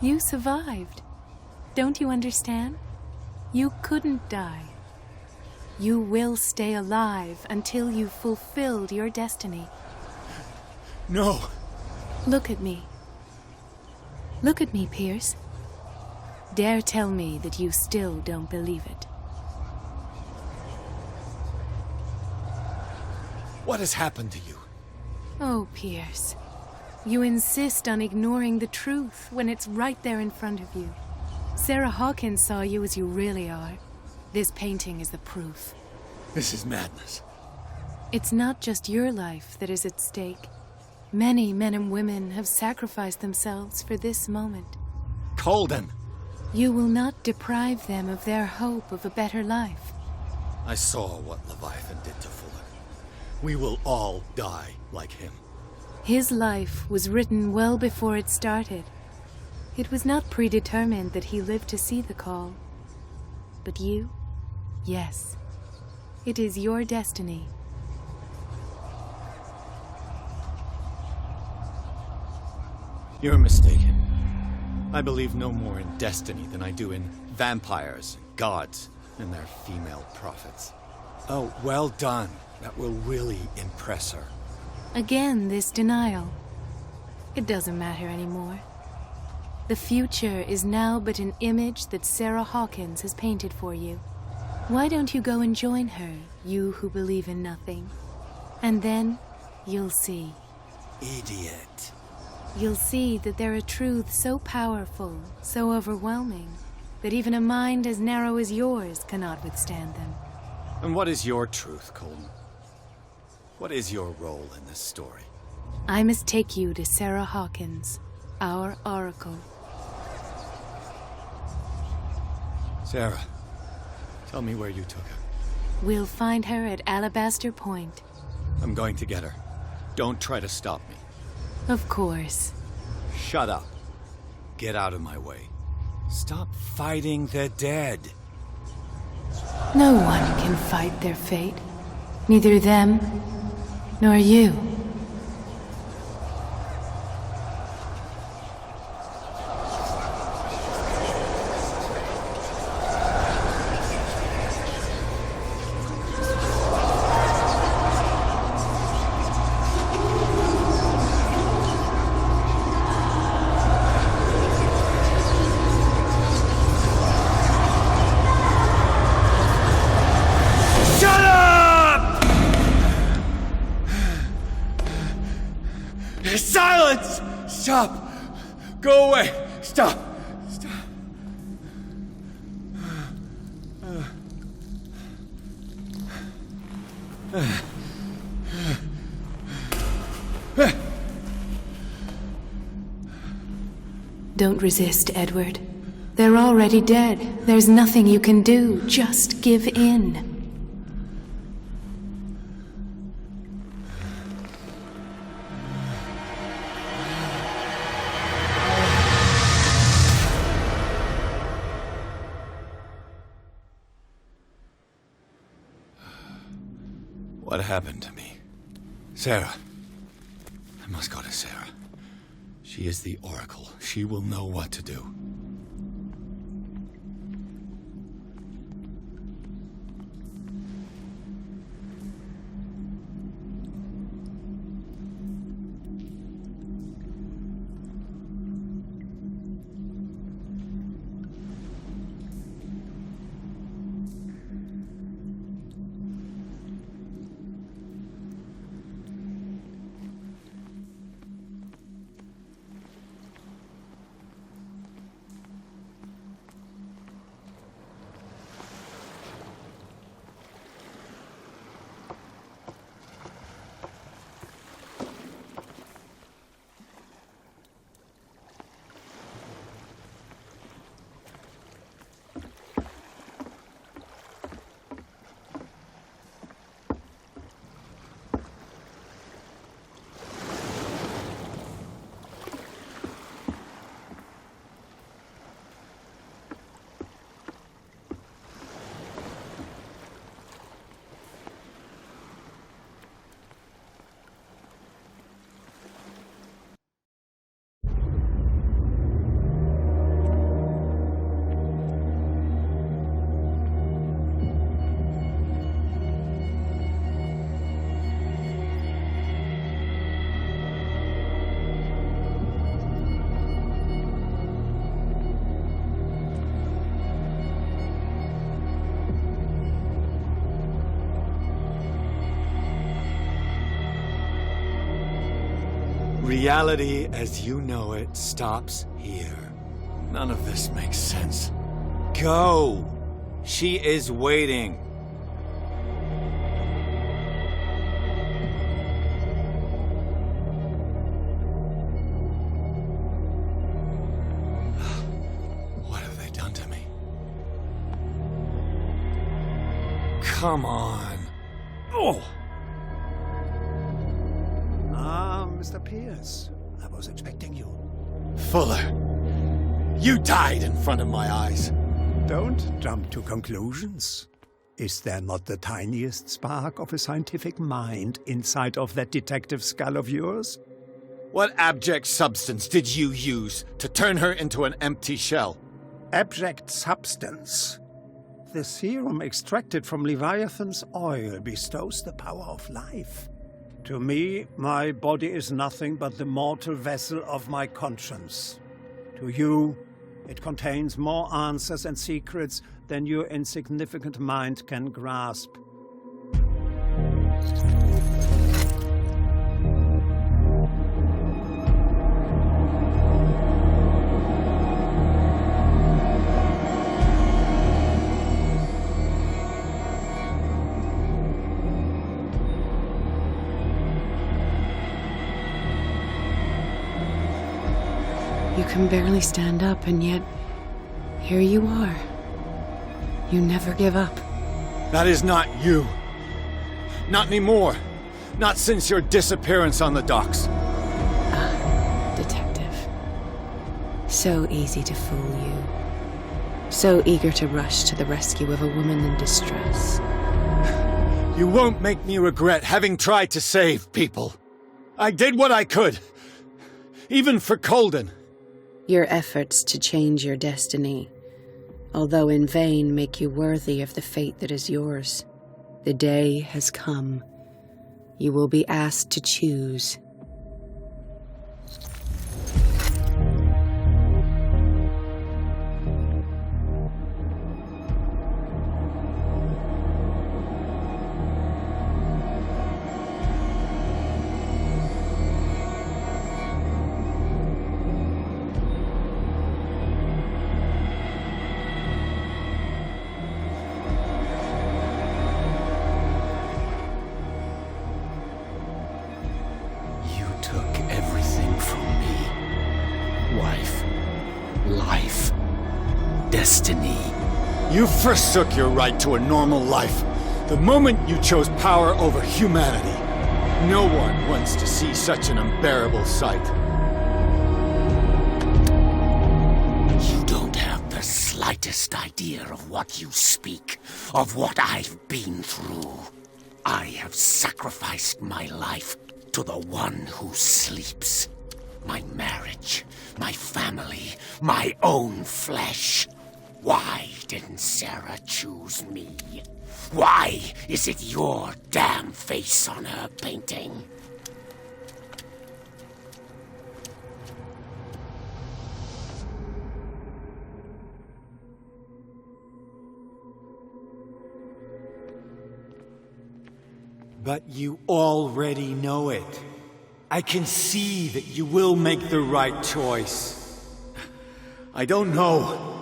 You survived. Don't you understand? You couldn't die. You will stay alive until you've fulfilled your destiny. No. Look at me. Look at me, Pierce. Dare tell me that you still don't believe it. What has happened to you? Oh, Pierce. You insist on ignoring the truth when it's right there in front of you. Sarah Hawkins saw you as you really are. This painting is the proof. This is madness. It's not just your life that is at stake. Many men and women have sacrificed themselves for this moment. Colden! You will not deprive them of their hope of a better life. I saw what Leviathan did to Fuller. We will all die like him. His life was written well before it started. It was not predetermined that he lived to see the call. But you? Yes. It is your destiny. You're mistaken. I believe no more in destiny than I do in vampires, gods, and their female prophets. Oh, well done. That will really impress her. Again, this denial. It doesn't matter anymore. The future is now but an image that Sarah Hawkins has painted for you. Why don't you go and join her, you who believe in nothing? And then, you'll see. Idiot. You'll see that there are truths so powerful, so overwhelming, that even a mind as narrow as yours cannot withstand them. And what is your truth, Colden? What is your role in this story? I must take you to Sarah Hawkins, our oracle. Sarah, tell me where you took her. We'll find her at Alabaster Point. I'm going to get her. Don't try to stop me. Of course. Shut up. Get out of my way. Stop fighting the dead. No one can fight their fate. Neither them, nor you. Silence! Stop! Go away! Stop! Stop! Don't resist, Edward. They're already dead. There's nothing you can do. Just give in. What happened to me? Sarah. I must go to Sarah. She is the Oracle. She will know what to do. Reality as you know it stops here. None of this makes sense. Go! She is waiting. What have they done to me? Come on. Oh! Mr. Pierce, I was expecting you. Fuller, you died in front of my eyes. Don't jump to conclusions. Is there not the tiniest spark of a scientific mind inside of that detective skull of yours? What abject substance did you use to turn her into an empty shell? Abject substance? The serum extracted from Leviathan's oil bestows the power of life. To me, my body is nothing but the mortal vessel of my conscience. To you, it contains more answers and secrets than your insignificant mind can grasp. You can barely stand up, and yet, here you are. You never give up. That is not you. Not anymore. Not since your disappearance on the docks. Detective. So easy to fool you. So eager to rush to the rescue of a woman in distress. You won't make me regret having tried to save people. I did what I could. Even for Colden. Your efforts to change your destiny, although in vain, make you worthy of the fate that is yours. The day has come. You will be asked to choose. Destiny. You forsook your right to a normal life the moment you chose power over humanity. No one wants to see such an unbearable sight. You don't have the slightest idea of what you speak, of what I've been through. I have sacrificed my life to the one who sleeps. My marriage, my family, my own flesh. Why didn't Sarah choose me? Why is it your damn face on her painting? But you already know it. I can see that you will make the right choice. I don't know.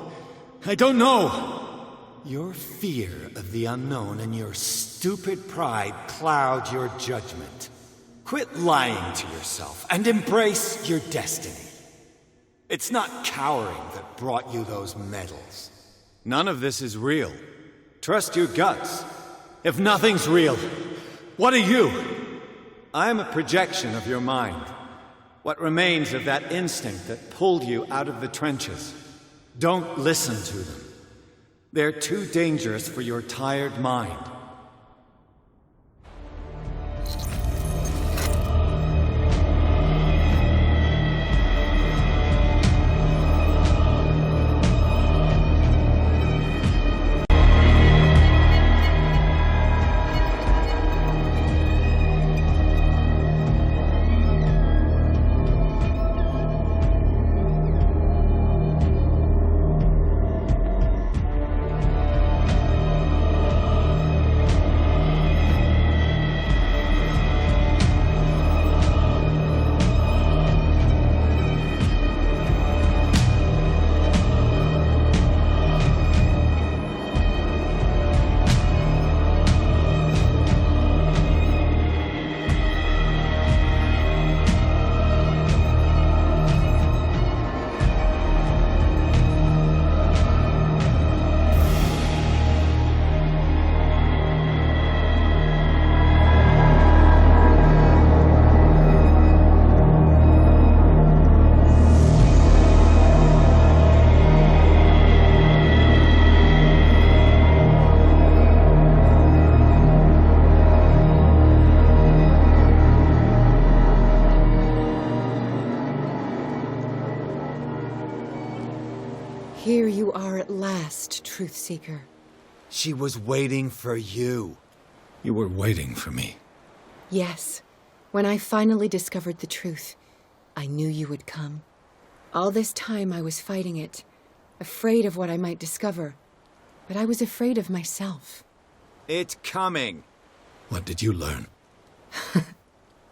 Your fear of the unknown and your stupid pride cloud your judgment. Quit lying to yourself and embrace your destiny. It's not cowering that brought you those medals. None of this is real. Trust your guts. If nothing's real, what are you? I am a projection of your mind. What remains of that instinct that pulled you out of the trenches. Don't listen to them. They're too dangerous for your tired mind. Here you are at last, Truth Seeker. She was waiting for you. You were waiting for me. Yes. When I finally discovered the truth, I knew you would come. All this time I was fighting it, afraid of what I might discover. But I was afraid of myself. It's coming. What did you learn?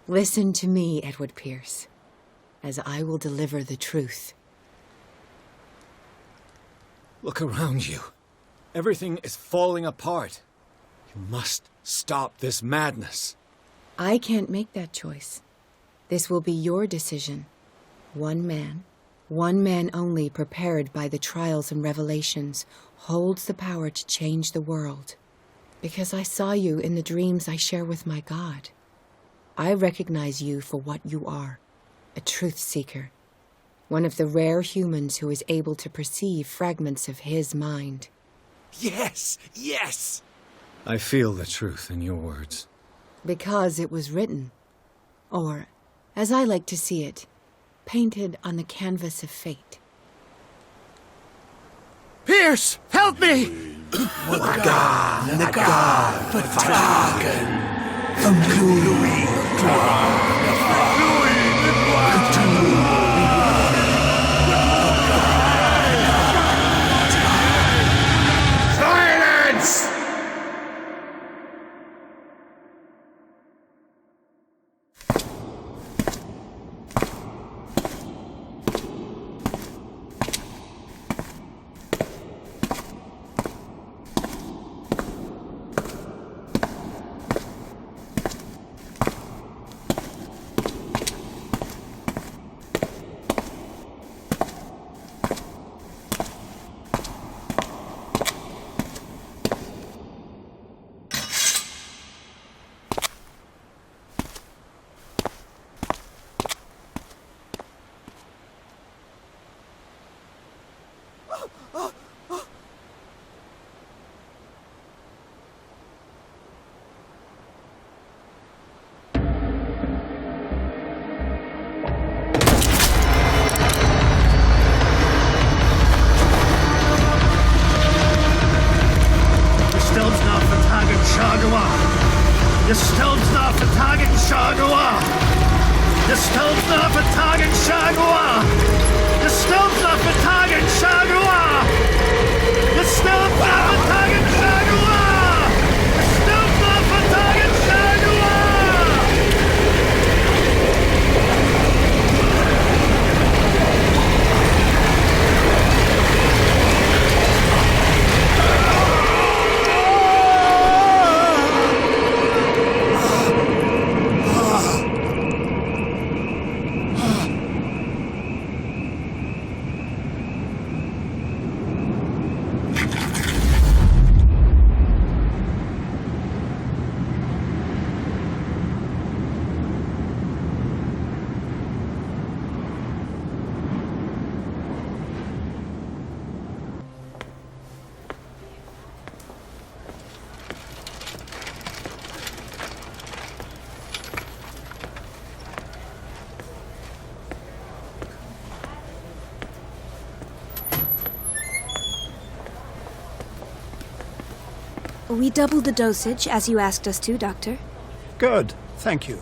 Listen to me, Edward Pierce, as I will deliver the truth. Look around you. Everything is falling apart. You must stop this madness. I can't make that choice. This will be your decision. One man only prepared by the trials and revelations, holds the power to change the world. Because I saw you in the dreams I share with my God. I recognize you for what you are, a truth seeker. One of the rare humans who is able to perceive fragments of his mind. Yes! Yes! I feel the truth in your words. Because it was written. Or, as I like to see it, painted on the canvas of fate. Pierce! Help me! The God, vertragen, vom Cthulhu, Silence! We doubled the dosage, as you asked us to, Doctor. Good, thank you.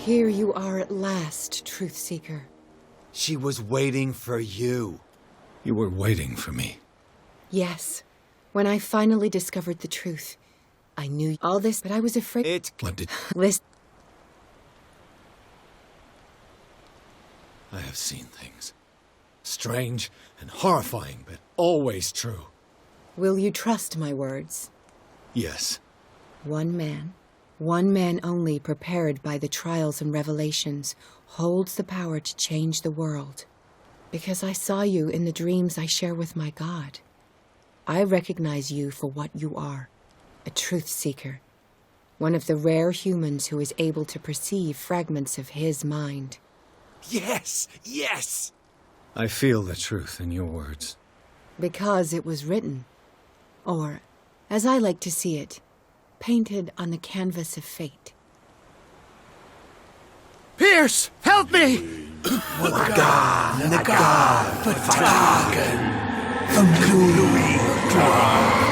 Here you are at last, Truth Seeker. She was waiting for you. You were waiting for me. Yes. When I finally discovered the truth, I knew all this, but I was afraid. What did... Listen. I have seen things. Strange and horrifying, but always true. Will you trust my words? Yes. One man only prepared by the trials and revelations, holds the power to change the world. Because I saw you in the dreams I share with my God. I recognize you for what you are, a truth seeker. One of the rare humans who is able to perceive fragments of his mind. Yes! Yes! I feel the truth in your words. Because it was written. Or, as I like to see it, painted on the canvas of fate. Pierce! Help me! The God, the Dragon, the Cthulhu.